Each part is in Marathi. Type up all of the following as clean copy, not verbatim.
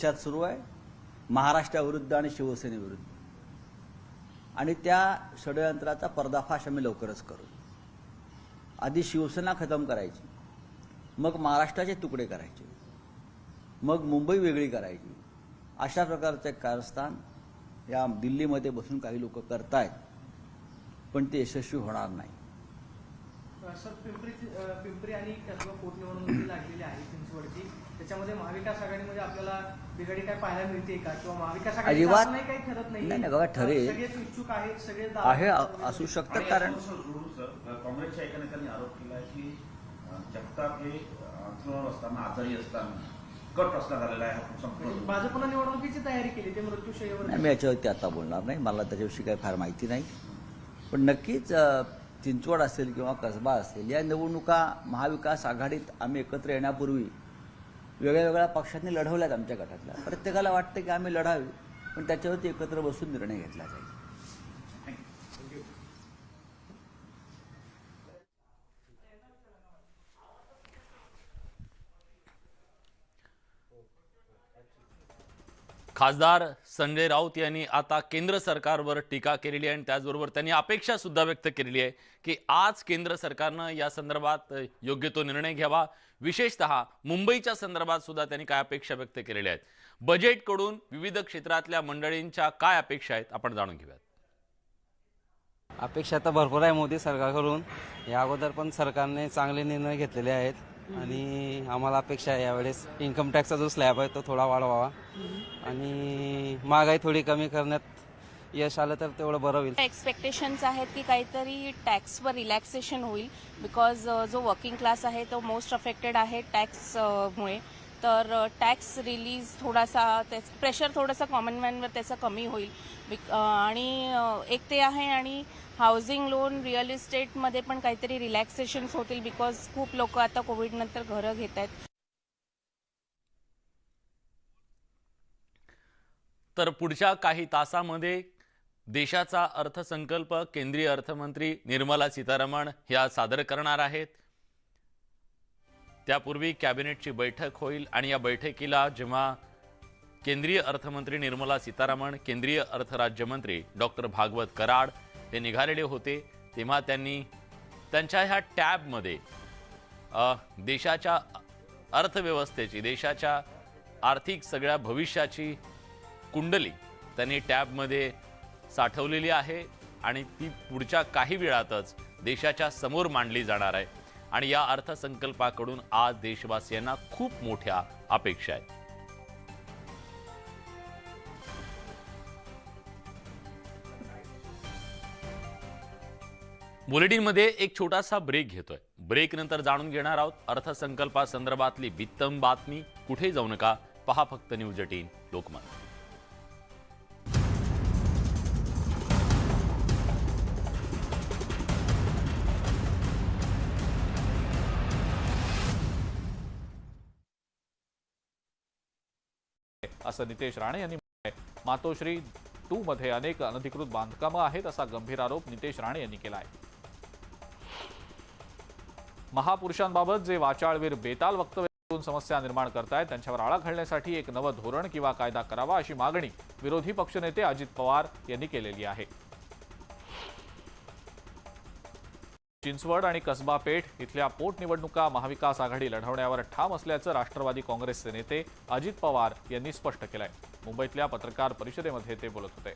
देशात सुरू आहे, महाराष्ट्राविरुद्ध आणि शिवसेनेविरुद्ध, आणि त्या षडयंत्राचा पर्दाफाश आम्ही लवकरच करू। आधी शिवसेना खतम करायची, मग महाराष्ट्राचे तुकडे करायचे, मग मुंबई वेगळी करायची, अशा प्रकारचे कारस्थान या दिल्लीमध्ये बसून काही लोक करतायत, पण ते यशस्वी होणार नाही। सर, पिंपरी आणि कसबा पोटनिवडणूक लागलेली आहे चिंचवडची, त्याच्यामध्ये महाविकास आघाडीमध्ये आपल्याला बिघाडी काय पाहायला मिळते का, किंवा महाविकास आघाडी नाही काही ठरत नाही? नाही बघा, ठरे सगळेच इच्छुक आहेत, सगळे आहे असू शकतात, कारण काँग्रेसच्या एका नेत्यांनी आरोप केला की जगताप हे अंथरुणावर असताना, आजारी असताना कट प्रश्न झालेला आहे। भाजपनं निवडणुकीची तयारी केली, ते मृत्यूशय्येवर। मी याच्यावरती आता बोलणार नाही, मला त्याच्याविषयी काही फार माहिती नाही, पण नक्कीच चिंचवड असेल किंवा कसबा असेल, या निवडणुका महाविकास आघाडीत आम्ही एकत्र येण्यापूर्वी वेगळ्या पक्षांनी लढवल्यात। आमच्या गटातल्या प्रत्येकाला वाटतं की आम्ही लढावी, पण त्याच्यावरती एकत्र बसून निर्णय घेतला जाईल। खासदार संजय राऊत यांनी आता केंद्र सरकारवर टीका केलेली आहे, आणि त्याचबरोबर त्यांनी अपेक्षा सुद्धा व्यक्त केलेली आहे की आज केंद्र सरकारनं या संदर्भात योग्य तो निर्णय घ्यावा। विशेषतः मुंबईच्या संदर्भात सुद्धा त्यांनी काय अपेक्षा व्यक्त केलेल्या आहेत, बजेटकडून विविध क्षेत्रातल्या मंडळींच्या काय अपेक्षा आहेत, आपण जाणून घेऊयात। अपेक्षा तर भरपूर आहे मोदी सरकारकडून। या अगोदर पण सरकारने चांगले निर्णय घेतलेले आहेत, आणि आम्हाला अपेक्षा आहे यावेळेस इन्कम टॅक्सचा जो स्लॅब आहे तो थोडा वाढवावा, आणि महागाई थोडी कमी करण्यात यश आलं तर तेवढं बरं होईल। एक्सपेक्टेशन्स आहेत की काहीतरी टॅक्सवर रिलॅक्सेशन होईल, बिकॉज जो वर्किंग क्लास आहे तो मोस्ट अफेक्टेड आहे टॅक्समुळे, तर टॅक्स रिलीज थोडासा प्रेशर थोडंसं कॉमन मॅनवर त्याचं कमी होईल, आणि एक ते आहे, आणि हाऊसिंग लोन रिअल इस्टेटमध्ये पण काहीतरी रिलॅक्सेशन्स होतील, बिकॉज खूप लोक आता कोविडनंतर घरं घेत आहेत। तर पुढच्या काही तासामध्ये देशाचा अर्थसंकल्प केंद्रीय अर्थमंत्री निर्मला सीतारामन ह्या सादर करणार आहेत। त्यापूर्वी कॅबिनेटची बैठक होईल, आणि या बैठकीला जेव्हा केंद्रीय अर्थमंत्री निर्मला सीतारामन, केंद्रीय अर्थराज्यमंत्री डॉक्टर भागवत कराड हे निघालेले होते, तेव्हा त्यांनी त्यांच्या ह्या टॅबमध्ये देशाच्या अर्थव्यवस्थेची, देशाच्या आर्थिक सगळ्या भविष्याची कुंडली त्यांनी टॅबमध्ये साठवलेली आहे, आणि ती पुढच्या काही वेळातच देशाच्या समोर मांडली जाणार आहे। आणि या अर्थसंकल्पाकडून आज देशवासियांना खूप मोठ्या अपेक्षा आहेत। बुलेटिनमध्ये एक छोटासा ब्रेक घेतोय, ब्रेक नंतर जाणून घेणार आहोत अर्थसंकल्पासंदर्भातली बित्तम बातमी। कुठे जाऊ नका, पहा फक्त न्यूज18 लोकमत। असं नितेश राणे यांनी म्हटलंय। मातोश्री 2 मध्ये अनेक अनधिकृत बांधकामं आहेत, असा गंभीर आरोप नितेश राणे यांनी केला आहे। महापुरुषांबाबत जे वाचाळवीर बेताल वक्तव्य करून समस्या निर्माण करतायत, त्यांच्यावर आळा घालण्यासाठी एक नवं धोरण किंवा कायदा करावा, अशी मागणी विरोधी पक्षनेते अजित पवार यांनी केलेली आहे। चिंचवड आणि कसबा पेठ इथल्या पोटनिवडणुका महाविकास आघाडी लढवण्यावर ठाम असल्याचं राष्ट्रवादी काँग्रेसचे नेते अजित पवार यांनी स्पष्ट केलंय। मुंबईतल्या पत्रकार परिषदेमध्ये ते बोलत होते।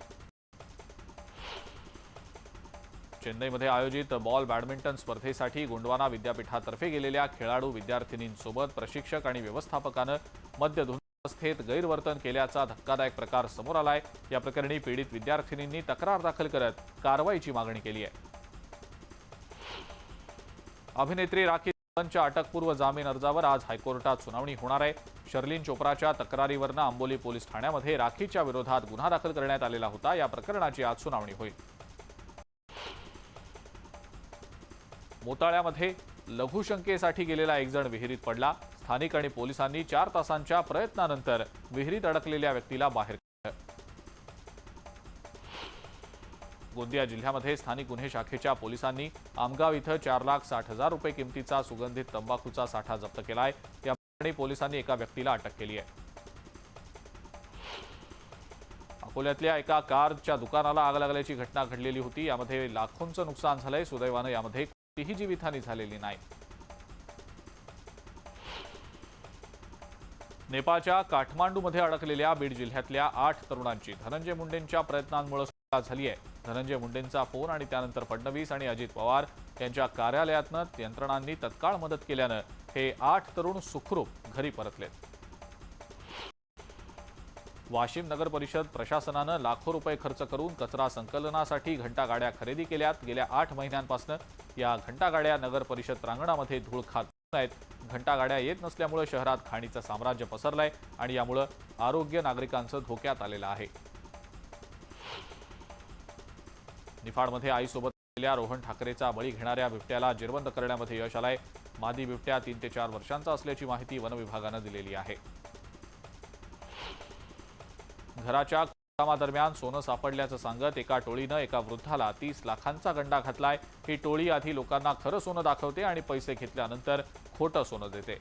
चेन्नईमध्ये आयोजित बॉल बॅडमिंटन स्पर्धेसाठी गोंडवाना विद्यापीठातर्फे गेलेल्या खेळाडू विद्यार्थिनींसोबत प्रशिक्षक आणि व्यवस्थापकानं मद्यधुंद अवस्थेत गैरवर्तन केल्याचा धक्कादायक प्रकार समोर आलाय। या प्रकरणी पीडित विद्यार्थिनींनी तक्रार दाखल करत कारवाईची मागणी केली आहे। अभिनेत्री राखी सावंतच्या अटकपूर्व जामीन अर्जावर आज हायकोर्टात सुनावणी होणार आहे। शर्लिन चोप्राच्या तक्रारीवरनं आंबोली पोलीस ठाण्यामध्ये राखीच्या विरोधात गुन्हा दाखल करण्यात आलेला होता। या प्रकरणाची आज सुनावणी होईल। मोताळ्यामध्ये लघुशंकेसाठी गेलेला एक जण विहिरीत पडला। स्थानिक आणि पोलिसांनी 4 तासांच्या प्रयत्नानंतर विहिरीत अडकलेल्या व्यक्तीला बाहेर काढलं। गोंदिया जिल्ह्यामध्ये स्थानिक गुन्हे शाखेच्या पोलिसांनी आमगाव इथं 4,60,000 रुपये किमतीचा सुगंधित तंबाखूचा साठा जप्त केलाय। त्या प्रकरणी पोलिसांनी एका व्यक्तीला अटक केली आहे। अकोल्यातल्या एका कारच्या दुकानाला आग लागल्याची घटना घडलेली होती। यामध्ये लाखोंचं नुकसान झालंय। सुदैवानं यामध्ये कोणतीही जीवितहानी झालेली नाही। नेपाळच्या काठमांडूमध्ये अडकलेल्या बीड जिल्ह्यातल्या 8 तरुणांची धनंजय मुंडेंच्या प्रयत्नांमुळे सुटका झाली आहे। धनंजय मुंडेंचा फोन आणि त्यानंतर फडणवीस आणि अजित पवार यांच्या कार्यालयातनं यंत्रणांनी तत्काळ मदत केल्यानं हे 8 तरुण सुखरूप घरी परतलेत। वाशिम नगर परिषद प्रशासनानं लाखो रुपये खर्च करून कचरा संकलनासाठी घंटागाड्या खरेदी केल्यात। गेल्या 8 महिन्यांपासून या घंटागाड्या नगर परिषद प्रांगणामध्ये धूळ खात आहेत। घंटागाड्या येत नसल्यामुळे शहरात खाणीचं साम्राज्य पसरलंय आणि यामुळे आरोग्य नागरिकांचं धोक्यात आलेलं आहे। निफाडमध्ये आईसोबत असलेल्या रोहन ठाकरेचा बळी घेणाऱ्या बिबट्याला जेरबंद करण्यामध्ये यश आलंय। मादी बिबट्या 3 ते 4 वर्षांचा असल्याची माहिती वन विभागानं दिलेली आहे। घराच्या खोदकामादरम्यान सोनं सापडल्याचं सांगत एका टोळीनं एका वृद्धाला 30 लाखांचा गंडा घातलाय। ही टोळी आधी लोकांना खरं सोनं दाखवते आणि पैसे घेतल्यानंतर खोटं सोनं देते।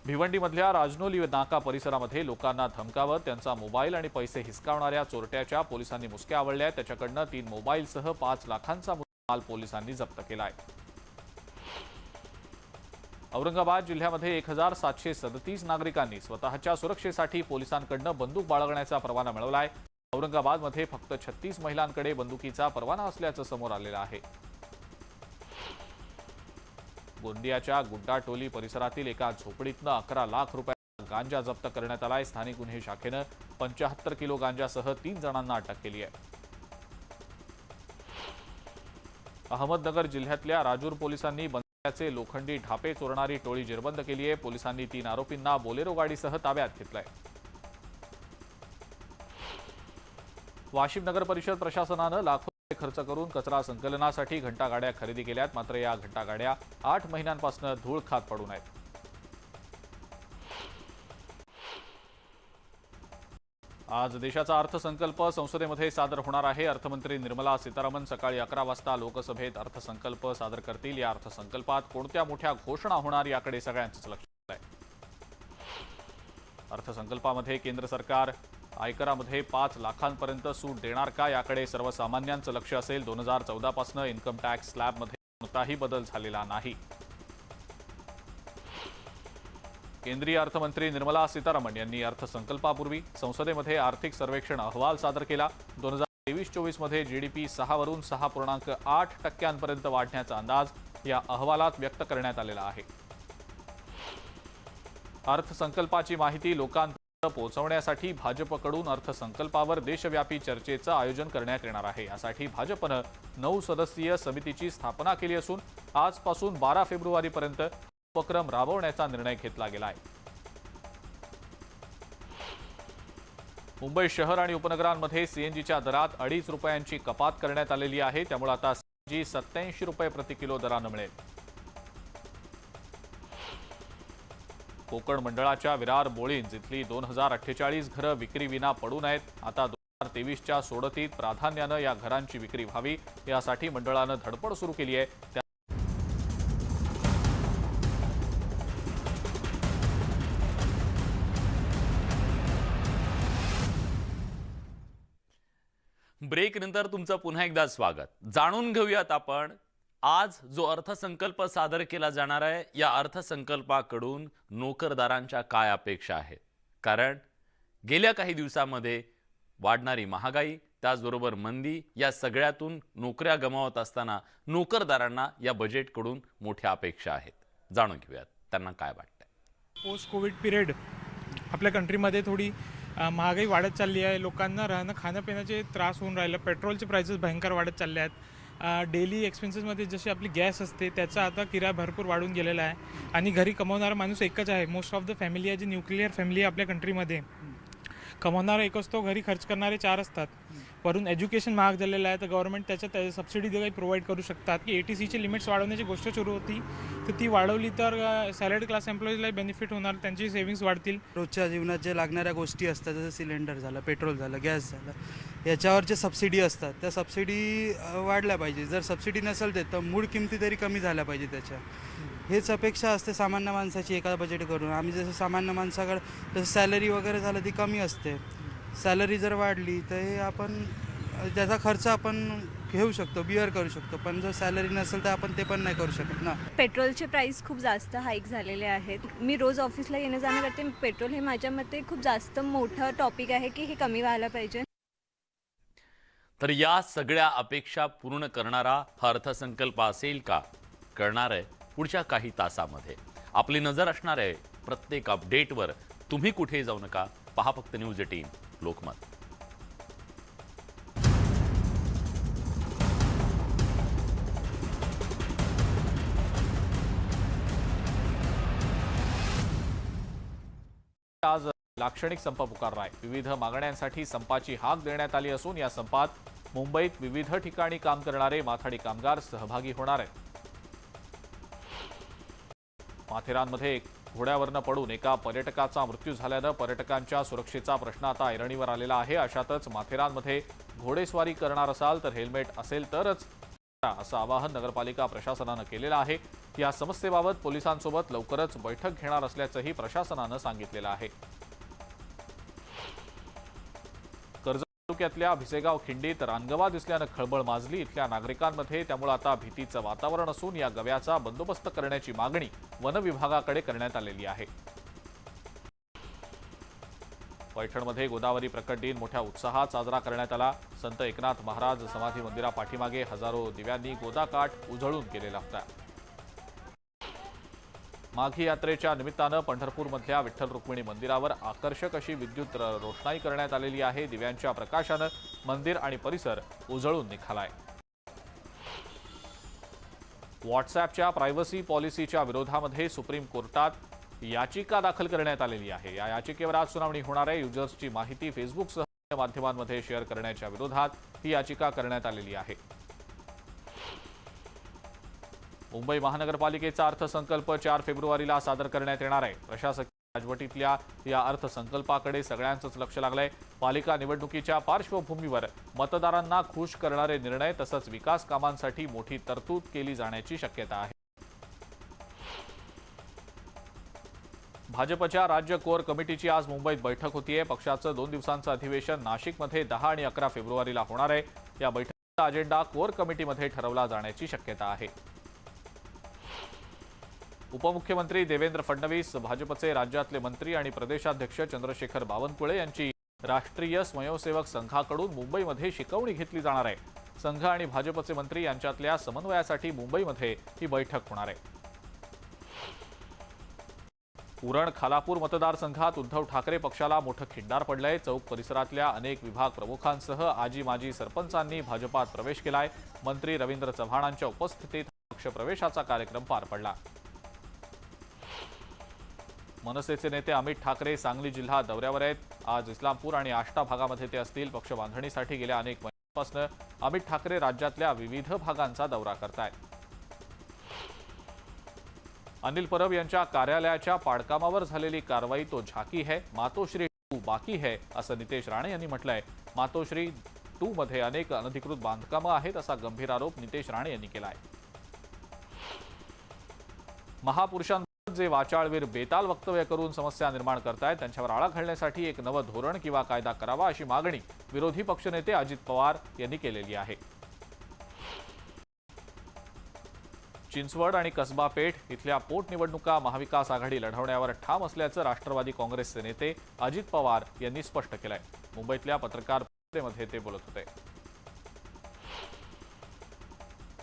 भिवंडीमधल्या राजनोली नाका परिसरामध्ये लोकांना धमकावत त्यांचा मोबाईल आणि पैसे हिसकावणाऱ्या चोरट्याच्या पोलिसांनी मुसक्या आवळल्या। त्याच्याकडनं 3 मोबाईलसह 5 लाखांचा मुद्देमाल पोलिसांनी जप्त केलाय। औरंगाबाद जिल्ह्यामध्ये 1737 नागरिकांनी स्वतःच्या सुरक्षेसाठी पोलिसांकडून बंदूक बाळगण्याचा परवाना मिळवलाय। औरंगाबादमध्ये फक्त 36 महिलांकडे बंदुकीचा परवाना असल्याचं समोर आलेलं आहे। गोंदियाच्या गुड्डाटोली परिसरातील एका झोपडीतनं 11 लाख रुपयांचा गांजा जप्त करण्यात आलाय। स्थानिक गुन्हे शाखेनं 75 किलो गांजासह 3 जणांना अटक केली आहे। अहमदनगर जिल्ह्यातल्या राजूर पोलिसांनी चे लोखंडी ढापे चोरणारी टोळी जेरबंद केली आहे। पोलिसांनी 3 आरोपींना बोलेरो गाडीसह ताब्यात घेतलंय। वाशिम नगर परिषद प्रशासनानं लाखो रुपये खर्च करून कचरा संकलनासाठी घंटागाड्या खरेदी केल्यात। मात्र या घंटागाड्या 8 महिन्यांपासून धूळ खात पडून आहेत। आज देशाचा अर्थसंकल्प संसदेमध्ये सादर होणार आहे। अर्थमंत्री निर्मला सीतारामन सकाळी 11 वाजता लोकसभेत अर्थसंकल्प सादर करतील। या अर्थसंकल्पात कोणत्या मोठ्या घोषणा होणार याकडे सगळ्यांचंच लक्ष आहे। अर्थसंकल्पामध्ये केंद्र सरकार आयकरामध्ये 5 लाखांपर्यंत सूट देणार का याकडे सर्वसामान्यांचं लक्ष असेल। 2014 पासून इन्कम टॅक्स स्लॅबमध्ये कोणताही बदल झालेला नाही। केंद्रीय अर्थमंत्री निर्मला सीतारामन यांनी अर्थसंकल्पापूर्वी संसदेमध्ये आर्थिक सर्वेक्षण अहवाल सादर केला। 2023-24 मध्ये जीडीपी 6 वरून 6.8% वाढण्याचा अंदाज या अहवालात व्यक्त करण्यात आलेला आहे। अर्थसंकल्पाची माहिती लोकांपर्यंत पोहोचवण्यासाठी भाजपकडून अर्थसंकल्पावर देशव्यापी चर्चेचं आयोजन करण्यात येणार आहे। यासाठी भाजपनं 9 सदस्यीय समितीची स्थापना केली असून आजपासून 12 फेब्रुवारीपर्यंत उपक्रम राबवण्याचा निर्णय घेतला गेला आहे। मुंबई शहर आणि उपनगरांमध्ये सीएनजीच्या दरात 2.5 रुपयांची कपात करण्यात आलेली आहे। त्यामुळे आता सीएनजी 87 रुपये प्रति किलो दरानं मिळेल। कोकण मंडळाच्या विरार बोळींज इथली 2048 घरं विक्रीविना पडून आहेत। आता 2023च्या सोडतीत प्राधान्यानं या घरांची विक्री व्हावी यासाठी मंडळानं धडपड सुरू केली आहे। ब्रेक नंतर तुमचं पुन्हा एकदा स्वागत। जाणून घेऊयात आपण आज जो अर्थसंकल्प सादर केला जाणार आहे या अर्थसंकल्पाकडून नोकरदारांच्या काय अपेक्षा आहेत। कारण गेल्या काही दिवसांमध्ये वाढणारी महागाई त्याचबरोबर मंदी या सगळ्यातून नोकऱ्या गमावत असताना नोकरदारांना या बजेटकडून मोठ्या अपेक्षा आहेत। जाणून घेऊयात त्यांना काय वाटतंय। पोस्ट कोविड पिरियड आपल्या कंट्रीमध्ये थोडी महागाई वाढत चालली आहे। लोकांना राहणं खाणं पिण्याचे त्रास होऊन राहिलं। पेट्रोलचे प्राइसेस भयंकर वाढत चालले आहेत। डेली एक्सपेन्सेसमध्ये जशी आपली गॅस असते त्याचा आता किराया भरपूर वाढून गेलेला आहे आणि घरी कमवणारा माणूस एकच आहे। मोस्ट ऑफ द फॅमिली आहे जी न्यूक्लिअर फॅमिली आहे आपल्या कंट्रीमध्ये। कमवणारा एक असतो, घरी खर्च करणारे 4 असतात। वरून एज्युकेशन महाग झालेलं आहे तर गव्हर्नमेंट त्याच्यात सबसिडी काही प्रोव्हाइड करू शकतात की ATCची लिमिट्स वाढवण्याची गोष्ट सुरू होती तर ती वाढवली तर सॅलरीड क्लास एम्प्लॉईजला बेनिफिट होणार, त्यांची सेव्हिंग्स वाढतील। रोजच्या जीवनात जे लागणाऱ्या गोष्टी असतात जसं सिलेंडर झालं, पेट्रोल झालं, गॅस झालं, याच्यावर जे सबसिडी असतात त्या सबसिडी वाढल्या पाहिजे। जर सबसिडी नसेल तर मूळ किमती तरी कमी झाल्या पाहिजे त्याच्या। हेच अपेक्षा असते सामान्य माणसाची एका बजेट करून. आम्ही जसं सामान्य माणसाकडे जसं सॅलरी वगैरे झालं ती कमी असते. सॅलरी जर वाढली तर हे आपण त्याचा खर्च आपण घेऊ शकतो, बिअर करू शकतो. पण जर सॅलरी नसेल तर आपण ते पण नाही करू शकत ना. पेट्रोलचे प्राईस खूप जास्त हाईक झालेले आहेत. मी रोज ऑफिसला येणं जाणं करते. पेट्रोल हे माझ्या मते खूप जास्त मोठं टॉपिक आहे की हे कमी व्हायला पाहिजे. तर या सगळ्या अपेक्षा पूर्ण करणारा हा अर्थसंकल्प असेल का, कळणार आहे पुढच्या काही तासामध्ये. आपली नजर असणार आहे प्रत्येक अपडेटवर. तुम्ही कुठेही जाऊ नका, पहा फक्त न्यूज 18 लोकमत. आज लाक्षणिक संप पुकारला आहे. विविध मागण्यांसाठी संपाची हाक देण्यात आली असून या संपात मुंबईत विविध ठिकाणी काम करणारे माथाडी कामगार सहभागी होणार आहेत. माथेरानमध्ये घोड्यावरनं पडून एका पर्यटकाचा मृत्यू झाल्यानं पर्यटकांच्या सुरक्षेचा प्रश्न आता ऐरणीवर आलेला आहे. अशातच माथेरानमध्ये घोडेस्वारी करणार असाल तर हेल्मेट असेल तरच असं आवाहन नगरपालिका प्रशासनानं केलेलं आहे. या समस्येबाबत पोलिसांसोबत लवकरच बैठक घेणार असल्याचंही प्रशासनानं सांगितलेलं आहे. कर्जत तालुक्यातल्या भिसेगाव खिंडीत रानगवा दिसल्यानं खळबळ माजली इथल्या नागरिकांमध्ये. त्यामुळे आता भीतीचं वातावरण असून या गव्याचा बंदोबस्त करण्याची मागणी वन विभागाकडे करण्यात आलेली आहे. पैठणमध्ये गोदावरी प्रकट दिन मोठ्या उत्साहात साजरा करण्यात आला. संत एकनाथ महाराज समाधी मंदिरापाठीमागे हजारो दिव्यांनी गोदाकाठ उजळून केलेला होता. माघी यात्रेच्या निमित्तानं पंढरपूरमधल्या विठ्ठल रुक्मिणी मंदिरावर आकर्षक अशी विद्युत रोषणाई करण्यात आलेली आहे. दिव्यांच्या प्रकाशानं मंदिर आणि परिसर उजळून निघालाय. व्हॉट्सॲपच्या प्रायव्हसी पॉलिसीच्या विरोधामध्ये सुप्रीम कोर्टात याचिका दाखल करण्यात आलेली आहे. या याचिकेवर आज सुनावणी होणार आहे. युजर्सची माहिती फेसबुकसह माध्यमांमध्ये शेअर करण्याच्या विरोधात ही याचिका करण्यात आलेली आहे. मुंबई महानगरपालिकेचा अर्थसंकल्प 4 फेब्रुवारीला सादर करण्यात येणार आहे. प्रशासकीय राजवटीतल्या या अर्थसंकल्पाकडे सगळ्यांचंच लक्ष लागलंय. पालिका निवडणुकीच्या पार्श्वभूमीवर मतदारांना खुश करणारे निर्णय तसंच विकास कामांसाठी मोठी तरतूद केली जाण्याची शक्यता आहे. भाजपच्या राज्य कोर कमिटीची आज मुंबईत बैठक होतीये. पक्षाचं 2 दिवसांचं अधिवेशन नाशिकमध्ये 10 आणि 11 फेब्रुवारीला होणार आहे. या बैठकीचा अजेंडा कोर कमिटीमध्ये ठरवला जाण्याची शक्यता आहे. उपमुख्यमंत्री देवेंद्र फडणवीस, भाजपचे राज्यातले मंत्री आणि प्रदेशाध्यक्ष चंद्रशेखर बावनकुळे यांची राष्ट्रीय स्वयंसेवक संघाकडून मुंबईमध्ये शिकवणी घेतली जाणार आहे. संघ आणि भाजपचे मंत्री यांच्यातल्या समन्वयासाठी मुंबईमध्ये ही बैठक होणार आहे. उरण खालापूर मतदारसंघात उद्धव ठाकरे पक्षाला मोठं खिंडार पडलंय. चौक परिसरातल्या अनेक विभाग प्रमुखांसह आजी माजी सरपंचांनी भाजपात प्रवेश केलाय. मंत्री रवींद्र चव्हाणांच्या उपस्थितीत पक्षप्रवेशाचा कार्यक्रम पार पडला. मनसेचे नेते अमित ठाकरे सांगली जिल्हा दौऱ्यावर आहेत. आज इस्लामपूर आणि आष्टा भागामध्ये ते असतील. पक्ष बांधणीसाठी गेल्या अनेक महिन्यांपासून अमित ठाकरे राज्यातल्या विविध भागांचा दौरा करतायत. अनिल परब यांच्या कार्यालयाच्या पाडकामावर झालेली कारवाई तो झाकी है, मातोश्री 2 बाकी है असं नितेश राणे यांनी म्हटलंय. मातोश्री 2 मध्ये अनेक अनधिकृत बांधकामं आहेत असा गंभीर आरोप नितेश राणे यांनी केलाय. महापुरुषांबाबत जे वाचाळवीर बेताल वक्तव्य करून समस्या निर्माण करतायत त्यांच्यावर आळा घालण्यासाठी एक नवं धोरण किंवा कायदा करावा अशी मागणी विरोधी पक्षनेते अजित पवार यांनी केलेली आहे. चिंचवड आणि कसबा पेठ इथल्या पोटनिवडणुका महाविकास आघाडी लढवण्यावर ठाम असल्याचं राष्ट्रवादी काँग्रेसचे नेते अजित पवार यांनी स्पष्ट केलंय. मुंबईतल्या पत्रकार परिषदेमध्ये ते बोलत होते.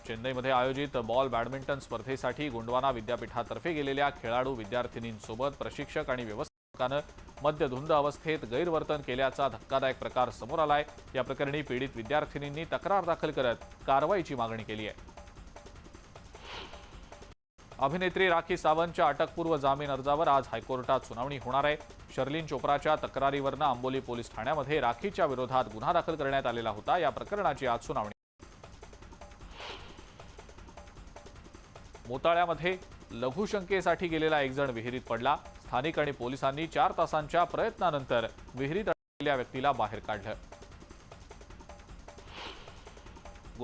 चेन्नईमध्ये आयोजित बॉल बॅडमिंटन स्पर्धेसाठी गोंडवाना विद्यापीठातर्फे गेलेल्या खेळाडू विद्यार्थिनींसोबत प्रशिक्षक आणि व्यवस्थापकानं मद्यधुंद अवस्थेत गैरवर्तन केल्याचा धक्कादायक प्रकार समोर आलाय. या प्रकरणी पीडित विद्यार्थिनींनी तक्रार दाखल करत कारवाईची मागणी केली आहे. अभिनेत्री राखी सावंतच्या अटकपूर्व जामीन अर्जावर आज हायकोर्टात सुनावणी होणार आहे. शर्लिन चोप्राच्या तक्रारीवरनं आंबोली पोलीस ठाण्यामध्ये राखीच्या विरोधात गुन्हा दाखल करण्यात आलेला होता. या प्रकरणाची आज सुनावणी. मोताळ्यामध्ये लघुशंकेसाठी गेलेला एक जण विहिरीत पडला. स्थानिक आणि पोलिसांनी 4 तासांच्या प्रयत्नानंतर विहिरीत अडकलेल्या व्यक्तीला बाहेर काढलं.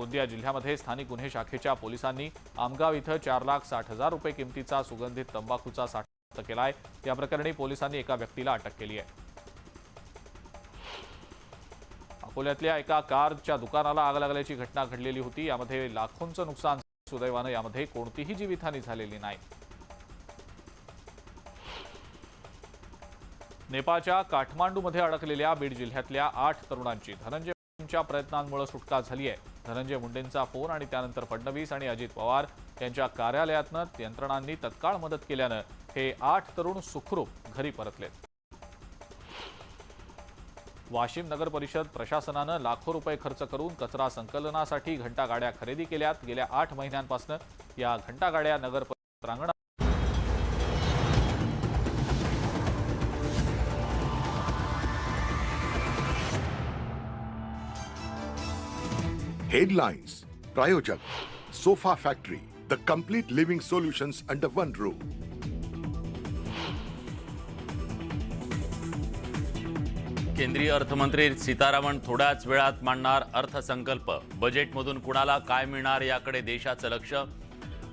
गोंदिया जिल्ह्यामध्ये स्थानिक गुन्हे शाखेच्या पोलिसांनी आमगाव इथं 4,60,000 रुपये किमतीचा सुगंधित तंबाखूचा साठा जप्त केलाय। या प्रकरणी पोलिसांनी एका व्यक्तीला अटक केली आहे। अकोल्यातल्या एका कारच्या दुकानाला आग लागल्याची घटना घडलेली होती। यामध्ये लाखोंचं नुकसान, सुदैवानं यामध्ये कोणतीही जीवितहानी झालेली नाही। नेपाळच्या काठमांडूमध्ये अडकलेल्या बीड जिल्ह्यातल्या 8 तरुणांची धनंजय प्रयत्नांमुळे सुटका झाली आहे। धनंजय मुंडेंचा फोन आणि त्यानंतर फडणवीस आणि अजित पवार यांच्या कार्यालयातनं यंत्रणांनी तत्काळ मदत केल्यानं हे 8 तरुण सुखरूप घरी परतलेत। वाशिम नगर परिषद प्रशासनानं लाखो रुपये खर्च करून कचरा संकलनासाठी घंटागाड्या खरेदी केल्यात। गेल्या 8 महिन्यांपासून या घंटागाड्या नगर प्रांगणात Headlines, प्रायोजक sofa factory, the complete living solutions under one roof. केंद्रीय अर्थमंत्री सीतारामन थोड्याच वेळात मांडणार अर्थसंकल्प। बजेटमधून कुणाला काय मिळणार याकडे देशाचं लक्ष।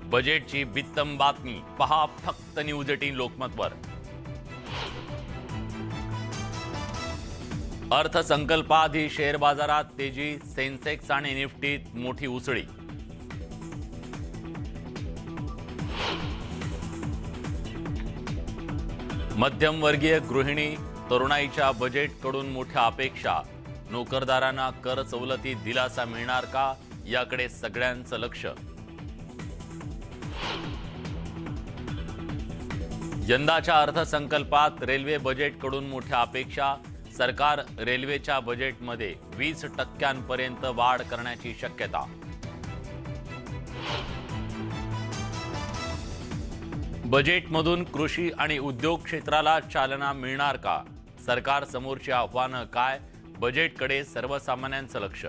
बजेटची बित्तम बातमी पहा फक्त न्यूज 18 लोकमतवर। अर्थसंकल्पाआधी शेअर बाजारात तेजी, सेन्सेक्स आणि निफ्टीत मोठी उसळी। मध्यमवर्गीय गृहिणी तरुणाईच्या बजेटकडून मोठ्या अपेक्षा। नोकरदारांना कर सवलतीत दिलासा मिळणार का याकडे सगळ्यांचं लक्ष। यंदाच्या अर्थसंकल्पात रेल्वे बजेटकडून मोठ्या अपेक्षा। सरकार रेल्वेच्या बजेटमध्ये 20% वाढ करण्याची शक्यता। बजेटमधून कृषी आणि उद्योग क्षेत्राला चालना मिळणार का? सरकार समोरची आव्हानं काय? बजेटकडे सर्वसामान्यांचं लक्ष।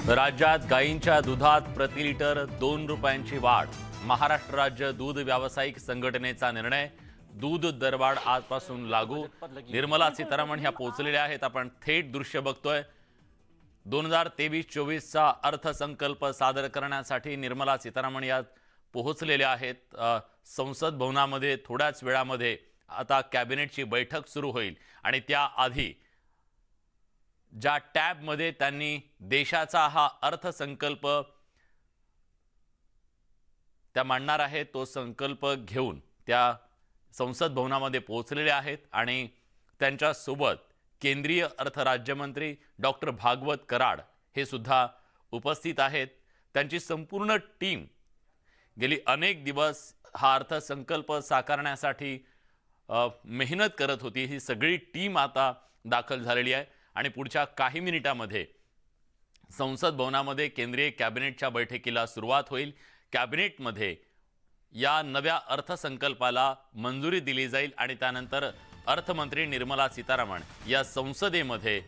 राज्यात गायींच्या दुधात प्रति लिटर 2 रुपयांची वाढ। महाराष्ट्र राज्य दूध व्यावसायिक संघटनेचा निर्णय। दूध दरवाढ आजपासून लागू। निर्मला सीतारामन ह्या पोहोचलेल्या आहेत। आपण थेट दृश्य बघतोय। 2023-24 चा अर्थसंकल्प सादर करण्यासाठी निर्मला सीतारामन या पोहोचलेल्या आहेत। संसद भवनामध्ये थोड्याच वेळामध्ये आता कॅबिनेटची बैठक सुरू होईल आणि त्याआधी ज्या टॅबमध्ये त्यांनी देशाचा हा अर्थसंकल्प त्या मांडणार आहेत तो संकल्प घेऊन त्या संसद भवनामध्ये पोहोचलेले आहेत आणि त्यांच्या सोबत केंद्रीय अर्थ राज्यमंत्री डॉक्टर भागवत कराड हे सुद्धा उपस्थित आहेत। त्यांची संपूर्ण टीम गेली अनेक दिवस हा अर्थसंकल्प साकारण्यासाठी मेहनत करत होती। ही सगळी टीम आता दाखल झालेली आहे आणि पुढच्या काही मिनिटांमध्ये संसद भवनामध्ये केंद्रीय कॅबिनेटच्या बैठकीला सुरुवात होईल। कॅबिनेटमध्ये या नव्या अर्थसंकल्पाला मंजुरी दिली जाईल आणि त्यानंतर अर्थमंत्री निर्मला सीतारामन या संसदेमध्ये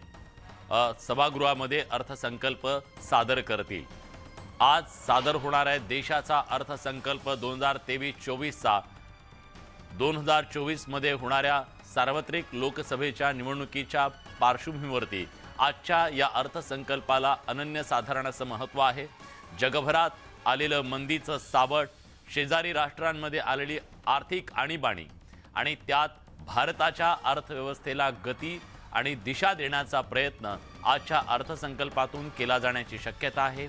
सभागृहामध्ये अर्थसंकल्प सादर करतील। आज सादर होणार आहे देशाचा अर्थसंकल्प 2023-24 चा। 2024 मध्ये होणाऱ्या सार्वत्रिक लोकसभेच्या निवडणुकीच्या पार्श्वभूमीवरती आजच्या या अर्थसंकल्पाला अनन्यसाधारण असं महत्त्व आहे। जगभरात आलेलं मंदीचं सावट, शेजारी राष्ट्रांमध्ये आलेली आर्थिक आणीबाणी आणि त्यात भारताच्या अर्थव्यवस्थेला गती आणि दिशा देण्याचा प्रयत्न आजच्या अर्थसंकल्पातून केला जाण्याची शक्यता आहे।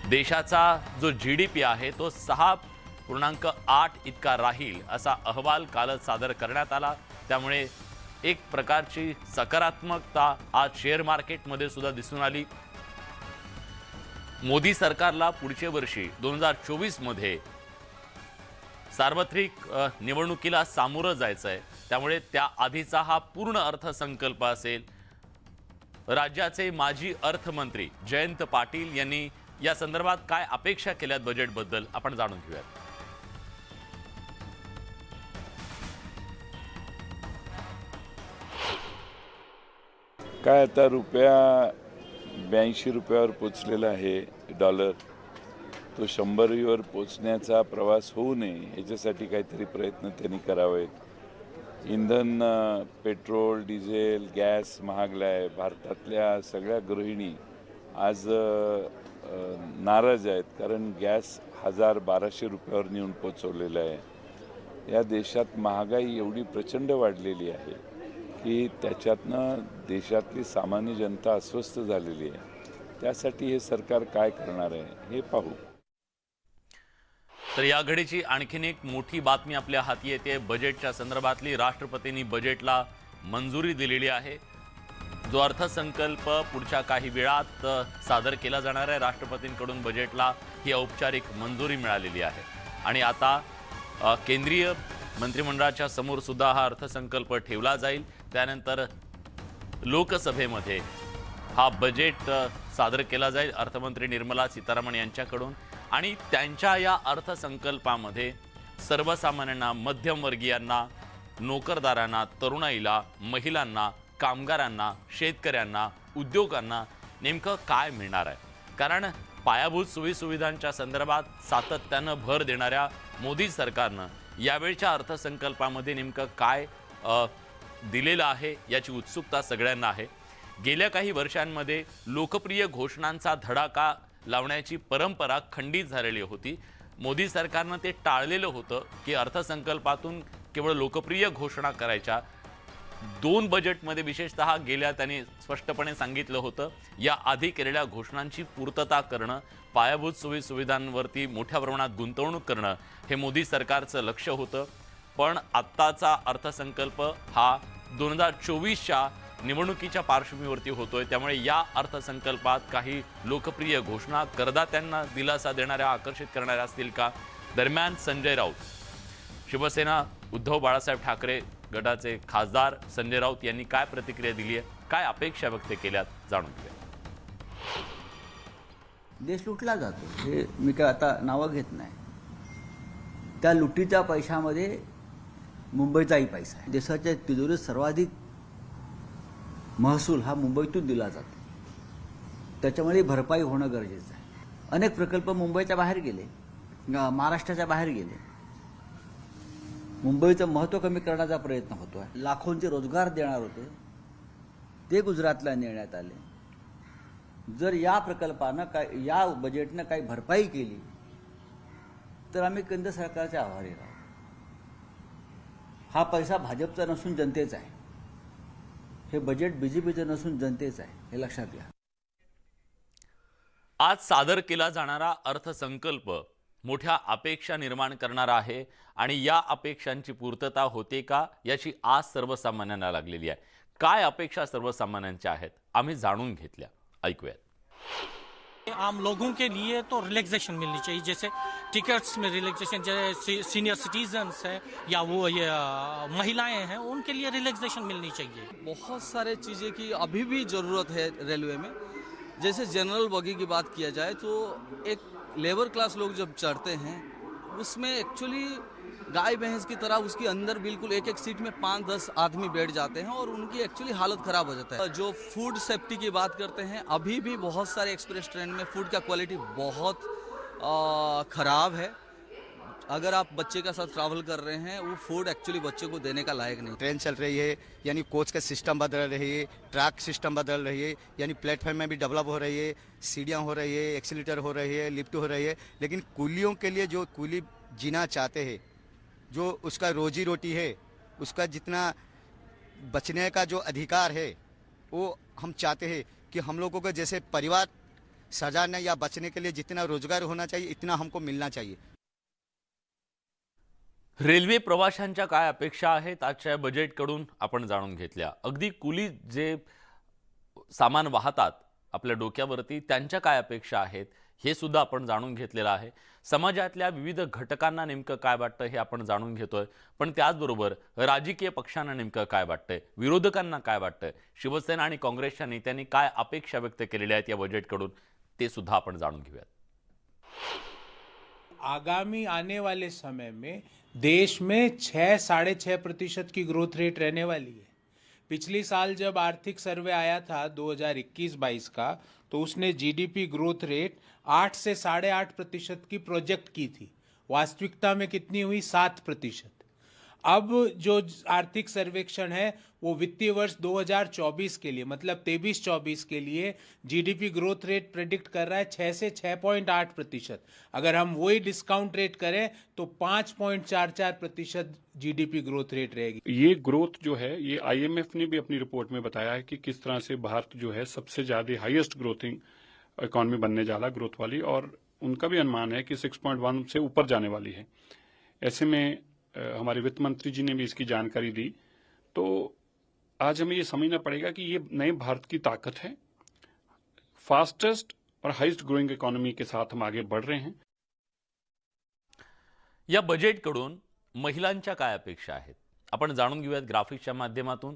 देशाचा जो GDP आहे तो 6.8 इतका राहील असा अहवाल कालच सादर करण्यात आला। त्यामुळे एक प्रकारची सकारात्मकता आज शेअर मार्केटमध्ये सुद्धा दिसून आली। मोदी सरकारला पुढच्या वर्षी 2024 मध्ये सार्वत्रिक निवडणुकीला सामोरं जायचं आहे। त्यामुळे त्या आधीचा हा पूर्ण अर्थसंकल्प असेल। राज्याचे माजी अर्थमंत्री जयंत पाटील यांनी या संदर्भात काय अपेक्षा केल्यात बजेटबद्दल आपण जाणून घेऊयात। काय आता रुपया 82 रुपयावर पोचलेला आहे। डॉलर तो 100वर पोचण्याचा प्रवास होऊ नये याच्यासाठी काहीतरी प्रयत्न त्यांनी करावेत। इंधन, पेट्रोल, डिझेल, गॅस महागला आहे. भारतातल्या सगळ्या गृहिणी आज नाराज आहेत, कारण गॅस 1200 रुपयावर नेऊन पोचवलेला आहे. या देशात महागाई एवढी प्रचंड वाढलेली आहे की त्याच्यातनं देशातली सामान्य जनता अस्वस्थ झालेली आहे. त्यासाठी हे सरकार काय करणार आहे हे पाहू. तर या घडीची आणखीन एक मोठी बातमी आपल्या हाती येते. बजेटच्या संदर्भातली राष्ट्रपतींनी बजेटला मंजुरी दिलेली आहे. जो अर्थसंकल्प पुढच्या काही वेळात सादर केला जाणार आहे, राष्ट्रपतींकडून बजेटला ही औपचारिक मंजुरी मिळालेली आहे. आणि आता केंद्रीय मंत्रिमंडळाच्या समोर सुद्धा हा अर्थसंकल्प ठेवला जाईल. त्यानंतर लोकसभेमध्ये हा बजेट सादर केला जाईल अर्थमंत्री निर्मला सीतारामन यांच्याकडून. आणि त्यांच्या या अर्थसंकल्पामध्ये सर्वसामान्यांना, मध्यमवर्गीयांना, नोकरदारांना, तरुणाईला, महिलांना, कामगारांना, शेतकऱ्यांना, उद्योगांना नेमकं काय मिळणार आहे? कारण पायाभूत सोयीसुविधांच्या संदर्भात सातत्यानं भर देणाऱ्या मोदी सरकारनं यावेळच्या अर्थसंकल्पामध्ये नेमकं काय दिलेलं आहे याची उत्सुकता सगळ्यांना आहे. गेल्या काही वर्षांमध्ये लोकप्रिय घोषणांचा धडाका लावण्याची परंपरा खंडित झालेली होती. मोदी सरकारनं ते टाळलेलं होतं की अर्थसंकल्पातून केवळ लोकप्रिय घोषणा करायच्या. 2 बजेटमध्ये विशेषतः गेल्या त्यांनी स्पष्टपणे सांगितलं होतं, या आधी केलेल्या घोषणांची पूर्तता करणं, पायाभूत सोयीसुविधांवरती मोठ्या प्रमाणात गुंतवणूक करणं हे मोदी सरकारचं लक्ष होतं. पण आत्ताचा अर्थसंकल्प हा 2024च्या निवडणुकीच्या पार्श्वभूमीवरती होतोय. त्यामुळे या अर्थसंकल्पात काही लोकप्रिय घोषणा करदात्यांना दिलासा देणाऱ्या, आकर्षित करणाऱ्या असतील का? दरम्यान संजय राऊत, शिवसेना उद्धव बाळासाहेब ठाकरे गटाचे खासदार संजय राऊत यांनी काय प्रतिक्रिया दिली आहे, काय अपेक्षा व्यक्त केल्यात, जाणून घेऊया. देश लुटला जातो, हे मी काय आता नावं घेत नाही. त्या लुटीच्या पैशामध्ये मुंबईचाही पैसा आहे. देशाच्या तिजोरीत सर्वाधिक महसूल हा मुंबईतून दिला जातो. त्याच्यामुळे भरपाई होणं गरजेचं आहे. अनेक प्रकल्प मुंबईच्या बाहेर गेले, महाराष्ट्राच्या बाहेर गेले. मुंबईचं महत्त्व कमी करण्याचा प्रयत्न होतो आहे. लाखोंचे रोजगार देणार होते ते गुजरातला नेण्यात आले. जर या प्रकल्पानं या बजेटनं काही भरपाई केली तर आम्ही केंद्र सरकारचे आभारी राहू. हा पैसा भाजपचा नसून जनतेचा आहे. हे बजेट बीजेपीचं नसून जनतेचं आहे, हे लक्षात घ्या. आज सादर केला जाणारा अर्थसंकल्प मोठ्या अपेक्षा निर्माण करणारा आहे आणि या अपेक्षांची पूर्तता होते का याची आज सर्वसामान्यांना लागलेली आहे. काय अपेक्षा सर्वसामान्यांच्या आहेत आम्ही जाणून घेतल्या, ऐकूयात. आम लोगों के लिए तो रिलैक्सेशन मिलनी चाहिए, जैसे टिकट्स में रिलैक्सेशन, जैसे सीनियर सिटीजन्स है या वो ये महिलाएं हैं, उनके लिए रिलैक्सेशन मिलनी चाहिए. बहुत सारे चीज़ें की अभी भी ज़रूरत है रेलवे में. जैसे जनरल बगी की बात किया जाए तो एक लेबर क्लास लोग जब चढ़ते हैं उसमें एक्चुअली गाय भैंस की तरह उसके अंदर बिल्कुल एक एक सीट में 5-10 आदमी बैठ जाते हैं और उनकी एक्चुअली हालत ख़राब हो जाता है. जो फूड सेफ्टी की बात करते हैं, अभी भी बहुत सारे एक्सप्रेस ट्रेन में फूड का क्वालिटी बहुत ख़राब है. अगर आप बच्चे के साथ ट्रैवल कर रहे हैं, वो फूड एक्चुअली बच्चे को देने का लायक नहीं. ट्रेन चल रही है यानी कोच का सिस्टम बदल रही है, ट्रैक सिस्टम बदल रही है, यानी प्लेटफॉर्म में भी डेवलप हो रही है, सीढ़ियाँ हो रही है, एक्सीलेटर हो रही है, लिफ्ट हो रही है. लेकिन कूलियों के लिए जो कूली जीना चाहते हैं, जो उसका रोजी रोटी है, उसका जितना बचने का जो अधिकार है, वो हम चाहते हैं कि हम लोगों को जैसे परिवार सजाने या बचने के लिए जितना रोजगार होना चाहिए इतना हमको मिलना चाहिए. रेल्वे प्रवाशांच्या काय अपेक्षा आहेत आजच्या बजेटकडून आपण जाणून घेतल्या. अगदी कुली जे सामान वाहतात आपल्या डोक्यावरती त्यांच्या काय अपेक्षा आहेत हे सुद्धा आपण जाणून घेतलेलं आहे. समाजातल्या विविध घटकांना नेमकं काय वाटतं हे आपण जाणून घेतोय. पण त्याचबरोबर राजकीय पक्षांना नेमकं काय वाटतंय, विरोधकांना काय वाटतंय, शिवसेना आणि काँग्रेसच्या नेत्यांनी काय अपेक्षा व्यक्त केलेल्या आहेत या बजेटकडून ते सुद्धा आपण जाणून घेऊयात. आगामी आने वाले समय में देश में 6-6.5% की ग्रोथ रेट रहने वाली है. पिछली साल जब आर्थिक सर्वे आया था 2021-22 का, तो उसने जीडीपी ग्रोथ रेट 8 से 8.5% की प्रोजेक्ट की थी. वास्तविकता में कितनी हुई? 7%. अब जो आर्थिक सर्वेक्षण है वो वित्तीय वर्ष 2024 के लिए मतलब 23-24 के लिए जीडीपी ग्रोथ रेट प्रेडिक्ट कर रहा है 6 से 6.8%। अगर हम वही डिस्काउंट रेट करें तो 5.44% जीडीपी ग्रोथ रेट रहेगी। ये ग्रोथ जो है ये आईएमएफ ने भी अपनी रिपोर्ट में बताया है कि किस तरह से भारत जो है सबसे ज्यादा हाईएस्ट ग्रोथिंग इकोनॉमी बनने जा रहा ग्रोथ वाली, और उनका भी अनुमान है कि 6.1 से ऊपर जाने वाली है। ऐसे में हमारे वित्त मंत्री जी ने भी इसकी जानकारी दी। तो आज हमें ये समझना पड़ेगा कि ये नए भारत की ताकत है, फास्टेस्ट और हाईएस्ट ग्रोइंग इकॉनॉमी के साथ हम आगे बढ़ रहे हैं। या बजेटकडून महिलांच्या काय अपेक्षा आहेत आपण जाणून घेऊयात ग्राफिक्सच्या माध्यमातून।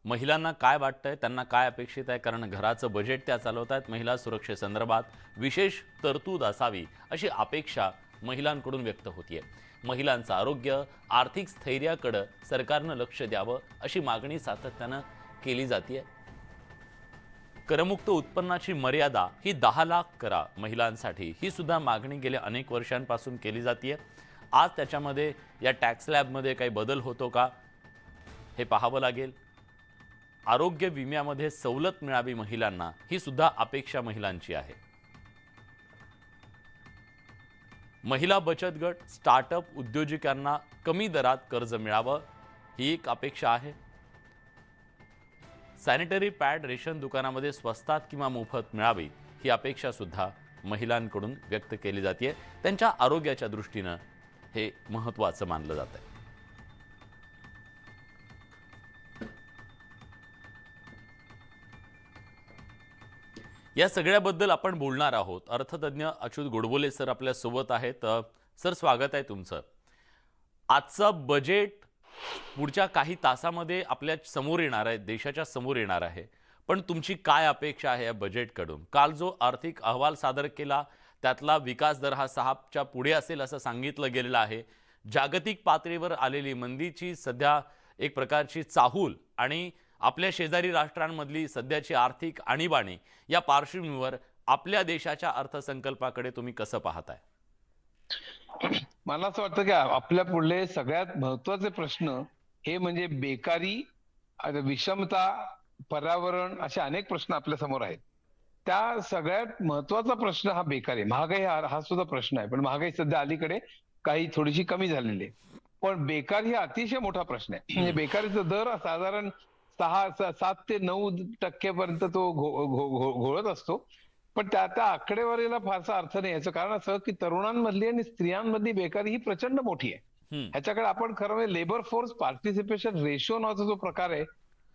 महिलांना काय वाटतंय, त्यांना काय अपेक्षित आहे, कारण घराचं बजेट त्या चालवतात। महिला सुरक्षेसंदर्भात विशेष तरतूद असावी अशी अपेक्षा महिलांकडून व्यक्त होतीये। महिलांचं आरोग्य, आर्थिक स्थैर्याकडे सरकारनं लक्ष द्यावं अशी मागणी सातत्यानं केली जाते। करमुक्त उत्पन्नाची मर्यादा ही 10 लाख करा महिलांसाठी, ही सुद्धा मागणी गेल्या अनेक वर्षांपासून केली जाते। आज त्याच्यामध्ये या टॅक्स स्लॅबमध्ये काही बदल होतो का हे पाहावं लागेल। आरोग्य विम्यामध्ये सवलत मिळावी महिलांना, ही सुद्धा अपेक्षा महिलांची आहे। महिला बचत गट, स्टार्टअप उद्योजकांना कमी दरात कर्ज मिळावं ही एक अपेक्षा आहे। सॅनिटरी पॅड रेशन दुकानामध्ये स्वस्तात किंवा मोफत मिळावी ही अपेक्षा सुद्धा महिलांकडून व्यक्त केली जाते। त्यांच्या आरोग्याच्या दृष्टीने हे महत्त्वाचं मानलं जातं। या सगळ्याबद्दल आपण बोलणार आहोत। अर्थतज्ञ अच्युत गोडबोले सर आपल्या सोबत आहेत। सर, स्वागत आहे तुमचं। आजचं बजेट पुढच्या काही तासामध्ये आपल्या समोर येणार आहे, देशाच्या समोर येणार आहे, पण तुमची काय अपेक्षा आहे या बजेटकडून? काल जो आर्थिक अहवाल सादर केला त्यातला विकास दर हा 6च्या पुढे असेल असं सांगितलं गेलेलं आहे। जागतिक पातळीवर आलेली मंदीची सध्या एक प्रकारची चाहूल आणि आपल्या शेजारी राष्ट्रांमधली सध्याची आर्थिक आणीबाणी या पार्श्वभूमीवर आपल्या देशाच्या अर्थसंकल्पाकडे तुम्ही कसं पाहताय? मला असं वाटतं की आपल्या पुढले सगळ्यात महत्त्वाचे प्रश्न हे म्हणजे बेकारी, विषमता, पर्यावरण असे अनेक प्रश्न आपल्या समोर आहेत। त्या सगळ्यात महत्त्वाचा प्रश्न हा बेकारी, महागाई हा सुद्धा प्रश्न आहे, पण महागाई सध्या अलीकडे काही थोडीशी कमी झालेली आहे, पण बेकारी हा अतिशय मोठा प्रश्न आहे। म्हणजे बेकारीचा दर साधारण 7 ते 9% पर्यंत तो घोळत असतो, पण त्या आकडेवारीला फारसा अर्थ नाही। याचं कारण असं की तरुणांमधली आणि स्त्रियांमधली बेकारी ही प्रचंड मोठी आहे। ह्याच्याकडे आपण खरं म्हणजे लेबर फोर्स पार्टिसिपेशन रेशो नावाचा जो प्रकार आहे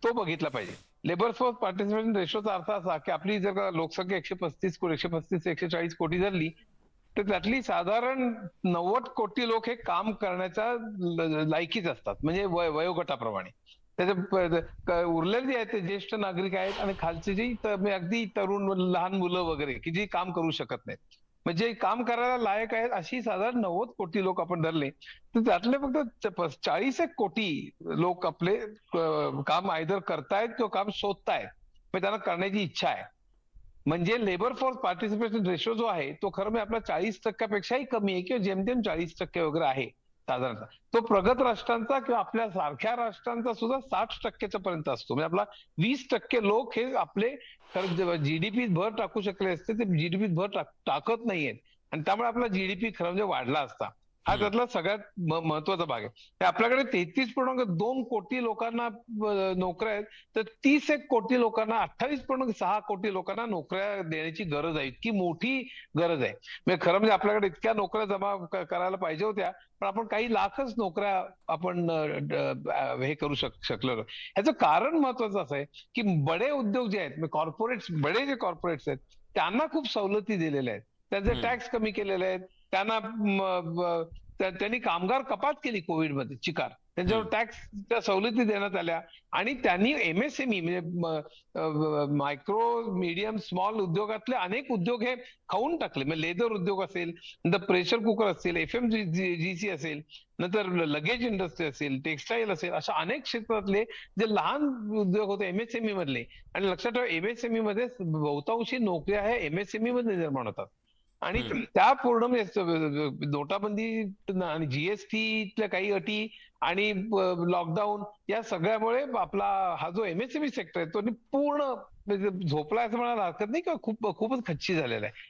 तो बघितला पाहिजे। लेबर फोर्स पार्टिसिपेशन रेशोचा अर्थ असा की आपली जर का लोकसंख्या 135-140 कोटी झाली तर त्यातली साधारण 90 कोटी लोक हे काम करण्याच्या लायकीच असतात, म्हणजे वयोगटाप्रमाणे। त्याच्या उरलेले जे आहेत ते ज्येष्ठ नागरिक आहेत आणि खालचे जे अगदी तरुण लहान मुलं वगैरे की जी काम करू शकत नाहीत, म्हणजे काम करायला लायक आहेत अशी साधारण 90 कोटी लोक आपण धरले तर त्यातले फक्त 40 कोटी लोक आपले काम आयदर करतायत किंवा काम शोधतायत, म्हणजे त्यांना करण्याची इच्छा आहे। म्हणजे लेबर फोर्स पार्टिसिपेशन रेशो जो आहे तो खरं म्हणजे आपला 40%पेक्षाही कमी आहे किंवा जेमतेम 40% वगैरे आहे साधारणतः। तो प्रगत राष्ट्रांचा किंवा आपल्या सारख्या राष्ट्रांचा सुद्धा 60% पर्यंत असतो। म्हणजे आपला 20% लोक हे आपले जीडीपी भर टाकू शकले असते, ते जीडीपी भर टाकत नाहीयेत आणि त्यामुळे आपला जीडीपी खरं म्हणजे वाढला असता। हा त्यातला सगळ्यात महत्वाचा भाग आहे। आपल्याकडे 33.2 कोटी लोकांना नोकऱ्या आहेत, तर 31 कोटी लोकांना 28.6 कोटी लोकांना नोकऱ्या देण्याची गरज आहे, इतकी मोठी गरज आहे। म्हणजे खरं म्हणजे आपल्याकडे इतक्या नोकऱ्या जमा करायला पाहिजे होत्या, पण आपण काही लाखच नोकऱ्या आपण हे करू शकलो। ह्याचं कारण महत्वाचं असं आहे की बडे उद्योग जे आहेत, कॉर्पोरेट्स, बडे जे कॉर्पोरेट्स आहेत त्यांना खूप सवलती दिलेल्या आहेत, त्यांचे टॅक्स कमी केलेले आहेत, त्यांनी कामगार कपात केली कोविडमध्ये चिकार, त्यांच्यावर टॅक्सच्या सवलती देण्यात आल्या आणि त्यांनी एमएसएमई म्हणजे मायक्रो मीडियम स्मॉल उद्योगातले अनेक उद्योग हे खाऊन टाकले। म्हणजे लेदर उद्योग असेल, नंतर प्रेशर कुकर असेल, FMGC असेल, नंतर लगेज इंडस्ट्री असेल, टेक्सटाईल असेल, अशा अनेक क्षेत्रातले जे लहान उद्योग होते एमएसएमई मधले, आणि लक्षात ठेवा एमएसएमई मध्ये बहुतांशी नोकऱ्या ह्या एमएसएमई मध्ये निर्माण होतात। आणि त्या पूर्ण नोटाबंदी आणि जीएसटीतल्या काही अटी आणि लॉकडाऊन या सगळ्यामुळे आपला हा जो एमएसएमई सेक्टर आहे तो पूर्ण झोपला असं म्हणायला हरकत नाही किंवा खूपच खच्ची झालेला आहे.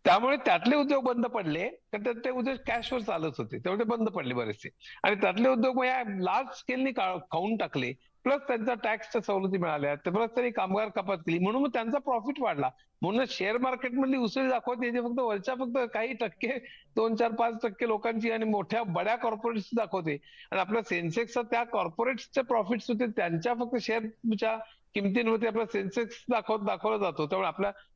त्यामुळे त्यातले उद्योग बंद पडले कारण ते उद्योग कॅशवर चालत होते त्यामुळे ते बंद पडले बरेचसे आणि त्यातले उद्योग या लार्ज स्केलनी खाऊन टाकले. प्लस त्यांचा टॅक्सच्या सवलती मिळाल्या प्लस त्यांनी कामगार कपात केली म्हणून मग त्यांचा प्रॉफिट वाढला. म्हणून शेअर मार्केटमधली उसळी दाखवते फक्त वरच्या फक्त काही टक्के 2-4-5% लोकांची आणि मोठ्या बड्या कॉर्पोरेट्स दाखवते आणि आपल्या सेन्सेक्सचा त्या कॉर्पोरेट्सचे प्रॉफिट्स होते त्यांच्या फक्त शेअरच्या किमतींवरती आपला सेन्सेक्स दाखवला जातो. त्यामुळे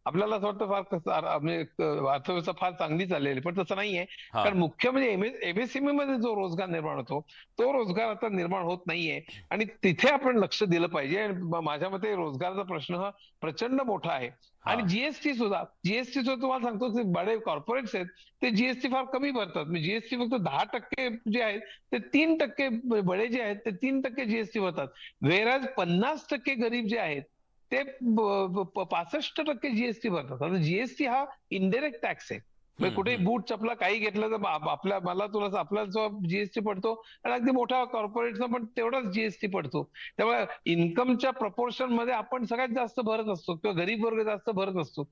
आपल्याला असं वाटतं फार अर्थव्यवस्था फार चांगली चाललेली पण तसं नाहीये. कारण मुख्य म्हणजे एमएसएमई मध्ये जो रोजगार निर्माण होतो तो रोजगार आता निर्माण होत नाहीये आणि तिथे आपण लक्ष दिलं पाहिजे. माझ्या मते रोजगाराचा प्रश्न हा प्रचंड मोठा आहे. आणि जीएसटी सुद्धा तुम्हाला सांगतो बडे कॉर्पोरेट्स आहेत ते जीएसटी फार कमी भरतात. जीएसटी फक्त 10% जे आहेत ते 3% बडे जे आहेत ते 3% जीएसटी भरतात. वेराज 50% गरीब जे आहेत ते 65% जीएसटी भरतात. आता जीएसटी हा इनडायरेक्ट टॅक्स आहे. कुठे बूट चपला काही घेतलं तर आपला जो जीएसटी पडतो आणि अगदी मोठ्या कॉर्पोरेटचा पण तेवढाच जीएसटी पडतो. त्यामुळे इन्कमच्या प्रपोर्शन मध्ये आपण सगळ्यात जास्त भरत असतो किंवा गरीब वर्ग जास्त भरत असतो.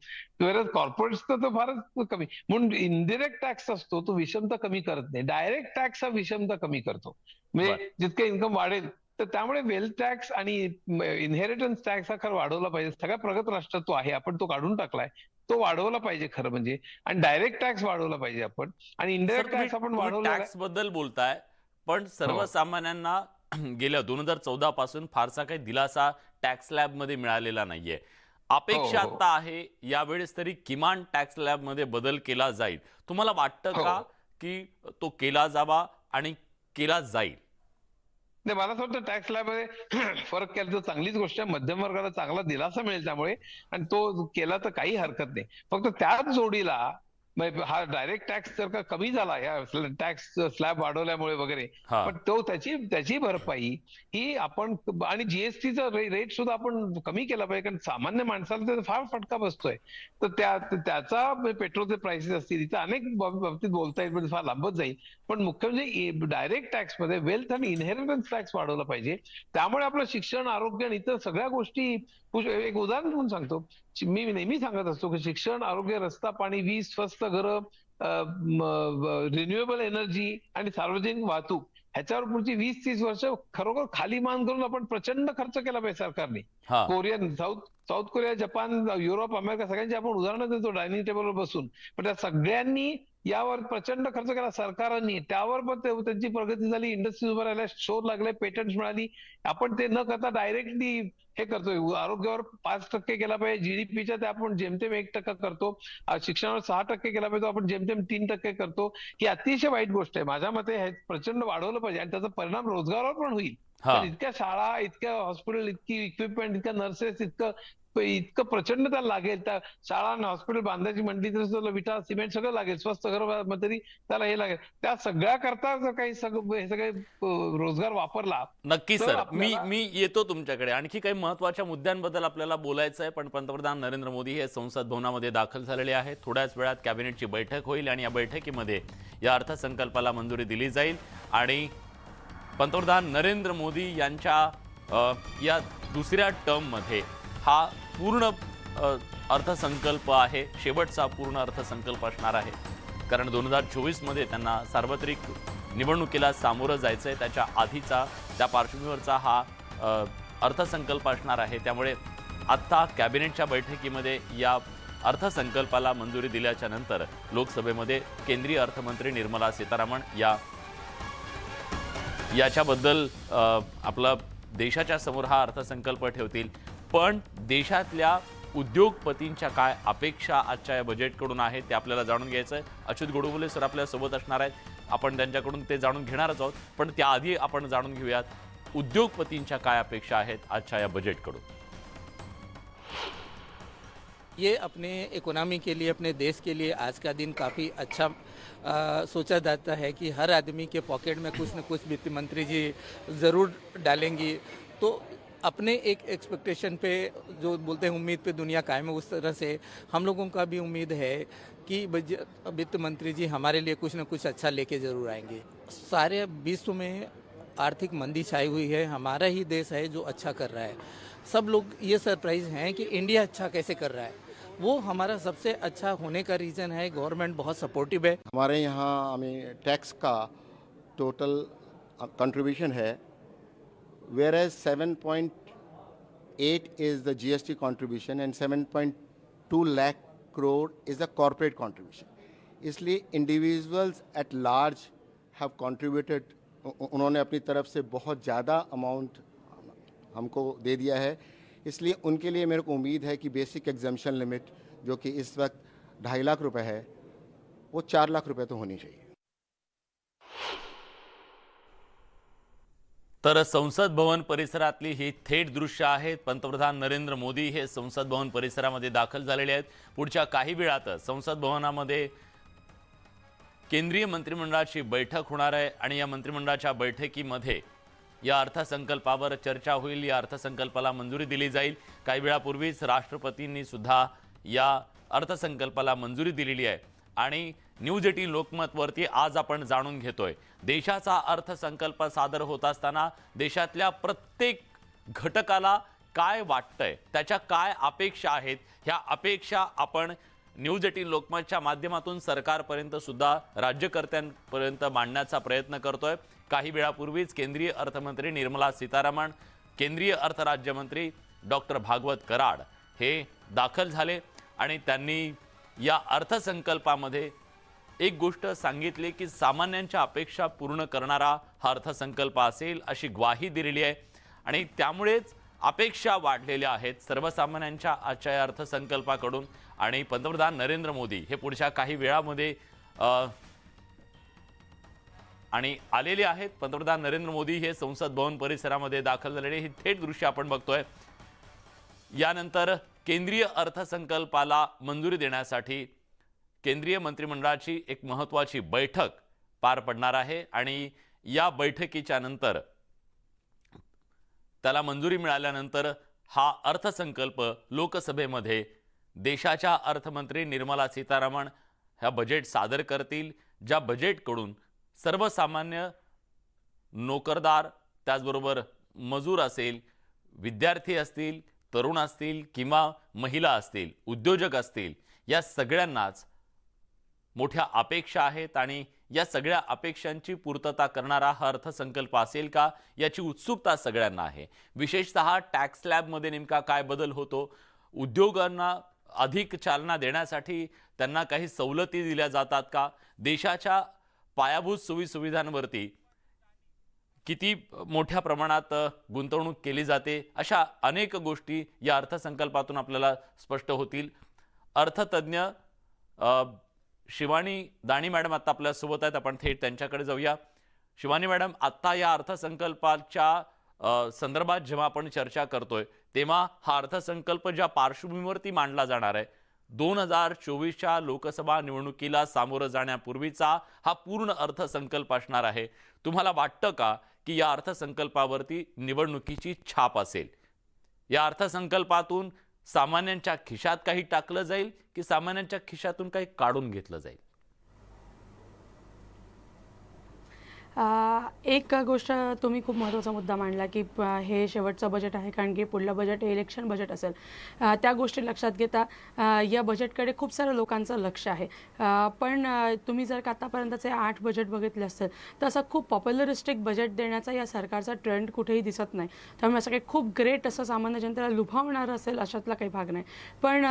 कॉर्पोरेट्सचा तर फारच कमी. म्हणून इनडिरेक्ट टॅक्स असतो तो विषमता कमी करत नाही. डायरेक्ट टॅक्स हा विषमता कमी करतो. म्हणजे जितकं इन्कम वाढेल तर त्यामुळे वेल्थ टॅक्स आणि इनहेरिटन्स टॅक्स हा खरं वाढवला पाहिजे. सगळ्या प्रगत राष्ट्रात तो आहे आपण तो काढून टाकलाय तो वाढवला पाहिजे खरं म्हणजे. आणि डायरेक्ट टॅक्स वाढवला पाहिजे आपण आणि इनडायरेक्ट टॅक्स आपण वाढवला. टॅक्स बद्दल बोलताय पण सर्वसामान्यांना गेल्या 2014 पासून फारसा काही दिलासा टॅक्स स्लॅब मध्ये मिळालेला नाहीये. अपेक्षा आता आहे यावेळेस तरी किमान टॅक्स स्लॅब मध्ये बदल केला जाईल. तुम्हाला वाटतं का की तो केला जावा आणि केला जाईल? नाही मला असं वाटतं टॅक्स स्लॅबमध्ये फरक केला तर चांगलीच गोष्ट आहे. मध्यम वर्गाला चांगला दिलासा मिळेल त्यामुळे आणि तो केला तर काही हरकत नाही. फक्त त्याच जोडीला हा डायरेक्ट टॅक्स जर का कमी झाला या टॅक्स स्लॅब वाढवल्यामुळे वगैरे पण तो त्याची भरपाई ही आपण आणि जीएसटीचा रेट सुद्धा आपण कमी केला पाहिजे. कारण सामान्य माणसाला तर फार फटका बसतोय. तर त्याचा पेट्रोलचे प्राइसेस असतील इथं अनेक बाबतीत बोलता येईल म्हणजे फार लांबत जाईल. पण मुख्य म्हणजे डायरेक्ट टॅक्स मध्ये वेल्थ आणि इनहेरिटन्स टॅक्स वाढवला पाहिजे. त्यामुळे आपलं शिक्षण आरोग्य आणि इतर सगळ्या गोष्टी एक उदाहरण म्हणून सांगतो. मी नेहमी सांगत असतो की शिक्षण आरोग्य रस्ता पाणी वीज स्वस्त घरं रिन्युएबल एनर्जी आणि सार्वजनिक वाहतूक ह्याच्यावर पुढची 20-30 वर्ष खरोखर खाली मान करून आपण प्रचंड खर्च केला पाहिजे सरकारने. Korean south Korea Japan Europe America सगळ्यांची आपण उदाहरणं देतो डायनिंग टेबलवर बसून पण त्या सगळ्यांनी यावर प्रचंड खर्च केला सरकारांनी. त्यावर पण त्यांची प्रगती झाली. इंडस्ट्रीज उभं राहिल्या शोध लागले पेटंट्स मिळाली. आपण ते न करता डायरेक्टली हे करतोय. आरोग्यावर 5% केला पाहिजे जीडीपीच्या ते आपण जेमतेम 1% करतो. शिक्षणावर 6% केला पाहिजे आपण जेमतेम 3% करतो. ही अतिशय वाईट गोष्ट आहे. माझ्या मते हे प्रचंड वाढवलं पाहिजे आणि त्याचा परिणाम रोजगारावर पण होईल. इतक्या शाळा इतक्या हॉस्पिटल इतकी इक्विपमेंट इतक्या नर्सेस इतकं प्रचंड त्याला लागेल. त्या शाळा आणि हॉस्पिटल बांधायची म्हणली तर विटा सिमेंट सगळं लागेल. स्वस्त घर तरी त्याला हे लागेल. त्या सगळ्या करता जर काही हे सगळे रोजगार वापरला नक्की सर. मी येतो तुमच्याकडे. आणखी काही महत्वाच्या मुद्द्यांबद्दल आपल्याला बोलायचं आहे पण पंतप्रधान नरेंद्र मोदी हे संसद भवनामध्ये दाखल झालेले आहेत. थोड्याच वेळात कॅबिनेटची बैठक होईल आणि या बैठकीमध्ये या अर्थसंकल्पाला मंजुरी दिली जाईल आणि पंतप्रधान नरेंद्र मोदी यांच्या या दुसऱ्या टर्ममध्ये हा पूर्ण अर्थसंकल्प आहे. शेवटचा पूर्ण अर्थसंकल्प असणार आहे कारण 2024 मध्ये त्यांना सार्वत्रिक निवडणुकीला सामोरं जायचं आहे. त्याच्या आधीचा त्या पार्श्वभूमीवरचा हा अर्थसंकल्प असणार आहे. त्यामुळे आत्ता कॅबिनेटच्या बैठकीमध्ये या अर्थसंकल्पाला मंजुरी दिल्याच्या नंतर लोकसभेमध्ये केंद्रीय अर्थमंत्री निर्मला सीतारामन याच्याबद्दल आपला देशाच्या समोर हा अर्थसंकल्प ठेवतील. पण देशातल्या उद्योगपतींच्या काय अपेक्षा आजच्या या बजेटकडून आहेत ते आपल्याला जाणून घ्यायचं आहे. अच्युत गोडबोले सर आपल्या सोबत असणार आहेत. आपण त्यांच्याकडून ते जाणून घेणारच आहोत पण त्याआधी आपण जाणून घेऊयात उद्योगपतींच्या काय अपेक्षा आहेत आजच्या या बजेटकडून. ये अपने इकोनॉमी के लिए अपने देश के लिए आज का दिन काफ़ी अच्छा सोचा जाता है कि हर आदमी के पॉकेट में कुछ न कुछ वित्त मंत्री जी ज़रूर डालेंगी. तो अपने एक एक्सपेक्टेशन पे, जो बोलते हैं उम्मीद पे दुनिया कायम है, उस तरह से हम लोगों का भी उम्मीद है कि वित्त मंत्री जी हमारे लिए कुछ न कुछ अच्छा लेके ज़रूर आएंगे। सारे विश्व में आर्थिक मंदी छाई हुई है, हमारा ही देश है जो अच्छा कर रहा है। सब लोग ये सरप्राइज हैं कि इंडिया अच्छा कैसे कर रहा है। वो हमारा सबसे अच्छा होने का रीज़न है गवर्नमेंट बहुत सपोर्टिव है। हमारे यहाँ हमें टैक्स का टोटल कंट्रीब्यूशन है, whereas 7.8 is the GST contribution and 7.2 lakh crore is the corporate contribution. इसलिए individuals at large have contributed, उन्होंने अपनी तरफ से बहुत ज़्यादा अमाउंट हमको दे दिया है। इसलिए उनके लिए मेरे को उम्मीद है कि बेसिक एग्जम्पशन लिमिट जो कि इस वक्त 2.5 लाख रुपए है, वो 4 लाख रुपए तो होनी चाहिए। तर संसद भवन परिसरातली ही थेट दृश्य आहेत। पंतप्रधान नरेंद्र मोदी हे संसद भवन परिसरामध्ये दाखल झालेले आहेत। पुढच्या काही वेळातच संसद भवनामध्ये केंद्रीय मंत्रिमंडळाची बैठक होणार आहे आणि या मंत्रिमंडळाच्या बैठकीमध्ये या अर्थसंकल्पावर चर्चा होईल। या अर्थसंकल्पाला मंजुरी दिली जाईल। काही वेळापूर्वीच राष्ट्रपतींनी सुद्धा या अर्थसंकल्पाला मंजुरी दिलेली आहे आणि न्यूज 18 लोकमतवरती आज आपण जाणून घेतोय देशाचा अर्थसंकल्प सादर होत असताना देशातल्या प्रत्येक घटकाला काय वाटतंय, त्याच्या काय अपेक्षा आहेत, ह्या अपेक्षा आपण न्यूज 18 लोकमतच्या माध्यमातून सरकारपर्यंत सुद्धा राज्यकर्त्यांपर्यंत मांडण्याचा प्रयत्न करतोय। काही वेळापूर्वीच केंद्रीय अर्थमंत्री निर्मला सीतारामन, केंद्रीय अर्थ राज्यमंत्री डॉक्टर भागवत कराड हे दाखल झाले आणि त्यांनी या अर्थसंकल्पामध्ये एक गोष्ट सांगितली की सामान्यांच्या अपेक्षा पूर्ण करणारा हा अर्थसंकल्प असेल अशी ग्वाही दिलेली आहे आणि त्यामुळेच अपेक्षा वाढलेल्या आहेत सर्वसामान्यांच्या आजच्या अर्थसंकल्पाकडून आणि पंतप्रधान नरेंद्र मोदी हे पुढच्या काही वेळामध्ये आणि आलेले आहेत। पंतप्रधान नरेंद्र मोदी हे संसद भवन परिसरामध्ये दाखल झालेले ही थेट दृश्य आपण बघतोय। यानंतर केंद्रीय अर्थसंकल्पाला मंजुरी देण्यासाठी केंद्रीय मंत्रिमंडळाची एक महत्त्वाची बैठक पार पडणार आहे आणि या बैठकीच्या नंतर त्याला मंजुरी मिळाल्यानंतर हा अर्थसंकल्प लोकसभेमध्ये देशाच्या अर्थमंत्री निर्मला सीतारामन ह्या बजेट सादर करतील, ज्या बजेटकडून सर्वसामान्य नोकरदार, त्याचबरोबर मजूर असेल, विद्यार्थी असतील, तरुण असतील किंवा महिला असतील, उद्योजक असतील, या सगळ्यांनाच मोठ्या अपेक्षा आहेत आणि या सगळ्या अपेक्षांची पूर्तता करणारा हा अर्थसंकल्प असेल का याची उत्सुकता सगळ्यांना आहे। विशेषतः टॅक्स स्लॅबमध्ये नेमका काय बदल होतो, उद्योगांना अधिक चालना देण्यासाठी त्यांना काही सवलती दिल्या जातात का, देशाच्या पायाभूत सुविधांवरती किती मोठ्या प्रमाणात गुंतवणूक केली जाते, अशा अनेक गोष्टी या अर्थसंकल्पातून आपल्याला स्पष्ट होतील। अर्थतज्ञ शिवानी दाणी मॅडम आता आपल्या सोबत आहेत, आपण थेट त्यांच्याकडे जाऊया। शिवानी मॅडम, आता या अर्थसंकल्पाच्या संदर्भात जेव्हा आपण चर्चा करतोय तेव्हा हा अर्थसंकल्प ज्या पार्श्वभूमीवरती मांडला जाणार आहे 2024च्या लोकसभा निवडणुकीला सामोरं जाण्यापूर्वीचा हा पूर्ण अर्थसंकल्प असणार आहे। तुम्हाला वाटतं का की या अर्थसंकल्पावरती निवडणुकीची छाप असेल? या अर्थसंकल्पातून सामान्यांच्या खिशात काही टाकलं जाईल की सामान्यांच्या खिशातून काही काढून घेतलं जाईल? एक गोष्ट तुम्ही खूप महत्त्वाचा मुद्दा मांडला की हे शेवटचं बजेट आहे, कारण की पुढलं बजेट हे इलेक्शन बजेट असेल। त्या गोष्टी लक्षात घेता या बजेटकडे खूप साऱ्या लोकांचं लक्ष आहे। पण तुम्ही जर का आतापर्यंतचे 8 बजेट बघितले असतील तर असं खूप पॉप्युलरिस्टिक बजेट देण्याचा या सरकारचा ट्रेंड कुठेही दिसत नाही। त्यामुळे असं काही खूप ग्रेट असं सामान्य जनतेला लुभावणारं असेल अशातला काही भाग नाही। पण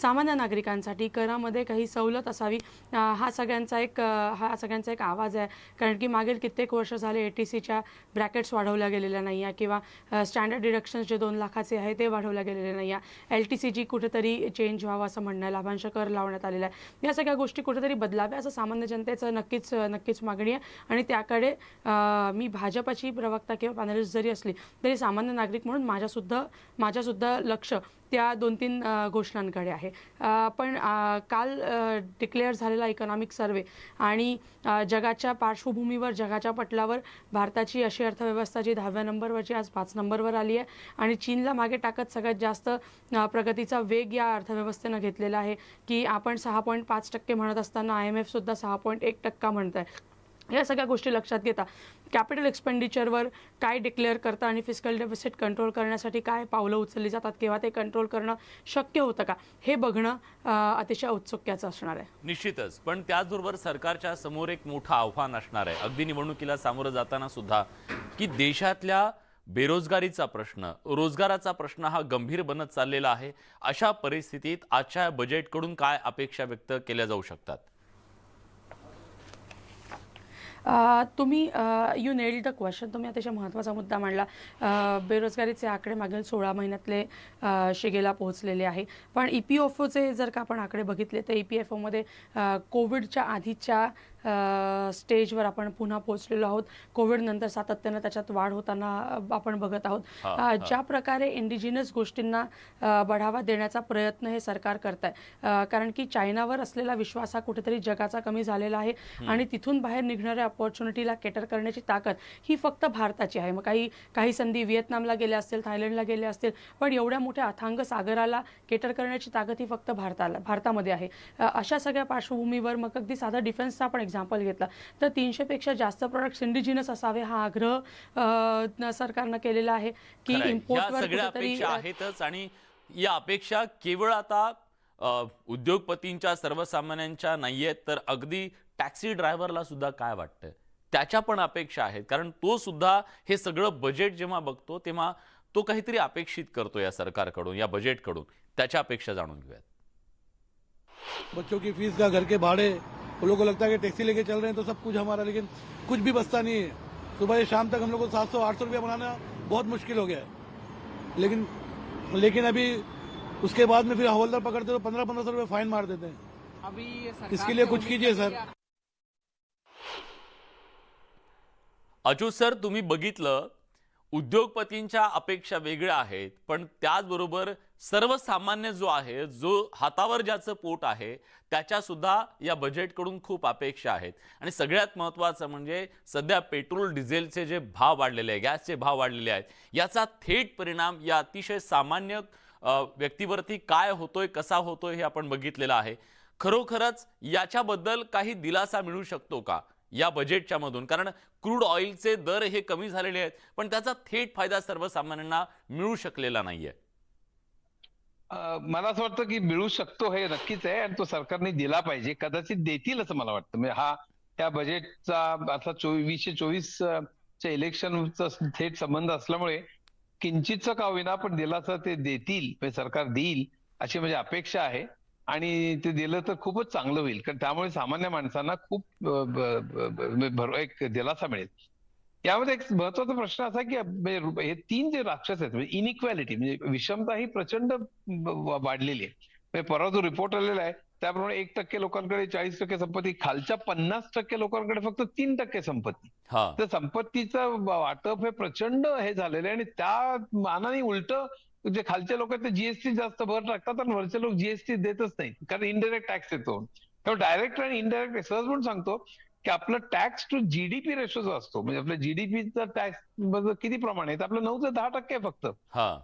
सामान्य नागरिकांसाठी करामध्ये काही सवलत असावी हा सगळ्यांचा एक आवाज आहे, कारण की मागील कित्येक वर्ष झाले ATCच्या ब्रॅकेट्स वाढवल्या गेलेल्या नाही आहे किंवा स्टँडर्ड डिडक्शन्स जे 2 लाखाचे आहे ते वाढवल्या गेलेले नाही आहे। LTCG कुठेतरी चेंज व्हावा असं म्हणणं आहे, लाभांश कर लावण्यात आलेला आहे। या सगळ्या गोष्टी कुठेतरी बदलाव्या असं सामान्य जनतेचं नक्कीच मागणी आहे आणि त्याकडे मी भाजपची प्रवक्ता किंवा पॅनलिस्ट जरी असली तरी सामान्य नागरिक म्हणून माझ्यासुद्धा लक्ष त्या 2-3 घोषणांकडे आहे. पण काल डिक्लेअर झालेला इकॉनॉमिक सर्वे आणि जगाच्या पार्श्वभूमीवर जगाच्या पटलावर भारताची अशी अर्थव्यवस्था जी 10व्या नंबरवरची आज 5 नंबरवर आली आहे आणि चीनला मागे टाकत सगळ्यात जास्त प्रगतीचा वेग या अर्थव्यवस्थेनं घेतलेला आहे की आपण 6.5% म्हणत असताना IMF सुद्धा 6.1% म्हणत आहे. या सगळ्या गोष्टी लक्षात घेता कॅपिटल एक्सपेंडिचरवर काय डिक्लेअर करतं आणि फिस्कल डेफिसिट कंट्रोल करण्यासाठी काय पावलं उचलली जातात, केव्हा ते कंट्रोल करणं शक्य होतं का, हे बघणं अतिशय औत्सुक्याचं असणार आहे. निश्चितच. पण त्याचबरोबर सरकारच्या समोर एक मोठं आव्हान असणार आहे अगदी निवडणुकीला सामोरं जाताना सुद्धा, की देशातल्या बेरोजगारीचा प्रश्न, रोजगाराचा प्रश्न हा गंभीर बनत चाललेला आहे. अशा परिस्थितीत आजच्या बजेटकडून काय अपेक्षा व्यक्त केल्या जाऊ शकतात? तुम्ही यू नेल्ड द क्वेश्चन. तुम्ही अतिशय महत्त्वाचा मुद्दा मांडला. बेरोजगारीचे आकडे मागील 16 महिन्यातले शिगेला पोहोचलेले आहे. पण EPFOचे जर का आपण आकडे बघितले तर EPFOमध्ये कोविडच्या आधीच्या स्टेजवर आपण पुन्हा पोहोचलेलो आहोत. कोविड नंतर सातत्यानं त्याच्यात वाढ होताना आपण बघत आहोत. ज्या प्रकारे इंडिजिनस गोष्टींना बढावा देण्याचा प्रयत्न हे सरकार करत आहे, कारण की चायनावर असलेला विश्वास हा कुठेतरी जगाचा कमी झालेला आहे आणि तिथून बाहेर निघणाऱ्या अपॉर्च्युनिटीला केटर करण्याची ताकद ही फक्त भारताची आहे. मग काही संधी व्हिएतनामला गेल्या असतील, थायलंडला गेल्या असतील, पण एवढ्या मोठ्या अथांग सागराला केटर करण्याची ताकद ही फक्त भारतामध्ये आहे. अशा सगळ्या पार्श्वभूमीवर मग अगदी साधा डिफेन्सचा आपण एक्झाम्पल घेतला तर 300पेक्षा जास्त प्रोडक्ट्स इंडिजिनस असावे हा आग्रह सरकारनं केलेला आहे की इम्पोर्टवर सगळ्या अपेक्षा आहेतच. आणि या अपेक्षा केवळ आता उद्योगपतींच्या सर्वसामान्यांच्या नाहीयेत, तर अगदी टॅक्सी ड्रायव्हरला सुद्धा काय वाटतंय त्याच्या पण अपेक्षा आहेत. कारण तो सुद्धा हे सगळं बजेट जेव्हा बघतो तेव्हा तो काहीतरी अपेक्षित करतो या सरकारकडून, या बजेटकडून. त्याच्या अपेक्षा जाणून घेऊयात. बच्चों की फीस का, घर के भाड़े, वो लोगों को लगता है कि टैक्सी लेके चल रहे हैं तो सब कुछ हमारा, लेकिन कुछ भी बचता नहीं है. सुबह से शाम तक हम लोग को 700-800 रुपया बनाना बहुत मुश्किल हो गया है. लेकिन अभी उसके बाद में फिर हवलदार पकड़ते तो 1500 रुपये फाइन मार देते हैं. अभी इसके लिए कुछ कीजिए सर. अच्युत सर, तुम्ही बघितलं उद्योगपतींच्या अपेक्षा वेगळ्या आहेत, पण त्याचबरोबर सर्वसामान्य जो आहे, जो हातावर ज्याचं पोट आहे, त्याच्या सुद्धा या बजेटकडून खूप अपेक्षा आहेत. आणि सगळ्यात महत्त्वाचं म्हणजे सध्या पेट्रोल डिझेलचे जे भाव वाढलेले आहेत, गॅसचे भाव वाढलेले आहेत, याचा थेट परिणाम या अतिशय सामान्य व्यक्तीवरती काय होतोय, कसा होतोय हे आपण बघितलेलं आहे. खरोखरच याच्याबद्दल काही दिलासा मिळू शकतो का या बजेटच्या मधून? कारण क्रूड ऑइलचे दर हे कमी झालेले आहेत, पण त्याचा थेट फायदा सर्वसामान्यांना मिळू शकलेला नाहीये. मला असं वाटतं की मिळू शकतो हे नक्कीच आहे आणि तो सरकारने दिला पाहिजे. कदाचित देतील असं मला वाटतं. म्हणजे त्या बजेटचा आता 2024च्या इलेक्शनचा थेट संबंध असल्यामुळे किंचितचं का होईना पण दिलासा ते देतील, सरकार देईल अशी म्हणजे अपेक्षा आहे. आणि ते दिलं तर खूपच चांगलं होईल, कारण त्यामुळे सामान्य माणसांना खूप एक दिलासा मिळेल. यामध्ये एक महत्वाचा प्रश्न असा की हे 3 जे राक्षस आहेत, म्हणजे इनइक्वॅलिटी, म्हणजे विषमता ही प्रचंड वाढलेली आहे. परवा जो रिपोर्ट आलेला आहे त्याप्रमाणे 1% लोकांकडे 40% संपत्ती, खालच्या 50% लोकांकडे फक्त 3% संपत्ती. तर संपत्तीचं वाटप हे प्रचंड हे झालेलं आहे आणि त्या मानाने उलट जे खालचे लोक आहेत ते जीएसटी जास्त भर टाकतात आणि वरचे लोक जीएसटी देतच नाही, कारण इनडायरेक्ट टॅक्स येतो. त्यामुळे डायरेक्ट आणि इनडायरेक्ट सहज म्हणून सांगतो की आपलं टॅक्स टू जीडीपी रेशो जो असतो, म्हणजे आपल्या जीडीपीचा टॅक्स किती प्रमाण आहे, आपलं 9 ते 10% फक्त.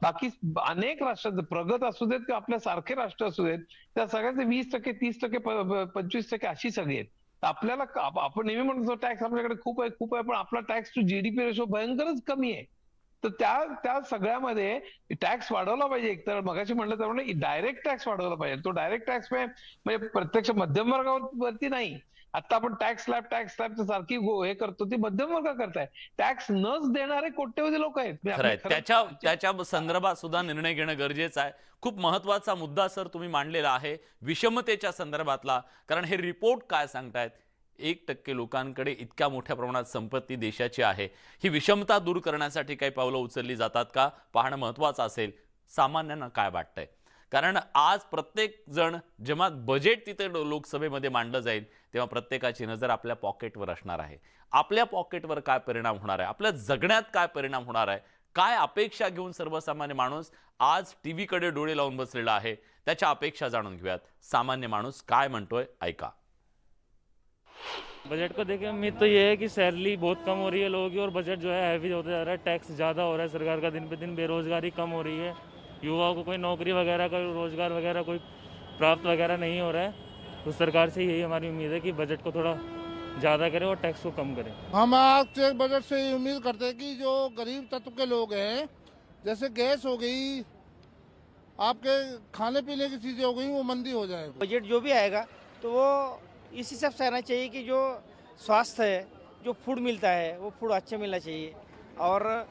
बाकी अनेक राष्ट्रांचं, प्रगत असू देत किंवा आपल्या सारखे राष्ट्र असू देत, त्या सगळ्यांचे 20%, 30%, 25% अशी सगळी आहेत. आपल्याला आपण नेहमी म्हणतो टॅक्स आपल्याकडे खूप आहे, पण आपला टॅक्स टू जीडीपी रेशो भयंकरच कमी आहे. तर त्या सगळ्यामध्ये टॅक्स वाढवला पाहिजे. एकतर मगाशी म्हणलं त्यामुळे डायरेक्ट टॅक्स वाढवला पाहिजे. तो डायरेक्ट टॅक्स म्हणजे प्रत्यक्ष मध्यम वर्गावरती नाही. आता आपण टॅक्स स्लॅब सारखी हे करतो, ती मध्यम वर्ग करताय. टॅक्स नच देणारे कोट्यवधी लोक आहेत. त्याच्या संदर्भात सुद्धा निर्णय घेणं गरजेचं आहे. खूप महत्वाचा मुद्दा सर तुम्ही मांडलेला आहे विषमतेच्या संदर्भातला. कारण हे रिपोर्ट काय सांगतायत, 1% लोकांकडे इतक्या मोठ्या प्रमाणात संपत्ती देशाची आहे. ही विषमता दूर करण्यासाठी काही पावलं उचलली जातात का पाहणं महत्वाचं असेल. सामान्यांना काय वाटतंय, कारण आज प्रत्येक जण जेव्हा बजेट तिथे लोकसभेमध्ये मांडलं जाईल तेव्हा प्रत्येकाची नजर आपल्या पॉकेटवर असणार आहे. आपल्या पॉकेटवर काय परिणाम होणार आहे, आपल्या जगण्यात काय परिणाम होणार आहे, काय अपेक्षा घेऊन सर्वसामान्य माणूस आज टीव्हीकडे डोळे लावून बसलेला आहे, त्याच्या अपेक्षा जाणून घेऊयात. सामान्य माणूस काय म्हणतोय, ऐका. बजट को देखें उम्मीद तो ये है कि सैलरी बहुत कम हो रही है लोगों की और बजट जो है हैवी होता जा रहा है, टैक्स ज़्यादा हो रहा है सरकार का दिन पे दिन, बेरोजगारी कम हो रही है, युवाओं को कोई नौकरी वगैरह का रोजगार वगैरह कोई प्राप्त वगैरह नहीं हो रहा है। तो सरकार से यही हमारी उम्मीद है कि बजट को थोड़ा ज़्यादा करे और टैक्स को कम करे। हम आपसे बजट से ये उम्मीद करते हैं कि जो गरीब तत्व के लोग हैं, जैसे गैस हो गई, आपके खाने पीने की चीज़ें हो गई, वो मंदी हो जाए। बजट जो भी आएगा तो वो इस हिसाब से आना चाहिए कि जो स्वास्थ्य है, जो फूड मिलता है वो फूड अच्छा मिलना चाहिए, और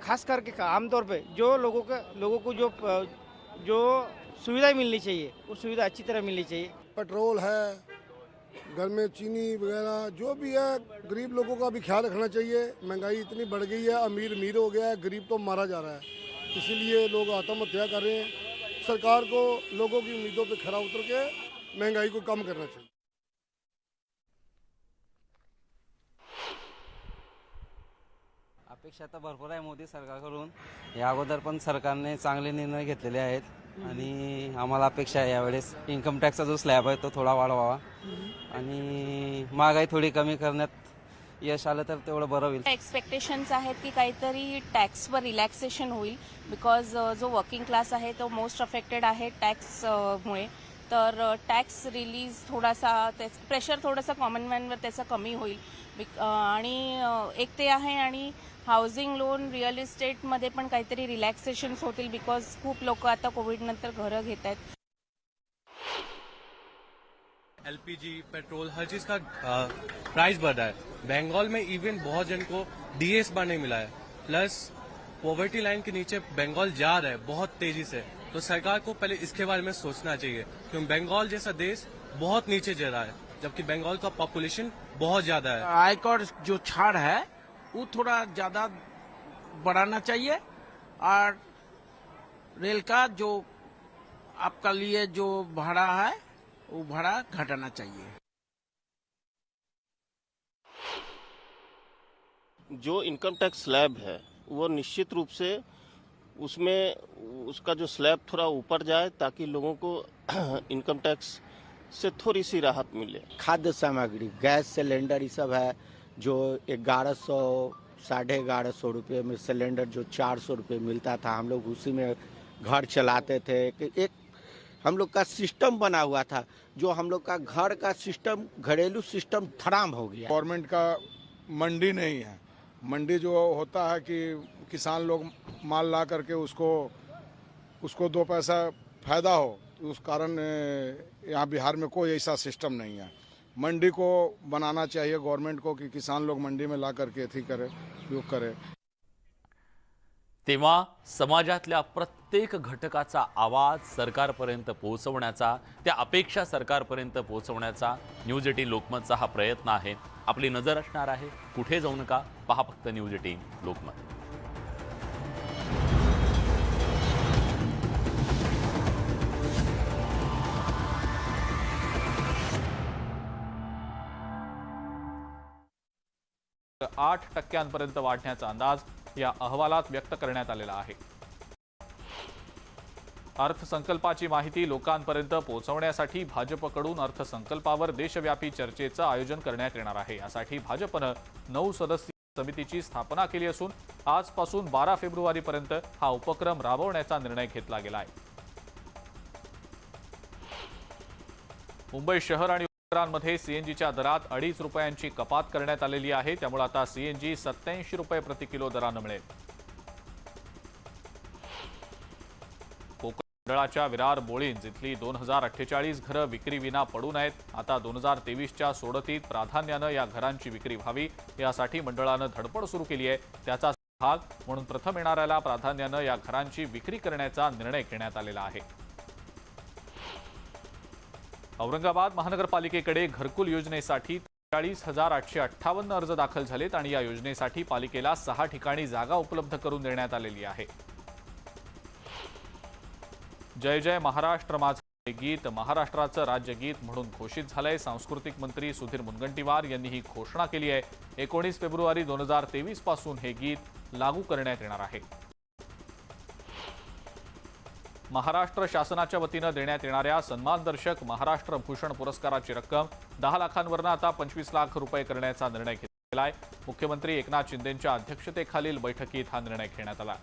खास करके आमतौर पे जो लोगों को जो सुविधा मिलनी चाहिए वो सुविधा अच्छी तरह मिलनी चाहिए। पेट्रोल है, घर में चीनी वगैरह जो भी है, गरीब लोगों का भी ख्याल रखना चाहिए। महंगाई इतनी बढ़ गई है, अमीर अमीर हो गया है, गरीब तो मारा जा रहा है, इसीलिए लोग आत्महत्या कर रहे हैं। सरकार को लोगों की उम्मीदों पे खरा उतर के महंगाई को कम करना चाहिए। अपेक्षा तर भरपूर आहे मोदी सरकारकडून. या अगोदर पण सरकारने चांगले निर्णय घेतलेले आहेत आणि आम्हाला अपेक्षा आहे यावेळेस इन्कम टॅक्सचा जो स्लॅब आहे तो थोडा वाढवावा आणि महागाई थोडी कमी करण्यात यश आलं तर तेवढं बरं होईल. एक्सपेक्टेशन्स आहेत की काहीतरी टॅक्सवर रिलॅक्सेशन होईल, बिकॉज जो वर्किंग क्लास आहे तो मोस्ट अफेक्टेड आहे टॅक्समुळे. तर टॅक्स रिलीज थोडासा प्रेशर थोडंसं कॉमन मॅनवर त्याचं कमी होईल. आणि एक ते आहे, आणि हाऊसिंग लोन, रिअल इस्टेटमध्ये पण काहीतरी रिलॅक्सेशन्स होतील, बिकॉज खूप लोक आता कोविड नंतर घरं घेत आहेत. एलपीजी, पेट्रोल, हर चीज का प्राइस बढ़ा है. बंगाल में इवन बहुत जन को डीएस बार नहीं मिला है, प्लस पॉवर्टी लाइन के नीचे बंगाल जा रहा है बहुत तेजी से. तो सरकार को पहले इसके बारे में सोचना चाहिए, क्योंकि बंगाल जैसा देश बहुत नीचे जा रहा है, जबकि बंगाल का पॉपुलेशन बहुत ज्यादा है. आयकर जो छाड़ है वो थोड़ा ज्यादा बढ़ाना चाहिए, और रेल का जो आपका लिए जो भाड़ा है वो भाड़ा घटाना चाहिए. जो इनकम टैक्स स्लैब है वो निश्चित रूप से उसमें उसका जो स्लैब थोड़ा ऊपर जाए, ताकि लोगों को इनकम टैक्स से थोड़ी सी राहत मिले. खाद्य सामग्री, गैस सिलेंडर, ये सब है जो 1100 1150 रुपये में सिलेंडर जो 400 रुपये मिलता था, हम लोग उसी में घर चलाते थे. एक हम लोग का सिस्टम बना हुआ था, जो हम लोग का घर का सिस्टम, घरेलू सिस्टम खराब हो गया. गवर्नमेंट का मंडी नहीं है. मंडी जो होता है कि किसान लोग माल ला करके उसको 2 पैसा फायदा हो, उस कारण यहाँ बिहार में कोई ऐसा सिस्टम नहीं है. मंडी को बनाना चाहिए गवर्नमेंट को, कि किसान लोग मंडी में ला करके अथी करे, उपयोग करे. तेव्हा समाजातल्या प्रत्येक घटकाचा आवाज सरकारपर्यंत पोहोचवण्याचा, त्या अपेक्षा सरकारपर्यंत पोहोचवण्याचा न्यूज 18 लोकमतचा हा प्रयत्न आहे. आपली नजर असणार आहे, कुठे जाऊ नका, पहा फक्त न्यूज 18 लोकमत. आठ 8% वाढण्याचा अंदाज या अहवालात व्यक्त करण्यात आलेला आहे. अर्थसंकल्पाची माहिती लोकांपर्यंत पोहोचवण्यासाठी भाजपकडून अर्थसंकल्पावर देशव्यापी चर्चेचं आयोजन करण्यात येणार आहे. यासाठी भाजपनं 9 सदस्यीय समितीची स्थापना केली असून आजपासून 12 फेब्रुवारीपर्यंत हा उपक्रम राबवण्याचा निर्णय घेतला गेला आहे. मुंबई शहर आणि उपनगरांमध्ये सीएनजीच्या दरात 2.5 रुपयांची कपात करण्यात आलेली आहे. त्यामुळे आता सीएनजी 87 रुपये प्रति किलो दरानं मिळेल. कोकण मंडळाच्या विरार बोळींज इथली 2048 घरं विक्रीविना पडून आहेत. आता 2023च्या सोडतीत प्राधान्यानं या घरांची विक्री व्हावी, यासाठी मंडळानं धडपड सुरू केली आहे. त्याचा भाग म्हणून प्रथम येणाऱ्याला प्राधान्यानं या घरांची विक्री करण्याचा निर्णय घेण्यात आलेला आहे. औरंगाबाद महानगरपालिकेकडे घरकुल योजनेसाठी 43,858 अर्ज दाखल झालेत आणि या योजनेसाठी पालिकेला 6 ठिकाणी जागा उपलब्ध करून देण्यात आलेली आहे. जय जय महाराष्ट्र माझं हे गीत महाराष्ट्राचं राज्यगीत म्हणून घोषित झालंय. सांस्कृतिक मंत्री सुधीर मुनगंटीवार यांनी ही घोषणा केली आहे. 19 फेब्रुवारी 2023 पासून हे गीत लागू करण्यात येणार आहे. महाराष्ट्र शासनाच्या वतीनं देण्यात येणाऱ्या सन्मानदर्शक महाराष्ट्र भूषण पुरस्काराची रक्कम 10 लाखांवरून आता 25 लाख रुपये करण्याचा निर्णय घेतला आहे. मुख्यमंत्री एकनाथ शिंदेंच्या अध्यक्षतेखालील बैठकीत हा निर्णय घेण्यात आला.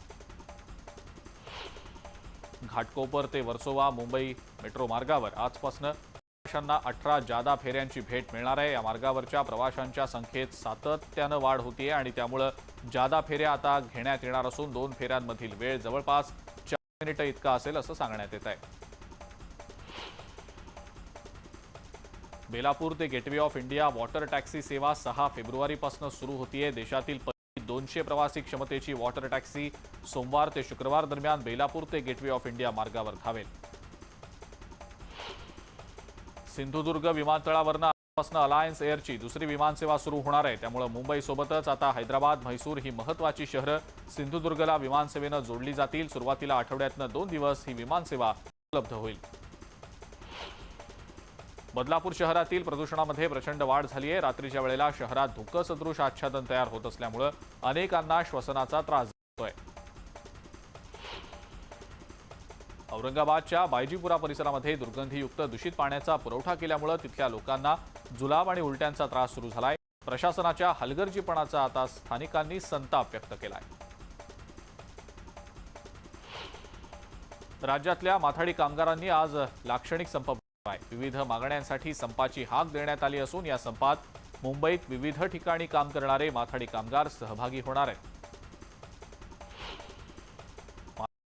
घाटकोपर ते वर्सोवा मुंबई मेट्रो मार्गावर आजपासून प्रवाशांना 18 जादा फेऱ्यांची भेट मिळणार आहे. या मार्गावरच्या प्रवाशांच्या संख्येत सातत्यानं वाढ होतीये आणि त्यामुळे जादा फेऱ्या आता घेण्यात येणार असून 2 फेऱ्यांमधील वेळ जवळपास 4 मिनिटं इतका असेल असं सांगण्यात येत आहे. बेलापूर ते gateway of India water taxi सेवा 6 फेब्रुवारीपासून सुरू होतीये. देशातील 200 प्रवासी क्षमतेची वॉटर टॅक्सी सोमवार ते शुक्रवार दरम्यान बेलापूर ते गेटवे ऑफ इंडिया मार्गावर धावेल. सिंधुदुर्ग विमानतळावरून आजपासून अलायन्स एअरची दुसरी विमानसेवा सुरू होणार आहे. त्यामुळे मुंबईसोबतच आता हैदराबाद, म्हैसूर ही महत्त्वाची शहरं सिंधुदुर्गला विमानसेवेनं जोडली जातील. सुरुवातीला आठवड्यातनं 2 दिवस ही विमानसेवा उपलब्ध होईल. बदलापूर शहरातील प्रदूषणामध्ये प्रचंड वाढ झाली आहे. रात्रीच्या वेळेला शहरात धुकंसदृश आच्छादन तयार होत असल्यामुळे अनेकांना श्वसनाचा त्रास होतोय. औरंगाबादच्या बायजीपुरा परिसरामध्ये दुर्गंधीयुक्त दूषित पाण्याचा पुरवठा केल्यामुळे तिथल्या लोकांना जुलाब आणि उलट्यांचा त्रास सुरू झालाय. प्रशासनाच्या हलगर्जीपणाचा आता स्थानिकांनी संताप व्यक्त केलाय. राज्यातल्या माथाडी कामगारांनी आज लाक्षणिक संप भरवलाय. विविध मागण्यांसाठी संपाची हाक देण्यात आली असून या संपात मुंबईत विविध ठिकाणी काम करणारे माथाडी कामगार सहभागी होणार आहेत.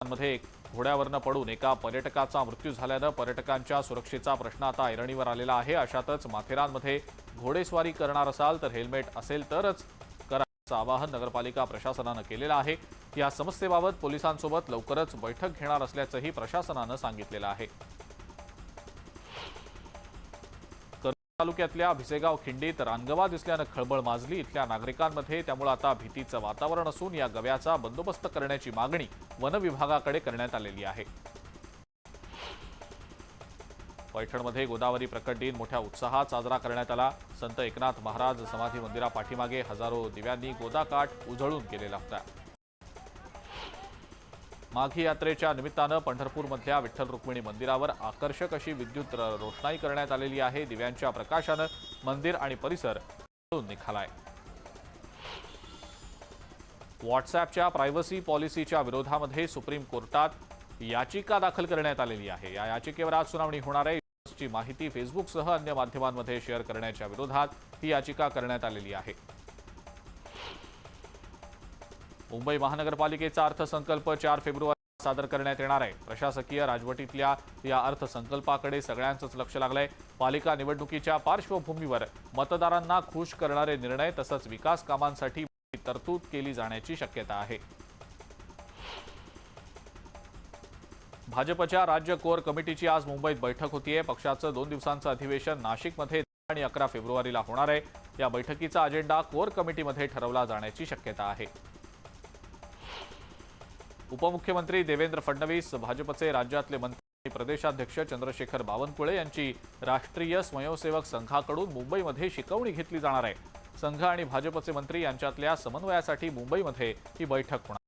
मध्ये घोड्यावरनं पडून एका पर्यटकाचा मृत्यू झाल्यानं पर्यटकांच्या सुरक्षेचा प्रश्न आता ऐरणीवर आलेला आहे. अशातच माथेरानमध्ये घोडेस्वारी करणार असाल तर हेल्मेट असेल तरच करायचं आवाहन नगरपालिका प्रशासनानं केलेलं आहे. या समस्येबाबत पोलिसांसोबत लवकरच बैठक घेणार असल्याचंही प्रशासनानं सांगितलेलं आहे. तालुक्यातल्या भिसेगाव खिंडीत रानगवा दिसल्यानं खळबळ माजली इथल्या नागरिकांमध्ये. त्यामुळे आता भीतीचं वातावरण असून या गव्याचा बंदोबस्त करण्याची मागणी वन विभागाकडे करण्यात आलेली आहे. पैठणमध्ये गोदावरी प्रकट दिन मोठ्या उत्साहात साजरा करण्यात आला. संत एकनाथ महाराज समाधी मंदिरापाठीमागे हजारो दिव्यांनी गोदाकाठ उजळून केलेला होता. माघी यात्रेच्या निमित्तानं पंढरपूरमधल्या विठ्ठल रुक्मिणी मंदिरावर आकर्षक अशी विद्युत रोषणाई करण्यात आलेली आहे. दिव्यांच्या प्रकाशानं मंदिर आणि परिसर उजळून निघालाय. व्हॉट्सअॅपच्या प्रायव्हसी पॉलिसीच्या विरोधामध्ये सुप्रीम कोर्टात याचिका दाखल करण्यात आलेली आहे. या याचिकेवर आज सुनावणी होणार आहे. ची माहिती फेसबुकसह अन्य माध्यमांमध्ये शेअर करण्याच्या विरोधात ही याचिका करण्यात आलेली आहे. मुंबई महानगरपालिकेचा अर्थसंकल्प 4 फेब्रुवारी सादर करण्यात येणार आहे. प्रशासकीय राजवटीतल्या या अर्थसंकल्पाकडे सगळ्यांचंच लक्ष लागलंय. पालिका निवडणुकीच्या पार्श्वभूमीवर मतदारांना खुश करणारे निर्णय तसंच विकास कामांसाठी तरतूद केली जाण्याची शक्यता आहे. भाजपच्या राज्य कोर कमिटीची आज मुंबईत बैठक होतीये. पक्षाचं 2 दिवसांचं अधिवेशन नाशिकमध्ये आणि 11 फेब्रुवारीला होणार आहे. या बैठकीचा अजेंडा कोर कमिटीमध्ये ठरवला जाण्याची शक्यता आहे. उपमुख्यमंत्री देवेंद्र फडणवीस, भाजपचे राज्यातले मंत्री आणि प्रदेशाध्यक्ष चंद्रशेखर बावनकुळे यांची राष्ट्रीय स्वयंसेवक संघाकडून मुंबईमध्ये शिकवणी घेतली जाणार आहे. संघ आणि भाजपचे मंत्री यांच्यातल्या समन्वयासाठी मुंबईमध्ये ही बैठक होणार.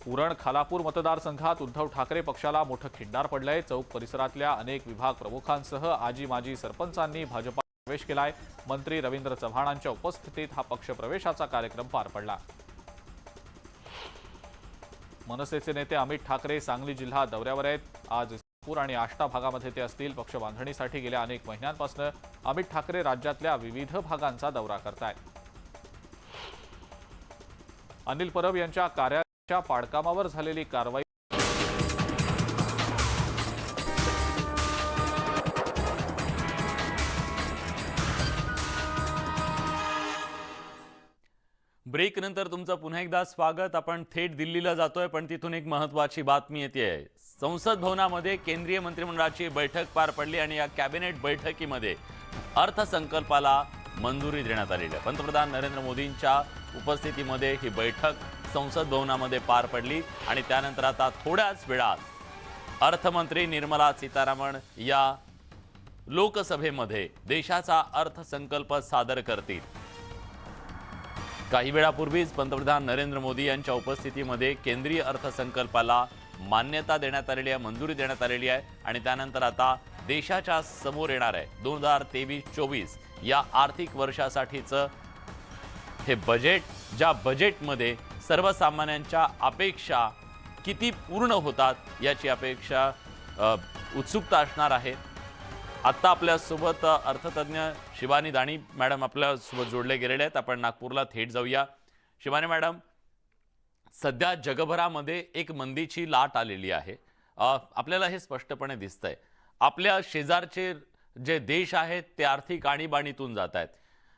उरण खालापूर मतदारसंघात उद्धव ठाकरे पक्षाला मोठं खिंडार पडलंय. चौक परिसरातल्या अनेक विभाग प्रमुखांसह आजी माजी सरपंचांनी भाजपात प्रवेश केलाय. मंत्री रवींद्र चव्हाणांच्या उपस्थितीत हा पक्ष प्रवेशाचा कार्यक्रम पार पडला. मनसेचे नेते अमित ठाकरे सांगली जिल्हा दौऱ्यावर आहेत. आज पूर आणि आष्टा भागामध्ये ते असतील. पक्ष बांधणीसाठी गेल्या अनेक महिन्यांपासून अमित ठाकरे राज्यातल्या विविध भागांचा दौरा करतायत. अनिल परब यांच्या कार्यालयाच्या पाडकामावर झालेली कारवाई ब्रेक नंतर तुमचं पुन्हा एकदा स्वागत. आपण थेट दिल्लीला जातोय पण तिथून एक महत्त्वाची बातमी येते. संसद भवनामध्ये केंद्रीय मंत्रिमंडळाची बैठक पार पडली आणि या कॅबिनेट बैठकीमध्ये अर्थसंकल्पाला मंजुरी देण्यात आलेली आहे. पंतप्रधान नरेंद्र मोदींच्या उपस्थितीमध्ये ही बैठक संसद भवनामध्ये पार पडली आणि त्यानंतर आता थोड्याच वेळात अर्थमंत्री निर्मला सीतारामन या लोकसभेमध्ये देशाचा अर्थसंकल्प सादर करतील. काही वेळापूर्वीच पंतप्रधान नरेंद्र मोदी यांच्या उपस्थितीमध्ये केंद्रीय अर्थसंकल्पाला मान्यता देण्यात आलेली आहे, मंजुरी देण्यात आलेली आहे आणि त्यानंतर आता देशाच्या समोर येणार आहे 2023-24 या आर्थिक वर्षासाठीचं हे बजेट, ज्या बजेटमध्ये सर्वसामान्यांच्या अपेक्षा किती पूर्ण होतात याची अपेक्षा उत्सुकता असणार आहे। आता आपल्यासोबत अर्थतज्ञ शिवानी दाणी मॅडम आपल्यासोबत जोडले गेलेले आहेत। आपण नागपूरला थेट जाऊया। शिवानी मॅडम, सध्या जगभरामध्ये एक मंदीची लाट आलेली आहे। आपल्याला हे स्पष्टपणे दिसतंय, आपल्या शेजारचे जे देश आहेत ते आर्थिक आणीबाणीतून जात आहेत।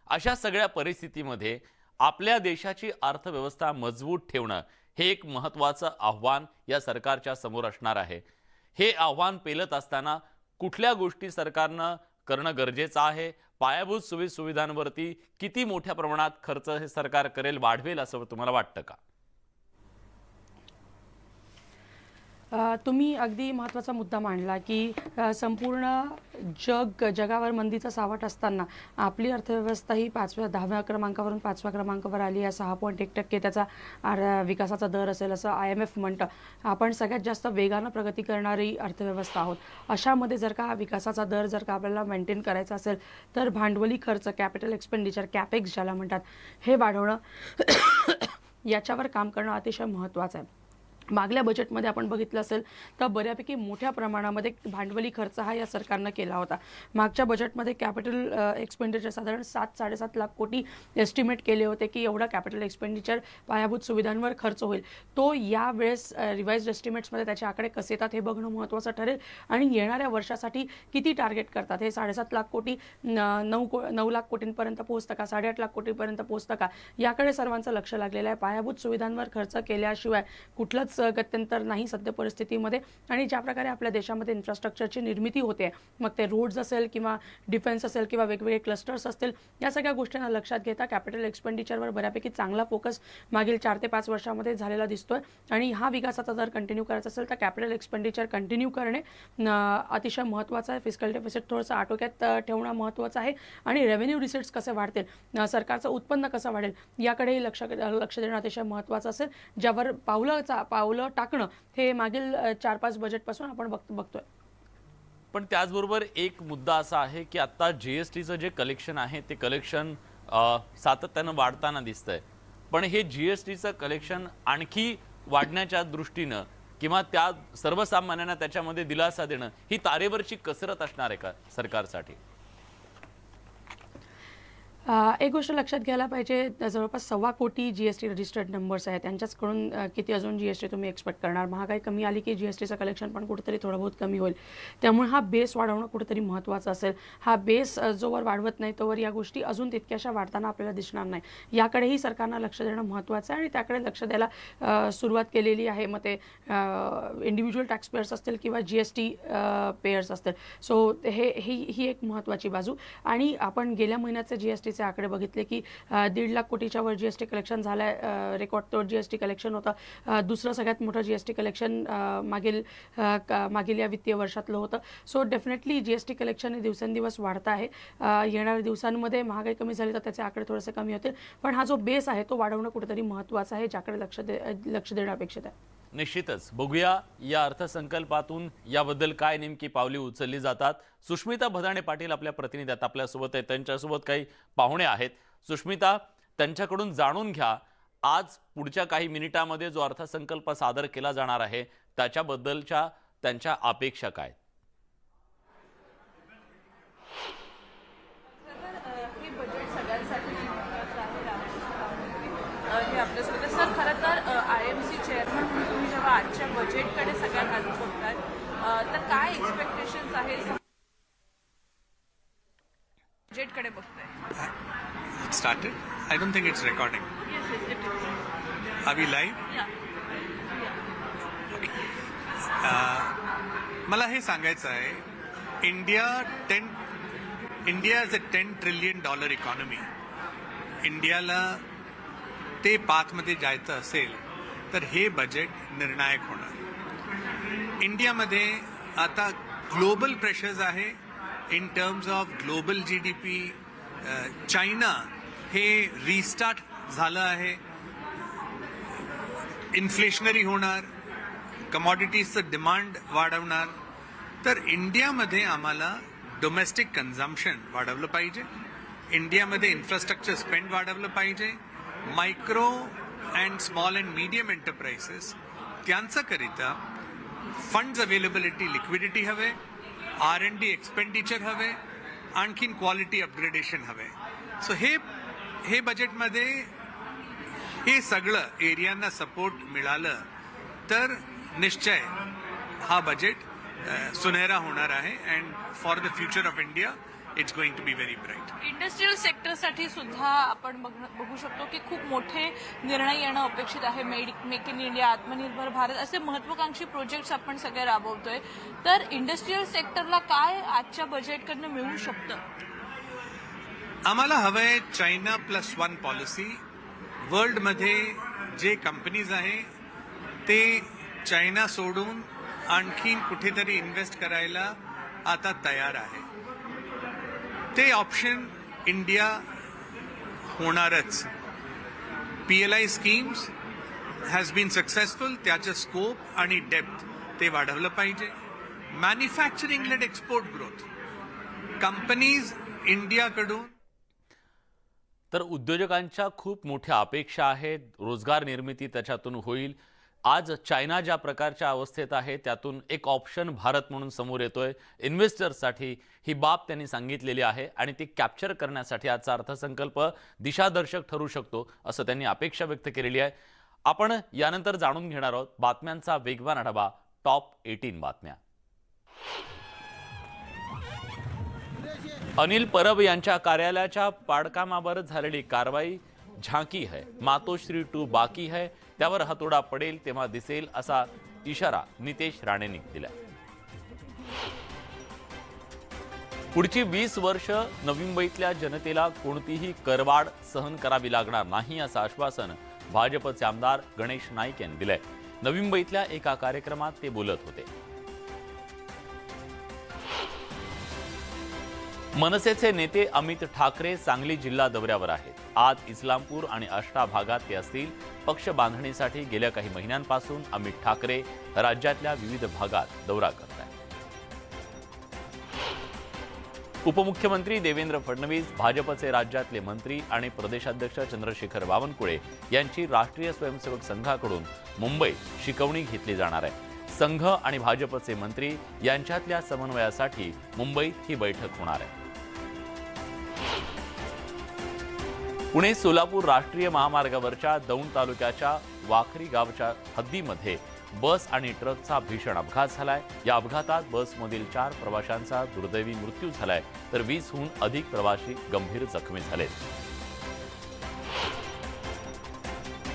अशा सगळ्या परिस्थितीमध्ये आपल्या देशाची अर्थव्यवस्था मजबूत ठेवणं हे एक महत्त्वाचं आव्हान या सरकारच्या समोर असणार आहे। हे आव्हान पेलत असताना कुठल्या गोष्टी सरकारनं करणं गरजेचं आहे? पायाभूत सुविधांवरती किती मोठ्या प्रमाणात खर्च हे सरकार करेल, वाढवेल असं तुम्हाला वाटतं का? तुम्ही अगदी महत्त्वाचा मुद्दा मांडला की संपूर्ण जगावर मंदीचा सावट असताना आपली अर्थव्यवस्था ही 10व्या क्रमांकावरून 5व्या क्रमांकावर आली आहे। 6.1% त्याचा विकासाचा दर असेल असं IMF म्हणतं। आपण सगळ्यात जास्त वेगानं प्रगती करणारी अर्थव्यवस्था आहोत। अशामध्ये जर का विकासाचा दर जर का आपल्याला मेंटेन करायचा असेल तर भांडवली खर्च, कॅपिटल एक्सपेंडिचर, कॅपेक्स ज्याला म्हणतात, हे वाढवणं याच्यावर काम करणं अतिशय महत्त्वाचं आहे। मागल्या बजेटमध्ये आपण बघितलं असेल तर बऱ्यापैकी मोठ्या प्रमाणामध्ये भांडवली खर्च हा या सरकारनं केला होता। मागच्या बजेटमध्ये कॅपिटल एक्सपेंडिचर साधारण 7-7.5 लाख कोटी एस्टिमेट केले होते की एवढा कॅपिटल एक्सपेंडिचर पायाभूत सुविधांवर खर्च होईल। तो यावेळेस रिवाइज्ड एस्टिमेट्समध्ये त्याचे आकडे कसे येतात हे बघणं महत्त्वाचं ठरेल आणि येणाऱ्या वर्षासाठी किती टार्गेट करतात, हे 7.5 लाख कोटी 9 लाख कोटींपर्यंत पोहोचतं का, 8.5 लाख कोटींपर्यंत पोहोचतं का, याकडे सर्वांचं लक्ष लागलेलं आहे। पायाभूत सुविधांवर खर्च केल्याशिवाय कुठलंच गत्यंतर नाही सध्या परिस्थितीमध्ये। आणि ज्या प्रकारे आपल्या देशामध्ये इन्फ्रास्ट्रक्चरची निर्मिती होते, मग ते रोड्स असेल किंवा डिफेन्स असेल किंवा वेगवेगळे क्लस्टर्स असतील, या सगळ्या गोष्टींना लक्षात घेता कॅपिटल एक्सपेंडिचरवर बऱ्यापैकी चांगला फोकस मागील 4 ते 5 वर्षामध्ये झालेला दिसतोय। आणि हा विकासाचा दर कंटिन्यू करायचा असेल तर कॅपिटल एक्सपेंडिचर कंटिन्यू करणे अतिशय महत्त्वाचं आहे। फिस्कल डेफिसिट थोडंसं आटोक्यात ठेवणं महत्त्वाचं आहे आणि रेव्हेन्यू रिसिट्स कसे वाढतील, सरकारचं उत्पन्न कसं वाढेल याकडेही लक्ष देणं अतिशय महत्त्वाचं असेल, ज्यावर पावलं टाकणं हे मागील 4-5 बजेटपासून आपण बघतोय। पण त्याचबरोबर एक मुद्दा असा आहे की आता जीएसटीचं जे कलेक्शन आहे ते कलेक्शन सातत्यानं वाढताना दिसतंय। पण हे जीएसटीचं कलेक्शन आणखी वाढण्याच्या दृष्टीनं किंवा त्या सर्वसामान्यांना त्याच्यामध्ये दिलासा देणं ही तारेवरची कसरत असणार आहे का सरकारसाठी? एक गोष्ट लक्षात घ्यायला पाहिजे, जवळपास 1.25 कोटी जीएसटी रजिस्टर्ड नंबर्स आहेत, त्यांच्याचकडून किती अजून जीएसटी तुम्ही एक्सपेक्ट करणार? महागाई कमी आली की जीएसटीचं कलेक्शन पण कुठेतरी थोडं बहुत कमी होईल। त्यामुळे हा बेस वाढवणं कुठेतरी महत्त्वाचं असेल। हा बेस जोवर वाढवत नाही तोवर या गोष्टी अजून तितक्याशा वाढताना आपल्याला दिसणार नाही। याकडेही सरकारनं लक्ष देणं महत्त्वाचं आहे आणि त्याकडे लक्ष द्यायला सुरुवात केलेली आहे। मग ते इंडिव्हिज्युअल टॅक्स पेयर्स असतील किंवा जीएसटी पेयर्स असतील। सो ही एक महत्त्वाची बाजू। आणि आपण गेल्या महिन्याचे जीएसटी आकडे बघितले की 1.5 लाख कोटीच्या वर जीएसटी कलेक्शन झालंय, रेकॉर्ड तोड जीएसटी कलेक्शन होतं। दुसरं सगळ्यात मोठं जीएसटी कलेक्शन मागील या वित्तीय वर्षातलं होतं। सो डेफिनेटली जीएसटी कलेक्शन हे दिवसेंदिवस वाढत आहे। येणाऱ्या दिवसांमध्ये महागाई कमी झाली तर त्याचे आकडे थोडेसे कमी होतील, पण हा जो बेस आहे तो वाढवणं कुठेतरी महत्त्वाचं आहे, ज्याकडे लक्ष देणं अपेक्षित आहे। निश्चितच बघूया या अर्थसंकल्पातून याबद्दल काय नेमकी पावले उचलली जातात। सुष्मिता भदाणे पाटील आपल्या प्रतिनिधी आपल्यासोबत आहेत, त्यांच्यासोबत काही पाहुणे आहेत। सुष्मिता, त्यांच्याकडून जाणून घ्या आज पुढच्या काही मिनिटांमध्ये जो अर्थसंकल्प सादर केला जाणार आहे त्याच्याबद्दलच्या त्यांच्या अपेक्षा काय? हे आपल्यासोबत सर, खरं तर IMC चेअरमन म्हणून तुम्ही जेव्हा आजच्या बजेटकडे सगळ्यात आधी बघताय तर काय एक्सपेक्टेशन्स आहेत बजेटकडे बघताय? Started? I don't think it's recording. Yes, it is. Are we live? Yeah. मला हे सांगायचं आहे, India is a $10 trillion economy. इंडियाला ते पाथमध्ये जायचं असेल तर हे बजेट निर्णायक होणार। इंडियामध्ये आता ग्लोबल प्रेशर्स आहे in terms of global GDP। China हे रिस्टार्ट झालं आहे, इन्फ्लेशनरी होणार, कमॉडिटीजचं डिमांड वाढवणार, तर इंडियामध्ये आम्हाला डोमेस्टिक कन्झम्पशन वाढवलं पाहिजे, इंडियामध्ये इन्फ्रास्ट्रक्चर स्पेंड वाढवलं पाहिजे, micro and small and medium enterprises त्यांच्याकरिता फंड्स अवेलेबिलिटी, लिक्विडिटी हवे, R&D एक्सपेंडिचर हवे, आणखीन क्वालिटी अपग्रेडेशन हवे. सो हे बजेटमध्ये हे सगळं एरियांना सपोर्ट मिळालं तर निश्चय हा बजेट सुनहरा होणार आहे and for the future of India it's going to be very bright. Industrial सेक्टरसाठी सुद्धा आपण बघू शकतो की खूप मोठे निर्णय येणं अपेक्षित आहे. मेक इन इंडिया, आत्मनिर्भर भारत असे महत्वाकांक्षी प्रोजेक्ट्स आपण सगळे राबवतोय. तर इंडस्ट्रियल सेक्टरला काय आजच्या बजेटकडनं मिळू शकतं? आम्हाला हवंय चायना +1 पॉलिसी. वर्ल्डमध्ये जे कंपनीज आहे ते चायना सोडून आणखीन कुठेतरी इन्व्हेस्ट करायला आता तयार आहे. ते ऑप्शन इंडिया होणारच. PLI schemes has been successful. त्याचं स्कोप आणि डेप्थ ते वाढवलं पाहिजे. Manufacturing led export growth, companies इंडियाकडून. तर उद्योजकांच्या खूप मोठ्या अपेक्षा आहेत, रोजगार निर्मिती त्याच्यातून होईल. आज चायना ज्या प्रकारच्या अवस्थेत आहे त्यातून एक ऑप्शन भारत म्हणून समोर येतोय इन्व्हेस्टर्ससाठी. ही बाब त्यांनी सांगितलेली आहे आणि ती कॅप्चर करण्यासाठी आजचा अर्थसंकल्प दिशादर्शक ठरू शकतो असं त्यांनी अपेक्षा व्यक्त केलेली आहे. आपण यानंतर जाणून घेणार आहोत बातम्यांचा वेगवान आढावा, टॉप 18 बातम्या. अनिल परब यांच्या कार्यालयाच्या पाडकामावर झालेली कारवाई झांकी है, मातोश्री 2 बाकी है, त्यावर हातोडा पडेल तेव्हा दिसेल असा इशारा नितेश राणेंनी दिला. पुढची 20 वर्ष नवी मुंबईतल्या जनतेला कोणतीही करवाढ सहन करावी लागणार नाही असं आश्वासन भाजपचे आमदार गणेश नाईक यांनी दिलंय. नवी मुंबईतल्या एका कार्यक्रमात ते बोलत होते. मनसेचे नेते अमित ठाकरे सांगली जिल्हा दौऱ्यावर आहेत. आज इस्लामपूर आणि आष्टा भागात ते असतील. पक्ष बांधणीसाठी गेल्या काही महिन्यांपासून अमित ठाकरे राज्यातल्या विविध भागात दौरा करत आहेत. उपमुख्यमंत्री देवेंद्र फडणवीस, भाजपचे राज्यातले मंत्री आणि प्रदेशाध्यक्ष चंद्रशेखर बावनकुळे यांची राष्ट्रीय स्वयंसेवक संघाकडून मुंबईत शिकवणी घेतली जाणार आहे. संघ आणि भाजपचे मंत्री यांच्यातल्या समन्वयासाठी मुंबईत ही बैठक होणार आहे. पुणे सोलापूर राष्ट्रीय महामार्गावरच्या दौंड तालुक्याच्या वाखरी गावच्या हद्दीमध्ये बस आणि ट्रकचा भीषण अपघात झालाय. या अपघातात बसमधील 4 प्रवाशांचा दुर्दैवी मृत्यू झालाय तर 20हून अधिक प्रवासी गंभीर जखमी झालेत.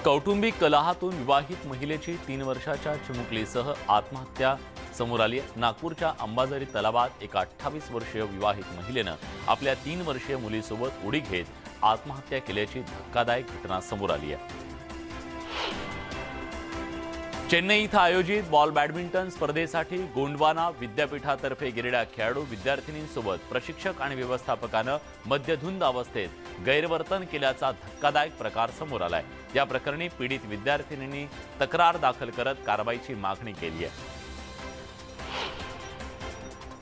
कौटुंबिक कलहातून विवाहित महिलेची 3 वर्षाच्या चिमुकलीसह आत्महत्या समोर आली. नागपूरच्या अंबाझरी तलावात एका 28 वर्षीय विवाहित महिलेनं आपल्या 3 वर्षीय मुलीसोबत उडी घेत आत्महत्या केल्याची धक्कादायक घटना समोर आली आहे. चेन्नई इथं आयोजित बॉल बॅडमिंटन स्पर्धेसाठी गोंडवाना विद्यापीठातर्फे गेलेल्या खेळाडू विद्यार्थिनींसोबत प्रशिक्षक आणि व्यवस्थापकानं मद्यधुंद अवस्थेत गैरवर्तन केल्याचा धक्कादायक प्रकार समोर आलाय. या प्रकरणी पीडित विद्यार्थिनींनी तक्रार दाखल करत कारवाईची मागणी केली आहे.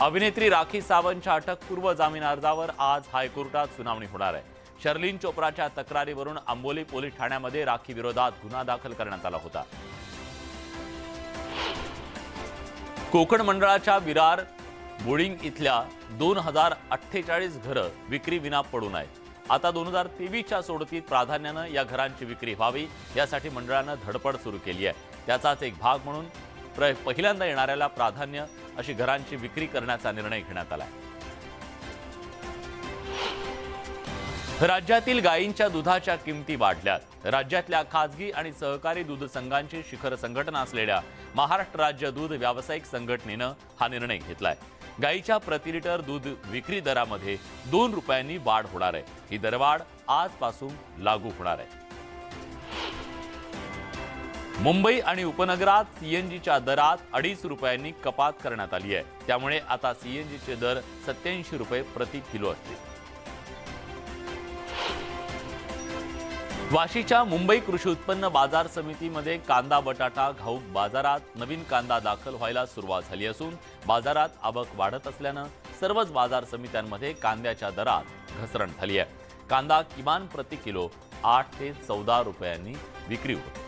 अभिनेत्री राखी सावंतच्या अटकपूर्व जामीन अर्जावर आज हायकोर्टात सुनावणी होणार आहे. शर्लिन चोप्राच्या तक्रारीवरून आंबोली पोलीस ठाण्यामध्ये राखी विरोधात गुन्हा दाखल करण्यात आला होता. कोकण मंडळाच्या विरार बोर्डिंग इथल्या 2048 घरं विक्री विना पडून आहेत. आता 2023च्या सोडतीत प्राधान्यानं या घरांची विक्री व्हावी यासाठी मंडळानं धडपड सुरू केली आहे. त्याचाच एक भाग म्हणून पहिल्यांदा येणाऱ्याला प्राधान्य अशी घरांची विक्री करण्याचा निर्णय घेण्यात आला. राज्यातील गायींच्या दुधाच्या किमती वाढल्यात. राज्यातल्या खासगी आणि सहकारी दूध संघांची शिखर संघटना असलेल्या महाराष्ट्र राज्य दूध व्यावसायिक संघटनेनं हा निर्णय घेतलाय. गायीच्या प्रति लिटर दूध विक्री दरामध्ये 2 रुपयांनी वाढ होणार आहे. ही दरवाढ आजपासून लागू होणार आहे. मुंबई आणि उपनगरात सीएनजीच्या दरात 2.5 रुपयांनी कपात करण्यात आली आहे. त्यामुळे आता सीएनजीचे दर 87 रुपये प्रति किलो असतील. वाशीच्या मुंबई कृषी उत्पन्न बाजार समितीमध्ये कांदा बटाटा घाऊक बाजारात नवीन कांदा दाखल व्हायला सुरुवात झाली असून बाजारात आवक वाढत असल्यानं सर्वच बाजार समित्यांमध्ये कांद्याच्या दरात घसरण झाली आहे. कांदा किमान प्रति किलो 8 ते 14 रुपयांनी विक्री होते.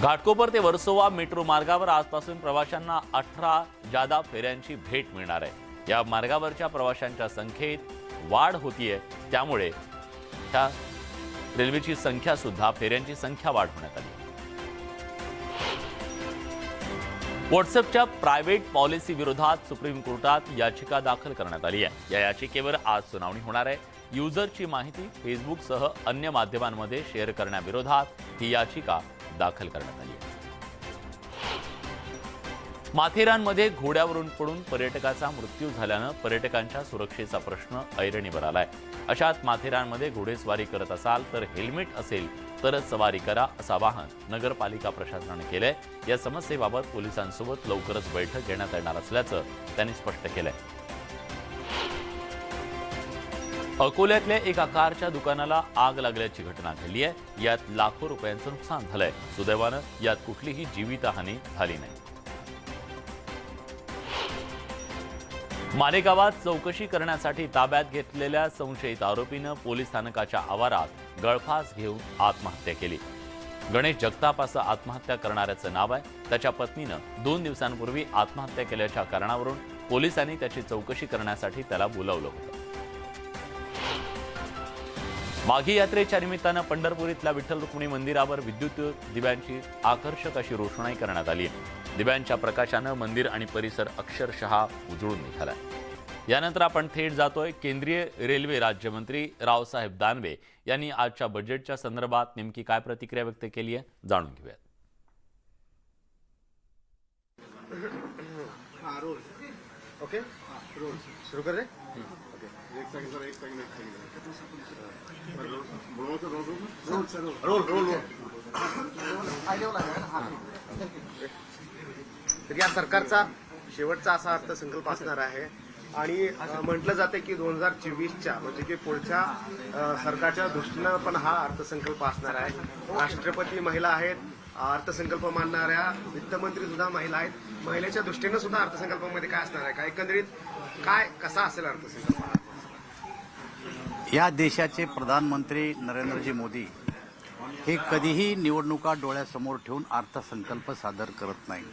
घाटकोपर ते वर्सोवा मेट्रो मार्गावर आजपासून प्रवाशांना 18 जादा फेऱ्यांची भेट मिळणार आहे. या मार्गावरच्या प्रवाशांच्या संख्येत वाढ होतीये, त्यामुळे त्या रेल्वेची संख्या सुद्धा फेऱ्यांची संख्या वाढवण्यात आली. व्हॉट्सअपच्या प्रायव्हेट पॉलिसी विरोधात सुप्रीम कोर्टात याचिका दाखल करण्यात आली आहे. या याचिकेवर आज सुनावणी होणार आहे. युजरची माहिती फेसबुकसह अन्य माध्यमांमध्ये शेअर करण्याविरोधात ही याचिका दाखल करण्यात आली आहे. माथेरानमध्ये घोड्यावरून पडून पर्यटकाचा मृत्यू झाल्यानं पर्यटकांच्या सुरक्षेचा प्रश्न ऐरणीवर आलाय. अशात माथेरानमध्ये घोडेस्वारी करत असाल तर हेल्मेट असेल तरच सवारी करा असं आवाहन नगरपालिका प्रशासनाने केलंय. या समस्येबाबत पोलिसांसोबत लवकरच बैठक घेण्यात येणार असल्याचं त्यांनी स्पष्ट केलंय. अकोल्यातल्या एका कारच्या दुकानाला आग लागल्याची घटना घडली आहे. यात लाखो रुपयांचं नुकसान झालंय. सुदैवानं यात कुठलीही जीवितहानी झाली नाही. मालेगावात चौकशी करण्यासाठी ताब्यात घेतलेल्या संशयित आरोपीनं पोलीस स्थानकाच्या आवारात गळफास घेऊन आत्महत्या केली. गणेश जगताप असं आत्महत्या करणाऱ्याचं नाव आहे. त्याच्या पत्नीनं 2 दिवसांपूर्वी आत्महत्या केल्याच्या कारणावरून पोलिसांनी त्याची चौकशी करण्यासाठी त्याला बोलावलं होतं. माघी यात्रेच्या निमित्तानं पंढरपूर इथल्या विठ्ठल रुक्मिणी मंदिरावर विद्युत दिव्यांची आकर्षक अशी रोषणाई करण्यात आली आहे. दिव्यांच्या प्रकाशानं मंदिर आणि परिसर अक्षरशः उजळून निघालाय. यानंतर आपण थेट जातोय केंद्रीय रेल्वे राज्यमंत्री रावसाहेब दानवे यांनी आजच्या बजेटच्या संदर्भात नेमकी काय प्रतिक्रिया व्यक्त केली आहे, जाणून घेऊयात. ओके सुरू कर रहे तर या सरकारचा शेवटचा असा अर्थसंकल्प असणार आहे आणि म्हटलं जाते की 2024च्या म्हणजे की पुढच्या सरकारच्या दृष्टीनं पण हा अर्थसंकल्प असणार आहे. राष्ट्रपती महिला आहेत, अर्थसंकल्प मांडणाऱ्या वित्तमंत्री सुद्धा महिला आहेत. महिलेच्या दृष्टीनं सुद्धा अर्थसंकल्पामध्ये काय असणार आहे, काय एकंदरीत काय कसा असेल अर्थसंकल्प? या देशाचे प्रधानमंत्री नरेंद्रजी मोदी हे कधीही निवडणुका डोळ्यासमोर ठेवून अर्थसंकल्प सादर करत नाही.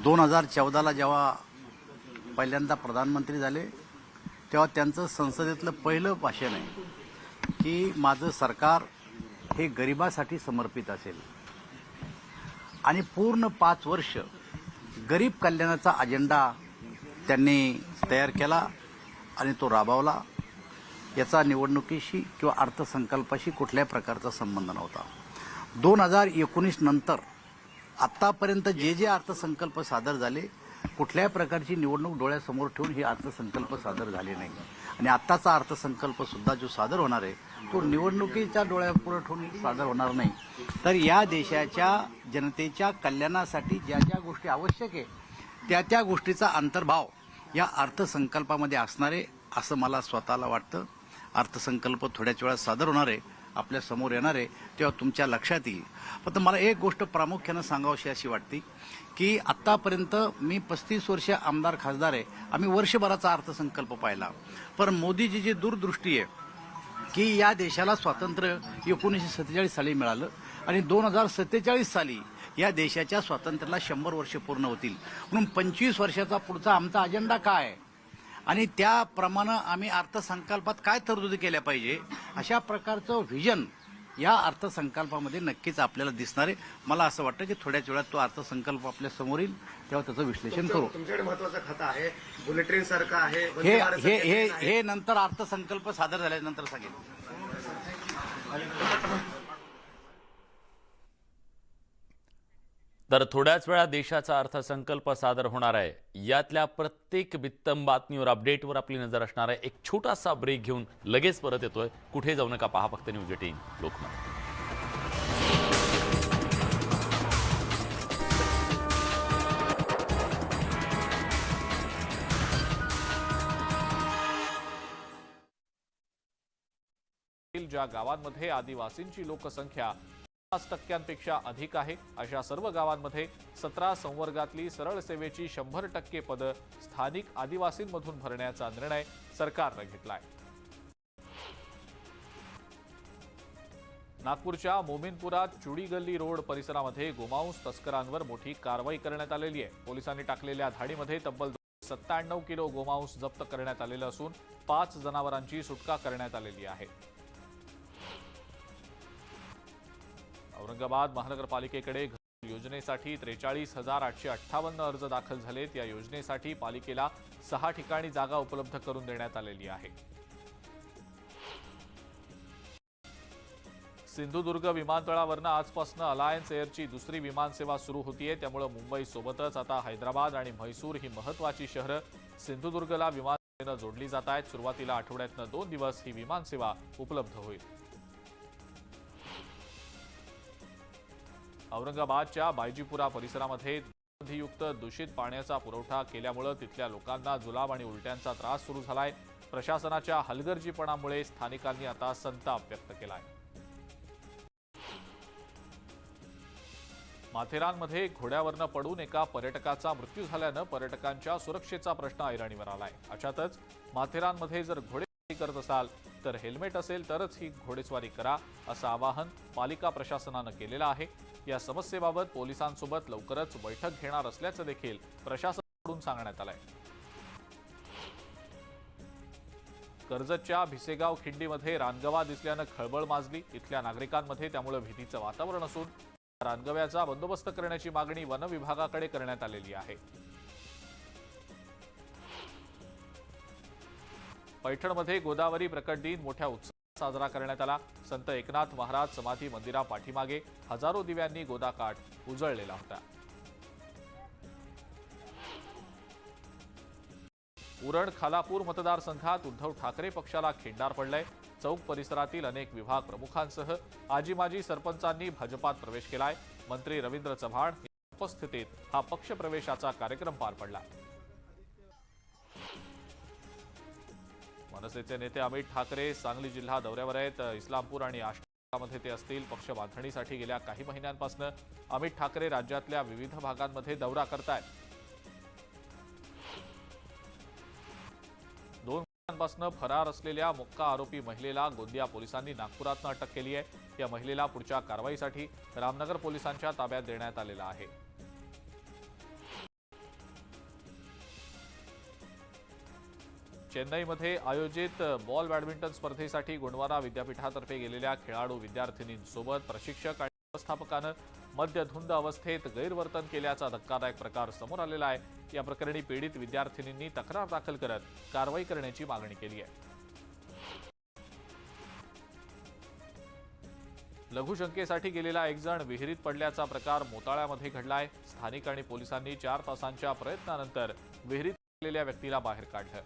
2014ला जेव्हा पहिल्यांदा प्रधानमंत्री झाले तेव्हा त्यांचं संसदेतलं पहिलं भाषण आहे की माझं सरकार हे गरिबासाठी समर्पित असेल आणि पूर्ण 5 वर्ष गरीब कल्याणाचा अजेंडा त्यांनी तयार केला आणि तो राबवला. याचा निवडणुकीशी किंवा अर्थसंकल्पाशी कुठल्याही प्रकारचा संबंध नव्हता. 2019 नंतर आतापर्यंत जे अर्थसंकल्प सादर झाले कुठल्याही प्रकारची निवडणूक डोळ्यासमोर ठेवून हे अर्थसंकल्प सादर झाले नाही आणि आत्ताचा अर्थसंकल्प सुद्धा जो सादर होणार आहे तो निवडणुकीच्या डोळ्यापुढे ठेवून सादर होणार नाही. तर या देशाच्या जनतेच्या कल्याणासाठी ज्या ज्या गोष्टी आवश्यक आहे त्या गोष्टीचा अंतर्भाव या अर्थसंकल्पामध्ये असणार आहे असं मला स्वतःला वाटतं. अर्थसंकल्प थोड्याच वेळात सादर होणार आहे, आपल्या समोर येणार आहे, तेव्हा तुमच्या लक्षात येईल. फक्त मला एक गोष्ट प्रामुख्यानं सांगावीशी अशी वाटते की आत्तापर्यंत मी 35 वर्ष आमदार खासदार आहे, आम्ही वर्षभराचा अर्थसंकल्प पाहिला. पण मोदीची जी दूरदृष्टी आहे की या देशाला स्वातंत्र्य 1947 साली मिळालं आणि 2047 साली या देशाच्या स्वातंत्र्याला 100 वर्ष पूर्ण होतील. म्हणून 25 वर्षाचा पुढचा आमचा अजेंडा काय आहे आणि त्याप्रमाणे आम्ही अर्थसंकल्पात काय तरतुदी केल्या पाहिजे अशा प्रकारचं व्हिजन या अर्थसंकल्पामध्ये नक्कीच आपल्याला दिसणार आहे. मला असं वाटतं की थोड्याच वेळात तो अर्थसंकल्प आपल्या समोर येईल तेव्हा त्याचं विश्लेषण करू. तुमच्याकडे महत्वाचं खातं आहे, बुलेटिन सारखं आहे, हे नंतर अर्थसंकल्प सादर झाल्यानंतर सांगेल. तर थोड्याच वेळात देशाचा अर्थसंकल्प सादर होणार आहे. यातल्या प्रत्येक वित्तम बातमीवर अपडेटवर आपली नजर असणार आहे. एक छोटासा ब्रेक घेऊन लगेच परत येतोय. कुठे जाऊ नका, पहा फक्त न्यूज 18 लोकमत. ज्या गावांमध्ये आदिवासींची लोकसंख्या 50% अधिक आहे अशा सर्व गावांमध्ये 17 संवर्गातली सरळ सेवेची 100% पदं स्थानिक आदिवासींमधून भरण्याचा निर्णय सरकारने घेतलाय. नागपूरच्या मोमिनपुरात चुडी गल्ली रोड परिसरामध्ये गोमांस तस्करांवर मोठी कारवाई करण्यात आलेली आहे. पोलिसांनी टाकलेल्या धाडीमध्ये तब्बल 97 किलो गोमांस जप्त करण्यात आलेलं असून 5 जनावरांची सुटका करण्यात आलेली आहे. औरंगाबाद महानगरपालिकेकडे घर योजनेसाठी 43,858 अर्ज दाखल झालेत. या योजनेसाठी पालिकेला 6 ठिकाणी जागा उपलब्ध करून देण्यात आलेली आहे. सिंधुदुर्ग विमानतळावरनं आजपासून अलायन्स एअरची दुसरी विमानसेवा सुरू होतीये. त्यामुळे मुंबईसोबतच आता हैदराबाद आणि म्हैसूर ही महत्त्वाची शहरं सिंधुदुर्गला विमानसेवेनं जोडली जात आहेत. सुरुवातीला आठवड्यातनं 2 दिवस ही विमानसेवा उपलब्ध होईल. औरंगाबादच्या बायजीपुरा परिसरामध्ये दुर्गंधीयुक्त दूषित पाण्याचा पुरवठा केल्यामुळे तिथल्या लोकांना जुलाब आणि उलट्यांचा त्रास सुरू झालाय. प्रशासनाच्या हलगर्जीपणामुळे स्थानिकांनी आता संताप व्यक्त केलाय. माथेरानमध्ये घोड्यावरनं पडून एका पर्यटकाचा मृत्यू झाल्यानं पर्यटकांच्या सुरक्षेचा प्रश्न ऐरणीवर आलाय. अशातच माथेरानमध्ये जर घोडेस्वारी करत असाल तर हेल्मेट असेल तरच ही घोडेस्वारी करा असं आवाहन पालिका प्रशासनानं केलेलं आहे. या समस्येबाबत पोलिसांसोबत लवकरच बैठक घेणार असल्याचं देखील प्रशासनाकडून सांगण्यात आलंय. कर्जतच्या भिसेगाव खिंडीमध्ये रानगवा दिसल्यानं खळबळ माजली. इथल्या नागरिकांमध्ये त्यामुळे भीतीचं वातावरण असून रानगव्याचा बंदोबस्त करण्याची मागणी वन विभागाकडे करण्यात आलेली आहे. पैठणमध्ये गोदावरी प्रकट दिन मोठ्या उत्साहात साजरा करण्यात आला. संत एकनाथ महाराज समाधी मंदिरापाठीमागे हजारो दिव्यांनी गोदाकाठ उजळलेला होता. उरण खालापूर मतदारसंघात उद्धव ठाकरे पक्षाला खिंडार पडलाय. चौक परिसरातील अनेक विभाग प्रमुखांसह आजी माजी सरपंचांनी भाजपात प्रवेश केलाय. मंत्री रवींद्र चव्हाण यांच्या उपस्थितीत हा पक्ष प्रवेशाचा कार्यक्रम पार पडला. मनसेचे नेते अमित ठाकरे सांगली जिल्हा दौऱ्यावर आहेत. इस्लामपूर आणि आष्टामध्ये ते असतील. पक्ष बांधणीसाठी गेल्या काही महिन्यांपासून अमित ठाकरे राज्यातल्या विविध भागांमध्ये दौरा करतायत. 2 महिन्यांपासून फरार असलेल्या मोक्का आरोपी महिलेला गोंदिया पोलिसांनी नागपुरातनं अटक केली आहे. या महिलेला पुढच्या कारवाईसाठी रामनगर पोलिसांच्या ताब्यात देण्यात आलेलं आहे. चेन्नईमध्ये आयोजित बॉल बॅडमिंटन स्पर्धेसाठी गोंडवाना विद्यापीठातर्फे गेलेल्या खेळाडू विद्यार्थिनींसोबत प्रशिक्षक आणि व्यवस्थापकानं मद्यधुंद अवस्थेत गैरवर्तन केल्याचा धक्कादायक प्रकार समोर आलेला आहे. या प्रकरणी पीडित विद्यार्थिनींनी तक्रार दाखल करत कारवाई करण्याची मागणी केली आहे. लघुशंकेसाठी गेलेला एक जण विहिरीत पडल्याचा प्रकार मोताळ्यामध्ये घडलाय. स्थानिक आणि पोलिसांनी 4 तासांच्या प्रयत्नानंतर विहिरीत पडलेल्या व्यक्तीला बाहेर काढलं.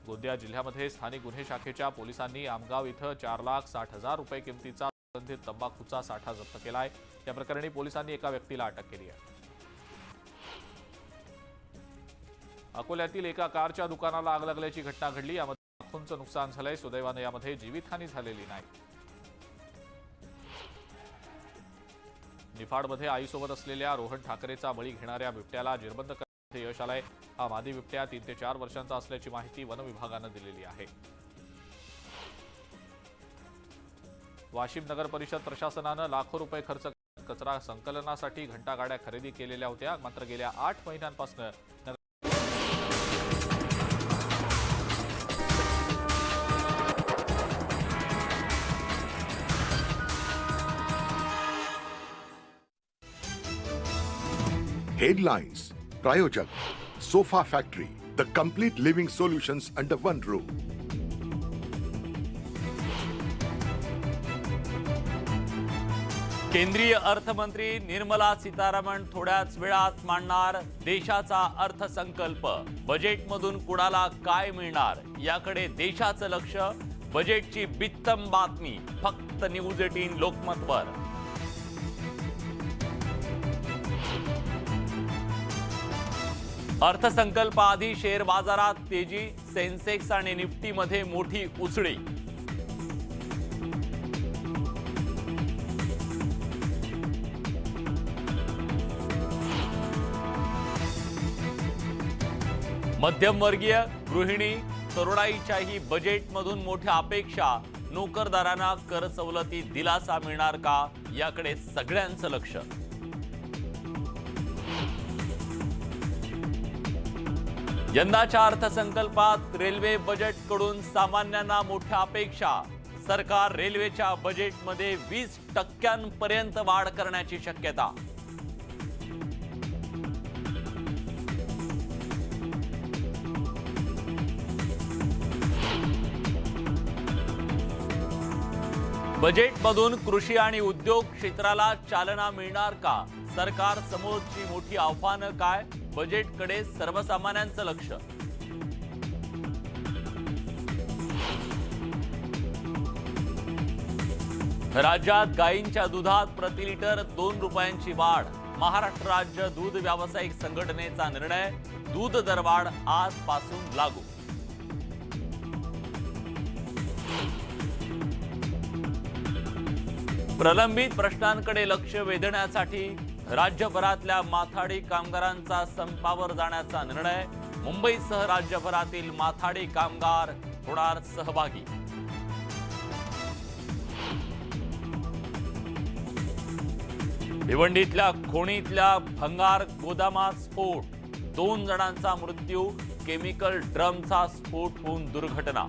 गोंदिया जिल्ह्यामध्ये स्थानिक गुन्हे शाखेच्या पोलिसांनी आमगाव इथं 4,60,000 रुपये किमतीचा सुगंधित तंबाखूचा साठा जप्त केलाय. या प्रकरणी पोलिसांनी एका व्यक्तीला अटक केली आहे. अकोल्यातील एका कारच्या दुकानाला आग लागल्याची घटना घडली. यामध्ये लाखोंचं नुकसान झालंय. सुदैवानं यामध्ये जीवितहानी झालेली नाही. निफाडमध्ये आईसोबत असलेल्या रोहन ठाकरेचा बळी घेणाऱ्या बिबट्याला जेरबंद करण्यात यश आलंय. हा मादी बिबट्या 3 ते 4 वर्षांचा असल्याची माहिती वन विभागानं दिलेली आहे. वाशिम नगर परिषद प्रशासनानं लाखो रुपये खर्च करत कचरा संकलनासाठी घंटागाड्या खरेदी केलेल्या होत्या. मात्र गेल्या 8 महिन्यांपासून Headlines. Prayojak. Sofa Factory. The complete living solutions under one roof. केंद्रीय अर्थमंत्री निर्मला सीतारामन थोड्याच वेळात मांडणार देशाचा अर्थसंकल्प. बजेटमधून कुणाला काय मिळणार याकडे देशाचं लक्ष. बजेटची बित्तम बातमी फक्त न्यूज 18 लोकमतवर. अर्थसंकल्पाआधी शेअर बाजारात तेजी, सेन्सेक्स आणि निफ्टीमध्ये मोठी उसळी. मध्यमवर्गीय, गृहिणी, तरुणाईच्याही बजेटमधून मोठ्या अपेक्षा. नोकरदारांना कर सवलती दिलासा मिळणार का, याकडे सगळ्यांचं लक्ष. यंदाच्या अर्थसंकल्पात रेल्वे बजेटकडून सामान्यांना मोठ्या अपेक्षा. सरकार रेल्वेच्या बजेटमध्ये 20% वाढ करण्याची शक्यता. बजेटमधून कृषी आणि उद्योग क्षेत्राला चालना मिळणार का? सरकार समोरची मोठी आव्हानं काय? बजेटकडे सर्वसामान्यांचं लक्ष. राज्यात गायींच्या दुधात प्रति लिटर 2 रुपयांची वाढ. महाराष्ट्र राज्य दूध व्यावसायिक संघटनेचा निर्णय. दूध दरवाढ आजपासून लागू. प्रलंबित प्रश्नांकडे लक्ष वेधण्यासाठी राज्यभरातल्या माथाडी कामगारांचा संपावर जाण्याचा निर्णय. मुंबईसह राज्यभरातील माथाडी कामगार होणार सहभागी. भिवंडीतल्या खोणीतल्या भंगार गोदामात स्फोट. 2 जणांचा मृत्यू. केमिकल ड्रमचा स्फोट होऊन दुर्घटना.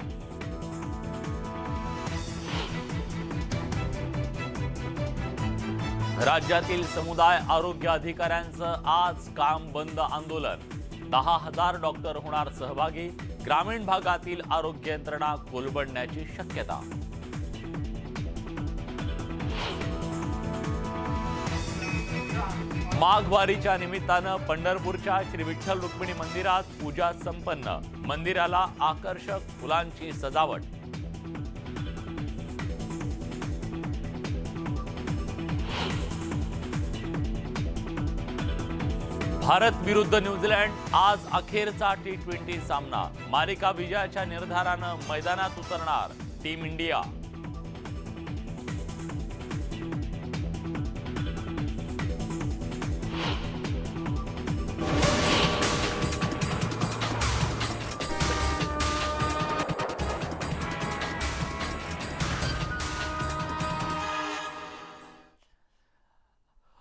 राज्यातील समुदाय आरोग्य अधिकाऱ्यांचं आज काम बंद आंदोलन. 10,000 डॉक्टर होणार सहभागी. ग्रामीण भागातील आरोग्य यंत्रणा कोलमडण्याची शक्यता. माघवारीच्या निमित्तानं पंढरपूरच्या श्री विठ्ठल रुक्मिणी मंदिरात पूजा संपन्न. मंदिराला आकर्षक फुलांची सजावट. भारत विरुद्ध न्यूझीलंड आज अखेरचा T20 सामना. मालिका विजयाच्या निर्धारानं मैदानात उतरणार टीम इंडिया.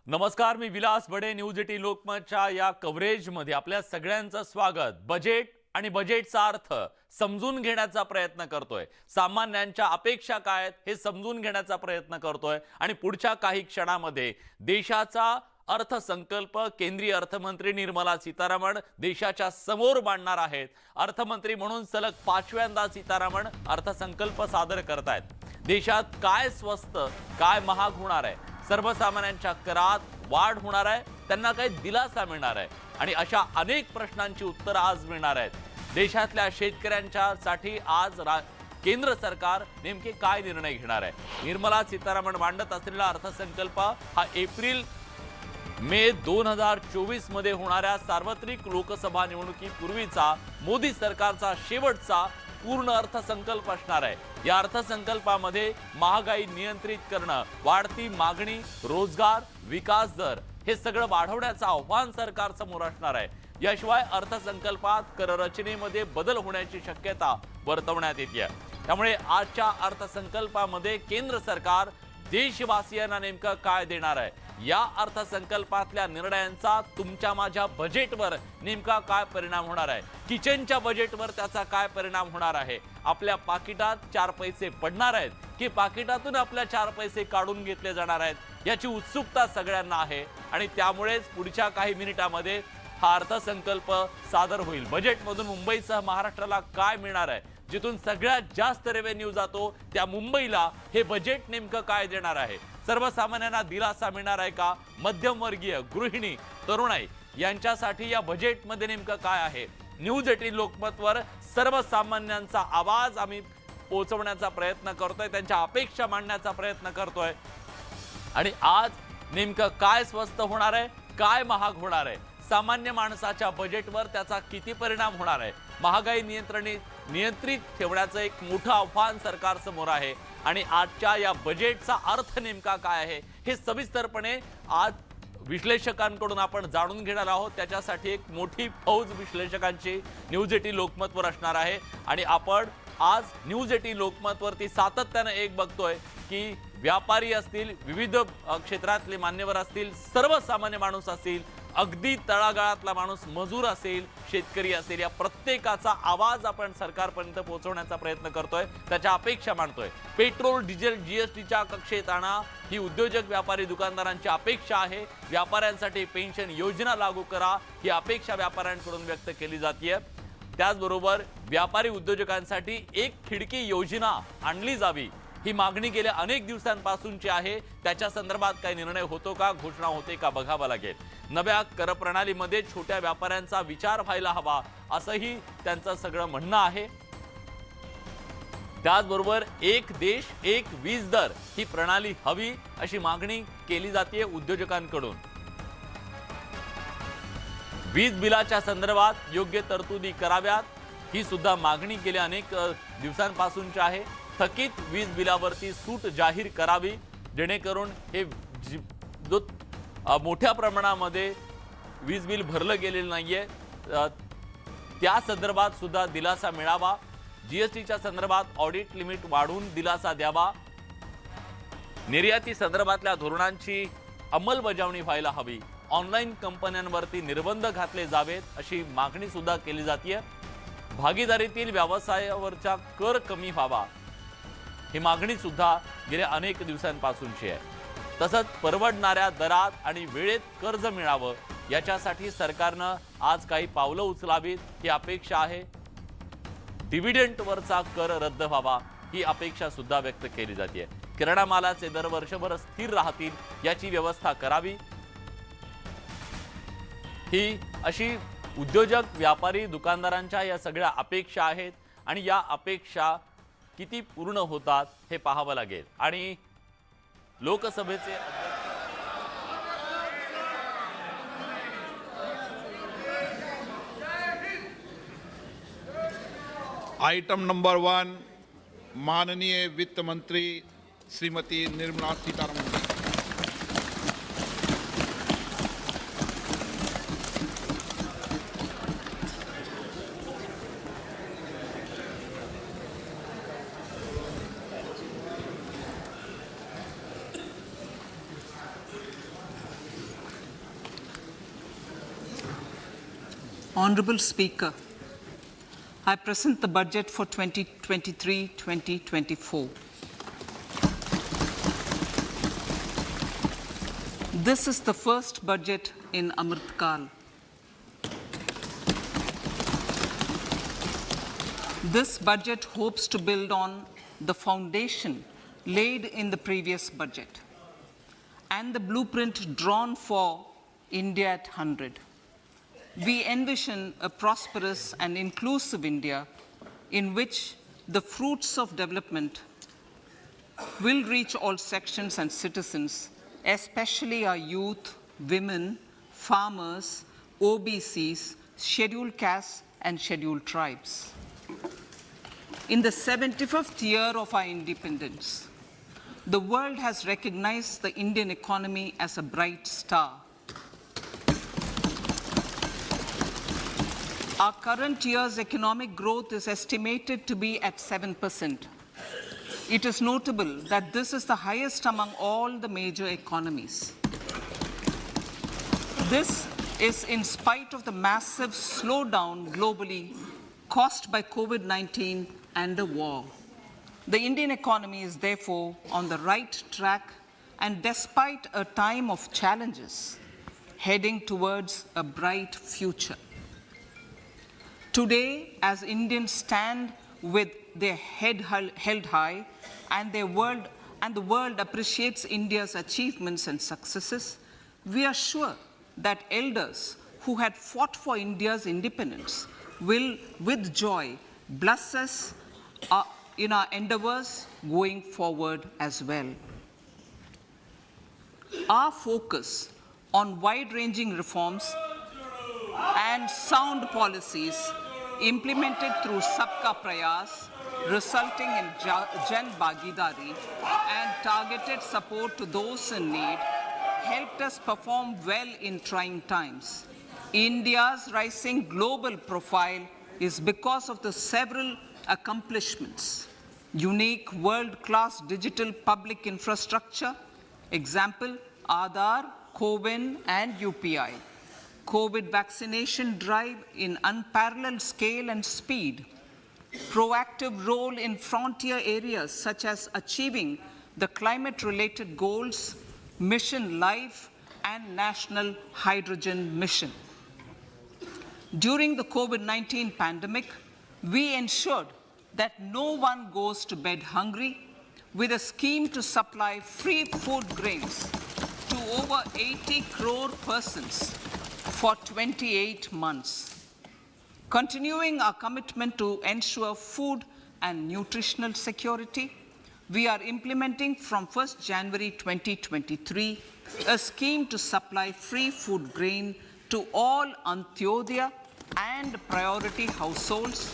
नमस्कार, मी विलास बडे. न्यूज 18 लोकमतच्या या कव्हरेजमध्ये आपल्या सगळ्यांचं स्वागत. बजेट आणि बजेटचा अर्थ समजून घेण्याचा प्रयत्न करतोय. सामान्यांच्या अपेक्षा काय आहेत हे समजून घेण्याचा प्रयत्न करतोय. आणि पुढच्या काही क्षणामध्ये देशाचा अर्थसंकल्प केंद्रीय अर्थमंत्री निर्मला सीतारामन देशाच्या समोर मांडणार आहेत. अर्थमंत्री म्हणून सलग 5व्यांदा सीतारामन अर्थसंकल्प सादर करतायत. देशात काय स्वस्त काय महाग होणार आहे, सर्वसामान्यांच्या करात वाढ होणार आहे, त्यांना काही दिलासा मिळणार आहे, आणि अशा अनेक प्रश्नांची उत्तरं आज मिळणार आहेत. देशातल्या शेतकऱ्यांच्यासाठी आज केंद्र सरकार नेमके काय निर्णय घेणार आहे? निर्मला सीतारामन मांडत असलेला अर्थसंकल्प हा एप्रिल-मे 2024 मध्ये होणाऱ्या सार्वत्रिक लोकसभा निवडणुकीपूर्वीचा मोदी सरकारचा शेवटचा पूर्ण अर्थसंकल्प असणार आहे. या अर्थसंकल्पामध्ये महागाई नियंत्रित करणं, वाढती मागणी, रोजगार, विकास दर हे सगळं वाढवण्याचं आव्हान सरकार समोर असणार आहे. याशिवाय अर्थसंकल्पात कररचनेमध्ये बदल होण्याची शक्यता वर्तवण्यात येते. त्यामुळे आजच्या अर्थसंकल्पामध्ये केंद्र सरकार देशवासियांना नेमकं काय देणार आहे, या अर्थसंकल्पातल्या निर्णयांचा तुमच्या माझ्या बजेटवर नेमका काय परिणाम होणार आहे, किचनच्या बजेटवर त्याचा काय परिणाम होणार आहे, आपल्या पाकिटात 4 पैसे पडणार आहेत की पाकिटातून आपल्या 4 पैसे काढून घेतले जाणार आहेत, याची उत्सुकता सगळ्यांना आहे. आणि त्यामुळेच पुढच्या काही मिनिटांमध्ये हा अर्थसंकल्प सादर होईल. बजेटमधून मुंबईसह महाराष्ट्राला काय मिळणार आहे, जिथून सगळ्यात जास्त रेव्हेन्यू जातो त्या मुंबईला हे बजेट नेमकं काय देणार आहे, सर्वसामान्यांना दिलासा मिळणार आहे का, मध्यमवर्गीय, गृहिणी, तरुणाई यांच्यासाठी या बजेटमध्ये नेमकं काय आहे. न्यूज 18 लोकमतवर सर्वसामान्यांचा आवाज आम्ही पोहोचवण्याचा प्रयत्न करतोय, त्यांच्या अपेक्षा मांडण्याचा प्रयत्न करतोय. आणि आज नेमकं काय स्वस्त होणार आहे, काय महाग होणार आहे, सामान्य माणसाच्या बजेटवर त्याचा किती परिणाम होणार आहे? महागाई नियंत्रित ठेवण्याचं एक मोठं आव्हान सरकारसमोर आहे आणि आजच्या या बजेटचा अर्थ नेमका काय आहे हे सविस्तरपणे आज विश्लेषकांकडून आपण जाणून घेणार आहोत. त्याच्यासाठी एक मोठी फौज विश्लेषकांची न्यूज 18 लोकमतवर असणार आहे आणि आपण आज न्यूज 18 लोकमतवरती सातत्याने एक बघतोय की व्यापारी असतील, विविध क्षेत्रातले मान्यवर असतील, सर्वसामान्य माणूस असतील, अगदी तळागाळातला माणूस, मजूर असेल, शेतकरी असेल, या प्रत्येकाचा आवाज आपण सरकारपर्यंत पोहोचवण्याचा प्रयत्न करतोय, त्याच्या अपेक्षा मांडतोय. पेट्रोल, डिझेल, जीएसटीच्या कक्षेत आणा ही उद्योजक, व्यापारी, दुकानदारांची अपेक्षा आहे. व्यापाऱ्यांसाठी पेन्शन योजना लागू करा ही अपेक्षा व्यापाऱ्यांकडून व्यक्त केली जाते. त्याचबरोबर व्यापारी उद्योजकांसाठी एक खिडकी योजना आणली जावी ही मागणी गेल्या अनेक दिवसांपासूनची आहे. त्याच्या संदर्भात काही निर्णय होतो का, घोषणा होते का बघावं लागेल. नव्या कर प्रणालीमध्ये छोट्या व्यापाऱ्यांचा विचार व्हायला हवा असंही त्यांचं सगळं म्हणणं आहे. त्याचबरोबर एक देश एक वीज दर ही प्रणाली हवी अशी मागणी केली जाते उद्योजकांकडून. वीज बिलाच्या संदर्भात योग्य तरतुदी कराव्यात ही सुद्धा मागणी गेल्या अनेक दिवसांपासूनची आहे. थकीत वीज बिलावरती सूट जाहीर करावी जेणेकरून हे जो मोठ्या प्रमाणामध्ये वीज बिल भरलं गेलेलं नाहीये त्या संदर्भात सुद्धा दिलासा मिळावा. जीएसटीच्या संदर्भात ऑडिट लिमिट वाढवून दिलासा द्यावा. निर्याती संदर्भातल्या धोरणांची अंमलबजावणी व्हायला हवी. ऑनलाईन कंपन्यांवरती निर्बंध घातले जावेत अशी मागणी सुद्धा केली जाते. भागीदारीतील व्यवसायावरचा कर कमी व्हावा ही मागणी सुद्धा गेल्या अनेक दिवसांपासूनची आहे. तसंच परवडणाऱ्या दरात आणि वेळेत कर्ज मिळावं याच्यासाठी सरकारनं आज काही पावलं उचलावीत ही अपेक्षा आहे. डिव्हिडंडवरचा कर रद्द व्हावा ही अपेक्षा सुद्धा व्यक्त केली जाते. किराणा मालाचे दर वर्षभर स्थिर राहतील याची व्यवस्था करावी ही अशी उद्योजक, व्यापारी, दुकानदारांच्या या सगळ्या अपेक्षा आहेत आणि या अपेक्षा किती पूर्ण होतात हे पाहावं लागेल. आणि लोकसभेचे आइटम नंबर 1 माननीय वित्त मंत्री Shrimati Nirmala Sitharaman. Honorable Speaker, I present the budget for 2023-2024. This is the first budget in Amrit Kal. This budget hopes to build on the foundation laid in the previous budget and the blueprint drawn for India at 100. We envision a prosperous and inclusive India in which the fruits of development will reach all sections and citizens, especially our youth, women, farmers, OBCs, scheduled castes, and scheduled tribes. In the 75th year of our independence, the world has recognized the Indian economy as a bright star. Our current year's economic growth is estimated to be at 7%. It is notable that this is the highest among all the major economies. This is in spite of the massive slowdown globally caused by COVID-19 and the war. The Indian economy is therefore on the right track and despite a time of challenges, heading towards a bright future. Today, as Indians stand with their head held high and the world appreciates India's achievements and successes, we are sure that elders who had fought for India's independence will, with joy, bless us in our endeavors going forward as well. Our focus on wide-ranging reforms and sound policies implemented through Sabka Prayas, resulting in Jan Bhagidari and targeted support to those in need, helped us perform well in trying times. India's rising global profile is because of the several accomplishments. Unique world-class digital public infrastructure, example, Aadhaar, CoWIN and UPI. COVID vaccination drive in unparalleled scale and speed. Proactive role in frontier areas such as achieving the climate-related goals, Mission Life and National Hydrogen Mission. During the COVID-19 pandemic, we ensured that no one goes to bed hungry with a scheme to supply free food grains to over 80 crore persons for 28 months. Continuing our commitment to ensure food and nutritional security, we are implementing from 1st January 2023 a scheme to supply free food grain to all Antyodaya and priority households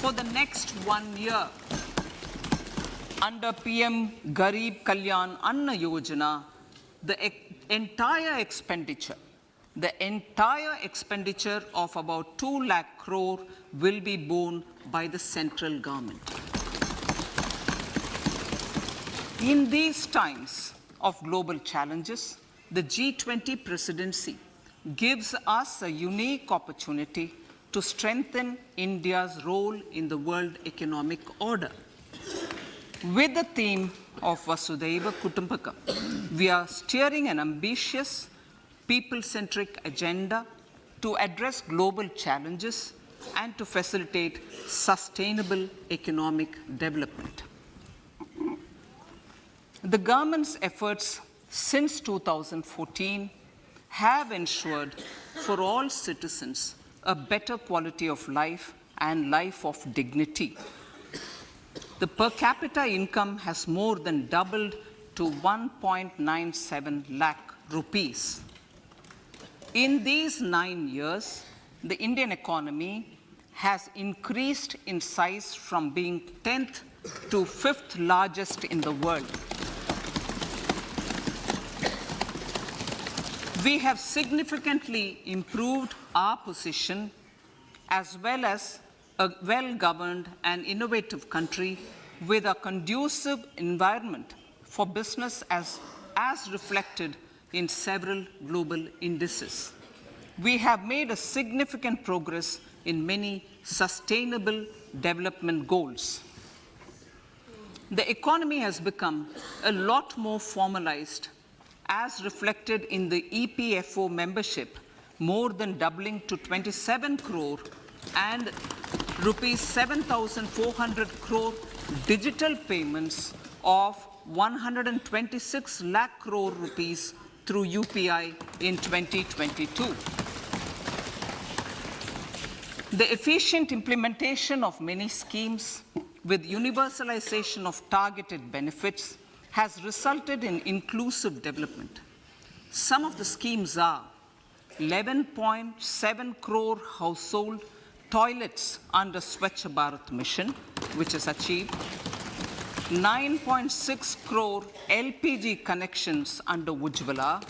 for the next 1 year. Under PM Garib Kalyan Anna Yojana, the entire expenditure of about 2 lakh crore will be borne by the central government. In these times of global challenges, the G20 presidency gives us a unique opportunity to strengthen India's role in the world economic order. With the theme of Vasudhaiva Kutumbakam, we are steering an ambitious, people-centric agenda to address global challenges and to facilitate sustainable economic development. The government's efforts since 2014 have ensured for all citizens a better quality of life and life of dignity. The per capita income has more than doubled to 1.97 lakh rupees. In these 9 years, the Indian economy has increased in size from being 10th to 5th largest in the world. We have significantly improved our position as well as a well-governed and innovative country with a conducive environment for business as reflected in several global indices. We have made a significant progress in many sustainable development goals. The economy has become a lot more formalized as reflected in the EPFO membership, more than doubling to 27 crore and rupees 7,400 crore digital payments of 126 lakh crore rupees through UPI in 2022. The efficient implementation of many schemes with universalization of targeted benefits has resulted in inclusive development. Some of the schemes are 11.7 crore household toilets under Swachh Bharat mission, which is achieved, 9.6 crore LPG connections under Ujjwala,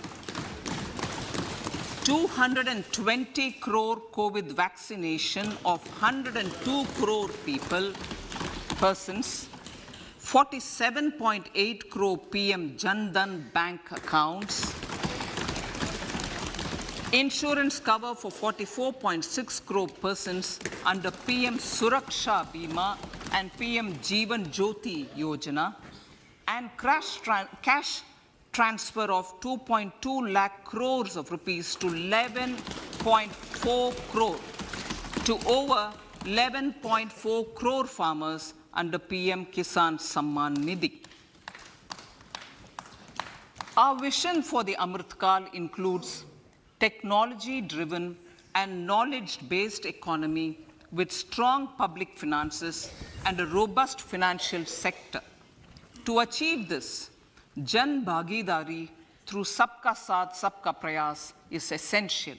220 crore COVID vaccination of 102 crore persons, 47.8 crore PM Jan Dhan bank accounts, insurance cover for 44.6 crore persons under PM Suraksha Bima and PM Jeevan Jyoti Yojana, and cash transfer of 2.2 lakh crores of rupees to 11.4 crore to over 11.4 crore farmers under PM Kisan Samman Nidhi. Our vision for the Amritkal includes technology-driven and knowledge-based economy with strong public finances and a robust financial sector. To achieve this, Jan Bhagidari through Sabka Saath, Sabka Prayas is essential.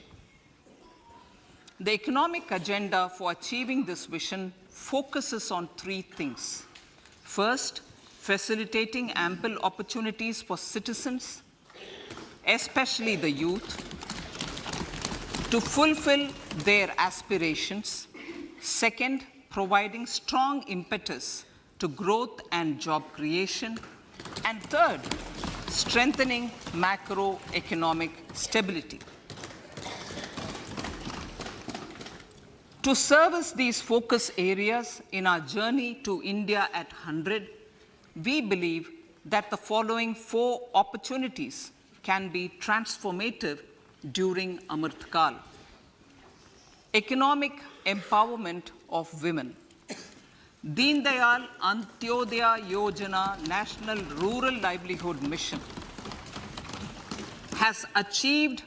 The economic agenda for achieving this vision focuses on three things. First, facilitating ample opportunities for citizens, especially the youth, to fulfill their aspirations. Second, providing strong impetus to growth and job creation. And third, strengthening macroeconomic stability. To service these focus areas in our journey to India at 100, we believe that the following 4 opportunities can be transformative during Amrit Kal. Economic empowerment of women. Deen Dayal Antyodaya Yojana National Rural Livelihood Mission has achieved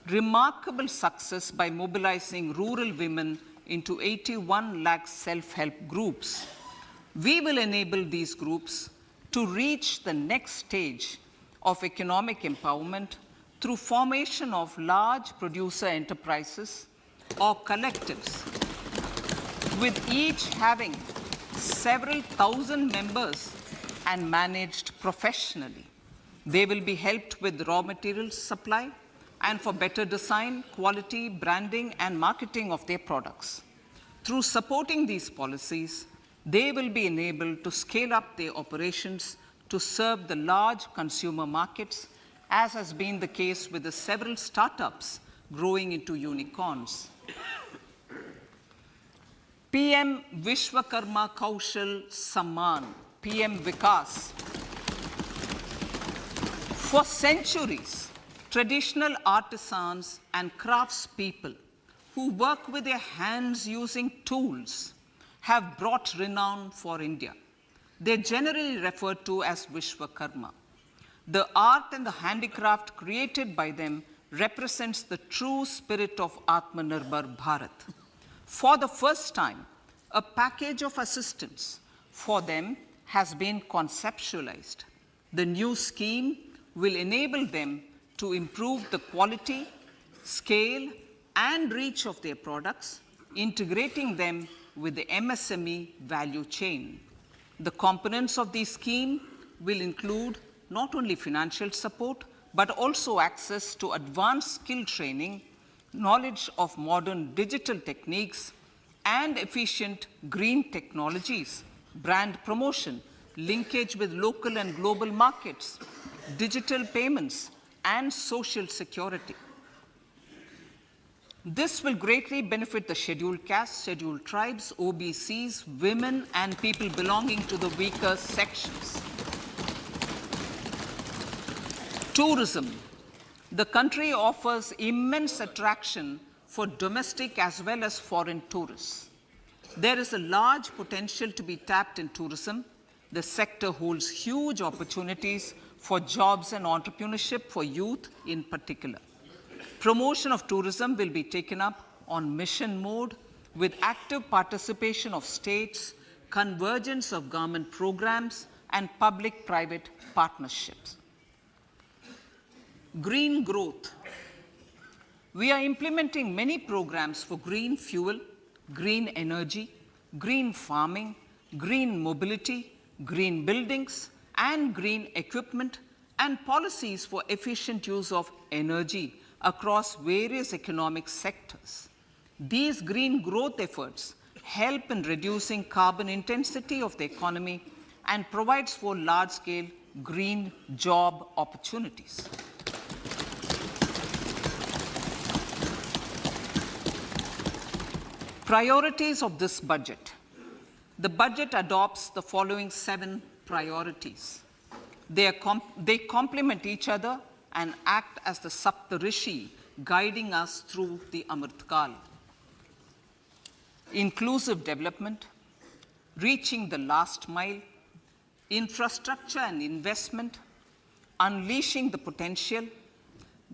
remarkable success by mobilizing rural women into 81 lakh self-help groups. We will enable these groups to reach the next stage of economic empowerment through formation of large producer enterprises or collectives, with each having several thousand members and managed professionally. They will be helped with raw materials supply and for better design, quality, branding, and marketing of their products. Through supporting these policies, they will be enabled to scale up their operations to serve the large consumer markets, as has been the case with the several startups growing into unicorns. PM Vishwakarma Kaushal Samman, PM Vikas. For centuries, traditional artisans and craftspeople who work with their hands using tools have brought renown for India. They're generally referred to as Vishwakarma. The art and the handicraft created by them represents the true spirit of Atmanirbhar Bharat. For the first time, a package of assistance for them has been conceptualized. The new scheme will enable them to improve the quality, scale, and reach of their products, integrating them with the MSME value chain. The components of the scheme will include not only financial support, but also access to advanced skill training, knowledge of modern digital techniques, and efficient green technologies, brand promotion, linkage with local and global markets, digital payments, and social security. This will greatly benefit the scheduled castes, scheduled tribes, OBCs, women, and people belonging to the weaker sections. Tourism. The country offers immense attraction for domestic as well as foreign tourists. There is a large potential to be tapped in tourism. The sector holds huge opportunities for jobs and entrepreneurship for youth in particular. Promotion of tourism will be taken up on mission mode with active participation of states, convergence of government programs, and public-private partnerships. Green growth. We are implementing many programs for green fuel, green energy, green farming, green mobility, green buildings, and green equipment, and policies for efficient use of energy across various economic sectors. These green growth efforts help in reducing carbon intensity of the economy and provides for large-scale green job opportunities. Priorities of this budget. The budget adopts the following 7 priorities. They complement each other and act as the Saptarishi guiding us through the Amrit Kal. Inclusive development, reaching the last mile, infrastructure and investment, unleashing the potential,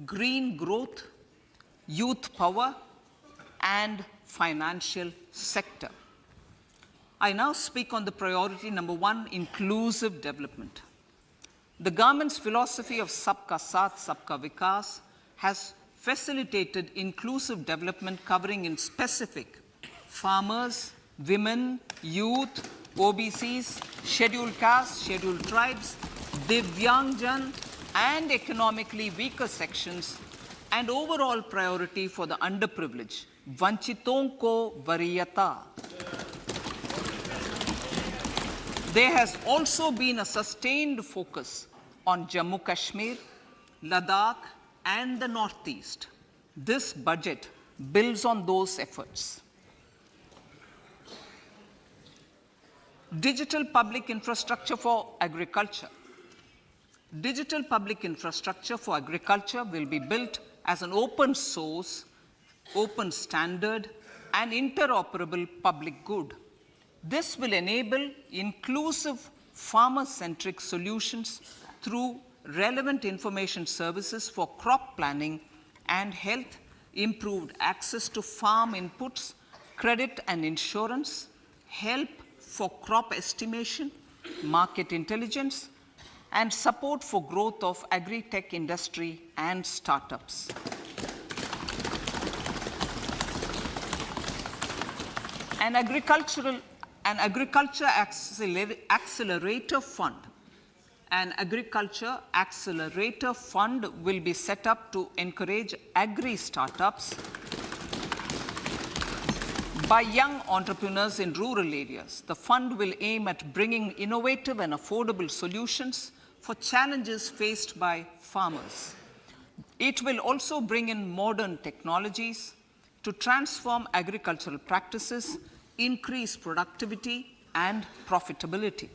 green growth, youth power, and financial sector. I now speak on the priority number 1, inclusive development. The government's philosophy of Sabka Saath, Sabka Vikas has facilitated inclusive development covering in specific farmers, women, youth, OBCs, scheduled castes, scheduled tribes, Divyangjan, and economically weaker sections, and overall priority for the underprivileged. Vanchiton ko variyata. There has also been a sustained focus on Jammu Kashmir, Ladakh, and the Northeast. This budget builds on those efforts. Digital public infrastructure for agriculture. Digital public infrastructure for agriculture will be built as an open source, open standard, and interoperable public good. This will enable inclusive farmer-centric solutions through relevant information services for crop planning and health, improved access to farm inputs, credit and insurance, help for crop estimation, market intelligence, and support for growth of agri-tech industry and startups. An agriculture accelerator fund. An agriculture accelerator fund will be set up to encourage agri-startups by young entrepreneurs in rural areas. The fund will aim at bringing innovative and affordable solutions for challenges faced by farmers. It will also bring in modern technologies to transform agricultural practices, increase productivity and profitability.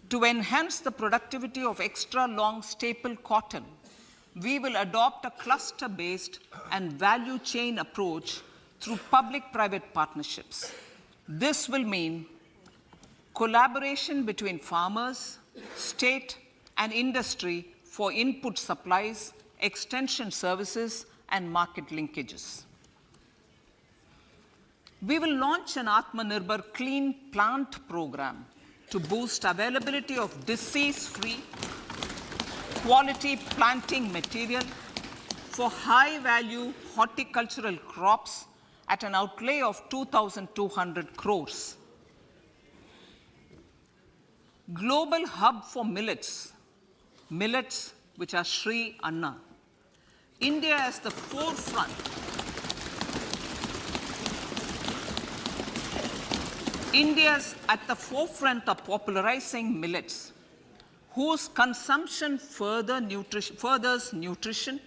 To enhance the productivity of extra long staple cotton, we will adopt a cluster-based and value chain approach through public-private partnerships. This will mean collaboration between farmers, state, and industry for input supplies, extension services, and market linkages. We will launch an Atmanirbhar Clean Plant program to boost availability of disease-free, quality planting material for high-value horticultural crops at an outlay of 2,200 crores. Global hub for millets, which are Sri Anna. India is the forefront. India's at the forefront of popularizing millets, whose consumption furthers nutrition,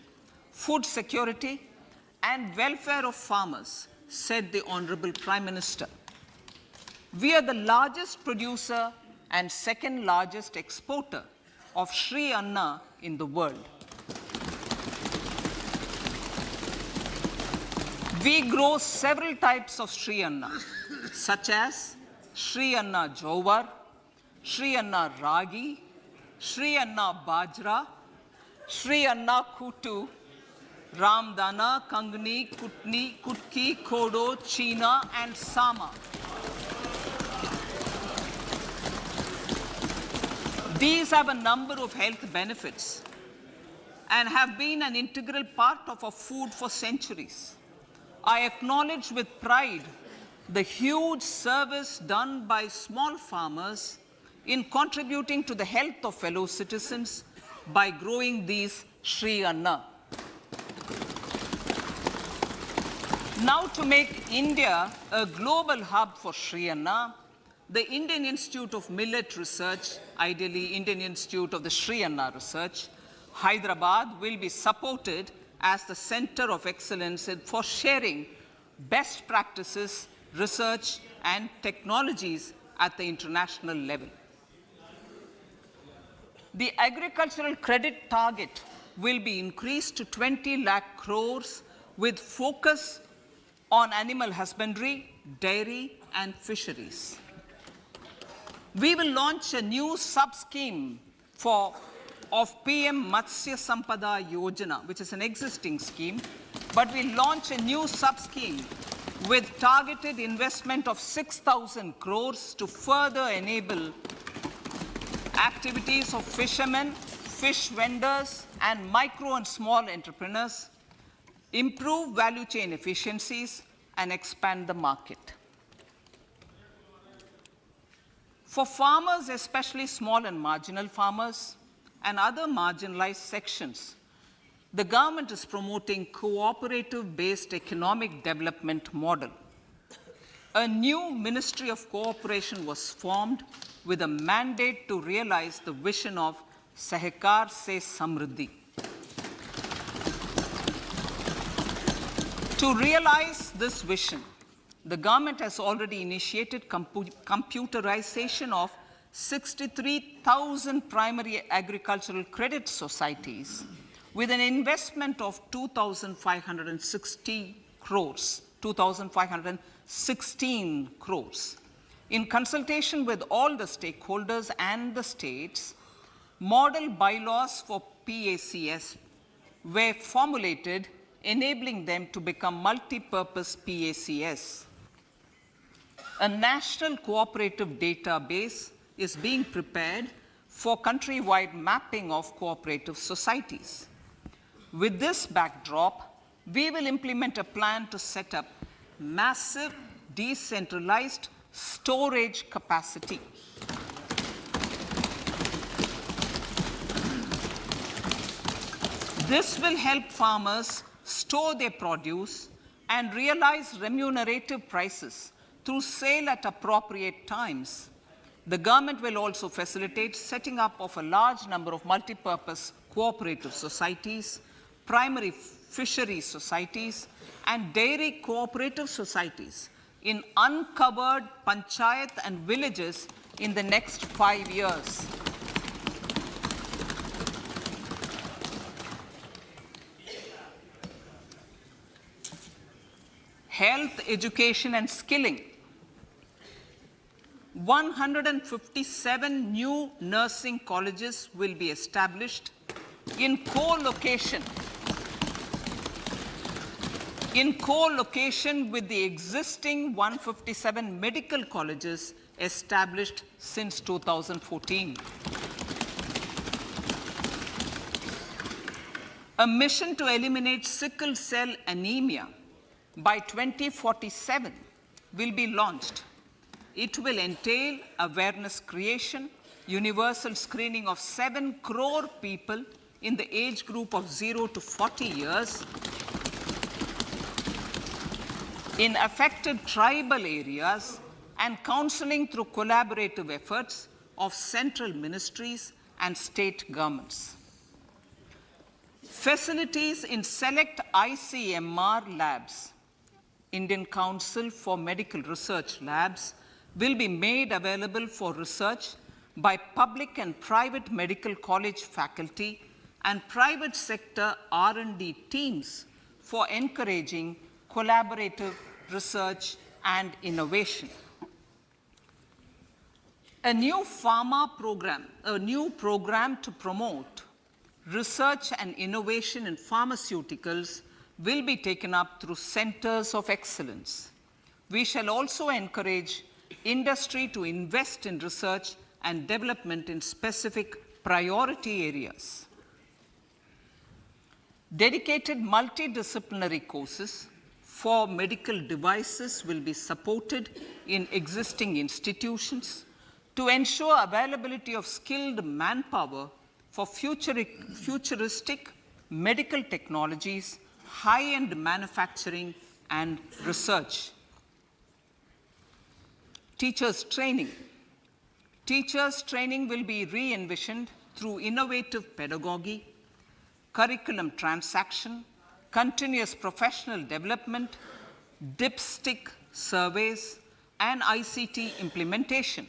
food security, and welfare of farmers, said the Honorable Prime Minister. We are the largest producer and second largest exporter of Sri Anna in the world. We grow several types of Sri Anna, such as Sri Anna Jowar, Sri Anna Ragi, Sri Anna Bajra, Sri Anna Kutu, Ramdana, Kangni, Kutni, Kutki, Kodo, China, and Sama. These have a number of health benefits and have been an integral part of our food for centuries. I acknowledge with pride the huge service done by small farmers in contributing to the health of fellow citizens by growing these Sri Anna. Now, to make India a global hub for Sri Anna, the Indian Institute of Millet Research, ideally Indian Institute of the Sri Anna Research, Hyderabad, will be supported as the center of excellence for sharing best practices, research, and technologies at the international level. The agricultural credit target will be increased to 20 lakh crores with focus on animal husbandry, dairy, and fisheries. We will launch a new sub-scheme of PM Matsya Sampada Yojana, which is an existing scheme, but we'll launch a new sub-scheme with targeted investment of 6,000 crores to further enable activities of fishermen, fish vendors, and micro and small entrepreneurs, improve value chain efficiencies, and expand the market. For farmers, especially small and marginal farmers and other marginalized sections, the government is promoting cooperative-based economic development model. A new Ministry of Cooperation was formed with a mandate to realize the vision of Sahkar se Samriddhi. To realize this vision, the government has already initiated computerization of 63,000 primary agricultural credit societies with an investment of 2,516 crores. In consultation with all the stakeholders and the states, model bylaws for PACS were formulated, enabling them to become multi-purpose PACS. A national cooperative database is being prepared for countrywide mapping of cooperative societies. With this backdrop, we will implement a plan to set up massive decentralized storage capacity. This will help farmers store their produce and realize remunerative prices through sale at appropriate times. The government will also facilitate setting up of a large number of multipurpose cooperative societies, primary fishery societies, and dairy cooperative societies in uncovered panchayat and villages in the next 5 years. Health, education, and skilling. 157 new nursing colleges will be established in co-location with the existing 157 medical colleges established since 2014. A mission to eliminate sickle cell anemia by 2047 will be launched. It will entail awareness creation, universal screening of 7 crore people in the age group of 0 to 40 years in affected tribal areas, and counseling through collaborative efforts of central ministries and state governments. Facilities in select ICMR labs, Indian Council for Medical Research Labs, will be made available for research by public and private medical college faculty and private sector R&D teams for encouraging collaborative research and innovation. A new program to promote research and innovation in pharmaceuticals will be taken up through centers of excellence. We shall also encourage industry to invest in research and development in specific priority areas. Dedicated multidisciplinary courses for medical devices will be supported in existing institutions to ensure availability of skilled manpower for futuristic medical technologies, high-end manufacturing, and research. Teachers' training. Teachers' training will be re-envisioned through innovative pedagogy, curriculum transaction, continuous professional development, dipstick surveys, and ICT implementation.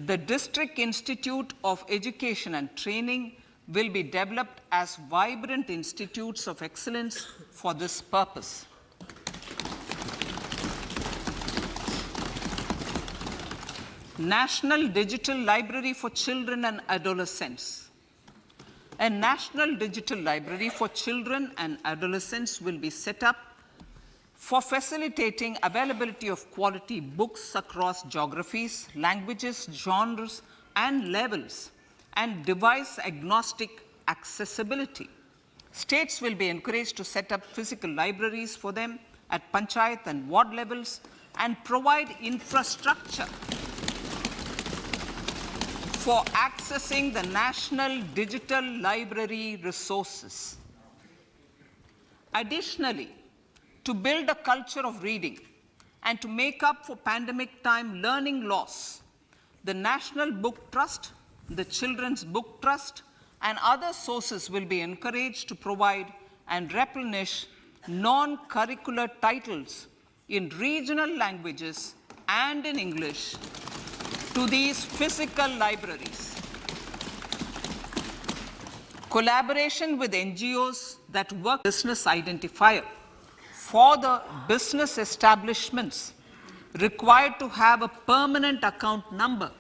The District Institute of Education and Training will be developed as vibrant institutes of excellence for this purpose. National Digital Library for Children and Adolescents. A National Digital Library for Children and Adolescents will be set up for facilitating availability of quality books across geographies, languages, genres, and levels, and device-agnostic accessibility. States will be encouraged to set up physical libraries for them at panchayat and ward levels and provide infrastructure for accessing the national digital library resources. Additionally, to build a culture of reading and to make up for pandemic time learning loss, the National Book Trust, the Children's Book Trust, and other sources will be encouraged to provide and replenish non-curricular titles in regional languages and in English to these physical libraries. Collaboration with NGOs that work business identifier for the business establishments required to have a permanent account number.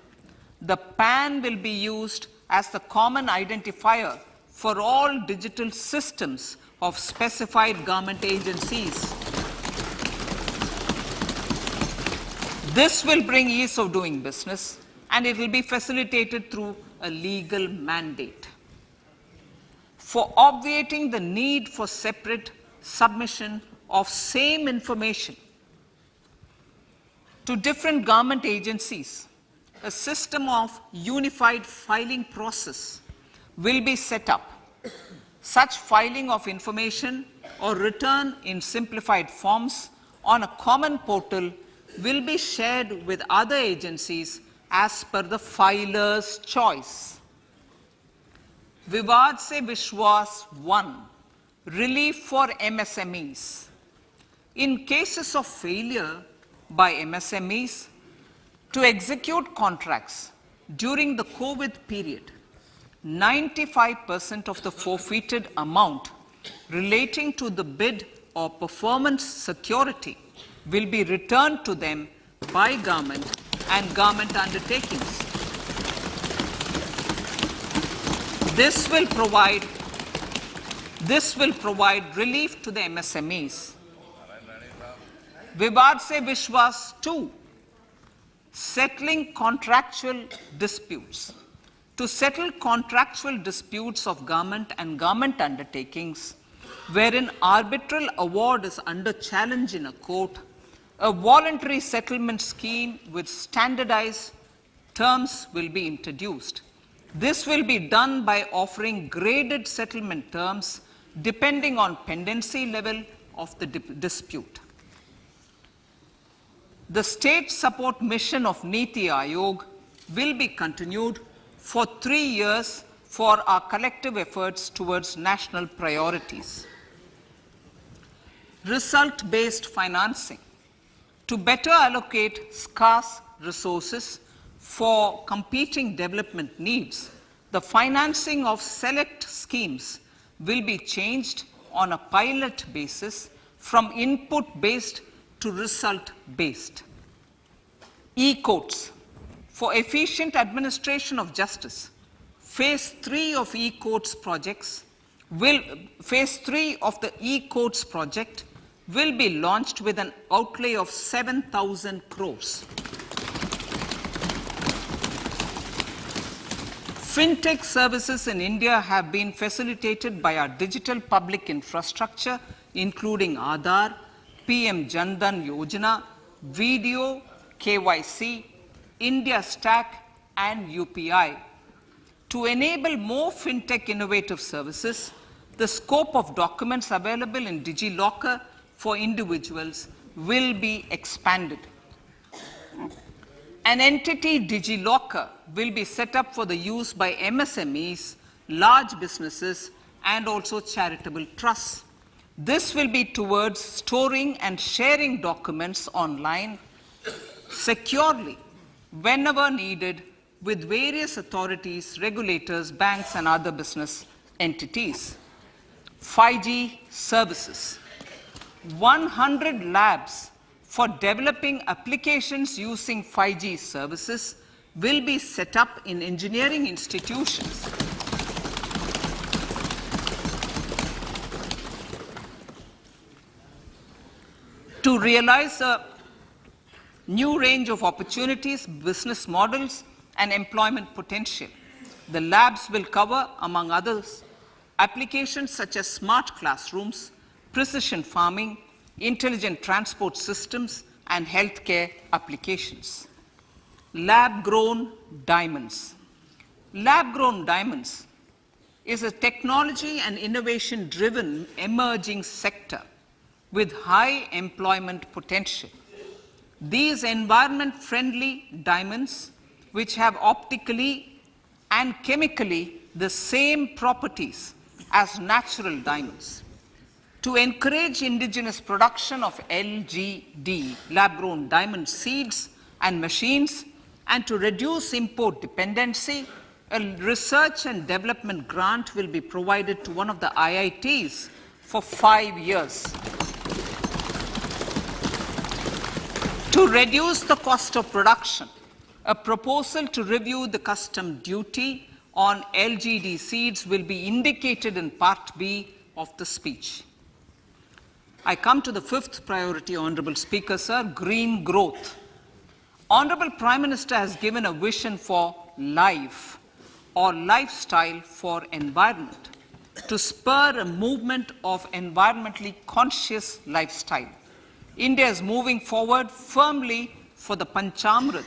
The PAN will be used as the common identifier for all digital systems of specified government agencies. This will bring ease of doing business, and it will be facilitated through a legal mandate. For obviating the need for separate submission of same information to different government agencies, a system of unified filing process will be set up. Such filing of information or return in simplified forms on a common portal will be shared with other agencies as per the filer's choice. Vivad se Vishwas 1, relief for MSMEs. In cases of failure by MSMEs to execute contracts during the COVID period, 95% of the forfeited amount relating to the bid or performance security will be returned to them by government and government undertakings. This will provide relief to the MSMEs. Vivad se Vishwas 2, settling contractual disputes. To settle contractual disputes of government and government undertakings, wherein arbitral award is under challenge in a court, a voluntary settlement scheme with standardized terms will be introduced. This will be done by offering graded settlement terms depending on pendency level of the dispute. The state support mission of Niti Aayog will be continued for 3 years for our collective efforts towards national priorities. Result-based financing. To better allocate scarce resources for competing development needs, the financing of select schemes will be changed on a pilot basis from input-based to result-based. E-courts. For efficient administration of justice, Phase 3 of e-courts projects Phase 3 of the e-courts project will be launched with an outlay of 7,000 crores. Fintech services in India have been facilitated by our digital public infrastructure, including Aadhaar, PM Jan Dhan Yojana, Video, KYC, India Stack, and UPI. To enable more fintech innovative services, the scope of documents available in DigiLocker for individuals will be expanded. An entity DigiLocker will be set up for the use by MSMEs, large businesses, and also charitable trusts. This will be towards storing and sharing documents online securely whenever needed with various authorities, regulators, banks, and other business entities. 5G services. 100 labs for developing applications using 5G services will be set up in engineering institutions. To realize a new range of opportunities, business models, and employment potential. The labs will cover, among others, Applications such as smart classrooms, precision farming, intelligent transport systems, and healthcare applications. Lab-grown diamonds. Lab-grown diamonds is a technology and innovation-driven emerging sector with high employment potential. These environment-friendly diamonds, which have optically and chemically the same properties as natural diamonds. To encourage indigenous production of LGD, lab-grown diamond seeds and machines, and to reduce import dependency, a research and development grant will be provided to one of the IITs for 5 years. To reduce the cost of production, a proposal to review the custom duty on LGD seeds will be indicated in Part B of the speech. I come to the fifth priority, Honorable Speaker, sir, green growth. Honorable Prime Minister has given a vision for life or lifestyle for environment to spur a movement of environmentally conscious lifestyle. India is moving forward firmly for the Panchamrit,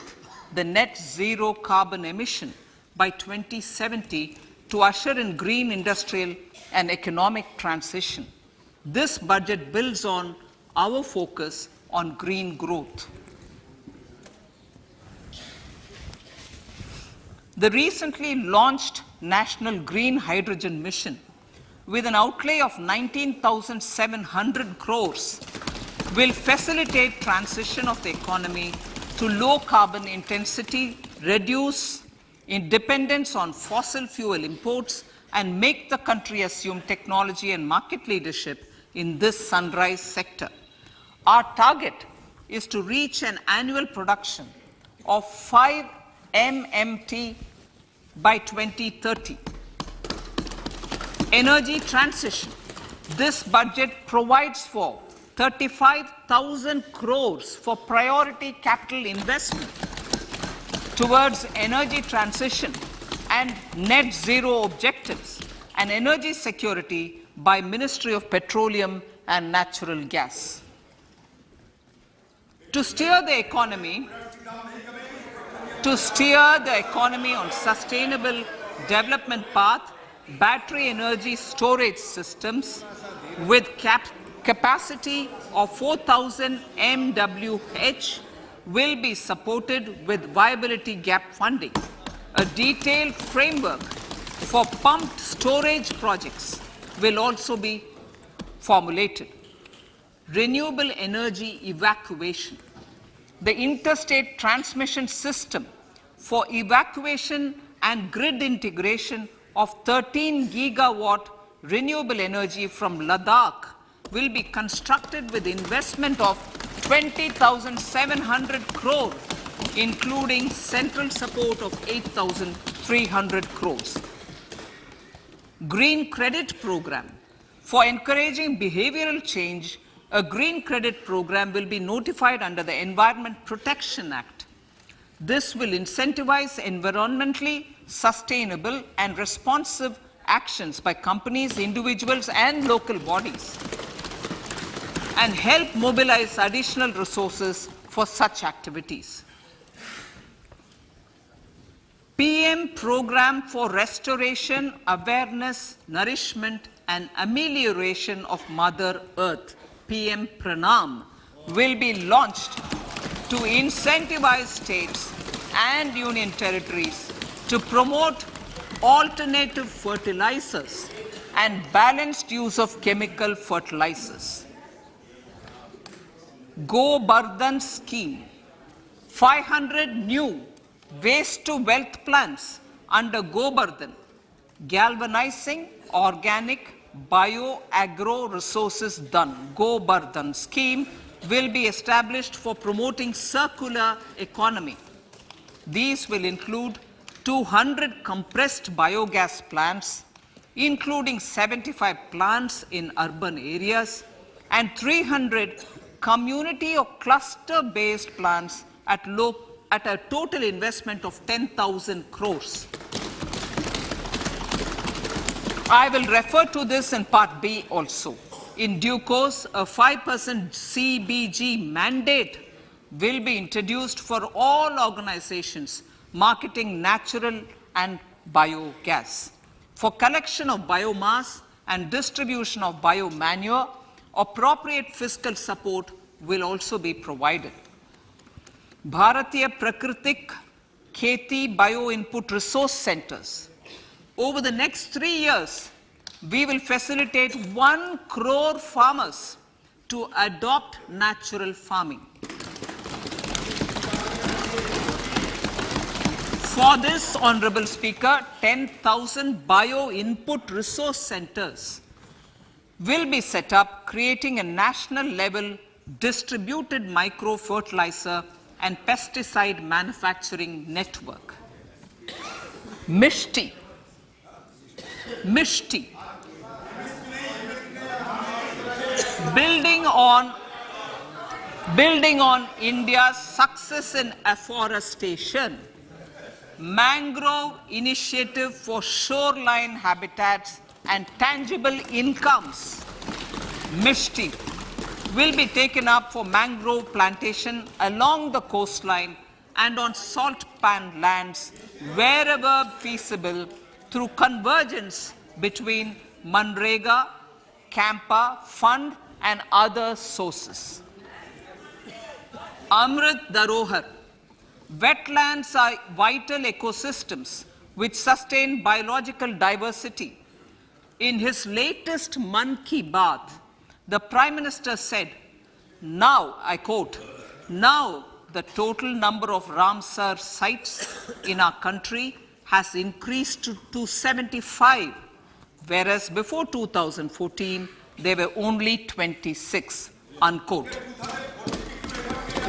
the net zero carbon emission by 2070 to usher in green industrial and economic transition. This budget builds on our focus on green growth. The recently launched National Green Hydrogen Mission, with an outlay of 19,700 crores, will facilitate transition of the economy to low carbon intensity, reduce dependence on fossil fuel imports, and make the country assume technology and market leadership in this sunrise sector. Our target is to reach an annual production of 5 MMT by 2030. Energy transition. This budget provides for 35,000 crores for priority capital investment towards energy transition and net zero objectives and energy security by Ministry of Petroleum and Natural Gas. To steer the economy on sustainable development path, battery energy storage systems with capacity of 4,000 MWH will be supported with viability gap funding. A detailed framework for pumped storage projects will also be formulated. Renewable energy evacuation. The interstate transmission system for evacuation and grid integration of 13 gigawatt renewable energy from Ladakh will be constructed with investment of 20,700 crores, including central support of 8,300 crores. Green credit program. For encouraging behavioral change, a green credit program will be notified under the Environment Protection Act. This will incentivize environmentally sustainable and responsive actions by companies, individuals, and local bodies, and help mobilize additional resources for such activities. PM Program for Restoration, Awareness, Nourishment, and Amelioration of Mother Earth, PM Pranam, will be launched to incentivize states and union territories to promote alternative fertilizers and balanced use of chemical fertilizers. Go Bardhan scheme. 500 new waste to wealth plants under Go Bardhan, galvanizing organic bio-agro resources done. Go Bardhan scheme will be established for promoting circular economy. These will include 200 compressed biogas plants, including 75 plants in urban areas, and 300 community or cluster-based plants at a total investment of 10,000 crores. I will refer to this in Part B also. In due course, a 5% CBG mandate will be introduced for all organizations marketing natural and biogas. For collection of biomass and distribution of biomanure, appropriate fiscal support will also be provided. Bharatiya Prakritik Kheti Bio Input Resource Centers. Over the next 3 years, we will facilitate 1 crore farmers to adopt natural farming. For this, Honorable Speaker, 10,000 bio input resource centers will be set up, creating a national level distributed micro fertilizer and pesticide manufacturing network. Mishti. Building on India's success in afforestation, mangrove initiative for shoreline habitats and tangible incomes, Mishti, will be taken up for mangrove plantation along the coastline and on salt pan lands wherever feasible through convergence between Manrega, Campa, Fund and other sources. Amrit Dharohar. Wetlands are vital ecosystems which sustain biological diversity. In his latest Mann Ki Baat, the Prime Minister said, now, I quote, now the total number of Ramsar sites in our country has increased to 75, whereas before 2014, there were only 26, unquote.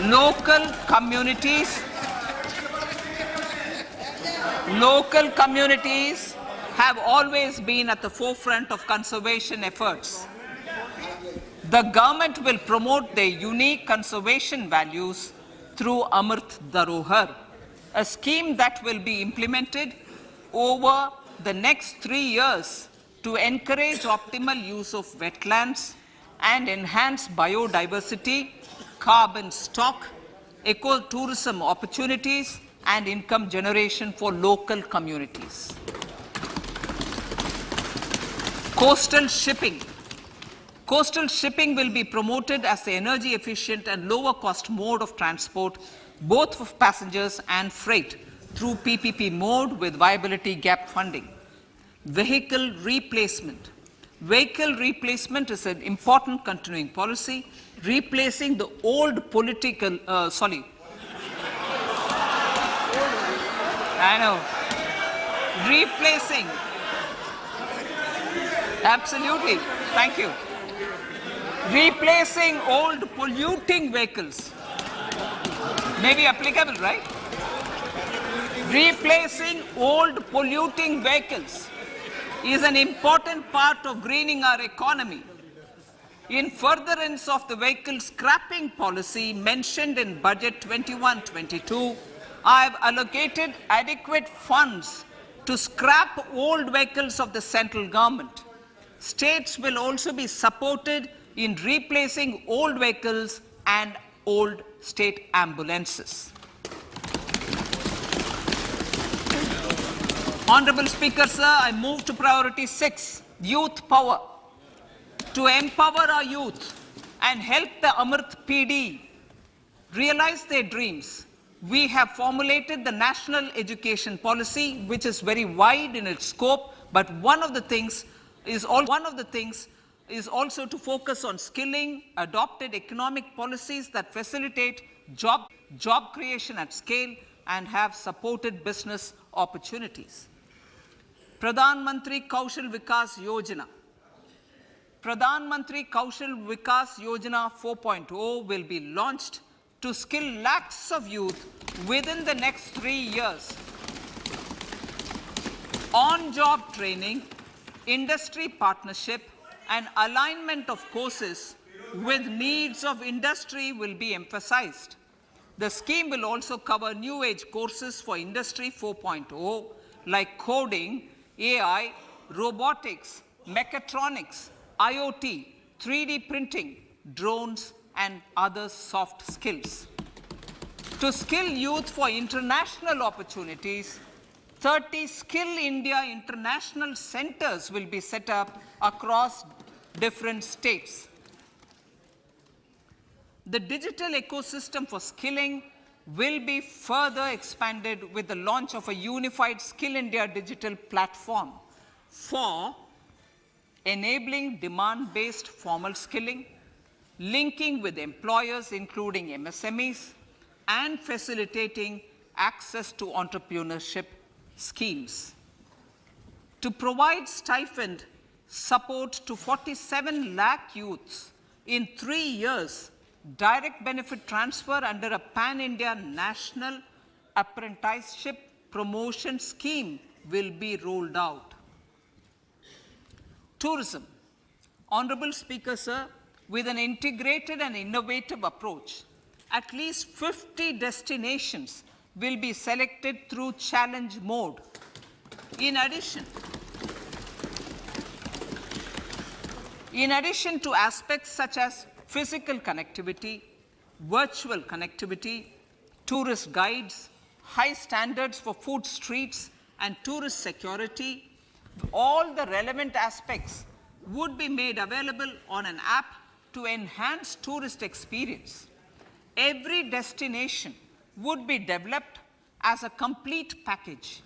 Local communities have always been at the forefront of conservation efforts. The government will promote their unique conservation values through Amrit Dharohar, a scheme that will be implemented over the next 3 years to encourage optimal use of wetlands and enhance biodiversity, carbon stock, ecotourism opportunities, and income generation for local communities. Coastal shipping. Coastal shipping will be promoted as the energy efficient and lower cost mode of transport, both for passengers and freight, through PPP mode with viability gap funding. Vehicle replacement. Vehicle replacement is an important continuing policy, replacing the old political, replacing, absolutely, thank you. Replacing old polluting vehicles. May be applicable, right? Replacing old polluting vehicles is an important part of greening our economy. In furtherance of the vehicle scrapping policy mentioned in Budget 21-22, I have allocated adequate funds to scrap old vehicles of the central government. States will also be supported in replacing old vehicles and old state ambulances. Honorable Speaker, sir, I move to priority 6, youth power. To empower our youth and help the Amrit PD realize their dreams, we have formulated the national education policy, which is very wide in its scope, but one of the things is also to focus on skilling, adopted economic policies that facilitate job creation at scale and have supported business opportunities. Pradhan Mantri Kaushal Vikas Yojana. Pradhan Mantri Kaushal Vikas Yojana 4.0 will be launched to skill lakhs of youth within the next 3 years. On-job training, industry partnership, and alignment of courses with needs of industry will be emphasized. The scheme will also cover new age courses for Industry 4.0 like coding, AI, robotics, mechatronics, IoT, 3D printing, drones, and other soft skills. To skill youth for international opportunities, 30 Skill India international centers will be set up across different states. The digital ecosystem for skilling will be further expanded with the launch of a unified Skill India digital platform for enabling demand-based formal skilling, linking with employers including MSMEs, and facilitating access to entrepreneurship schemes. To provide stipend support to 47 lakh youths in 3 years, direct benefit transfer under a pan-India national apprenticeship promotion scheme will be rolled out. Tourism. Honorable Speaker, sir, with an integrated and innovative approach, at least 50 destinations will be selected through challenge mode. In addition to aspects such as physical connectivity, virtual connectivity, tourist guides, high standards for food streets, and tourist security, all the relevant aspects would be made available on an app to enhance tourist experience. Every destination would be developed as a complete package.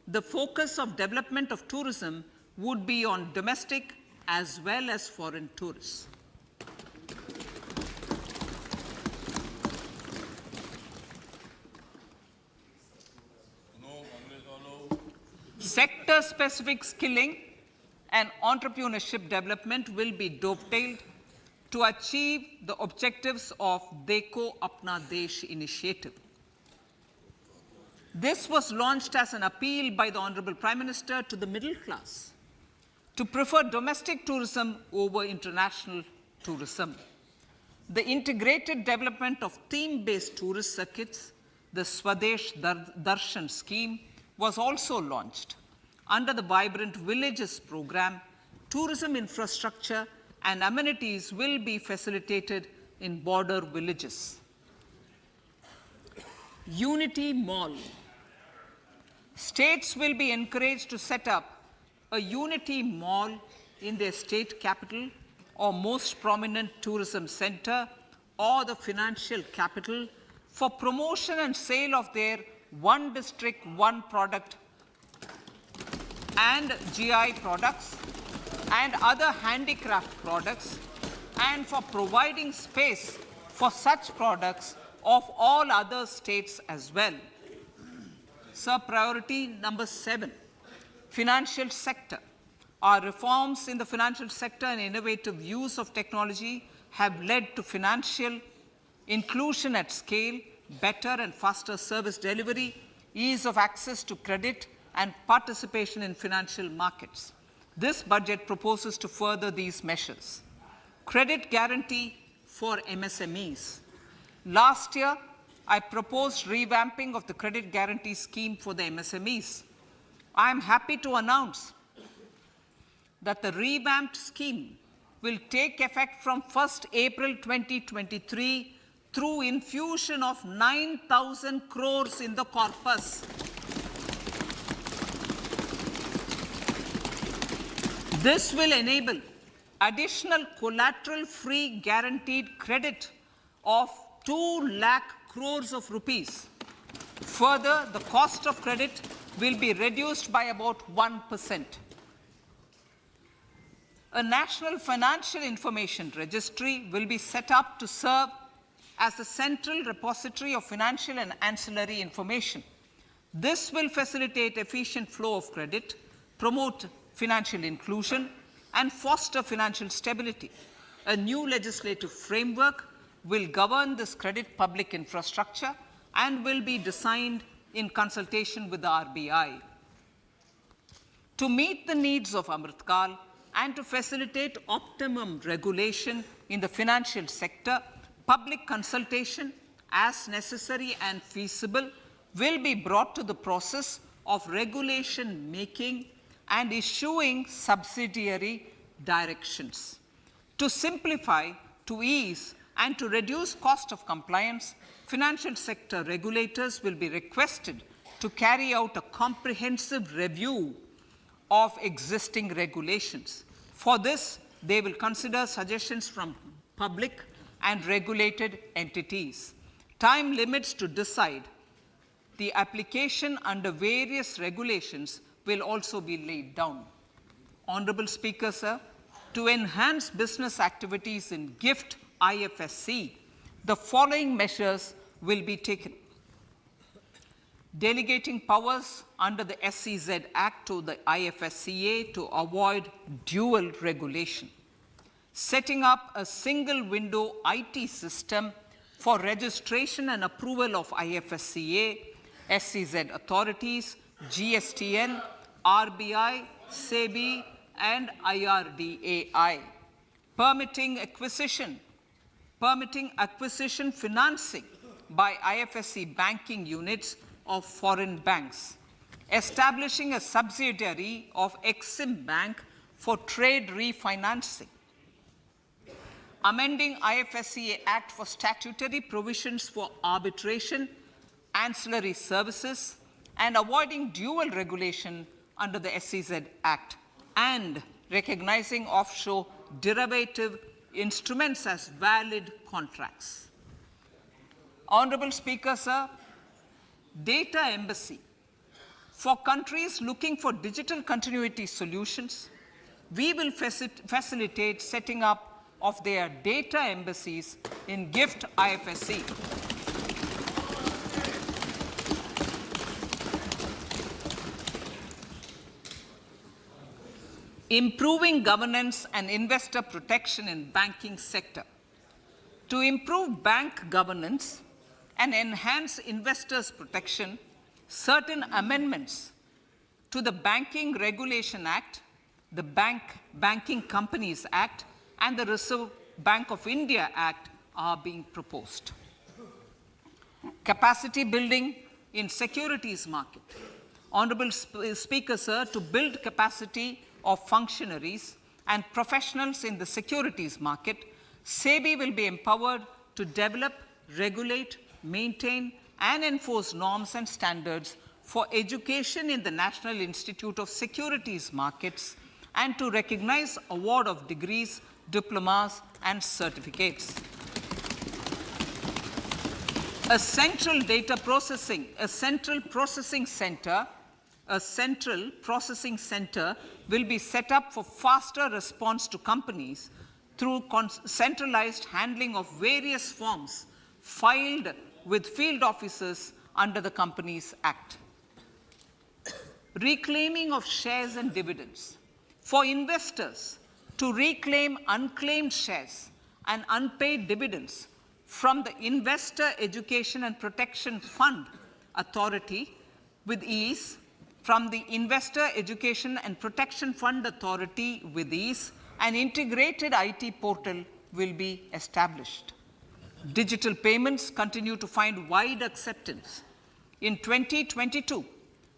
The focus of development of tourism would be on domestic as well as foreign tourists. Sector-specific skilling and entrepreneurship development will be dovetailed to achieve the objectives of Dekho Apna Desh initiative. This was launched as an appeal by the Honorable Prime Minister to the middle class to prefer domestic tourism over international tourism. The integrated development of theme-based tourist circuits, the Swadesh Darshan scheme, was also launched. Under the Vibrant Villages program, tourism infrastructure and amenities will be facilitated in border villages. Unity Mall. States will be encouraged to set up a Unity Mall in their state capital or most prominent tourism center or the financial capital for promotion and sale of their one district, one product and GI products and other handicraft products, and for providing space for such products of all other states as well. Sir, priority number 7, financial sector. Our reforms in the financial sector and innovative use of technology have led to financial inclusion at scale, better and faster service delivery, ease of access to credit, and participation in financial markets. This budget proposes to further these measures. Credit guarantee for MSMEs. Last year, I proposed revamping of the credit guarantee scheme for the MSMEs. I am happy to announce that the revamped scheme will take effect from 1st April 2023 through infusion of 9,000 crores in the corpus. This will enable additional collateral-free guaranteed credit of 2 lakh crores of rupees. Further, the cost of credit will be reduced by about 1%. A national financial information registry will be set up to serve as the central repository of financial and ancillary information. This will facilitate efficient flow of credit, promote financial inclusion, and foster financial stability. A new legislative framework will govern this credit public infrastructure and will be designed in consultation with the RBI. To meet the needs of Amritkal and to facilitate optimum regulation in the financial sector, public consultation, as necessary and feasible, will be brought to the process of regulation making and issuing subsidiary directions. To simplify, to ease, and to reduce cost of compliance, financial sector regulators will be requested to carry out a comprehensive review of existing regulations. For this, they will consider suggestions from public and regulated entities. Time limits to decide the application under various regulations will also be laid down. Honorable Speaker, sir, to enhance business activities in GIFT IFSC, the following measures will be taken. Delegating powers under the SEZ Act to the IFSCA to avoid dual regulation. Setting up a single window IT system for registration and approval of IFSCA, SEZ authorities, GSTN, RBI, SEBI, and IRDAI. Permitting acquisition financing by IFSC banking units of foreign banks. Establishing a subsidiary of Exim Bank for trade refinancing. Amending IFSCA Act for statutory provisions for arbitration, ancillary services, and avoiding dual regulation under the SEZ Act, and recognizing offshore derivative instruments as valid contracts. Honorable Speaker, sir, data embassy. For countries looking for digital continuity solutions, we will facilitate setting up of their data embassies in GIFT IFSC. Improving governance and investor protection in banking sector. To improve bank governance and enhance investors' protection, certain amendments to the Banking Regulation Act, the Banking Companies Act, and the Reserve Bank of India Act are being proposed. Capacity building in securities market. Honorable Speaker, sir, to build capacity of functionaries and professionals in the securities market, SEBI will be empowered to develop, regulate, maintain, and enforce norms and standards for education in the National Institute of Securities Markets and to recognize award of degrees, diplomas, and certificates. A central processing center will be set up for faster response to companies through centralized handling of various forms filed with field officers under the Companies Act. Reclaiming of shares and dividends. For investors to reclaim unclaimed shares and unpaid dividends from the Investor Education and Protection Fund Authority with ease, from the Investor Education and Protection Fund Authority with ease, an integrated IT portal will be established. Digital payments continue to find wide acceptance. In 2022,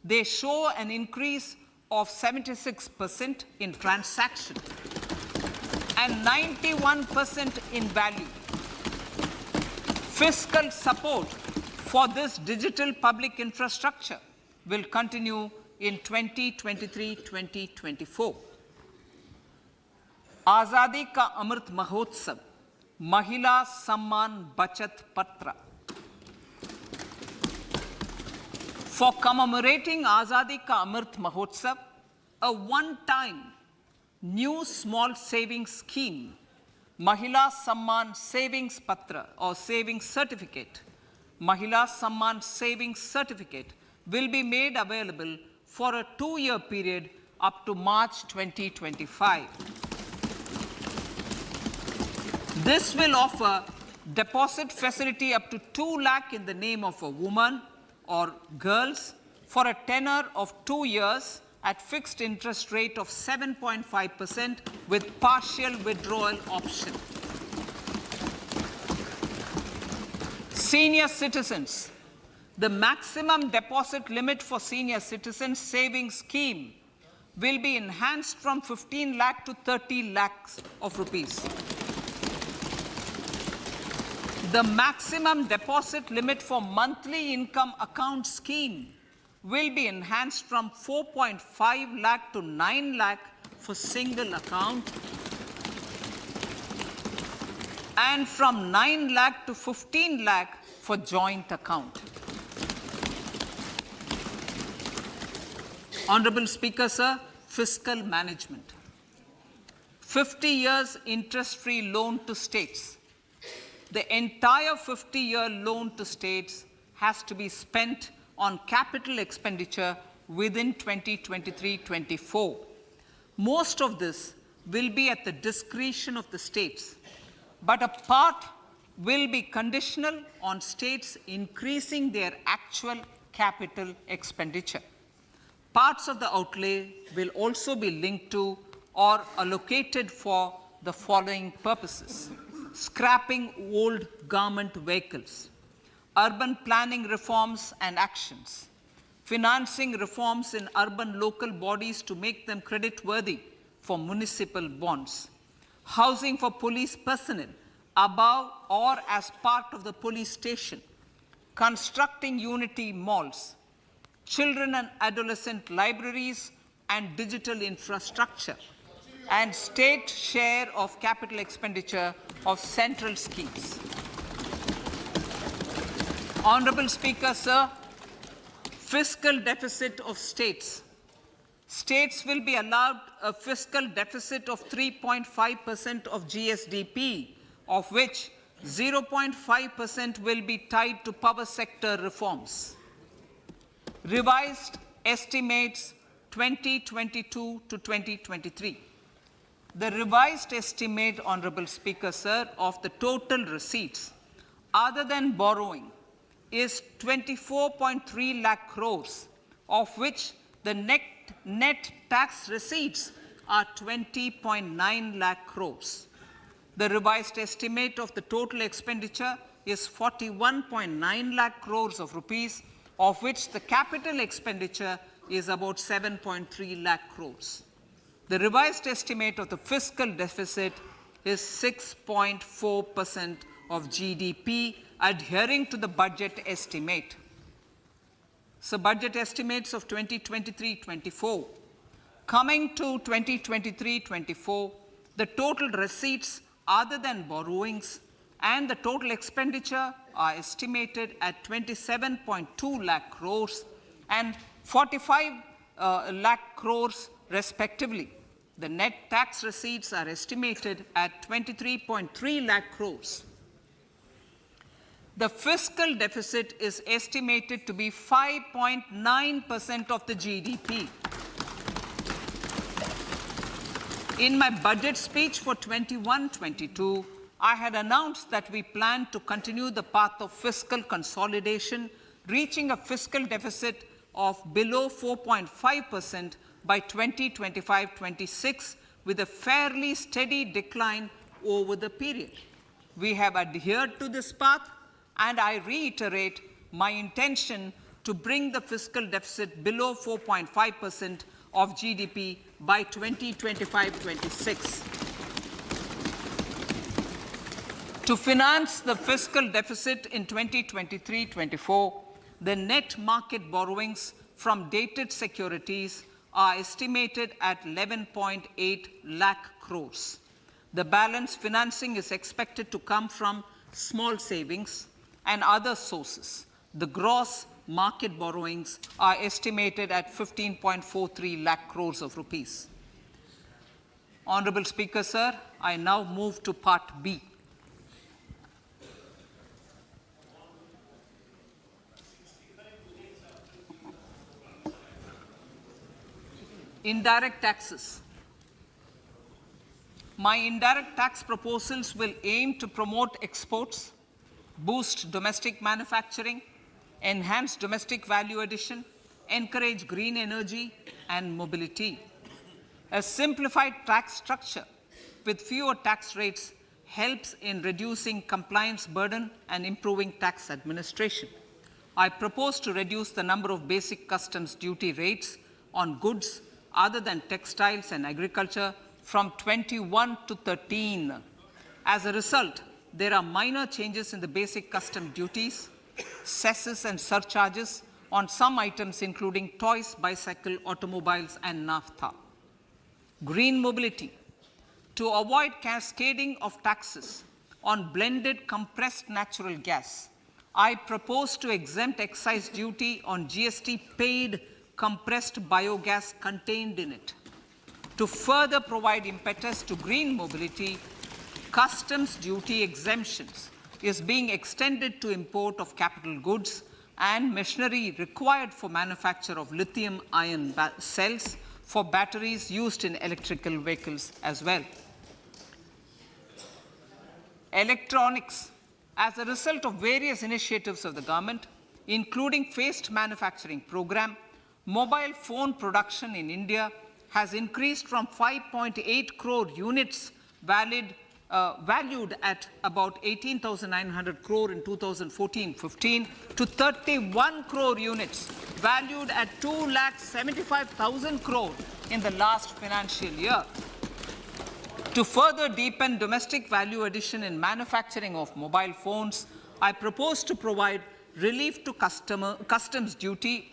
they show an increase of 76% in transaction and 91% in value. Fiscal support for this digital public infrastructure will continue in 2023-2024. Azadi Ka Amrit Mahotsav, Mahila Samman Bachat Patra. For commemorating Azadi Ka Amrit Mahotsav, a one-time new small savings scheme, Mahila Samman Savings Patra or Savings Certificate, Mahila Samman Savings Certificate will be made available for a 2-year period up to March 2025. This will offer deposit facility up to 2 lakh in the name of a woman or girls for a tenor of 2 years at fixed interest rate of 7.5% with partial withdrawal option. Senior citizens. The maximum deposit limit for senior citizens savings scheme will be enhanced from 15 lakh to 30 lakhs of rupees. The maximum deposit limit for monthly income account scheme will be enhanced from 4.5 lakh to 9 lakh for single account and from 9 lakh to 15 lakh for joint account. Honorable Speaker, sir, fiscal management. 50 years interest-free loan to states. The entire 50-year loan to states has to be spent on capital expenditure within 2023-24. Most of this will be at the discretion of the states, but a part will be conditional on states increasing their actual capital expenditure. Parts of the outlay will also be linked to or allocated for the following purposes: scrapping old government vehicles, urban planning reforms and actions, financing reforms in urban local bodies to make them creditworthy for municipal bonds, housing for police personnel above or as part of the police station, constructing unity malls, children and adolescent libraries and digital infrastructure, and state share of capital expenditure of central schemes. Honorable Speaker, sir, fiscal deficit of states. States will be allowed a fiscal deficit of 3.5% of GSDP, of which 0.5% will be tied to power sector reforms. Revised estimates 2022 to 2023. The revised estimate, Honorable Speaker, sir, of the total receipts other than borrowing is 24.3 lakh crores, of which the net tax receipts are 20.9 lakh crores. The revised estimate of the total expenditure is 41.9 lakh crores of rupees, of which the capital expenditure is about 7.3 lakh crores. The revised estimate of the fiscal deficit is 6.4% of GDP, adhering to the budget estimate. So budget estimates of 2023-24. Coming to 2023-24, the total receipts other than borrowings and the total expenditure are estimated at 27.2 lakh crores and 45 lakh crores respectively. The net tax receipts are estimated at 23.3 lakh crores. The fiscal deficit is estimated to be 5.9% of the GDP. In my budget speech for 21-22, I had announced that we plan to continue the path of fiscal consolidation, reaching a fiscal deficit of below 4.5% by 2025-26, with a fairly steady decline over the period. We have adhered to this path, and I reiterate my intention to bring the fiscal deficit below 4.5% of GDP by 2025-26. To finance the fiscal deficit in 2023-24, the net market borrowings from dated securities are estimated at 11.8 lakh crores. The balance financing is expected to come from small savings and other sources. The gross market borrowings are estimated at 15.43 lakh crores of rupees. Honorable Speaker, sir, I now move to Part B. Indirect taxes. My indirect tax proposals will aim to promote exports, boost domestic manufacturing, enhance domestic value addition, encourage green energy and mobility. A simplified tax structure with fewer tax rates helps in reducing compliance burden and improving tax administration. I propose to reduce the number of basic customs duty rates on goods other than textiles and agriculture from 21 to 13. As a result, there are minor changes in the basic custom duties, cesses and surcharges on some items including toys, bicycle, automobiles and naphtha. Green mobility. To avoid cascading of taxes on blended compressed natural gas, I propose to exempt excise duty on GST paid compressed biogas contained in it. To further provide impetus to green mobility, customs duty exemptions is being extended to import of capital goods and machinery required for manufacture of lithium-ion cells for batteries used in electrical vehicles as well. Electronics. As a result of various initiatives of the government, including phased manufacturing program, mobile phone production in India has increased from 5.8 crore units valued at about 18,900 crore in 2014-15 to 31 crore units valued at 2,75,000 crore in the last financial year. To further deepen domestic value addition in manufacturing of mobile phones, I propose to provide relief to customs duty.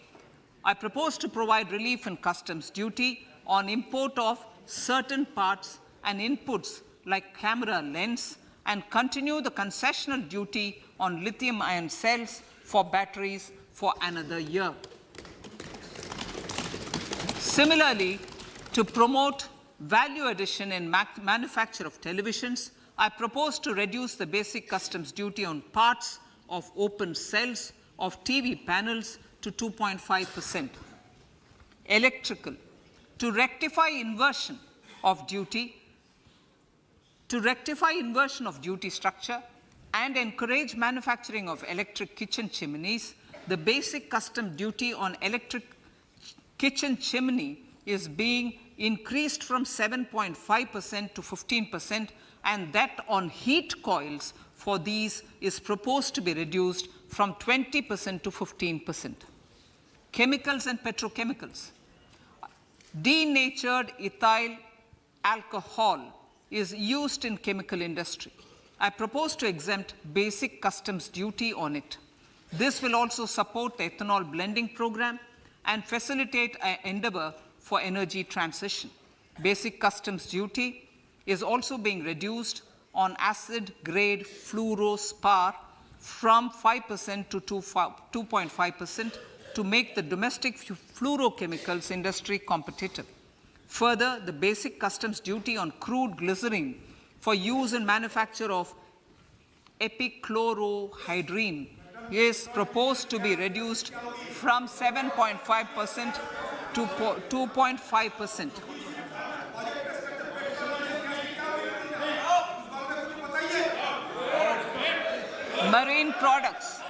I propose to provide relief in customs duty on import of certain parts and inputs like camera lens and continue the concessional duty on lithium-ion cells for batteries for another year. Similarly, to promote value addition in manufacture of televisions, I propose to reduce the basic customs duty on parts of open cells of TV panels to 2.5%. Electrical. To rectify inversion of duty structure and encourage manufacturing of electric kitchen chimneys, the basic custom duty on electric kitchen chimney is being increased from 7.5% to 15%, and that on heat coils for these is proposed to be reduced from 20% to 15%. Chemicals and petrochemicals. Denatured ethyl alcohol is used in chemical industry. I propose to exempt basic customs duty on it. This will also support the ethanol blending program and facilitate an endeavor for energy transition. Basic customs duty is also being reduced on acid-grade fluorospar from 5% to 2.5% to make the domestic fluorochemicals industry competitive. Further, the basic customs duty on crude glycerin for use in manufacture of epichlorohydrin is proposed to be reduced from 7.5% to 2.5%. Marine products.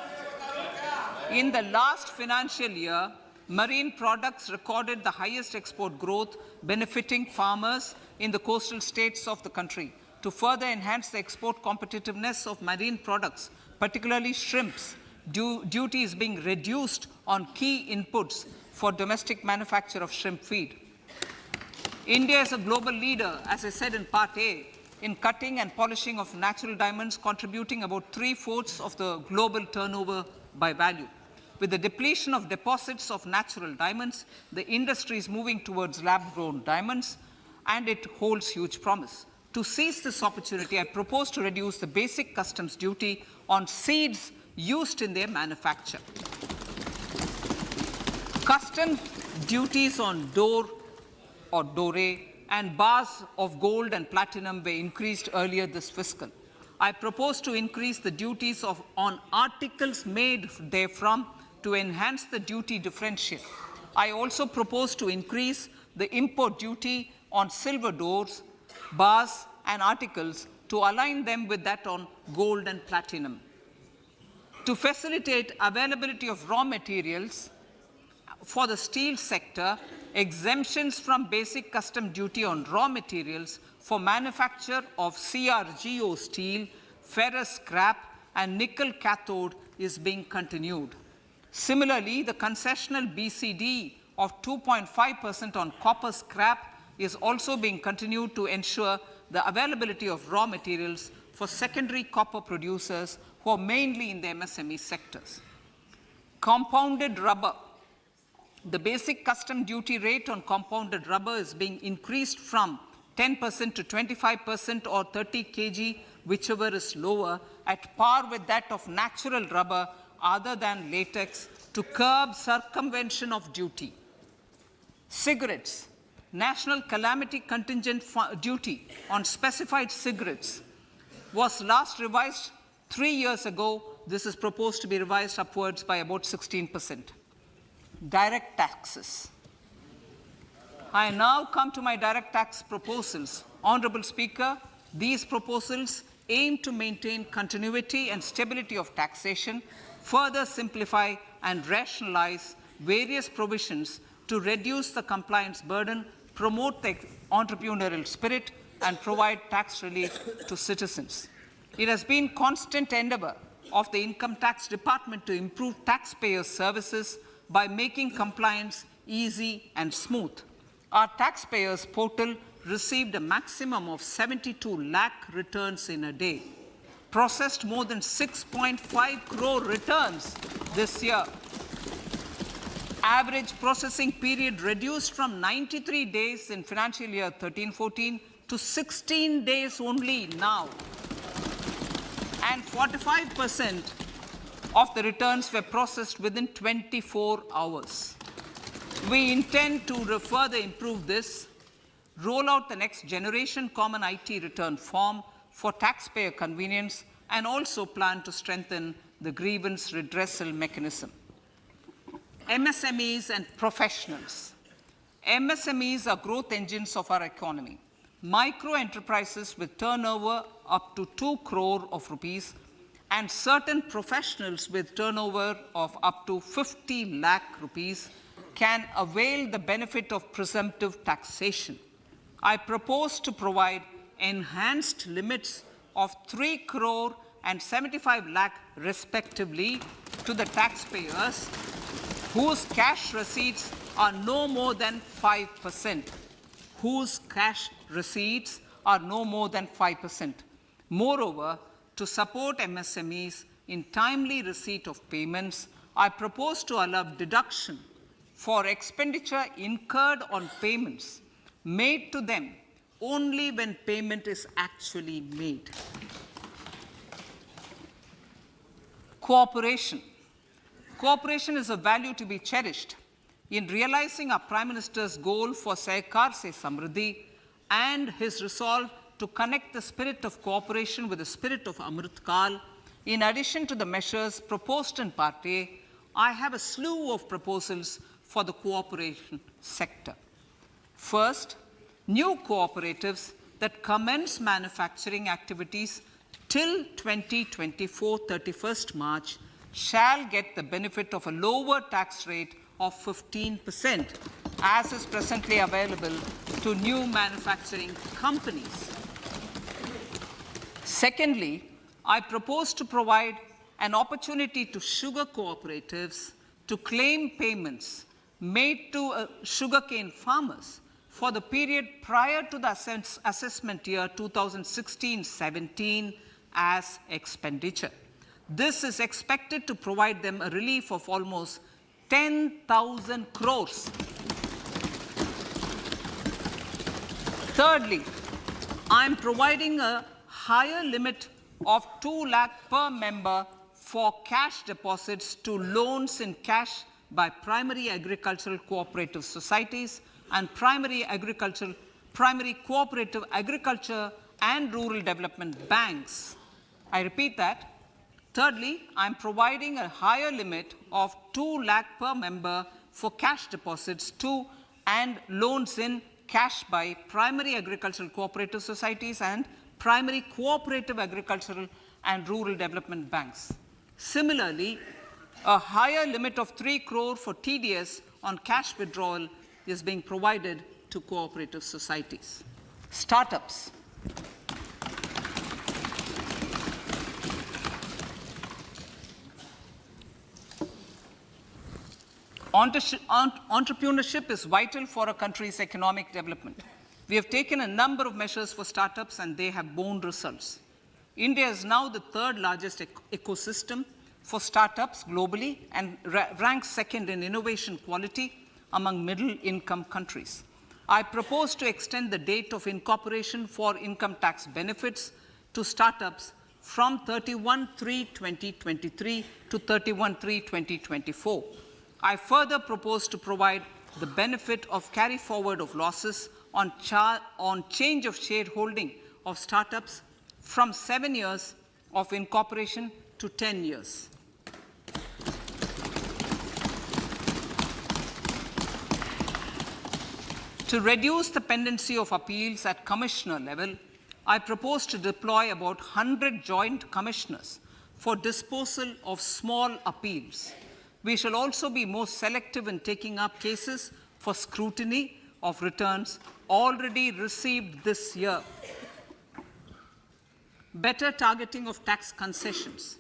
In the last financial year, marine products recorded the highest export growth, benefiting farmers in the coastal states of the country. To further enhance the export competitiveness of marine products, particularly shrimps, duty is being reduced on key inputs for domestic manufacture of shrimp feed. India is a global leader, as I said in Part A, in cutting and polishing of natural diamonds, contributing about 3/4 of the global turnover by value. With the depletion of deposits of natural diamonds, the industry is moving towards lab-grown diamonds, and it holds huge promise. To seize this opportunity, I propose to reduce the basic customs duty on seeds used in their manufacture. Customs duties on door or doré and bars of gold and platinum were increased earlier this fiscal. I propose to increase the duties on articles made therefrom to enhance the duty differential. I also propose to increase the import duty on silver doors, bars, and articles to align them with that on gold and platinum. To facilitate availability of raw materials for the steel sector, exemptions from basic custom duty on raw materials for manufacture of CRGO steel, ferrous scrap, and nickel cathode is being continued. Similarly, the concessional BCD of 2.5% on copper scrap is also being continued to ensure the availability of raw materials for secondary copper producers who are mainly in the MSME sectors. Compounded rubber. The basic custom duty rate on compounded rubber is being increased from 10% to 25% or 30 kg, whichever is lower, at par with that of natural rubber other than latex, to curb circumvention of duty. Cigarettes. National calamity contingent duty on specified cigarettes was last revised 3 years ago. This is proposed to be revised upwards by about 16%. Direct taxes. I now come to my direct tax proposals. Honorable Speaker, these proposals aim to maintain continuity and stability of taxation, further simplify and rationalize various provisions to reduce the compliance burden, promote the entrepreneurial spirit, and provide tax relief to citizens. It has been constant endeavor of the Income Tax Department to improve taxpayers' services by making compliance easy and smooth. Our taxpayers portal received a maximum of 72 lakh returns in a day, processed more than 6.5 crore returns this year. Average processing period reduced from 93 days in financial year 13-14 to 16 days only now. And 45% of the returns were processed within 24 hours. We intend to further improve this, roll out the next generation common IT return form for taxpayer convenience, and also plan to strengthen the grievance redressal mechanism. MSMEs and professionals. MSMEs are growth engines of our economy. Micro enterprises with turnover up to 2 crore of rupees and certain professionals with turnover of up to 50 lakh rupees can avail the benefit of presumptive taxation. I propose to provide enhanced limits of 3 crore and 75 lakh respectively to the taxpayers whose cash receipts are no more than 5%. Whose cash receipts are no more than 5%. Moreover, to support MSMEs in timely receipt of payments, I propose to allow deduction for expenditure incurred on payments made to them only when payment is actually made. Cooperation. Cooperation is a value to be cherished. In realizing our Prime Minister's goal for Sehkar Se Samriddhi and his resolve to connect the spirit of cooperation with the spirit of Amrit Kal, in addition to the measures proposed in Part A, I have a slew of proposals for the cooperation sector. First, new cooperatives that commence manufacturing activities till 2024, 31st March, shall get the benefit of a lower tax rate of 15%, as is presently available to new manufacturing companies. Secondly, I propose to provide an opportunity to sugar cooperatives to claim payments made to sugarcane farmers for the period prior to the assessment year 2016-17 as expenditure. This is expected to provide them a relief of almost 10,000 crores. Thirdly, I am providing a higher limit of 2 lakh per member for cash deposits to loans in cash by primary agricultural cooperative societies and primary cooperative agriculture and rural development banks. I repeat that. Thirdly, I am providing a higher limit of 2 lakh per member for cash deposits to and loans in cash by primary agricultural cooperative societies and primary cooperative agricultural and rural development banks. Similarly, a higher limit of 3 crore for TDS on cash withdrawal is being provided to cooperative societies. Startups. Entrepreneurship is vital for a country's economic development. We have taken a number of measures for startups and they have borne results. India is now the third largest ecosystem for startups globally and ranks second in innovation quality among middle-income countries. I propose to extend the date of incorporation for income tax benefits to startups from 31/3/2023 to 31/3/2024. I further propose to provide the benefit of carry forward of losses on change of shareholding of startups from 7 years of incorporation to 10 years. To reduce the pendency of appeals at commissioner level, I propose to deploy about 100 joint commissioners for disposal of small appeals. We shall also be more selective in taking up cases for scrutiny of returns already received this year. Better targeting of tax concessions.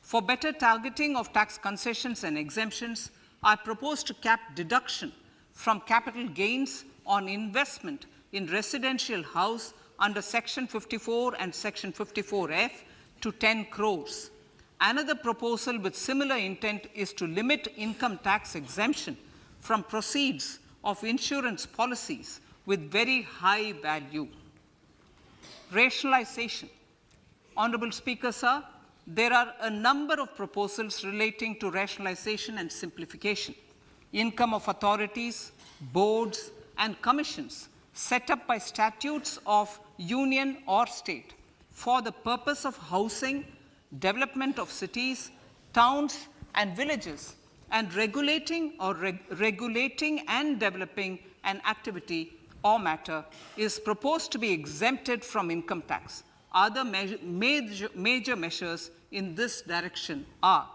For better targeting of tax concessions and exemptions, I propose to cap deduction from capital gains on investment in residential house under Section 54 and Section 54F to 10 crores. Another proposal with similar intent is to limit income tax exemption from proceeds of insurance policies with very high value. Rationalization. Honorable Speaker, sir, there are a number of proposals relating to rationalization and simplification. Income of authorities, boards, and commissions set up by statutes of union or state for the purpose of housing, development of cities, towns, and villages, and regulating and developing an activity or matter is proposed to be exempted from income tax. Other major measures in this direction are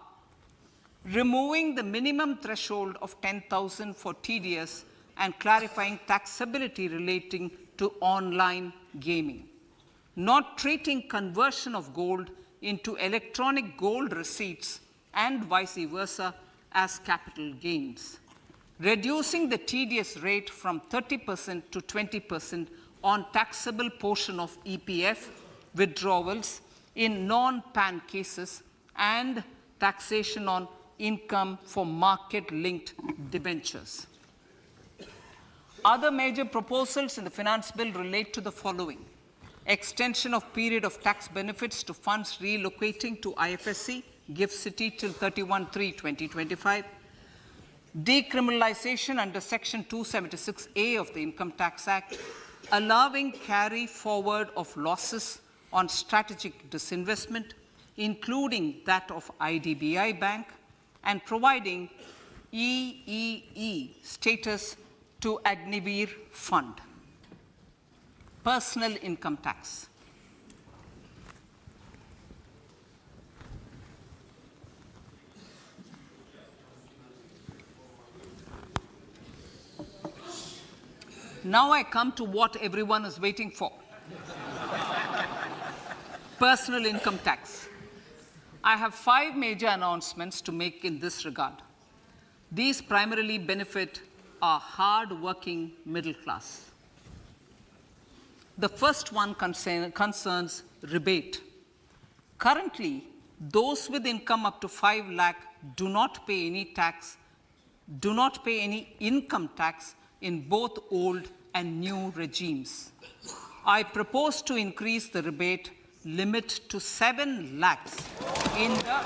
removing the minimum threshold of 10,000 for TDS and clarifying taxability relating to online gaming, not treating conversion of gold into electronic gold receipts and vice versa as capital gains, reducing the TDS rate from 30% to 20% on taxable portion of EPF withdrawals in non-PAN cases, and taxation on income for market-linked debentures. Other major proposals in the finance bill relate to the following: extension of period of tax benefits to funds relocating to IFSC, GIFT City till 31/3/2025, decriminalization under Section 276A of the Income Tax Act, allowing carry forward of losses on strategic disinvestment, including that of IDBI Bank, and providing EEE status to Agniveer Fund. Personal income tax. Now I come to what everyone is waiting for. Personal income tax. I have 5 major announcements to make in this regard. These primarily benefit our hard-working middle class. The first one concerns rebate. Currently, those with income up to 5 lakh do not pay any income tax in both old and new regimes. I propose to increase the rebate limit to 7 lakhs in the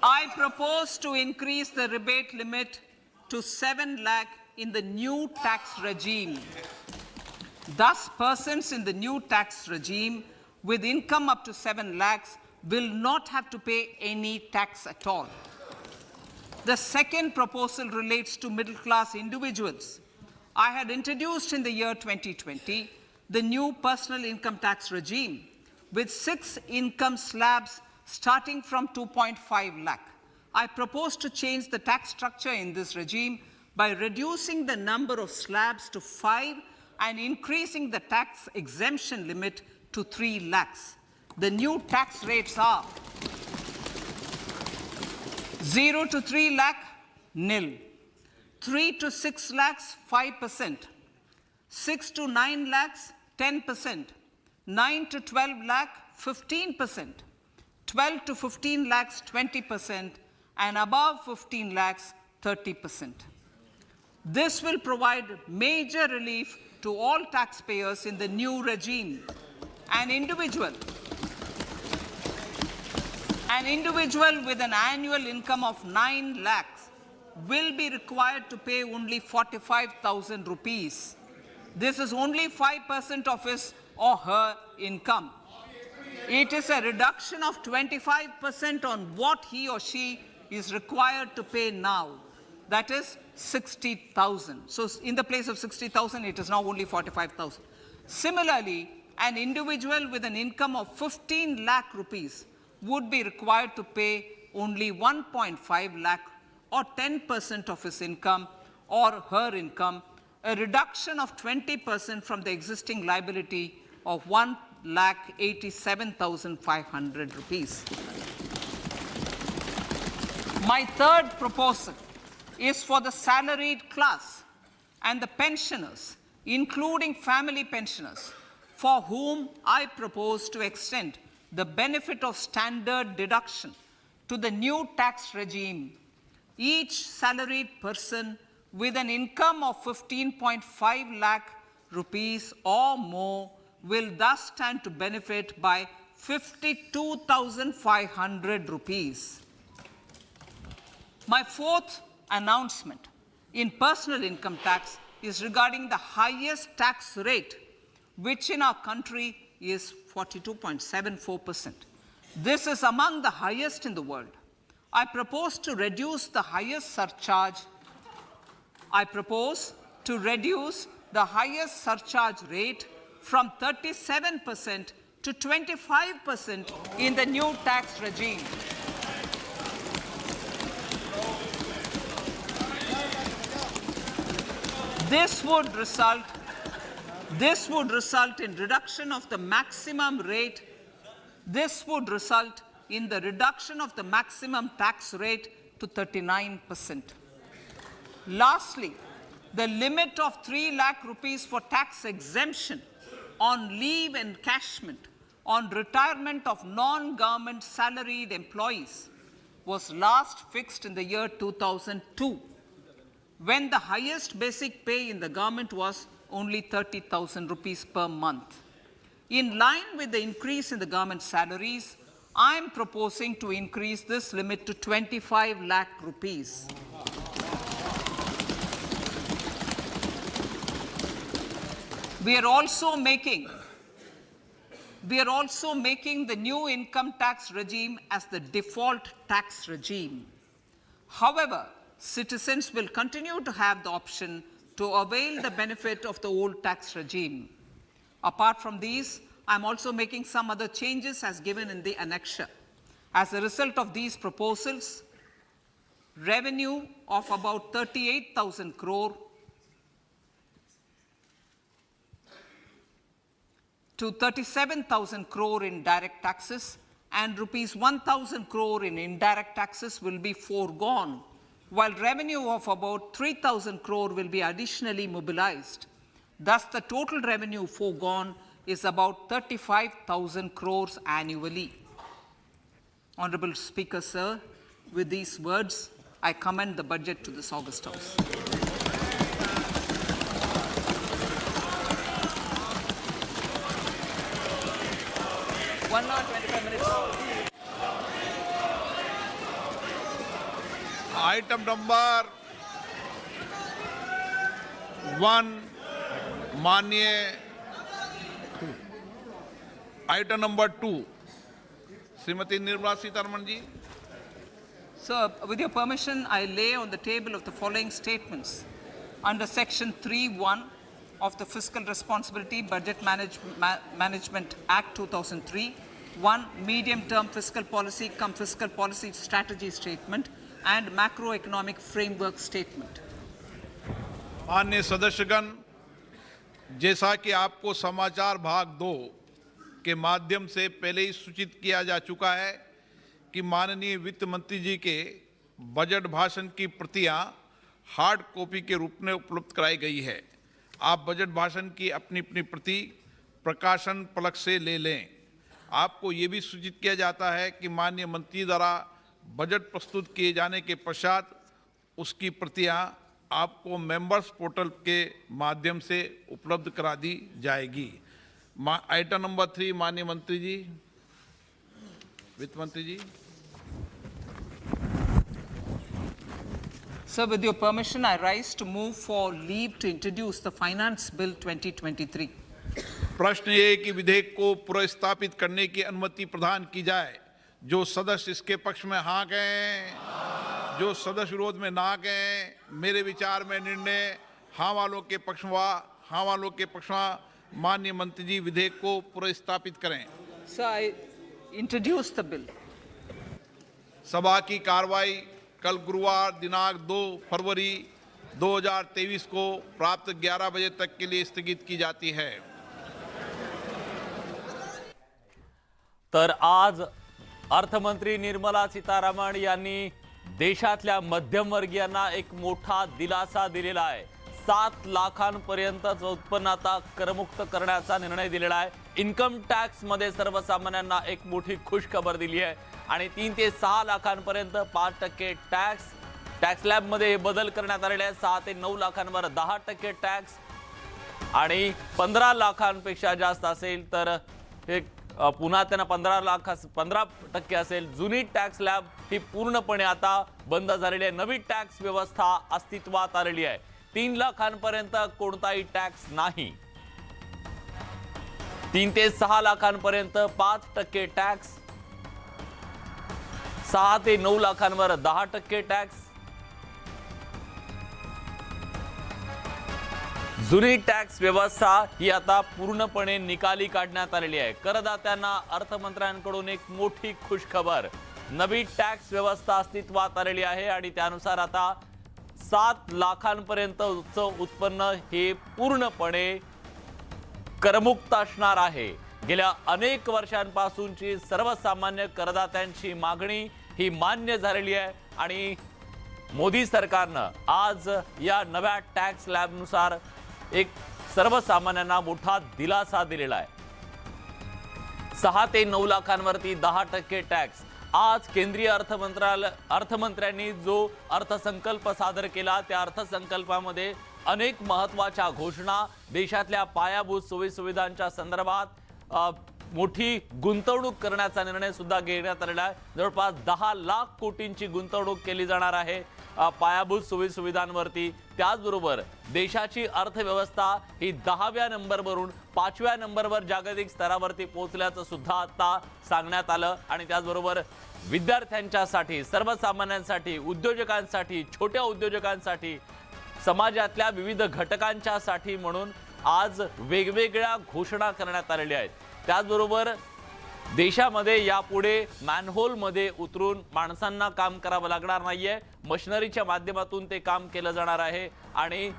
I propose to increase the rebate limit to 7 lakh in the new tax regime. Thus, persons in the new tax regime with income up to 7 lakhs will not have to pay any tax at all. The second proposal relates to middle-class individuals. I had introduced in the year 2020 the new personal income tax regime with 6 income slabs starting from 2.5 lakh. I propose to change the tax structure in this regime by reducing the number of slabs to 5 and increasing the tax exemption limit to 3 lakhs. The new tax rates are 0 to 3 lakh, nil. 3 to 6 lakhs, 5%. 6 to 9 lakhs, 10%. 9 to 12 lakh, 15%. 12 to 15 lakhs, 20%. And above 15 lakhs, 30%. This will provide major relief to all taxpayers in the new regime. An individual with an annual income of 9 lakhs will be required to pay only 45,000 rupees. This is only 5% of his or her income. It is a reduction of 25% on what he or she is required to pay now. That is 60,000. So in the place of 60,000, it is now only 45,000. Similarly, an individual with an income of 15 lakh rupees would be required to pay only 1.5 lakh or 10% of his income or her income, a reduction of 20% from the existing liability of 1,87,500 rupees. My third proposal is for the salaried class and the pensioners, including family pensioners, for whom I propose to extend the benefit of standard deduction to the new tax regime. Each salaried person with an income of 15.5 lakh rupees or more will thus stand to benefit by 52,500 rupees. My fourth announcement in personal income tax is regarding the highest tax rate, which in our country is 42.74%. This is among the highest in the world. I propose to reduce the highest surcharge. Rate from 37% to 25% in the new tax regime. This would result in reduction of the maximum rate. This would result in the reduction of the maximum tax rate to 39%. Lastly, the limit of 3 lakh rupees for tax exemption on leave encashment on retirement of non-government salaried employees was last fixed in the year 2002, when the highest basic pay in the government was only 30,000 rupees per month. In line with the increase in the government salaries, I am proposing to increase this limit to 25 lakh rupees. We are also making the new income tax regime as the default tax regime. However, citizens will continue to have the option to avail the benefit of the old tax regime. Apart from these, I'm also making some other changes as given in the annexure. As a result of these proposals, revenue of about 38,000 crore to 37,000 crore in direct taxes and rupees 1,000 crore in indirect taxes will be foregone, while revenue of about 3,000 crore will be additionally mobilized. Thus, the total revenue foregone is about 35,000 crores annually. Honorable Speaker, sir, with these words, I commend the budget to this August House. 1 hour, 25 minutes. Item number 1, माननीय item number 2 Shrimati Nirmala Sitharaman ji, So, with your permission, I lay on the table of the following statements under Section 3(1) of the Fiscal Responsibility Budget Management Act 2003, 1. Medium-term fiscal policy cum fiscal policy strategy statement and macroeconomic framework statement. माननीय सदस्यगण, जैसा कि आपको समाचार भाग 2 के माध्यम से पहले ही सूचित किया जा चुका है कि माननीय वित्त मंत्री जी के बजट भाषण की प्रतियां हार्ड कॉपी के रूप में उपलब्ध कराई गई है। आप बजट भाषण की अपनी अपनी प्रति प्रकाशन पलक से ले लें। आपको ये भी सूचित किया जाता है कि माननीय मंत्री द्वारा बजट प्रस्तुत किए जाने के पश्चात उसकी प्रतियां आपको मेंबर्स पोर्टल के माध्यम से उपलब्ध करा दी जाएगी। आइटम नंबर 3, माननीय मंत्री जी, वित्त मंत्री जी। Sir, with your permission, I rise to move for leave to introduce the Finance Bill 2023. प्रश्न ये कि विधेयक को पुनर्स्थापित करने की अनुमति प्रदान की जाए। जो सदस्य इसके पक्ष में हाँ कहें, जो सदस्य विरोध में ना कहें। मेरे विचार में निर्णय हाँ वालों के पक्ष में माननीय मंत्री जी विधेयक को पुनर्स्थापित करें। Sir, I introduce the bill. सभा की कार्रवाई कल गुरुवार दिनांक 2 फरवरी 2023 को प्राप्त 11 बजे तक के लिए स्थगित की जाती है। तर आज अर्थमंत्री निर्मला सीतारामन यांनी देशातल्या मध्यमवर्गीयांना एक मोठा दिलासा दिलेला आहे। 7 लाखांपर्यंतच उत्पन्न आता करमुक्त करण्याचा निर्णय दिलेला आहे। इन्कम टॅक्स मध्ये सर्वसामान्यांना एक मोठी खुशखबर दिली आहे आणि 3 ते 6 लाखांपर्यंत 5% टॅक्स स्लॅब मध्ये बदल करण्यात आलेले आहे। 6 ते 9 लाखांवर 10% टॅक्स आणि 15 लाखांपेक्षा जास्त असेल तर हे पुन्हा त्यांना 15% असेल। जुनी टॅक्स स्लॅब ही पूर्णपणे आता बंद झालेली आहे। नवी टॅक्स व्यवस्था अस्तित्वात आलेली आहे। 3 लाखांपर्यंत कोणताही टॅक्स नाही। 3 ते 6 लाखांपर्यंत 5% टॅक्स, 6 ते 9 लाखांवर 10% टॅक्स। जुनी टॅक्स व्यवस्था ही आता पूर्णपणे निकाली काढण्यात आलेली आहे। करदात्यांना अर्थमंत्र्यांकडून एक मोठी खुशखबर, नवी टॅक्स व्यवस्था अस्तित्वात आलेली आहे आणि त्यानुसार आता 7 लाखांपर्यंतचं उत्पन्न हे पूर्णपणे करमुक्त असणार आहे। गेल्या अनेक वर्षांपासूनची सर्वसामान्य करदात्यांची मागणी ही मान्य झालेली आहे आणि मोदी सरकारनं आज या नव्या टॅक्स स्लॅबनुसार एक सर्वसामान्यांना मोठा दिलासा दिलेला आहे। 6 ते 9 लाखांवरती 10% टॅक्स। आज केंद्रीय अर्थमंत्र्यांनी जो अर्थसंकल्प सादर केला त्या अर्थसंकल्पामध्ये अनेक महत्त्वाच्या घोषणा, देशातल्या पायाभूत सोयीसुविधांच्या संदर्भात मोठी गुंतवणूक करण्याचा निर्णय सुद्धा घेण्यात आलेला आहे। जवळपास 10 लाख कोटींची गुंतवणूक केली जाणार आहे पायाभूत सोयीसुविधांवरती। त्याचबरोबर देशाची अर्थव्यवस्था ही 10व्या नंबरवरून 5व्या नंबरवर जागतिक स्तरावरती पोहोचल्याचं सुद्धा आता सांगण्यात आलं आणि त्याचबरोबर विद्यार्थ्यांच्यासाठी, सर्वसामान्यांसाठी, उद्योजकांसाठी, छोट्या उद्योजकांसाठी, समाजातल्या विविध घटकांच्यासाठी म्हणून आज वेगवेगळ्या घोषणा करण्यात आलेल्या आहेत। त्याचबरोबर देशामध्ये यापुढे मॅनहोलमध्ये उतरून माणसांना काम करावं लागणार नाहीये। मशिनरीच्या माध्यमातून ते काम केलं जाणार आहे आणि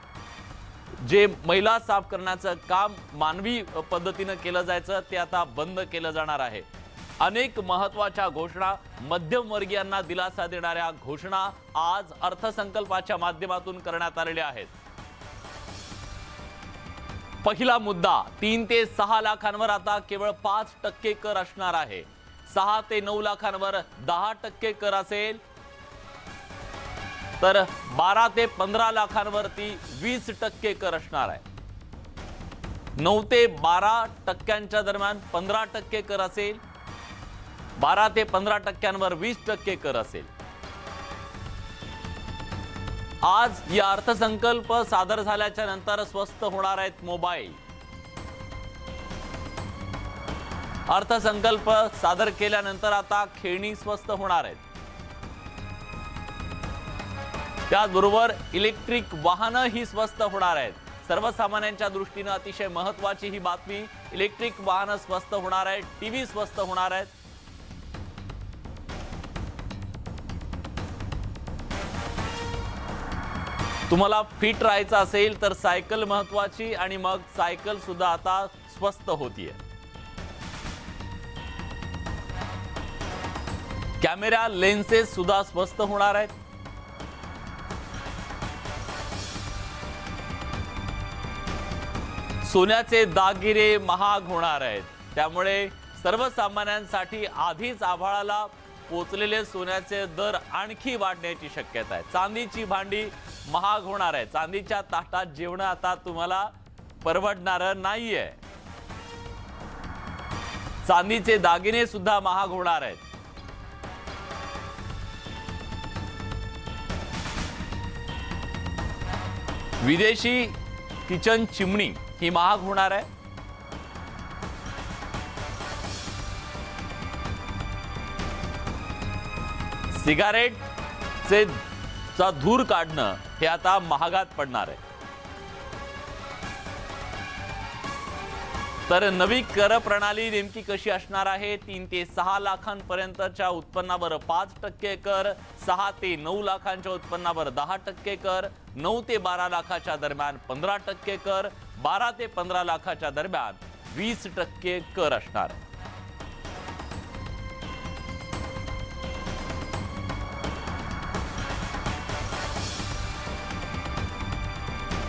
जे मैला साफ करण्याचं काम मानवी पद्धतीने केलं जायचं ते आता बंद केलं जाणार आहे। अनेक महत्त्वाच्या घोषणा, मध्यमवर्गीयांना दिलासा देणाऱ्या घोषणा आज अर्थसंकल्पाच्या माध्यमातून करण्यात आलेल्या आहेत। पहिला मुद्दा, 3 ते 6 लाखांवर आता केवळ 5% कर असणार आहे। 6 ते 9 लाखांवर 10% कर असेल तर 12 ते 15 लाखांवरती 20% कर असणार आहे। 9 ते 12% दरम्यान 15% कर असेल। 12 ते 15%वर 20% कर असेल। आज या अर्थसंकल्प सादर झाल्याच्या नंतर स्वस्त होणार आहेत मोबाईल। अर्थसंकल्प सादर केल्यानंतर आता खेळणी स्वस्त होणार आहेत। त्याचबरोबर इलेक्ट्रिक वाहनं ही स्वस्त होणार आहेत. सर्वसामान्यांच्या दृष्टीने अतिशय महत्त्वाची ही बातमी. इलेक्ट्रिक वाहनं स्वस्त होणार आहेत, टीव्ही स्वस्त होणार आहेत. तुम्हाला फिट राहायचं असेल तर सायकल महत्त्वाची, आणि मग सायकल सुद्धा आता स्वस्त होतीये. कॅमेरा लेन्सेस सुद्धा स्वस्त होणार आहेत. सोन्याचे दागिने महाग होणार आहेत. त्यामुळे सर्वसामान्यांसाठी आधीच आभाळाला पोचलेले सोन्याचे दर आणखी वाढण्याची शक्यता आहे. चांदीची भांडी महाग होणार आहे. चांदीच्या ताटात जेवण आता तुम्हाला परवडणार नाहीये. चांदीचे दागिने सुद्धा महाग होणार आहेत. विदेशी किचन चिमणी ही महाग होणार आहे. सिगारेटचे धूर काढणं हे आता महागात पडणार आहे. तर नवी कर प्रणाली नेमकी कशी असणार आहे? 3 ते 6 लाखांपर्यंतच्या उत्पन्नावर 5% कर, 6 ते 9 लाखांच्या उत्पन्नावर 10% कर, 9 ते 12 लाखाच्या दरम्यान 15% कर, 12 ते 15 लाखाच्या दरम्यान 20% कर असणार आहे.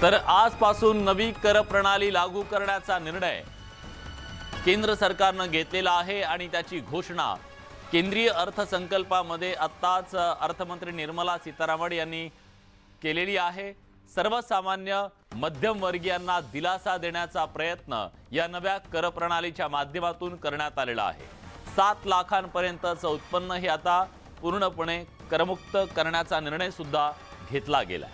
तर आजपासून नवी कर प्रणाली लागू करण्याचा निर्णय केंद्र सरकारनं घेतलेला आहे आणि त्याची घोषणा केंद्रीय अर्थसंकल्पामध्ये आत्ताच अर्थमंत्री निर्मला सीतारामन यांनी केलेली आहे. सर्वसामान्य मध्यमवर्गीयांना दिलासा देण्याचा प्रयत्न या नव्या कर प्रणालीच्या माध्यमातून करण्यात आलेला आहे. 7 लाखांपर्यंतचं उत्पन्न हे आता पूर्णपणे करमुक्त करण्याचा निर्णय सुद्धा घेतला गेला.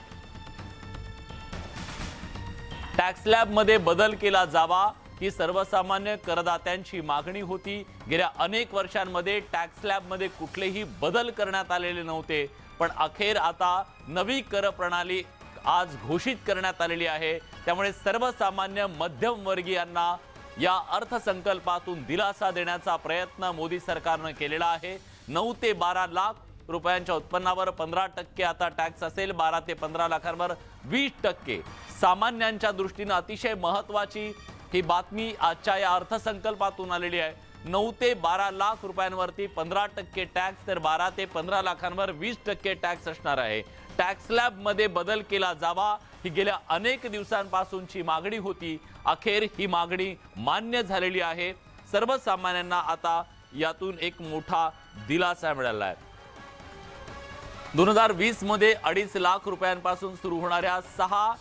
टॅक्स स्लॅबमध्ये बदल केला जावा ही सर्वसामान्य करदात्यांची मागणी होती. गेल्या अनेक वर्षांमध्ये टॅक्स स्लॅबमध्ये कुठलेही बदल करण्यात आलेले नव्हते, पण अखेर आता नवी कर प्रणाली आज घोषित करण्यात आलेली आहे. त्यामुळे सर्वसामान्य मध्यमवर्गीयांना या अर्थसंकल्पातून दिलासा देण्याचा प्रयत्न मोदी सरकारनं केलेला आहे. 9 ते 12 लाख रुपयांच्या उत्पन्नावर 15% आता टॅक्स असेल, 12 ते 15 लाखांवर 20%. सामान्यांच्या दृष्टीने अतिशय महत्त्वाची ही बातमी आजच्या या अर्थसंकल्पातून आलेली आहे. 9 ते 12 लाख रुपयांवरती 15% टॅक्स, तर 12 ते 15 लाखांवर 20% टॅक्स असणार आहे. टॅक्स स्लॅबमध्ये बदल केला जावा ही गेल्या अनेक दिवसांपासूनची मागणी होती. अखेर ही मागणी मान्य झालेली आहे. सर्वसामान्यांना आता यातून एक मोठा दिलासा मिळाला आहे. 2020 मध्ये 2.5 लाख रुपयांपासून सुरू होणाऱ्या 6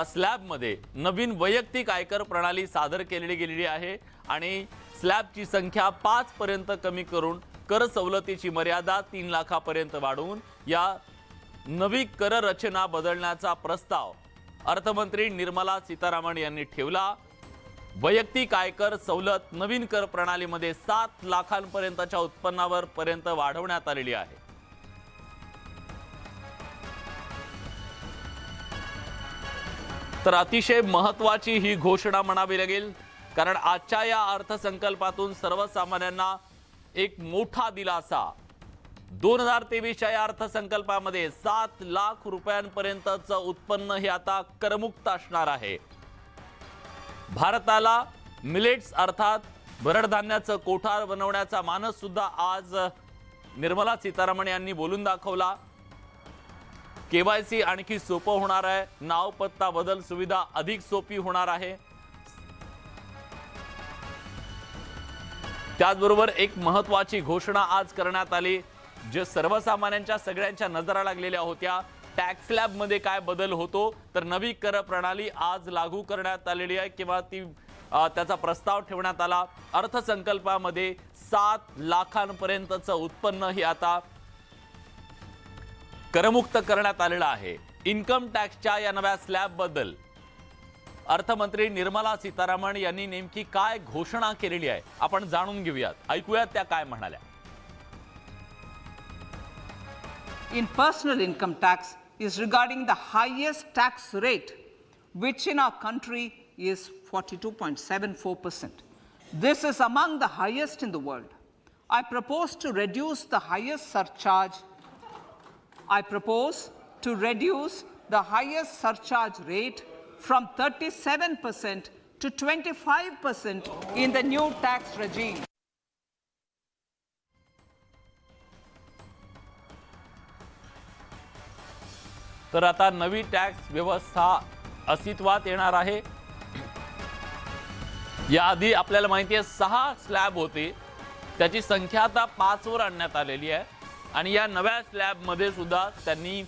स्लॅबमध्ये नवीन वैयक्तिक आयकर प्रणाली सादर केलेली गेलेली आहे आणि स्लॅबची संख्या 5 पर्यंत कमी करून कर सवलतीची मर्यादा 3 लाखापर्यंत वाढवून या नवी कर रचना बदलण्याचा प्रस्ताव अर्थमंत्री निर्मला सीतारामन यांनी ठेवला. वैयक्तिक आयकर सवलत नवीन कर प्रणालीमध्ये 7 लाखांपर्यंतच्या उत्पन्नावर पर्यंत वाढवण्यात आलेली आहे. तर अतिशय महत्त्वाची ही घोषणा म्हणावी लागेल, कारण आजच्या या अर्थसंकल्पातून सर्वसामान्यांना एक मोठा दिलासा. 2023च्या या अर्थसंकल्पामध्ये 7 लाख रुपयांपर्यंतचं उत्पन्न हे आता करमुक्त असणार आहे. भारताला मिलेट्स अर्थात भरडधान्याचं कोठार बनवण्याचा मानस सुद्धा आज निर्मला सीतारामन यांनी बोलून दाखवला. केवायसी आणखी सोपं होणार आहे. नाव पत्ता बदल सुविधा अधिक सोपी होणार आहे. त्याचबरोबर एक महत्त्वाची घोषणा आज करण्यात आली, जे सर्वसामान्यांच्या सगळ्यांच्या नजरा लागलेल्या होत्या. टॅक्स स्लॅब मध्ये काय बदल होतो, तर नवी कर प्रणाली आज लागू करण्यात आलेली आहे किंवा ती त्याचा प्रस्ताव ठेवण्यात आला. अर्थसंकल्पामध्ये 7 लाखांपर्यंतचं उत्पन्न हे आता करमुक्त करण्यात आलेला आहे. इन्कम टॅक्सच्या या नव्या स्लॅब बद्दल अर्थमंत्री निर्मला सीतारामन यांनी नेमकी काय घोषणा केलेली आहे आपण जाणून घेऊयात. ऐकूयात त्या काय म्हणाल्या. In personal income tax, is regarding the highest tax rate, which in our country is 42.74%. This is among the highest in the world. I propose to reduce the highest surcharge rate from 37% to 25% in the new tax regime. तर आता नवी टॅक्स व्यवस्था अस्तित्वात येणार आहे. याआधी आपल्याला माहिती आहे 6 स्लॅब होते, त्याची संख्या आता 5 वर आणण्यात आलेली आहे आणि या नव्या स्लॅब मध्ये सुद्धा त्यांनी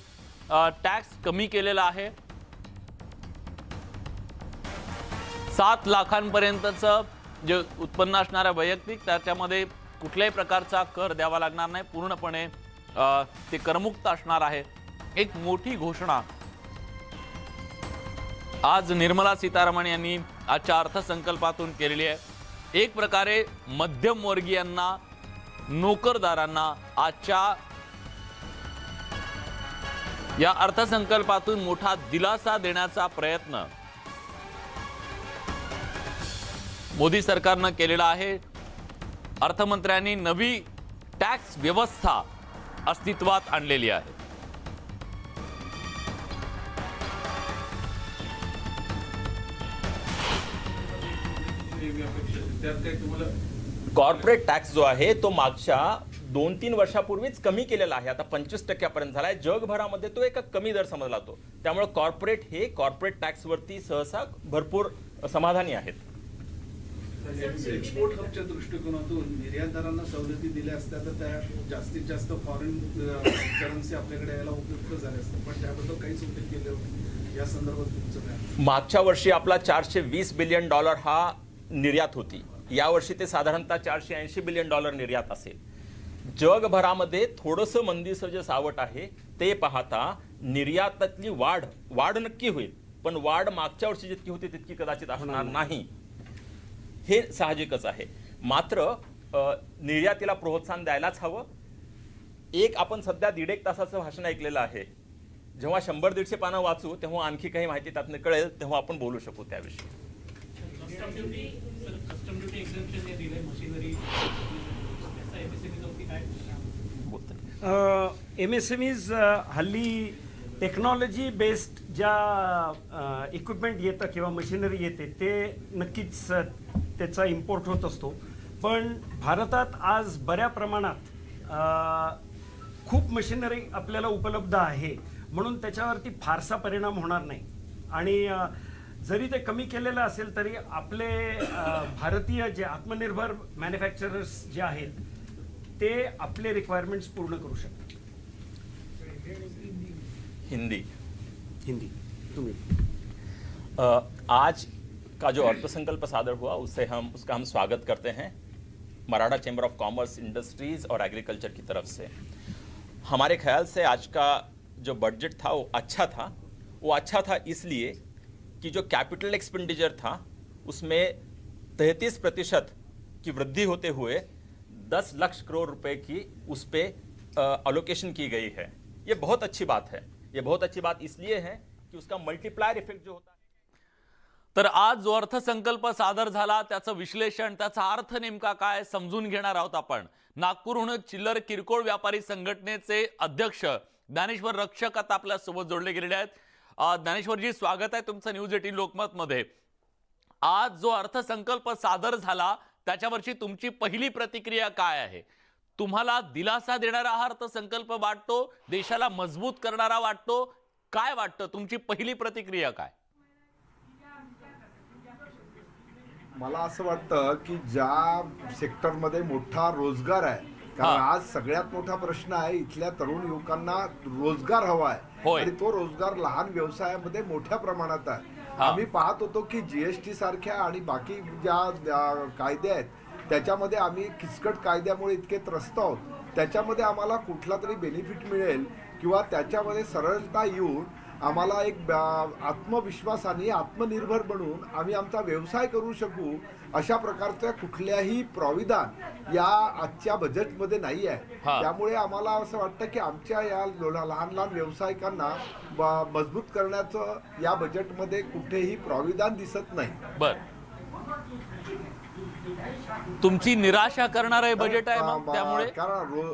टॅक्स कमी केलेला आहे. 7 लाखांपर्यंतचं जे उत्पन्न असणाऱ्या वैयक्तिक त्याच्यामध्ये कुठल्याही प्रकारचा कर द्यावा लागणार नाही, पूर्णपणे ते करमुक्त असणार आहे. एक मोठी घोषणा आज निर्मला सीतारामन यांनी आजच्या अर्थसंकल्पातून केलेली आहे. एक प्रकारे मध्यमवर्गीयांना, नोकरदारांना आजच्या या अर्थसंकल्पातून मोठा दिलासा देण्याचा प्रयत्न मोदी सरकारनं केलेला आहे. अर्थमंत्र्यांनी नवी टॅक्स व्यवस्था अस्तित्वात आणलेली आहे. कॉर्पोरेट टॅक्स जो आहे तो मागच्या 2-3 वर्षापूर्वीच कमी केलेला आहे. आता 25% झालाय. जगभरामध्ये तो एक कमी दर समजला जातो. त्यामुळे कॉर्पोरेट टॅक्स वरती सहसा भरपूर समाधानी आहेत. एक्सपोर्ट हबच्या दृष्टिकोनातून निर्यातदारांना सवलती दिल्या असत्या तर त्या जास्तीत जास्त फॉरेन करन्सी आपल्याकडे यायला उपयुक्त झाले असते, पण त्याबद्दल काहीच उल्लेख केले होते. या संदर्भात तुमचं काय? मागच्या वर्षी आपला $420 बिलियन हा निर्यात होती. यावर्षी ते साधारणतः $480 बिलियन निर्यात असेल. जगभरामध्ये थोडंसं मंदीचं जे सावट आहे ते पाहता निर्यातातली वाढ नक्की होईल, पण वाढ मागच्या वर्षी जितकी होती तितकी कदाचित असणार नाही, हे साहजिकच आहे. मात्र निर्यातीला प्रोत्साहन द्यायलाच हवं. आपण सध्या 1.5 तासाचं भाषण ऐकलेलं आहे. जेव्हा 100-150 पानं वाचू तेव्हा आणखी काही माहिती त्यातनं कळेल, तेव्हा आपण बोलू शकू त्याविषयी. MSMEs हल्ली टेक्नॉलॉजी बेस्ड ज्या इक्विपमेंट येतं किंवा मशिनरी येते ते नक्कीच त्याचा इम्पोर्ट होत असतो, पण भारतात आज बऱ्या प्रमाणात खूप मशिनरी आपल्याला उपलब्ध आहे, म्हणून त्याच्यावरती फारसा परिणाम होणार नाही. आणि जरी ते कमी केलेलं असेल तरी आपले भारतीय जे आत्मनिर्भर मॅन्युफॅक्चरर्स जे आहेत ते आपले रिक्वायरमेंट्स पूर्ण करू शकतात. हिंदी तुम्ही आज का जो अर्थसंकल्प सादर हुआ उसका हम स्वागत करते हैं Maratha chamber of commerce, industries और एग्रीकल्चर की तरफ से. हमारे ख्याल से आज का जो बजट था वो अच्छा था इसलिए कि जो कैपिटल एक्सपेंडिचर था उसमें 33% की वृद्धि होते हुए 10 लाख करोड़ रुपए की उस पे अलोकेशन की गई है. ये बहुत अच्छी बात है. ये बहुत अच्छी बात इसलिए है कि उसका मल्टीप्लायर इफेक्ट जो होता है. तर आज जो अर्थसंकल्प सादर झाला त्याचं विश्लेषण, त्याचा अर्थ नेमका काय समजून घेणार आहोत आपण. नागपूरहून चिल्लर किरकोळ व्यापारी संघटनेचे अध्यक्ष ज्ञानेश्वर रक्षक आता आपल्या सोबत जोडले गेलेले आहेत. ज्ञानेश्वरजी, स्वागत आहे तुमचं न्यूज 18 लोकमत मध्ये. आज जो अर्थसंकल्प सादर झाला त्याच्यावरची तुमची पहिली प्रतिक्रिया काय आहे? तुम्हाला दिलासा देणारा हा अर्थसंकल्प वाटतो, देशाला मजबूत करणारा वाटतो, काय वाटतं? तुमची पहिली प्रतिक्रिया काय? मला असं वाटतं की ज्या सेक्टरमध्ये मोठा रोजगार आहे, कारण आज सगळ्यात मोठा प्रश्न आहे इथल्या तरुण युवकांना रोजगार हवा आहे आणि तो रोजगार लहान व्यवसायामध्ये मोठ्या प्रमाणात आहे. आम्ही पाहत होतो की जीएसटी सारख्या आणि बाकी ज्या कायदे आहेत त्याच्यामध्ये आम्ही किचकट कायद्यामुळे इतके त्रस्त आहोत, त्याच्यामध्ये आम्हाला कुठला तरी बेनिफिट मिळेल किंवा त्याच्यामध्ये सरळता येऊन आम्हाला एक आत्मविश्वासाने आत्मनिर्भर बनून आम्ही आमचा व्यवसाय करू शकू अशा प्रकारच्या कुठल्याही प्राविधान या आजच्या बजेटमध्ये नाही आहे. त्यामुळे आम्हाला असं वाटतं की आमच्या या लहान लहान व्यावसायिकांना मजबूत करण्याचं या बजेटमध्ये कुठेही प्राविधान दिसत नाही. बर, तुमची निराशा करणारं हे बजेट आहे मग त्यामुळे? कारण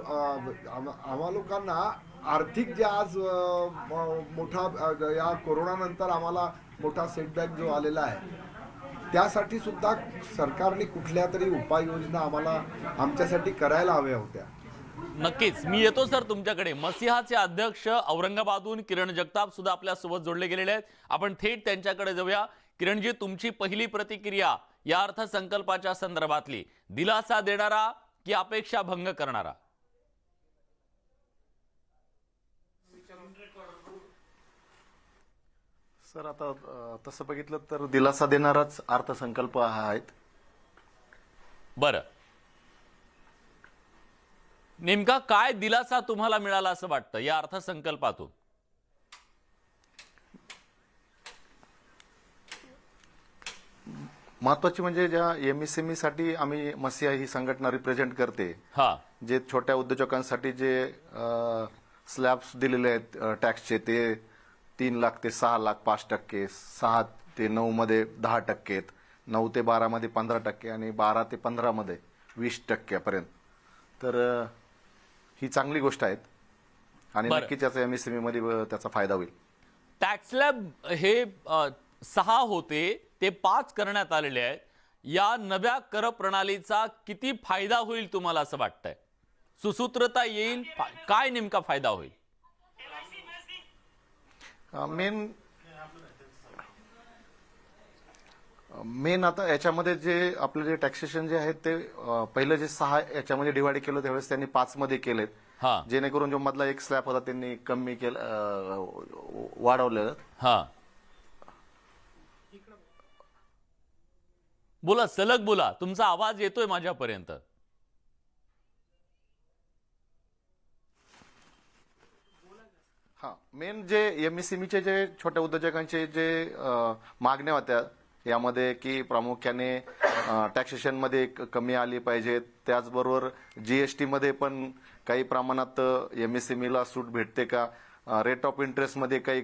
आम्हा लोकांना आर्थिक जे आज मोठा या कोरोनानंतर आम्हाला मोठा सेटबॅक जो आलेला आहे त्यासाठी सुद्धा सरकारने कुठल्या तरी उपाययोजना आम्हाला आमच्यासाठी करायला हव्या होत्या. नक्कीच मी येतो सर तुमच्याकडे. मसिहाचे अध्यक्ष औरंगाबादहून किरण जगताप सुद्धा आपल्या सोबत जोडले गेलेले आहेत. आपण थेट त्यांच्याकडे जाऊया. किरणजी, तुमची पहिली प्रतिक्रिया या अर्थसंकल्पाच्या संदर्भातली, दिलासा देणारा की अपेक्षा भंग करणारा? सर, आता तसं बघितलं तर दिलासा देणाराच अर्थसंकल्प हा आहे. बरं, नेमका काय दिलासा तुम्हाला मिळाला असं वाटतं या अर्थसंकल्पातून? महत्वाची म्हणजे ज्या एमएसएमई साठी आम्ही मसिहा ही संघटना रिप्रेझेंट करते, जे छोट्या उद्योजकांसाठी जे स्लॅब्स दिलेले आहेत टॅक्सचे, ते 3 लाख ते 6 लाख 5%, 6 ते 9 मध्ये 10%, 9 ते 12 मध्ये 15% आणि 12 ते 15 मध्ये 20% पर्यंत. तर ही चांगली गोष्ट आहे आणि नक्कीच याचा एमएसएमई मध्ये त्याचा फायदा होईल. टॅक्स स्लॅब हे 6 होते ते 5 करण्यात आलेले आहेत. या नव्या कर प्रणालीचा किती फायदा होईल तुम्हाला असं वाटतंय? सुसूत्रता येईल? काय नेमका फायदा होईल? मेन आता याच्यामध्ये जे आपले जे टॅक्सेशन जे आहेत ते पहिलं जे 6 याच्यामध्ये डिवाइड केलं त्यावेळेस त्यांनी 5 मध्ये केलेत, जेणेकरून जो मधला एक स्लॅब होता त्यांनी कमी केलं, वाढवलेलं. बोला, सलग बोला, तुमचा आवाज येतोय माझ्यापर्यंत. मेन जे एमएसएमईचे जे छोट्या उद्योजकांचे जे मागण्या होत्या यामध्ये की प्रामुख्याने टॅक्सेशन मध्ये कमी आली पाहिजे, त्याचबरोबर जीएसटी मध्ये पण काही प्रमाणात एमएसएमईला सूट भेटते का, रेट ऑफ इंटरेस्ट मध्ये काही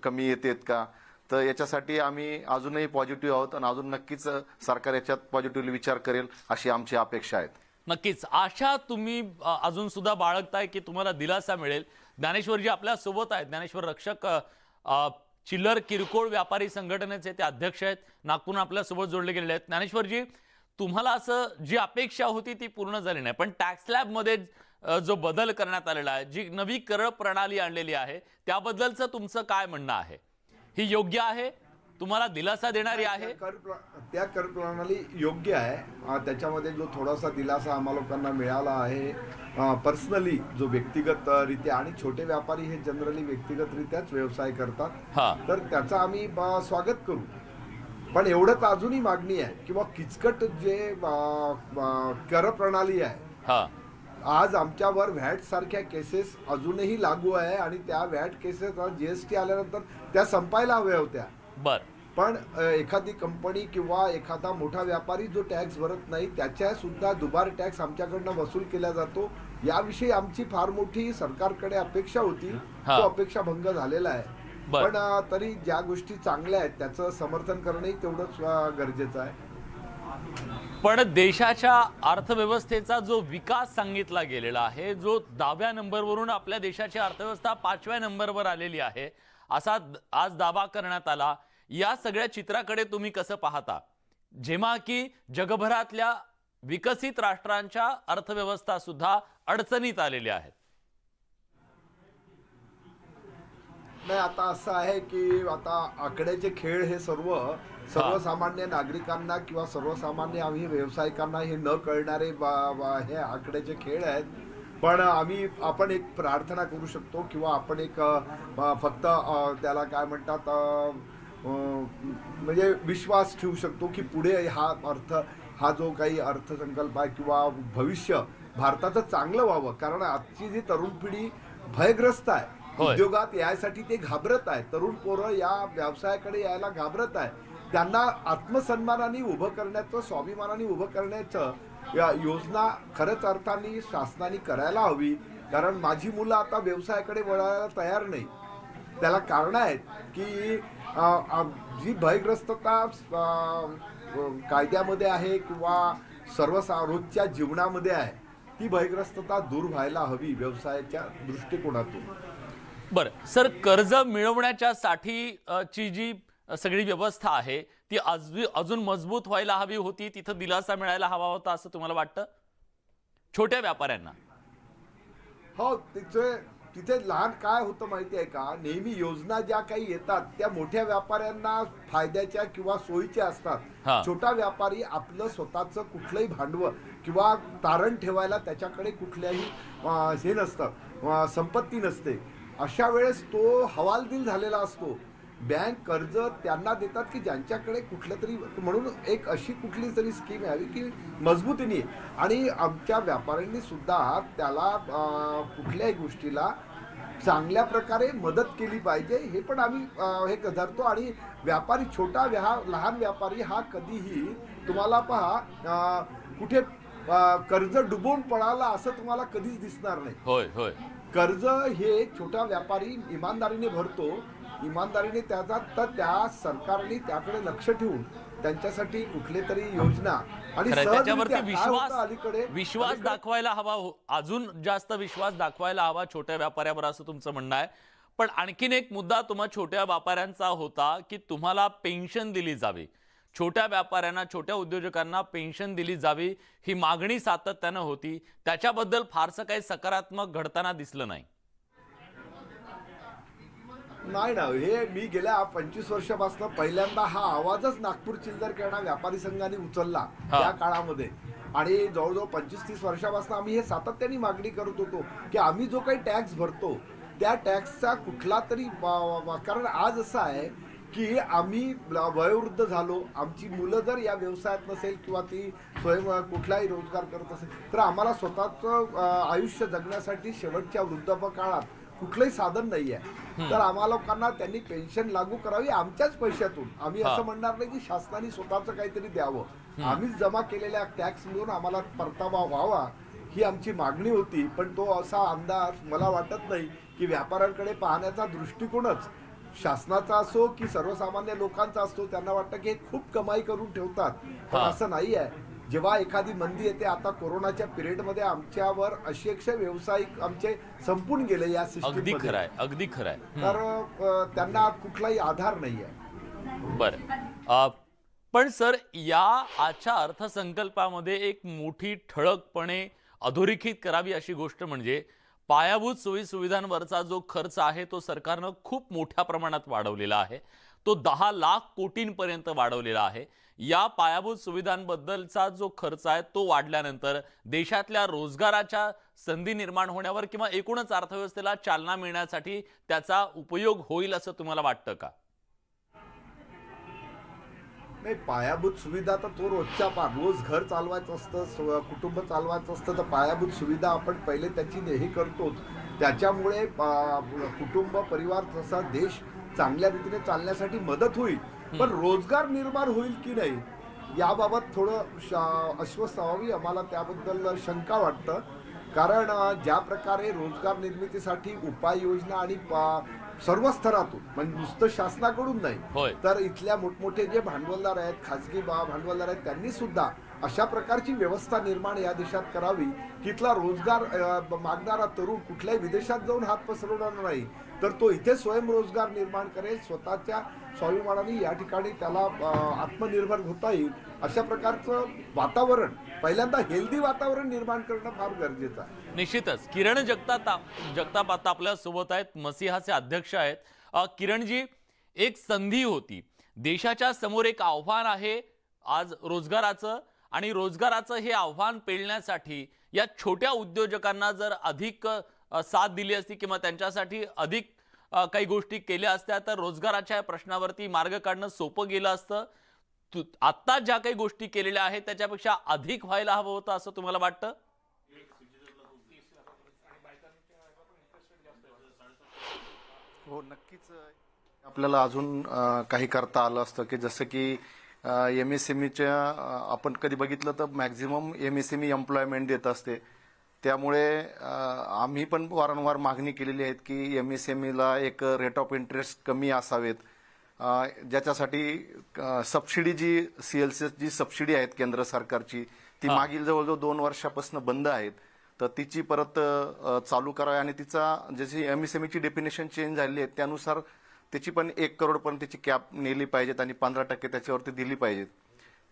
कमी येतेत का, तर याच्यासाठी आम्ही अजूनही पॉझिटिव्ह आहोत आणि अजून नक्कीच सरकार याच्यात पॉझिटिव्हली विचार करेल अशी आमची अपेक्षा आहे. नक्कीच आशा तुम्ही अजून सुद्धा बाळगताय की तुम्हाला दिलासा मिळेल. ज्ञानेश्वरजी आपल्या सोबत आहेत. ज्ञानेश्वर रक्षक चिल्लर किरकोळ व्यापारी संघटनेचे ते अध्यक्ष आहेत, नागपूरहून आपल्या सोबत जोडले गेलेले आहेत. ज्ञानेश्वरजी, तुम्हाला असं जी अपेक्षा होती ती पूर्ण झाली नाही, पण टॅक्स स्लॅब मध्ये जो बदल करण्यात आलेला आहे, जी नवी कर प्रणाली आणलेली आहे, त्याबद्दलचं तुमचं काय म्हणणं आहे? ही योग्य आहे? तुम्हाला दिलासा देणारी आहे? त्या कर प्रणाली योग्य आहे. त्याच्यामध्ये जो थोडासा दिलासा आम्हा लोकांना मिळाला आहे पर्सनली, जो व्यक्तिगत रित्या, आणि छोटे व्यापारी हे जनरली व्यक्तिगतरित्याच व्यवसाय करतात, तर त्याचा आम्ही स्वागत करू. पण एवढंच अजूनही मागणी आहे किंवा किचकट जे कर प्रणाली आहे, आज आमच्यावर व्हॅट सारख्या केसेस अजूनही लागू आहे आणि त्या व्हॅट केसेस जीएसटी आल्यानंतर त्या संपायला हव्या होत्या. पण एखादी कंपनी किंवा एखादा मोठा व्यापारी जो टॅक्स भरत नाही त्याच्या सुद्धा दुबार टॅक्स आमच्याकडनं वसूल केला जातो. याविषयी आमची फार मोठी सरकारकडे अपेक्षा होती, तो अपेक्षा भंग झालेला आहे. पण तरी ज्या गोष्टी चांगल्या आहेत त्याचं समर्थन करणंही तेवढंच गरजेचं आहे. पण देशाच्या अर्थव्यवस्थेचा जो विकास सांगितला गेलेला आहे, जो 10व्या नंबरवरून आपल्या देशाची अर्थव्यवस्था 5व्या नंबरवर आलेली आहे असा आज दावा करण्यात आला, या सगळ्या चित्राकडे तुम्ही कसं पाहता, जेव्हा की जगभरातल्या विकसित राष्ट्रांच्या अर्थव्यवस्था सुद्धा अडचणीत आलेल्या आहेत? नाही, आता असं आहे की आता आकड्याचे खेळ हे सर्वसामान्य नागरिकांना किंवा सर्वसामान्य आम्ही व्यावसायिकांना हे न कळणारे हे आकड्याचे खेळ आहेत. पण आपण एक प्रार्थना करू शकतो किंवा आपण एक फक्त त्याला काय म्हणतात म्हणजे विश्वास ठेवू शकतो की पुढे हा जो काही अर्थसंकल्प आहे किंवा भविष्य भारताचं चांगलं व्हावं. कारण आजची जी तरुण पिढी भयग्रस्त आहे, उद्योगात यायसाठी ते घाबरत आहे. तरुण पोरं या व्यवसायाकडे यायला घाबरत आहे. त्यांना आत्मसन्मानाने उभं करण्याचं, स्वाभिमानाने उभं करण्याचं योजना खरंच अर्थाने शासनाने करायला हवी. कारण माझी मुलं आता व्यवसायाकडे वळायला तयार नाही. त्याला कारण आहेत की जी भयग्रस्तता कायद्यामध्ये आहे किंवा रोजच्या जीवनामध्ये आहे, ती भयग्रस्तता दूर व्हायला हवी व्यवसायाच्या दृष्टिकोनातून. बरं सर, कर्ज मिळवण्याच्या ची जी सगळी व्यवस्था आहे ती अजून मजबूत व्हायला हवी होती, तिथं दिलासा मिळायला हवा होता असं तुम्हाला वाटतं छोट्या व्यापाऱ्यांना? हो, तिथे लहान काय होतं माहिती आहे का, नेहमी योजना ज्या काही येतात त्या मोठ्या व्यापाऱ्यांना फायद्याच्या किंवा सोयीच्या असतात. छोटा व्यापारी आपलं स्वतःचं कुठलंही भांडवल किंवा तारण ठेवायला त्याच्याकडे कुठल्याही हे नसतं, संपत्ती नसते. अशा वेळेस तो हवालदिल झालेला असतो. बँक कर्ज त्यांना देतात की ज्यांच्याकडे कुठलं तरी, म्हणून एक अशी कुठली तरी स्कीम यावी की मजबूतीने, आणि आमच्या व्यापाऱ्यांनी सुद्धा त्याला कुठल्याही गोष्टीला चांगल्या प्रकारे मदत केली पाहिजे, हे पण आम्ही हे धरतो. आणि व्यापारी लहान व्यापारी हा कधीही तुम्हाला पहा कुठे कर्ज डुबवून पळाला असं तुम्हाला कधीच दिसणार नाही. होय होय, कर्ज हे छोटा व्यापारी इमानदारीने भरतो. इमानदारीने त्या सरकारने त्याकडे लक्ष ठेवून त्यांच्यासाठी कुठले तरी योजना आणि त्याच्यावरती विश्वास दाखवायला हवा, अजून जास्त विश्वास दाखवायला हवा छोट्या व्यापाऱ्यावर असं तुमचं म्हणणं आहे. पण आणखीन एक मुद्दा तुम्हा छोट्या व्यापाऱ्यांचा होता की तुम्हाला पेन्शन दिली जावी, छोट्या व्यापाऱ्यांना, छोट्या उद्योजकांना पेन्शन दिली जावी ही मागणी सातत्यानं होती. त्याच्याबद्दल फारसं काही सकारात्मक घडताना दिसलं नाही. नाही ना, हे मी गेल्या 25 वर्षापासून पहिल्यांदा हा आवाजच नागपूर चिल्लर किराणा व्यापारी संघाने उचलला त्या काळामध्ये. आणि जवळजवळ 25-30 वर्षापासून आम्ही हे सातत्याने मागणी करत होतो की आम्ही जो काही टॅक्स भरतो त्या टॅक्सचा कुठला तरी, कारण आज असं आहे की आम्ही वयोवृद्ध झालो, आमची मुलं जर या व्यवसायात नसेल किंवा ती कुठलाही रोजगार करत असेल तर आम्हाला स्वतःचं आयुष्य जगण्यासाठी शेवटच्या वृद्धापकाळात कुठलंही साधन नाही आहे. तर आम्हाला लोकांना त्यांनी पेन्शन लागू करावी आमच्याच पैशातून. आम्ही असं म्हणणार नाही की शासनाने स्वतःचं काहीतरी द्यावं. आम्हीच जमा केलेल्या टॅक्स मिळून आम्हाला परतावा व्हावा ही आमची मागणी होती. पण तो असा अंदाज मला वाटत नाही की व्यापाऱ्यांकडे पाहण्याचा दृष्टिकोनच शासनाचा असो की सर्वसामान्य लोकांचा असतो, त्यांना वाटतं की हे खूप कमाई करून ठेवतात. पण असं नाही आहे. जेव्हा एखादी मंदी येते, आता कोरोनाच्या पिरियडमध्ये आमच्यावर असे व्यावसायिक आमचे संपून गेले या सिस्टीम. अगदी खरं आहे. तर त्यांना कुठलाही आधार नाही आहे. बरं, पण सर या आजच्या अर्थसंकल्पामध्ये एक मोठी ठळकपणे अधोरेखित करावी अशी गोष्ट म्हणजे पायाभूत सोयी सुविधांवरचा जो खर्च आहे तो सरकारनं खूप मोठ्या प्रमाणात वाढवलेला आहे. तो 10 लाख कोटींपर्यंत वाढवलेला आहे. या पायाभूत सुविधांबद्दलचा जो खर्च आहे तो वाढल्यानंतर देशातल्या रोजगाराच्या संधी निर्माण होण्यावर किंवा एकूणच अर्थव्यवस्थेला चालना मिळण्यासाठी त्याचा उपयोग होईल असं तुम्हाला वाटतं का? नाही, पायाभूत सुविधा तर तो रोजच्या रोज घर चालवायचं असतं, कुटुंब चालवायचं असतं, तर पायाभूत सुविधा आपण पहिले त्याची नेही करतो. त्याच्यामुळे कुटुंब, परिवार, तसा देश चांगल्या रीतीने चालण्यासाठी मदत होईल. पण रोजगार निर्माण होईल की नाही याबाबत थोडं अस्वस्थ व्हावी, आम्हाला त्याबद्दल शंका वाटतं. कारण ज्या प्रकारे रोजगार निर्मितीसाठी उपाययोजना आणि सर्व स्तरातून, म्हणजे नुसतं शासनाकडून नाही तर इथल्या मोठमोठे जे भांडवलदार आहेत, खाजगी भांडवलदार आहेत, त्यांनी सुद्धा अशा प्रकारची व्यवस्था निर्माण या देशात करावी की इथला रोजगार मागणारा तरुण कुठल्याही विदेशात जाऊन हात पसरवणार नाही, तर तो इथे स्वयंरोजगार निर्माण करेल, स्वतःच्या स्वाभिमानाने या ठिकाणी त्याला आत्मनिर्भर होता येईल. अशा प्रकारचं वातावरण, पहिल्यांदा हेल्दी वातावरण निर्माण करणं फार गरजेचं आहे. निश्चितच. किरण जगताप आता आपल्या सोबत आहेत, मसिहाचे अध्यक्ष आहेत. किरणजी, एक संधी होती, देशाच्या समोर एक आव्हान आहे आज रोजगाराचं, आणि रोजगाराचं हे आव्हान पेलण्यासाठी या छोट्या उद्योजकांना जर अधिक साथ दिली असती किंवा त्यांच्यासाठी अधिक काही गोष्टी केल्या असत्या तर रोजगाराच्या प्रश्नावरती मार्ग काढणं सोपं गेलं असतं. आता ज्या काही गोष्टी केलेल्या आहेत त्याच्यापेक्षा अधिक व्हायला हवं होतं असं तुम्हाला वाटतं? हो, नक्कीच आपल्याला अजून काही करता आलं असतं की जसं की MSMEच्या आपण कधी बघितलं तर मॅक्झिमम MSME एम्प्लॉयमेंट देत असते. त्यामुळे आम्ही पण वारंवार मागणी केलेली आहे की MSMEला एक रेट ऑफ इंटरेस्ट कमी असावेत, ज्याच्यासाठी सबसिडी जी CLC जी सबसिडी आहेत केंद्र सरकारची ती मागील जवळजवळ 2 वर्षापासून बंद आहेत, तर तिची परत चालू करावी आणि तिचा जशी MSMEची डेफिनेशन चेंज झाली आहे त्यानुसार त्याची पण 1 करोडपर्यंत त्याची कॅप नेली पाहिजेत आणि 15% त्याच्यावरती दिली पाहिजेत.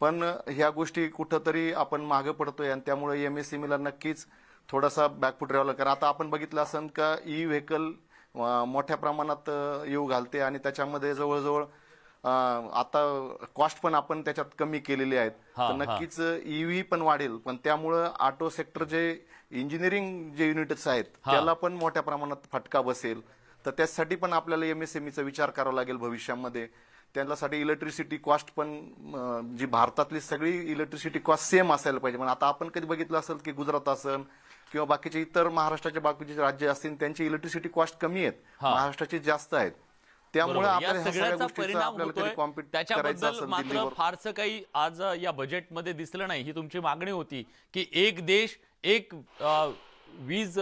पण ह्या गोष्टी कुठंतरी आपण मागे पडतोय आणि त्यामुळे MSMEला नक्कीच थोडासा बॅकफूट राहावं लागेल. आता आपण बघितलं असेल का व्हेकल मोठ्या प्रमाणात येऊ घालते आणि त्याच्यामध्ये जवळजवळ आता कॉस्ट पण आपण त्याच्यात कमी केलेली आहेत, तर नक्कीच EV पण वाढेल. पण त्यामुळं ऑटो सेक्टर जे इंजिनिअरिंग जे युनिट्स आहेत त्याला पण मोठ्या प्रमाणात फटका बसेल. तर त्यासाठी पण आपल्याला MSMEचा विचार करावा लागेल भविष्यामध्ये. त्यासाठी इलेक्ट्रिसिटी कॉस्ट पण जी भारतातली सगळी इलेक्ट्रिसिटी कॉस्ट सेम असायला पाहिजे. पण आता आपण कधी बघितलं असेल की गुजरात असेल किंवा बाकीचे इतर महाराष्ट्राचे बाकीचे राज्य असतील त्यांची इलेक्ट्रिसिटी कॉस्ट कमी आहेत, महाराष्ट्राची जास्त आहेत. त्यामुळे आपल्याला ह्या सगळ्या गोष्टीचा आपल्याला कधी कॉम्पिट करायचं त्याच्याबद्दल असेल मात्र दिल्लीवर फारसं काही आज या बजेटमध्ये दिसलं नाही. ही तुमची मागणी होती की एक देश एक वीज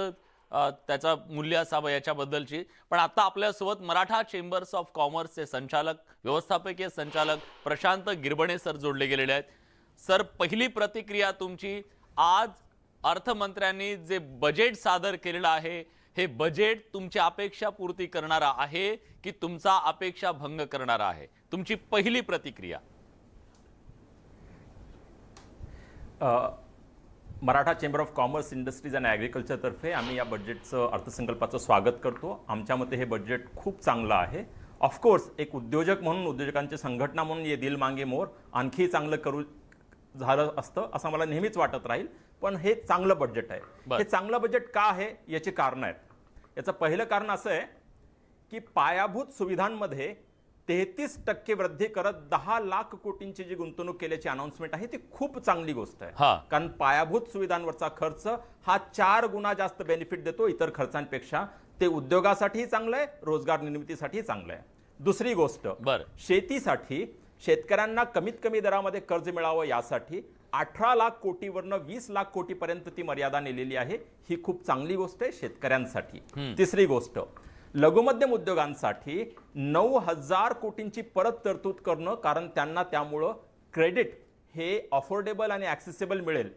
त्याचा मूल्य असावं याच्याबद्दलची. पण आता आपल्यासोबत मराठा चेंबर्स ऑफ कॉमर्सचे संचालक व्यवस्थापकीय संचालक प्रशांत गिरबणे सर जोडले गेलेले आहेत. सर, पहिली प्रतिक्रिया तुमची, आज अर्थमंत्र्यांनी जे बजेट सादर केलेलं आहे हे बजेट तुमची अपेक्षा पूर्ती करणारा आहे की तुमचा अपेक्षा भंग करणारा आहे? तुमची पहिली प्रतिक्रिया. Maratha chamber of commerce, industries and ॲग्रिकल्चरतर्फे आम्ही या बजेटचं अर्थसंकल्पाचं स्वागत करतो. आमच्या मते हे बजेट खूप चांगलं आहे. ऑफकोर्स एक उद्योजक म्हणून, उद्योजकांची संघटना म्हणून ये दिल मांगे मोर आणखी चांगलं करू झालं असतं असं मला नेहमीच वाटत राहील. पण हे चांगलं बजेट आहे. हे चांगलं बजेट का आहे याची कारणं आहेत. याचं पहिलं कारण असं आहे की पायाभूत सुविधांमध्ये 33% वृद्धी करत 10 लाख कोटींची जी गुंतवणूक केल्याची अनाउन्समेंट आहे ती खूप चांगली गोष्ट आहे. कारण पायाभूत सुविधांवरचा खर्च हा 4 गुणा जास्त बेनिफिट देतो इतर खर्चांपेक्षा. ते उद्योगासाठीही चांगलं आहे, रोजगार निर्मितीसाठीही चांगलं आहे. दुसरी गोष्ट, शेतीसाठी शेतकऱ्यांना कमीत कमी दरामध्ये कर्ज मिळावं यासाठी 18 लाख कोटीवरनं 20 लाख कोटीपर्यंत ती मर्यादा नेलेली आहे. ही खूप चांगली गोष्ट आहे शेतकऱ्यांसाठी. तिसरी गोष्ट, लघुमध्यम उद्योगांसाठी 9,000 कोटींची परत तरतूद करणं, कारण त्यांना त्यामुळं क्रेडिट हे अफोर्डेबल आणि ॲक्सेसिबल मिळेल,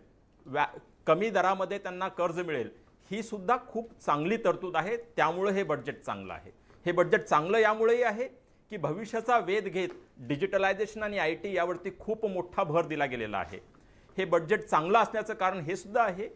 कमी दरामध्ये त्यांना कर्ज मिळेल. ही सुद्धा खूप चांगली तरतूद आहे. त्यामुळं हे बजेट चांगलं आहे. हे बजेट चांगलं यामुळेही आहे की भविष्याचा वेध घेत डिजिटलायझेशन आणि IT यावरती खूप मोठा भर दिला गेलेला आहे. हे बजेट चांगलं असण्याचं कारण हे सुद्धा आहे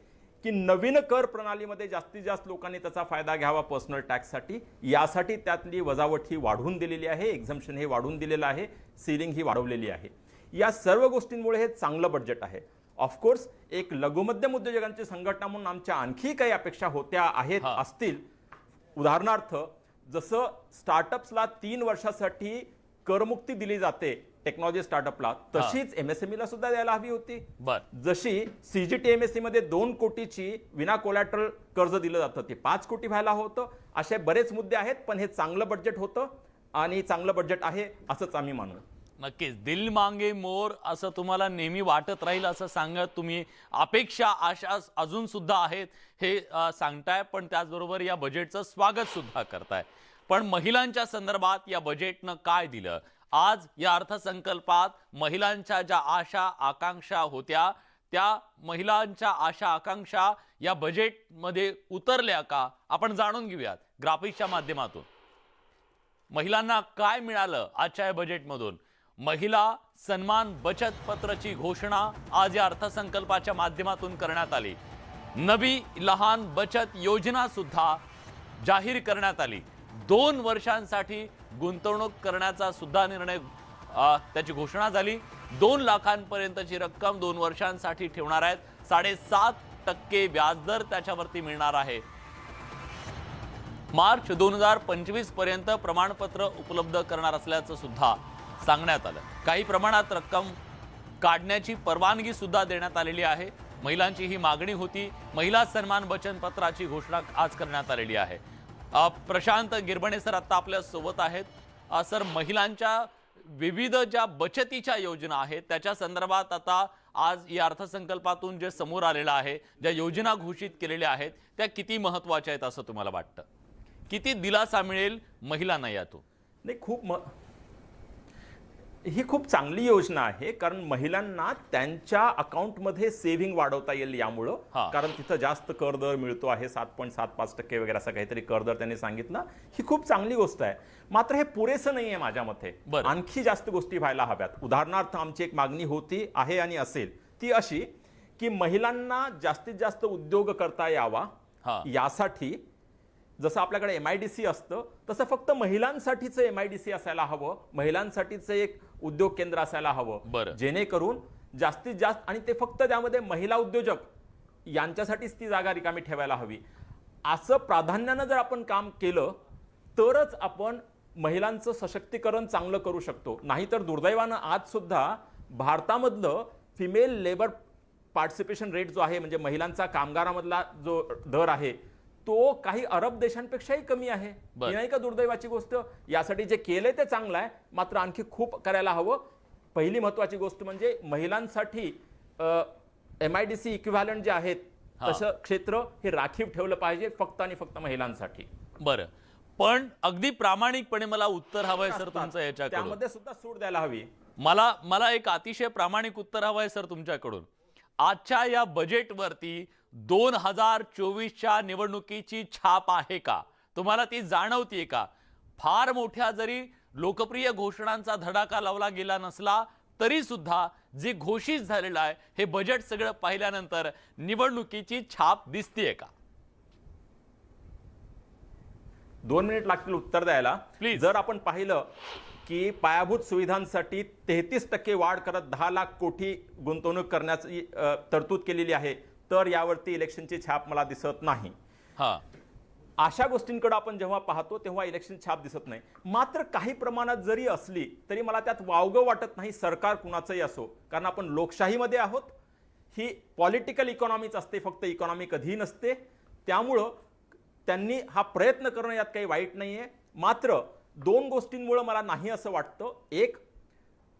की नवीन कर प्रणालीमध्ये जास्तीत जास्त लोकांनी त्याचा फायदा घ्यावा पर्सनल टॅक्ससाठी. यासाठी त्यातली वजावट ही वाढवून दिलेली आहे, एक्झम्पशन हे वाढवून दिलेलं आहे, सीलिंग ही वाढवलेली आहे. या सर्व गोष्टींमुळे हे चांगलं बजेट आहे. ऑफकोर्स एक लघुमध्यम उद्योजकांची संघटना म्हणून आमच्या आणखी काही अपेक्षा होत्या आहेत असतील. उदाहरणार्थ, जसं स्टार्टअप्सला 3 वर्षासाठी करमुक्ती दिली जाते टेक्नॉलॉजी स्टार्टअपला, तशीच MSMEला सुद्धा द्यायला हवी होती. जशी CGTMSE मध्ये 2 कोटीची विना कोलॅटरल कर्ज दिलं जातं ते 5 कोटी व्हायला होतं. असे बरेच मुद्दे आहेत. पण हे चांगलं बजेट होतं आणि चांगलं बजेट आहे असंच आम्ही मानू. नक्कीच दिल मांगे मोर असं तुम्हाला नेहमी वाटत राहील असं सांगत तुम्ही अपेक्षा आशा अजून सुद्धा आहेत हे सांगताय. पण त्याचबरोबर या बजेटचं स्वागत सुद्धा करताय. पण महिलांच्या संदर्भात या बजेटनं काय दिलं? आज या अर्थसंकल्पात महिलांच्या ज्या आशा आकांक्षा होत्या त्या महिलांच्या आशा आकांक्षा या बजेटमध्ये उतरल्या का? आपण जाणून घेऊयात ग्राफिक्सच्या माध्यमातून. महिलांना काय मिळालं आजच्या या बजेटमधून? महिला सन्मान बचत पत्राची घोषणा आज या अर्थसंकल्पाच्या माध्यमातून करण्यात आली. नवी लहान बचत योजना सुद्धा जाहीर करण्यात आली. 2 वर्षांसाठी गुंतवणूक करण्याचा सुद्धा निर्णय त्याची घोषणा झाली. 2 लाखांपर्यंतची रक्कम 2 वर्षांसाठी ठेवणार आहेत. 7.5% व्याजदर त्याच्यावरती मिळणार आहे. मार्च 2025 पर्यंत प्रमाणपत्र उपलब्ध करणार असल्याचं सुद्धा सांगण्यात आलं. काही प्रमाणात रक्कम काढण्याची परवानगी सुद्धा देण्यात आलेली आहे. महिलांची ही मागणी होती. महिला सन्मान बचत पत्राची घोषणा आज करण्यात आलेली आहे. प्रशांत गिरबणे सर आता आपल्या सोबत आहेत. सर, महिलांच्या विविध ज्या बचतीच्या योजना आहेत त्याच्या संदर्भात आता आज या अर्थसंकल्पातून जे समोर आलेलं आहे, ज्या योजना घोषित केलेल्या आहेत त्या किती महत्त्वाच्या आहेत असं तुम्हाला वाटतं? किती दिलासा मिळेल महिलांना यातून? नाही, ही खूप चांगली योजना आहे, कारण महिलांना त्यांच्या अकाउंटमध्ये सेव्हिंग वाढवता येईल यामुळं. कारण तिथं जास्त कर दर मिळतो आहे, 7.75% वगैरे असं काहीतरी कर दर त्यांनी सांगितलं. ही खूप चांगली गोष्ट आहे. मात्र हे पुरेसं नाही आहे माझ्या मते. आणखी जास्त गोष्टी व्हायला हव्यात. उदाहरणार्थ आमची एक मागणी होती, आहे आणि असेल ती अशी की महिलांना जास्तीत जास्त उद्योग करता यावा, यासाठी जसं आपल्याकडे MIDC असतं तसं फक्त महिलांसाठीच MIDC असायला हवं, महिलांसाठीच एक उद्योग केंद्र असायला हवं, जेणेकरून जास्तीत जास्त, आणि ते फक्त त्यामध्ये महिला उद्योजक यांच्यासाठीच ती जागा रिकामी ठेवायला हवी. असं प्राधान्यानं जर आपण काम केलं तरच आपण महिलांचं सशक्तीकरण चांगलं करू शकतो. नाहीतर दुर्दैवानं आज सुद्धा भारतामधलं फिमेल लेबर पार्टिसिपेशन रेट जो आहे, म्हणजे महिलांचा कामगारामधला जो दर आहे, तो काही अरब देशांपेक्षाही कमी आहे. ही नाही का दुर्दैवाची गोष्ट? यासाठी जे केलंय ते चांगलं आहे, मात्र आणखी खूप करायला हवं. पहिली महत्वाची गोष्ट म्हणजे महिलांसाठी MIDC इक्विव्हॅलंट जे आहेत तसं क्षेत्र हे राखीव ठेवलं पाहिजे, फक्त आणि फक्त महिलांसाठी. बरं, पण अगदी प्रामाणिकपणे मला उत्तर हवंय सर तुमचं याच्याकडून. त्यामध्ये सुद्धा सूट द्यायला हवी. मला एक अतिशय प्रामाणिक उत्तर हवंय सर तुमच्याकडून. आजच्या या बजेटवरती 2024च्या निवडणुकीची छाप आहे का? तुम्हाला ती जाणवतीये का? फार मोठ्या जरी लोकप्रिय घोषणांचा धडाका लावला गेला नसला तरी सुद्धा जे घोषित झालेलं आहे हे बजेट सगळं पाहिल्यानंतर निवडणुकीची छाप दिसतीये का? 2 मिनिट लागतील उत्तर द्यायला. प्लीज. जर आपण पाहिलं की पायाभूत सुविधांसाठी 33% वाढ करत 10 लाख कोटी गुंतवणूक करण्याची तरतूद केलेली आहे, तर यावरती इलेक्शनची छाप मला दिसत नाही. अशा गोष्टींकडे आपण जेव्हा पाहतो तेव्हा इलेक्शन छाप दिसत नाही. मात्र काही प्रमाणात जरी असली तरी मला त्यात वावगं वाटत नाही, सरकार कुणाचंही असो, कारण आपण लोकशाहीमध्ये आहोत. ही पॉलिटिकल इकॉनॉमीच असते, फक्त इकॉनॉमी कधीही नसते. त्यामुळं त्यांनी हा प्रयत्न करणं यात काही वाईट नाहीये. मात्र 2 गोष्टींमुळे मला नाही असं वाटतं. एक,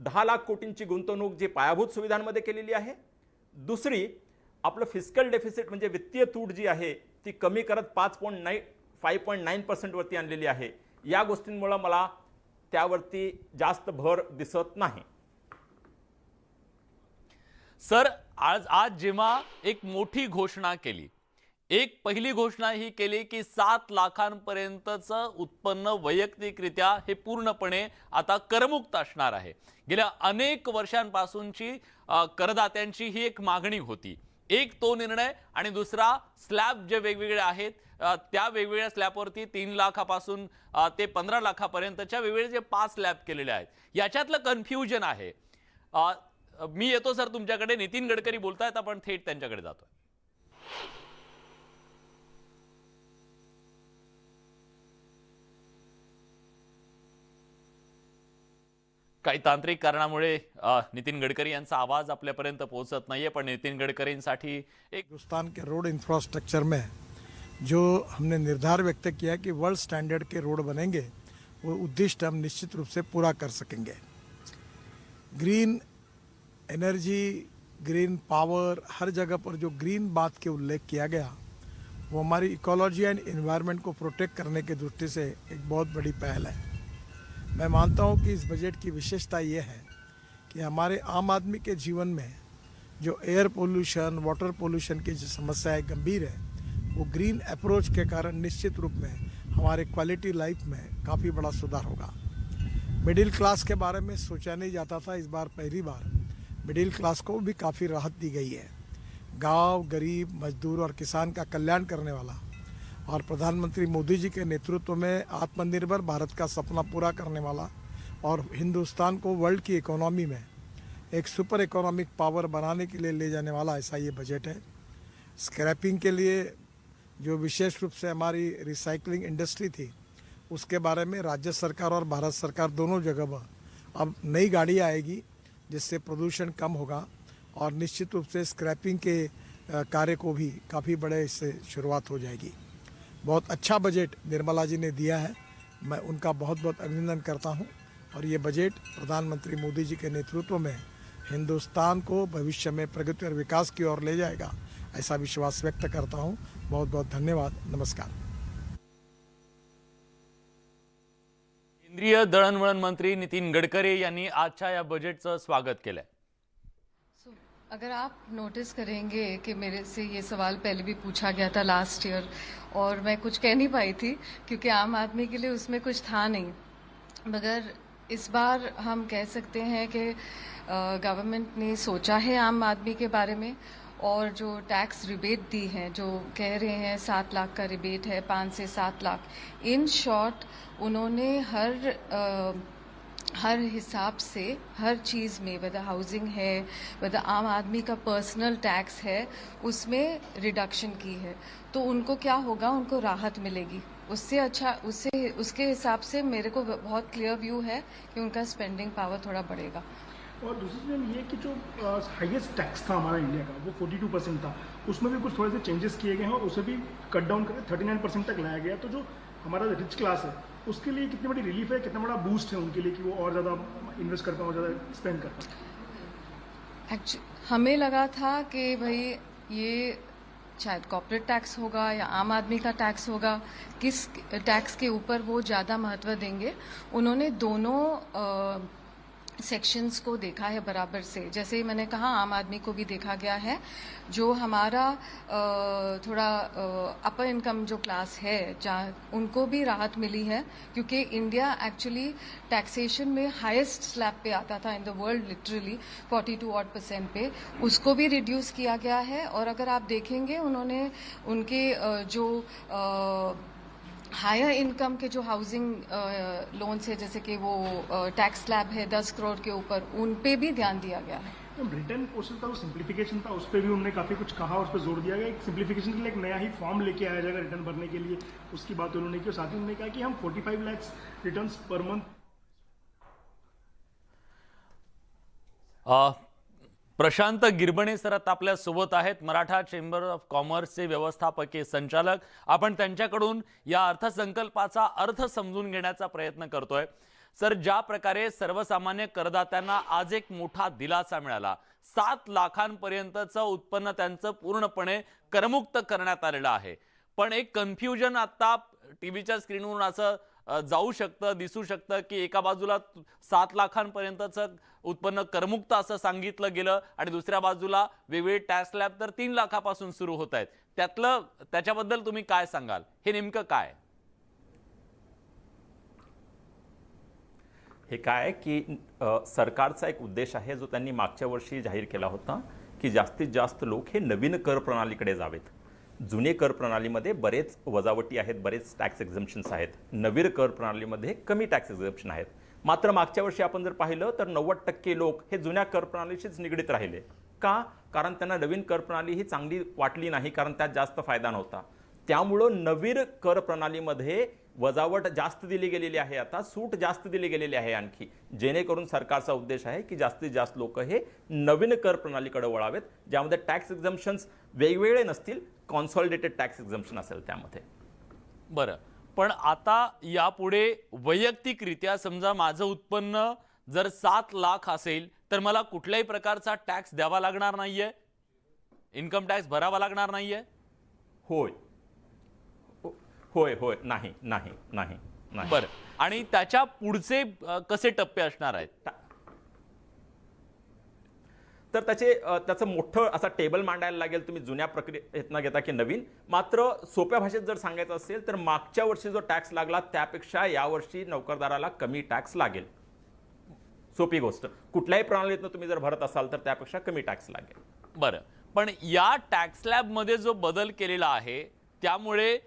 10 लाख कोटींची गुंतवणूक जी पायाभूत सुविधांमध्ये केलेली आहे. दुसरी, आपलं फिस्कल डेफिसिट म्हणजे वित्तीय तूट जी आहे ती कमी करत 5.9% वरती आणलेली आहे. या गोष्टींमुळे मला त्यावरती जास्त भर दिसत नाही. सर, आज जेव्हा एक मोठी घोषणा केली, एक पहिली घोषणा ही केली की 7 लाखांपर्यंतचं उत्पन्न वैयक्तिकरित्या हे पूर्णपणे आता करमुक्त असणार आहे. गेल्या अनेक वर्षांपासूनची करदात्यांची ही एक मागणी होती. एक तो निर्णय, आणि दुसरा स्लॅब जे वेगवेगळे आहेत त्या वेगवेगळ्या स्लॅबवरती 3 लाखापासून ते 15 लाखापर्यंतच्या वेगवेगळे जे 5 स्लॅब केलेले आहेत, याच्यातलं कन्फ्युजन आहे. मी येतो सर तुमच्याकडे. नितीन गडकरी बोलतायत, आपण थेट त्यांच्याकडे जातोय. काही तांत्रिक कारणामुळे नितीन गडकरी यांचा आवाज आपल्यापर्यंत पोहोचत नाहीये, पण नितीन गडकरींसाठी एक हिंदुस्तान के रोड इंफ्रास्ट्रक्चर में जो हमने निर्धार व्यक्त किया कि वर्ल्ड स्टैंडर्ड के रोड बनेंगे, वो उद्दिष्ट हम निश्चित रूप से पूरा कर सकेंगे. ग्रीन एनर्जी, ग्रीन पावर, हर जगह पर जो ग्रीन बात के उल्लेख किया गया वो हमारी इकोलॉजी एंड एनवायरनमेंट को प्रोटेक्ट करने की दृष्टि से एक बहुत बड़ी पहल है. मैं मानता हूं कि इस बजट की विशेषता ये है कि हमारे आम आदमी के जीवन में जो एयर पोल्यूशन, वाटर पोल्यूशन की जो समस्याएं गंभीर है, वो ग्रीन अप्रोच के कारण निश्चित रूप में हमारे क्वालिटी लाइफ में काफ़ी बड़ा सुधार होगा. मिडिल क्लास के बारे में सोचा नहीं जाता था, इस बार पहली बार मिडिल क्लास को भी काफ़ी राहत दी गई है. गांव, गरीब, मजदूर और किसान का कल्याण करने वाला और प्रधानमंत्री मोदी जी के नेतृत्व में आत्मनिर्भर भारत का सपना पूरा करने वाला और हिंदुस्तान को वर्ल्ड की इकोनॉमी में एक सुपर इकोनॉमिक पावर बनाने के लिए ले जाने वाला ऐसा ये बजट है. स्क्रैपिंग के लिए जो विशेष रूप से हमारी रिसाइकलिंग इंडस्ट्री थी, उसके बारे में राज्य सरकार और भारत सरकार दोनों जगह अब नई गाड़ी आएगी, जिससे प्रदूषण कम होगा और निश्चित रूप से स्क्रैपिंग के कार्य को भी काफ़ी बड़े इससे शुरुआत हो जाएगी. बहुत अच्छा बजट निर्मला जी ने दिया है। मैं उनका बहुत बहुत अभिनंदन करता हूं और ये बजट प्रधानमंत्री मोदी जी के नेतृत्व में हिंदुस्तान को भविष्य में प्रगति और विकास की ओर ले जाएगा, ऐसा विश्वास व्यक्त करता हूं। बहुत बहुत धन्यवाद। नमस्कार। केंद्रीय दळणवळण मंत्री नितीन गडकरी यांनी आजच्या या बजेटचं स्वागत केलंय। अगर आप नोटिस करेंगे कि मेरे से ये सवाल पहले भी पूछा गया था लास्ट ईयर और मैं कुछ कह नहीं पाई थी क्योंकि आम आदमी के लिए उसमें कुछ था नहीं, मगर इस बार हम कह सकते हैं कि गवर्नमेंट ने सोचा है आम आदमी के बारे में और जो टैक्स रिबेट दी है, जो कह रहे हैं 7 लाख का रिबेट है, 5 से 7 लाख, इन शॉर्ट उन्होंने हर हिसाब से हर चीज़ में, वह हाउसिंग है, वह आम आदमी का पर्सनल टैक्स है, उसमें रिडक्शन की है। तो उनको क्या होगा, उनको राहत मिलेगी। उससे अच्छा उसके हिसाब से मेरे को बहुत क्लियर व्यू है कि उनका स्पेंडिंग पावर थोड़ा बढ़ेगा। और दूसरी चीज़ ये कि जो हाईएस्ट टैक्स था हमारा इंडिया का, वो 42% था, उसमें भी कुछ थोड़े से चेंजेस किए गए हैं और उसे भी कट डाउन करके 39% तक लाया गया। तो जो हमारा रिच क्लास है उसके लिए कितनी बड़ी रिलीफ है, कितना बड़ा बूस्ट है उनके लिए कि वो और ज़्यादा इन्वेस्ट कर पाए और ज़्यादा स्पेंड कर पाए। एक्चुअली हमें लगा था कि भाई ये शायद कॉर्पोरेट टैक्स होगा या आम आदमी का टैक्स होगा, किस टैक्स के ऊपर वो ज़्यादा महत्व देंगे। उन्होंने दोनों सेक्शंस को देखा है बराबर से। जैसे ही मैंने कहा, आम आदमी को भी देखा गया है। जो हमारा थोड़ा अपर इनकम जो क्लास है, उनको भी राहत मिली है क्योंकि इंडिया एक्चुअली टैक्सेशन में हाईएस्ट स्लैब पे आता था इन द वर्ल्ड, लिटरली 42% पे, उसको भी रिड्यूस किया गया है। और अगर आप देखेंगे, उन्होंने उनके जो हायर इनकम के जो हाउसिंग लोन्स है, जैसे कि वो टैक्स स्लैब है 10 करोड़ के ऊपर, उन पे भी ध्यान दिया गया है। रिटर्न पोर्शन का जो सिंप्लीफिकेशन था, उस पर भी उन्होंने काफ़ी कुछ कहा, उस पर जोर दिया गया। एक सिंप्लीफिकेशन के लिए एक नया ही फॉर्म लेके आया जाएगा रिटर्न भरने के लिए, उसकी बात उन्होंने की। साथ ही उन्होंने कहा कि हम 45 lakh return per month. Prashant Girbane sir आता आपल्या सोबत आहेत, मराठा चेंबर ऑफ कॉमर्सचे व्यवस्थापकीय संचालक। आपण त्यांच्याकडून या अर्थसंकल्पाचा अर्थ समजून घेण्याचा प्रयत्न करतोय। सर, ज्या प्रकारे सर्वसामान्य करदात्यांना आज एक मोठा दिलासा मिळाला, 7 लाखांपर्यंतचं उत्पन्न त्यांचं पूर्णपणे करमुक्त करण्यात आलेलं आहे, पण एक कन्फ्युजन आता टीव्हीच्या स्क्रीनवरून असं जाऊ शकतं, दिसू शकतं की एका बाजूला 7 लाखांपर्यंतचं उत्पन्न करमुक्त असं सांगितलं गेलं आणि दुसऱ्या बाजूला वेगवेगळे टॅक्स स्लॅब तर 3 लाखापासून सुरू होत आहेत। त्याच्याबद्दल तुम्ही काय सांगाल? हे नेमकं काय? हे काय की सरकारचा एक उद्देश आहे जो त्यांनी मागच्या वर्षी जाहीर केला होता की जास्तीत जास्त लोक हे नवीन कर प्रणालीकडे जावेत। जुने कर प्रणालीमध्ये बरेच वजावटी आहेत, बरेच टॅक्स एक्झम्पशन्स आहेत, नवीन कर प्रणालीमध्ये कमी टॅक्स एक्झम्पशन आहेत। मात्र मागच्या वर्षी आपण जर पाहिलं तर 90% लोक हे जुन्या कर प्रणालीशीच निगडीत राहिले। का? कारण त्यांना नवीन कर प्रणाली ही चांगली वाटली नाही, कारण त्यात जास्त फायदा नव्हता। त्यामुळं नवीन कर प्रणालीमध्ये वजावट जास्त दिली गेलेली आहे, आता सूट जास्त दिली गेलेली आहे आणखी, जेणेकरून सरकारचा उद्देश आहे की जास्तीत जास्त लोक हे नवीन कर प्रणालीकडे वळावेत, ज्यामध्ये टॅक्स एक्झम्पशन्स वेगवेगळे नसतील, कॉन्सॉलिडेटेड टॅक्स एक्झम्पशन असेल त्यामध्ये। बरं, पण आता यापुढे वैयक्तिकरित्या समजा माझं उत्पन्न जर 7 लाख असेल तर मला कुठल्याही प्रकारचा टॅक्स द्यावा लागणार नाहीये, इन्कम टॅक्स भरावा लागणार नाहीये? होय होय होय नाही नाही नाही नाही। बरं, आणि त्याच्या पुढचे कसे टप्पे असणार आहेत? तर त्याचं मोठं असा टेबल मांडायला लागेल, तुम्ही जुन्या प्रक्रियेतनं घेता की नवीन। मात्र सोप्या भाषेत जर सांगायचं असेल तर मागच्या वर्षी जो टॅक्स लागला त्यापेक्षा यावर्षी नोकरदाराला कमी टॅक्स लागेल। सोपी गोष्ट, कुठल्याही प्रणालीतनं तुम्ही जर भरत असाल तर त्यापेक्षा कमी टॅक्स लागेल। बरं, पण या टॅक्स स्लॅब मध्ये जो बदल केलेला आहे त्यामुळे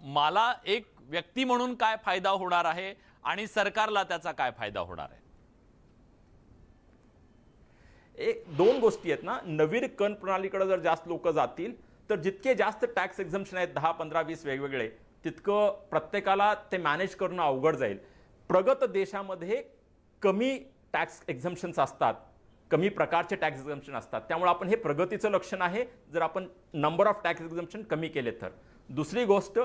मला एक व्यक्ती म्हणून काय फायदा होणार आहे आणि सरकारला त्याचा काय फायदा होणार आहे? एक दोन गोष्टी आहेत ना। नवीन कर प्रणालीकडे जर जास्त लोक जातील तर जितके जास्त टॅक्स एक्झम्पशन आहेत, 10, 15, 20 वेगवेगळे, तितकं प्रत्येकाला ते मॅनेज करणं अवघड जाईल। प्रगत देशामध्ये कमी टॅक्स एक्झम्पशन्स असतात, कमी प्रकारचे टॅक्स एक्झम्पशन असतात, त्यामुळे आपण हे प्रगतीचं लक्षण आहे जर आपण नंबर ऑफ टॅक्स एक्झम्पशन कमी केले तर। दुसरी गोष्ट,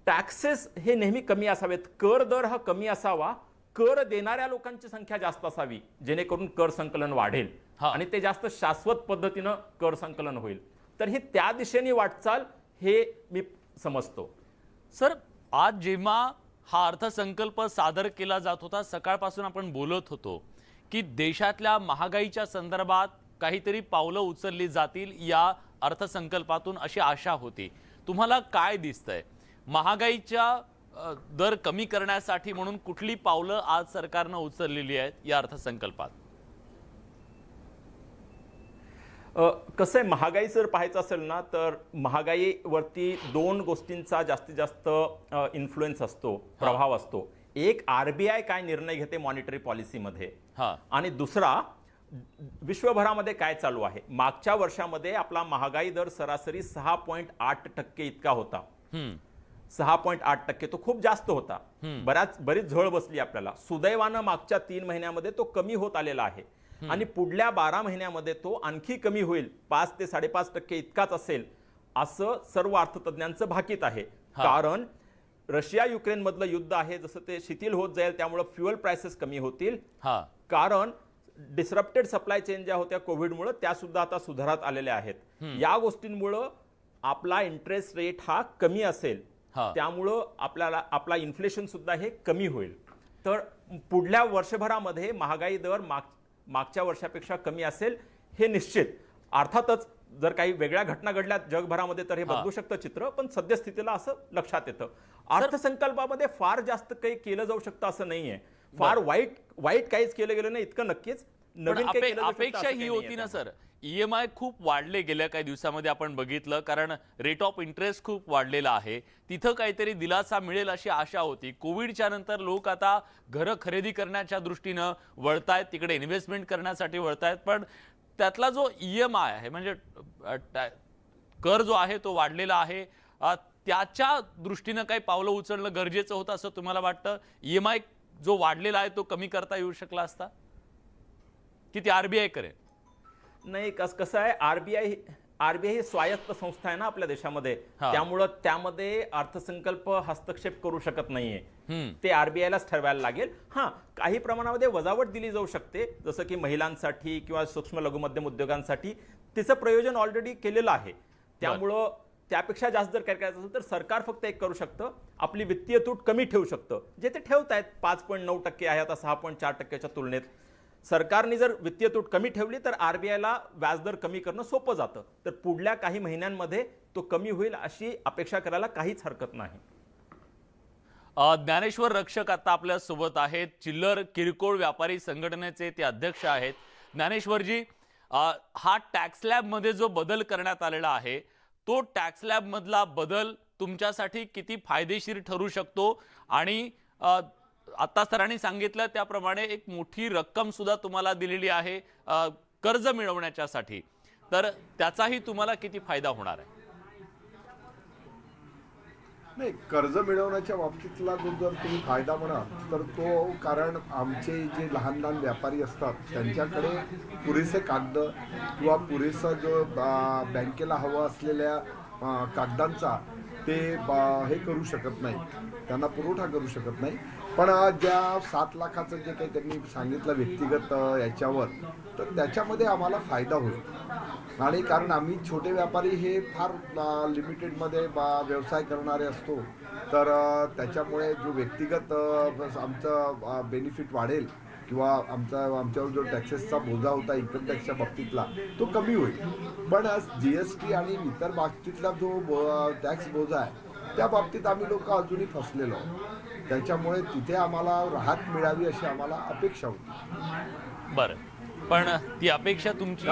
टॅक्सेस हे नेहमी कमी असावेत, कर दर हा कमी असावा, कर देणाऱ्या लोकांची संख्या जास्त असावी, जेणेकरून कर संकलन वाढेल आणि ते जास्त शाश्वत पद्धतीनं कर संकलन होईल. तर ही त्या दिशेने वाटचाल हे मी समजतो. सर, आज जेव्हा हा अर्थसंकल्प सादर केला जात होता, सकाळपासून आपण बोलत होतो की देशातल्या महागाईच्या संदर्भात काहीतरी पावलं उचलली जातील या अर्थसंकल्पातून, अशी आशा होती. तुम्हाला काय दिसतंय? महागाईच्या दर कमी करण्यासाठी म्हणून कुठली पावलं आज सरकारनं उचललेली आहेत या अर्थसंकल्पात? कसं आहे, महागाई जर पाहायचं असेल ना, तर महागाईवरती दोन गोष्टींचा जास्तीत जास्त इन्फ्लुएन्स असतो, प्रभाव असतो. एक, आरबीआय काय निर्णय घेते मॉनिटरी पॉलिसीमध्ये, आणि दुसरा विश्वभरामध्ये काय चालू आहे. मागच्या वर्षामध्ये आपला महागाई दर सरासरी 6.8% इतका होता. 6.8% तो खूप जास्त होता. बरीच झळ बसली आपल्याला. सुदैवानं मागच्या 3 महिन्यामध्ये तो कमी होत आलेला आहे आणि पुढल्या 12 महिन्यामध्ये तो आणखी कमी होईल, 5 ते 5.5% इतकाच असेल असं सर्व अर्थतज्ञांचं भाकीत आहे. कारण रशिया युक्रेन मधलं युद्ध आहे, जसं ते शिथिल होत जाईल त्यामुळे फ्युएल प्राइसेस कमी होतील. कारण डिसरप्टेड सप्लाय चेन ज्या होत्या कोविडमुळे, त्या सुद्धा आता सुधारात आलेल्या आहेत. या गोष्टींमुळे आपला इंटरेस्ट रेट हा कमी असेल, त्यामुळं आपला इन्फ्लेशन सुद्धा हे कमी होईल. तर पुढल्या वर्षभरामध्ये महागाई दर मागच्या वर्षापेक्षा कमी असेल हे निश्चित. अर्थातच जर काही वेगळ्या घटना घडल्या जगभरामध्ये तर हे बदलू शकतं चित्र, पण सद्यस्थितीला असं लक्षात येतं. अर्थसंकल्पामध्ये फार जास्त काही केलं जाऊ शकतं असं नाहीये. फार वाईट काहीच केलं गेलं नाही इतकं नक्कीच. नवीन अपेक्षा ही होती ना सर, EMI खूप वाढले गेल्या काही दिवसामध्ये आपण बघितलं, कारण रेट ऑफ इंटरेस्ट खूप वाढलेला आहे. तिथं काहीतरी दिलासा मिळेल अशी आशा होती. कोविडच्या नंतर लोक आता घरं खरेदी करण्याच्या दृष्टीनं वळतायत, तिकडे इन्व्हेस्टमेंट करण्यासाठी वळतायत, पण त्यातला जो EMI आहे, म्हणजे कर जो आहे तो वाढलेला आहे, त्याच्या दृष्टीनं काही पावलं उचलणं गरजेचं होतं असं तुम्हाला वाटतं? EMI जो वाढलेला आहे तो कमी करता येऊ शकला असता की ती आरबीआय करेल? नाही, कसं आहे, आरबीआय ही स्वायत्त संस्था आहे ना आपल्या देशामध्ये, त्यामुळं त्यामध्ये अर्थसंकल्प हस्तक्षेप करू शकत नाहीये. ते आरबीआयलाच ठरवायला लागेल. काही प्रमाणामध्ये वजावट दिली जाऊ शकते, जसं की महिलांसाठी किंवा सूक्ष्म लघु मध्यम उद्योगांसाठी तिचं प्रयोजन ऑलरेडी केलेलं आहे. त्यामुळं त्यापेक्षा जास्त जर काय करायचं असेल तर सरकार फक्त एक करू शकतं, आपली वित्तीय तूट कमी ठेवू शकतं. जे ते ठेवतायत 5.9% आहे आता 6.4%च्या तुलनेत. सरकारने जर वित्तीय तूट कमी ठेवली तर आरबीआयला व्याजदर कमी करणं सोपं जातं. तर पुढल्या काही महिन्यांमध्ये तो कमी होईल अशी अपेक्षा करायला काहीच हरकत नाही. ज्ञानेश्वर रक्षक आता आपल्या सोबत आहेत, चिल्लर किरकोळ व्यापारी संघटनेचे ते अध्यक्ष आहेत. ज्ञानेश्वरजी, हा टॅक्स स्लॅब मध्ये जो बदल करण्यात आलेला आहे, तो टॅक्स स्लॅब मधला बदल तुमच्यासाठी किती फायदेशीर ठरू शकतो? आणि आता सरांनी सांगितलं त्याप्रमाणे एक मोठी रक्कम सुद्धा तुम्हाला दिलेली आहे कर्ज मिळवण्यासाठी, तर त्याचाही तुम्हाला किती फायदा होणार आहे? नाही, कर्ज मिळवण्याच्या बाबतीतला जर तुम्ही फायदा म्हणाल तर तो, कारण आमचे जे लहान लहान व्यापारी असतात त्यांच्याकडे पुरेसे कागद किंवा पुरेसा जो बँकेला हवा असलेल्या कागदांचा ते हे करू शकत नाही, त्यांना पुरवठा करू शकत नाही. पण ज्या 7 लाखाचं जे काही त्यांनी सांगितलं व्यक्तिगत याच्यावर, तर त्याच्यामध्ये आम्हाला फायदा होईल. आणि कारण आम्ही छोटे व्यापारी हे फार लिमिटेडमध्ये व्यवसाय करणारे असतो, तर त्याच्यामुळे जो व्यक्तिगत आमचा बेनिफिट वाढेल किंवा आमच्यावर जो टॅक्सेसचा बोजा होता इन्कम टॅक्सच्या बाबतीतला तो कमी होईल. पण GST आणि इतर बाबतीतला जो टॅक्स बोजा आहे त्या बाबतीत आम्ही लोक अजूनही फसलेलो आहोत. त्याच्यामुळे तिथे आम्हाला राहत मिळावी अशी आम्हाला अपेक्षा होती. बरं, पण ती अपेक्षा तुमची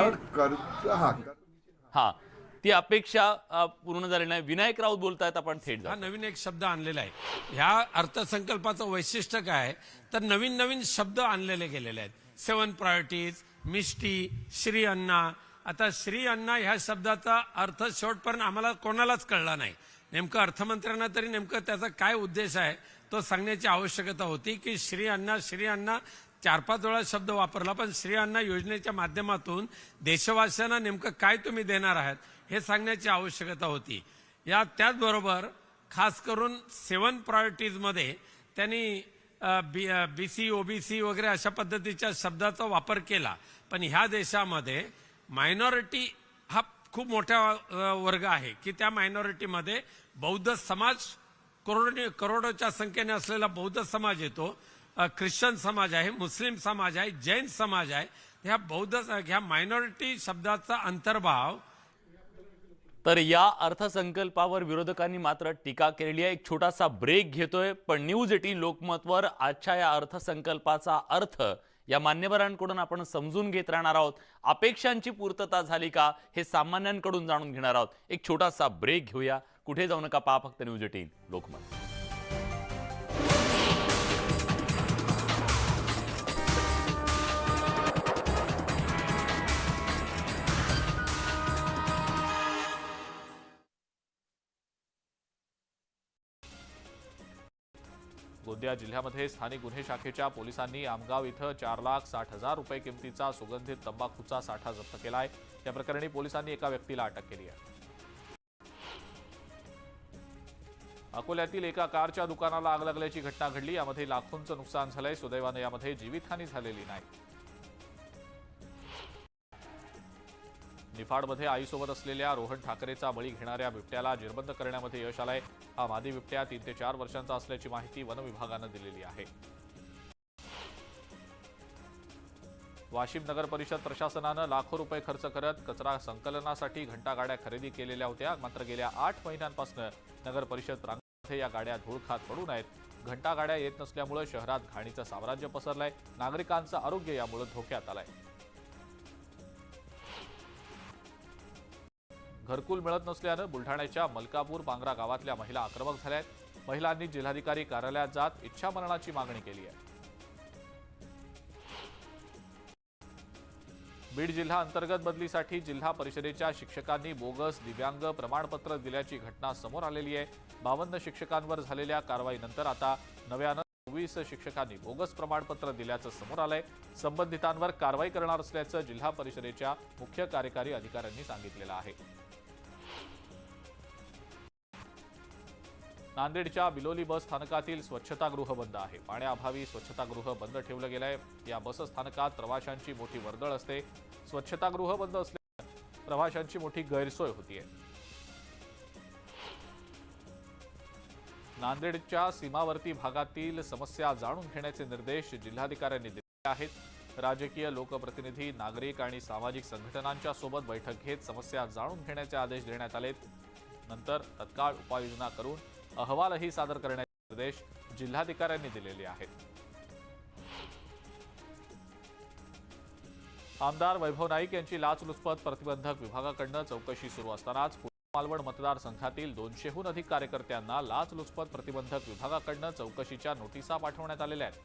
ती अपेक्षा पूर्ण झाली नाही. विनायक राऊत बोलतायत, आपण थेट हा नवीन एक शब्द आणलेला आहे. ह्या अर्थसंकल्पाचं वैशिष्ट्य काय तर नवीन नवीन शब्द आणलेले गेलेले आहेत. 7 प्रायोरिटीज, मिष्टी, श्री अण्णा. आता श्री अण्णा ह्या शब्दाचा अर्थ शेवटपर्यंत आम्हाला कोणालाच कळला नाही. नेमकं अर्थमंत्र्यांना तरी नेमकं त्याचा काय उद्देश आहे तो सांगण्याची आवश्यकता होती की श्री अण्णा 4-5 वेळा शब्द वापरला, पण श्री अण्णा योजनेच्या माध्यमातून देशवासियांना नेमकं काय तुम्ही देणार आहात हे सांगण्याची आवश्यकता होती. त्याचबरोबर खास करून 7 प्रायोरिटीजमध्ये त्यांनी BC OBC वगैरे अशा पद्धतीच्या शब्दाचा वापर केला, पण ह्या देशामध्ये मायनॉरिटी हा खूप मोठा वर्ग आहे की त्या मायनॉरिटीमध्ये बौद्ध समाज करोडोच्या संख्येने असलेला बौद्ध समाज येतो, ख्रिश्चन समाज आहे, मुस्लिम समाज आहे, जैन समाज आहे. ह्या मायनॉरिटी शब्दाचा अंतर्भाव. तर या अर्थसंकल्पावर विरोधकांनी मात्र टीका केलेली आहे. एक छोटासा ब्रेक घेतोय, पण न्यूज 18 लोकमतवर आजच्या या अर्थसंकल्पाचा अर्थ या मान्यवरांकडून आपण समजून घेत राहणार आहोत. अपेक्षांची पूर्तता झाली का हे सामान्यांकडून जाणून घेणार आहोत. एक छोटासा ब्रेक घेऊया, कुठे जाऊ नका, पहा फक्त न्यूज 18 लोकमत. गोंदिया जिल्ह्यामध्ये स्थानिक गुन्हे शाखेच्या पोलिसांनी आमगाव इथं 4,60,000 रुपये किमतीचा सुगंधित तंबाखूचा साठा जप्त केलाय. या प्रकरणी पोलिसांनी एका व्यक्तीला अटक केली आहे. अकोल्यातील एका कारच्या दुकानाला आग लागल्याची घटना घडली. यामध्ये लाखोंचं नुकसान झालंय. सुदैवाने यामध्ये जीवितहानी झालेली नाही. निफाडमध्ये आईसोबत असलेल्या रोहन ठाकरेचा बळी घेणाऱ्या बिबट्याला जेरबंद करण्यामध्ये यश आलंय. हा मादी बिबट्या 3 ते 4 वर्षांचा असल्याची माहिती वन विभागानं दिलेली आहे. वाशिम नगर परिषद प्रशासनानं लाखो रुपये खर्च करत कचरा संकलनासाठी घंटागाड्या खरेदी केलेल्या होत्या, मात्र गेल्या 8 महिन्यांपासून नगर परिषद प्रांगणामध्ये या गाड्या धूळ खात पडू नयेत. घंटागाड्या येत नसल्यामुळे शहरात घाणीचं साम्राज्य पसरलंय. नागरिकांचं आरोग्य यामुळे धोक्यात आलंय. घरकुल मिळत नसल्यानं बुलढाण्याच्या मलकापूर पांगरा गावातल्या महिला आक्रमक झाल्यात. महिलांनी जिल्हाधिकारी कार्यालयात जात इच्छामरणाची मागणी केली आहे. बीड जिल्हा अंतर्गत बदलीसाठी जिल्हा परिषदेच्या शिक्षकांनी बोगस दिव्यांग प्रमाणपत्र दिल्याची घटना समोर आलेली आहे. 52 शिक्षकांवर झालेल्या कारवाईनंतर आता नव्यानं 24 शिक्षकांनी बोगस प्रमाणपत्र दिल्याचं समोर आलंय. संबंधितांवर कारवाई करणार असल्याचं जिल्हा परिषदेच्या मुख्य कार्यकारी अधिकाऱ्यांनी सांगितलेलं आहे. नांदेडच्या बिलोली बस स्थानकातील स्वच्छतागृह बंद आहे. पाण्याअभावी स्वच्छतागृह बंद ठेवलं गेलंय. या बस स्थानकात प्रवाशांची मोठी वर्दळ असते. स्वच्छतागृह बंद असल्याने प्रवाशांची मोठी गैरसोय होतीये. नांदेडच्या सीमावर्ती भागातील समस्या जाणून घेण्याचे निर्देश जिल्हाधिकाऱ्यांनी दिले आहेत. राजकीय लोकप्रतिनिधी, नागरिक आणि सामाजिक संघटनांच्या सोबत बैठक घेत समस्या जाणून घेण्याचे आदेश देण्यात आलेत. नंतर तत्काळ उपाययोजना करून अहवालही सादर करण्याचे निर्देश जिल्हाधिकाऱ्यांनी दिलेले आहेत. आमदार वैभव नाईक यांची लाचलुचपत प्रतिबंधक विभागाकडून चौकशी सुरू असतानाच मालवण मतदारसंघातील 200हून अधिक कार्यकर्त्यांना लाचलुचपत प्रतिबंधक विभागाकडून चौकशीच्या नोटिसा पाठवण्यात आलेल्या आहेत.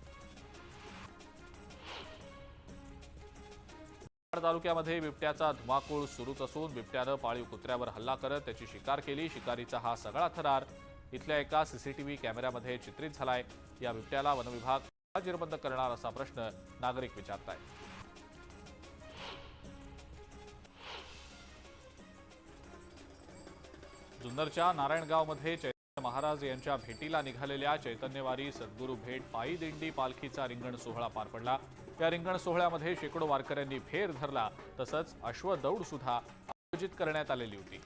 तालुक्यामध्ये बिबट्याचा धुमाकूळ सुरूच असून बिबट्यानं पाळीव कुत्र्यावर हल्ला करत त्याची शिकार केली. शिकारीचा हा सगळा थरार इथल्या एका सीसीटीव्ही कॅमेऱ्यामध्ये चित्रित झालाय. या बिबट्याला वनविभाग का जेरबंद करणार असा प्रश्न नागरिक विचारतायत. जुन्नरच्या नारायणगावमध्ये चैतन्य महाराज यांच्या भेटीला निघालेल्या चैतन्यवारी सद्गुरू भेट पायी दिंडी पालखीचा रिंगण सोहळा पार पडला. या रिंगण सोहळ्यामध्ये शेकडो वारकऱ्यांनी फेर धरला. तसंच अश्वदौड सुद्धा आयोजित करण्यात आलेली होती.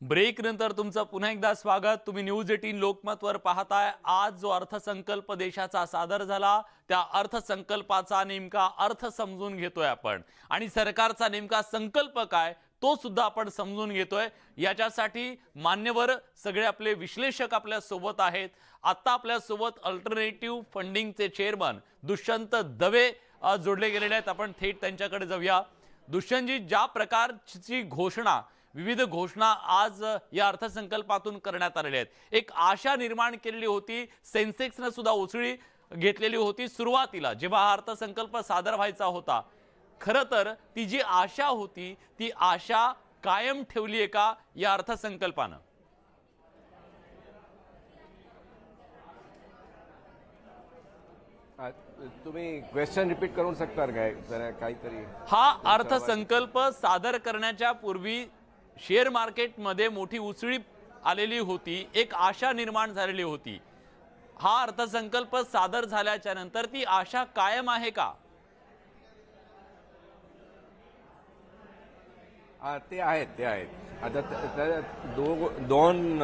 ब्रेक नंतर तुमचं पुन्हा एकदा स्वागत. तुम्ही न्यूज 18 लोकमतवर पाहताय. आज जो अर्थसंकल्प देशाचा सादर झाला त्या अर्थसंकल्पाचा नेमका अर्थ समजून घेतोय आपण आणि सरकारचा नेमका संकल्प काय तो सुद्धा आपण समजून घेतोय. याच्यासाठी मान्यवर सगळे आपले विश्लेषक आपल्या सोबत आहेत. आता आपल्या सोबत अल्टरनेटिव्ह फंडिंगचे चेअरमन दुष्यंत दवे जोडले गेलेले आहेत. आपण थेट त्यांच्याकडे जाऊया. दुष्यंतजी, ज्या प्रकारची घोषणा विविध घोषणा आज या अर्थसंकल्पातून करण्यात आलेल्या आहेत, एक आशा निर्माण केलेली होती. सेन्सेक्सने सुद्धा उसळी घेतलेली होती सुरुवातीला जेव्हा हा अर्थसंकल्प सादर व्हायचा होता. खरं तर ती जी आशा होती ती आशा कायम ठेवली आहे का या अर्थसंकल्पानं? तुम्ही क्वेश्चन रिपीट करू शकता काय जरा काहीतरी? हा अर्थसंकल्प सादर करण्याच्या पूर्वी शेअर मार्केटमध्ये मोठी उसळी आलेली होती, एक आशा निर्माण झालेली होती. हा अर्थसंकल्प सादर झाल्याच्या नंतर ती आशा कायम आहे का? ते आहेत. आता दोन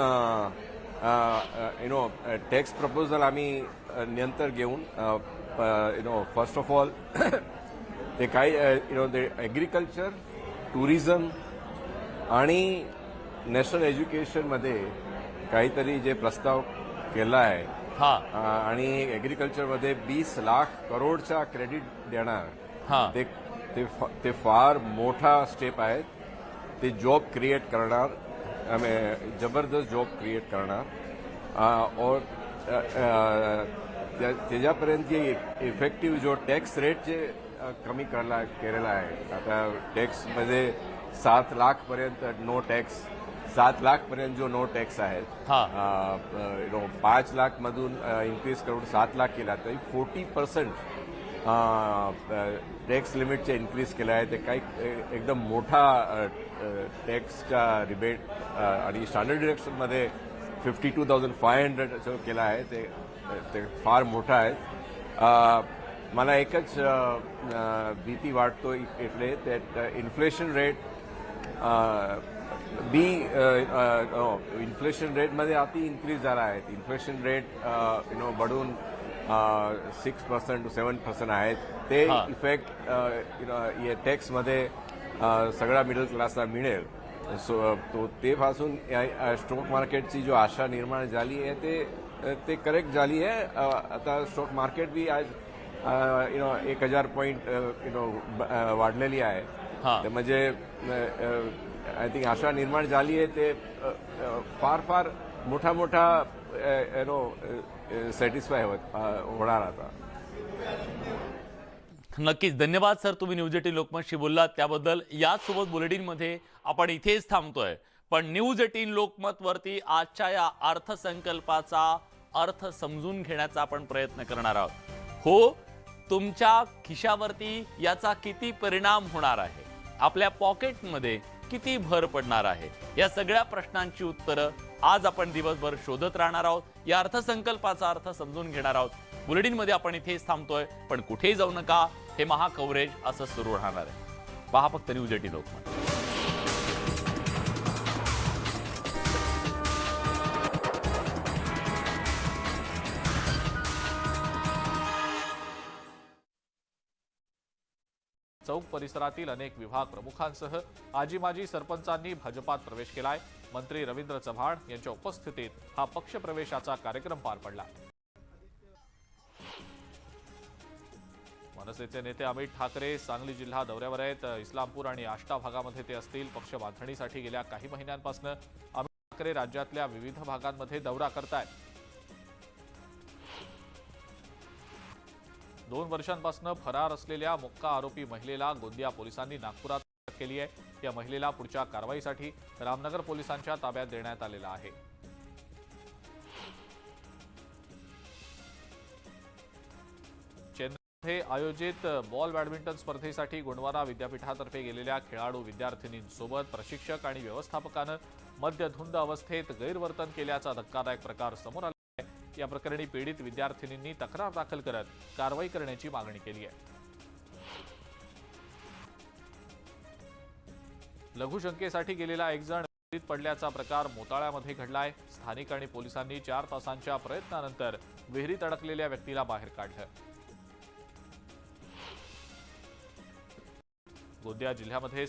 टॅक्स प्रपोजल आम्ही नंतर घेऊन फर्स्ट ऑफ ऑल ते काय ॲग्रिकल्चर, टुरिझम आणि नॅशनल एज्युकेशनमध्ये काहीतरी जे प्रस्ताव केला आहे आणि ॲग्रिकल्चरमध्ये 20 लाख करोडचा क्रेडिट देणार, ते फार मोठा स्टेप आहे. ते जॉब क्रिएट करणार, जबरदस्त जॉब क्रिएट करणार. और त्याच्यापर्यंत इफेक्टिव्ह जो टॅक्स रेट जे कमी केलेला आहे. आता टॅक्समध्ये 7 लाखपर्यंत नो टॅक्स, 7 लाखपर्यंत जो नो टॅक्स आहेत, 5 लाखमधून इन्क्रीज करून 7 लाख केला, तरी 40% टॅक्स लिमिटचे इन्क्रीज केलं आहे. ते काही एकदम मोठा टॅक्सचा रिबेट आणि स्टँडर्ड डिडक्शनमध्ये 52,500 जो केला आहे ते फार मोठा आहे. मला एकच भीती वाटतो इकडे त्यात इन्फ्लेशन रेट इन्फ्लेशन रेटमध्ये अति इन्क्रीज झाला आहे. इन्फ्लेशन रेट बढून 6% to 7% आहेत. ते इफेक्ट या टॅक्समध्ये सगळ्या मिडल क्लासला मिळेल. तो ते पासून स्टॉक मार्केटची जो आशा निर्माण झाली आहे ते करेक्ट झाली आहे. आता स्टॉक मार्केट बी आज 1,000 पॉईंट वाढलेली आहे. म्हणजे आय थिंक आशा निर्माण झाली आहे. ते फार मोठा सॅटिस्फाय होणार आता. नक्कीच धन्यवाद सर, तुम्ही न्यूज 18 लोकमतशी बोललात त्याबद्दल. याचसोबत बुलेटिनमध्ये आपण इथेच थांबतोय, पण न्यूज 18 लोकमत वरती आजच्या या अर्थसंकल्पाचा अर्थ समजून घेण्याचा आपण प्रयत्न करणार आहोत. हो, तुमच्या खिशावरती याचा किती परिणाम होणार आहे, आपल्या पॉकेटमध्ये किती भर पडणार आहे, या सगळ्या प्रश्नांची उत्तरं आज आपण दिवसभर शोधत राहणार आहोत. या अर्थसंकल्पाचा अर्थ समजून घेणार आहोत. बुलेटिनमध्ये आपण इथेच थांबतोय, पण कुठेही जाऊ नका. हे महा कव्हरेज असं सुरू राहणार आहे. पहा फक्त न्यूज 18 लोकमत. चौक परिसरातील अनेक विभाग प्रमुखांसह आजी माजी सरपंचांनी भाजपात प्रवेश केलाय. मंत्री रवींद्र चव्हाण यांच्या उपस्थितीत हा पक्षप्रवेशाचा कार्यक्रम पार पडला. मनसेचे नेते अमित ठाकरे सांगली जिल्हा दौऱ्यावर आहेत. इस्लामपूर आणि आष्टा भागामध्ये ते असतील. पक्ष बांधणीसाठी गेल्या काही महिन्यांपासून अमित ठाकरे राज्यातल्या विविध भागांमध्ये दौरा करतायत. 2 वर्षांपासून फरार असलेल्या मुक्का आरोपी महिलेला गोंदिया पोलिसांनी नागपुरात अटक केली आहे. या महिलेला पुढच्या कारवाईसाठी रामनगर पोलिसांच्या ताब्यात देण्यात आलेला आहे. चेन्नईमध्ये आयोजित बॉल बॅडमिंटन स्पर्धेसाठी गोंडवाना विद्यापीठातर्फे गेलेल्या खेळाडू विद्यार्थिनींसोबत प्रशिक्षक आणि व्यवस्थापकानं मद्यधुंद अवस्थेत गैरवर्तन केल्याचा धक्कादायक प्रकार समोर आला. या प्रकरणी पीडित विद्यार्थिनींनी तक्रार दाखल करत कारवाई करण्याची मागणी केली आहे. लघुशंकेसाठी गेलेला एक जण विहिरीत पडल्याचा प्रकार मोताळ्यामध्ये घडलाय. स्थानिक आणि पोलिसांनी 4 तासांच्या प्रयत्नानंतर विहिरीत अडकलेल्या व्यक्तीला बाहेर काढलं. गोंदिया जिल्ह्यामध्ये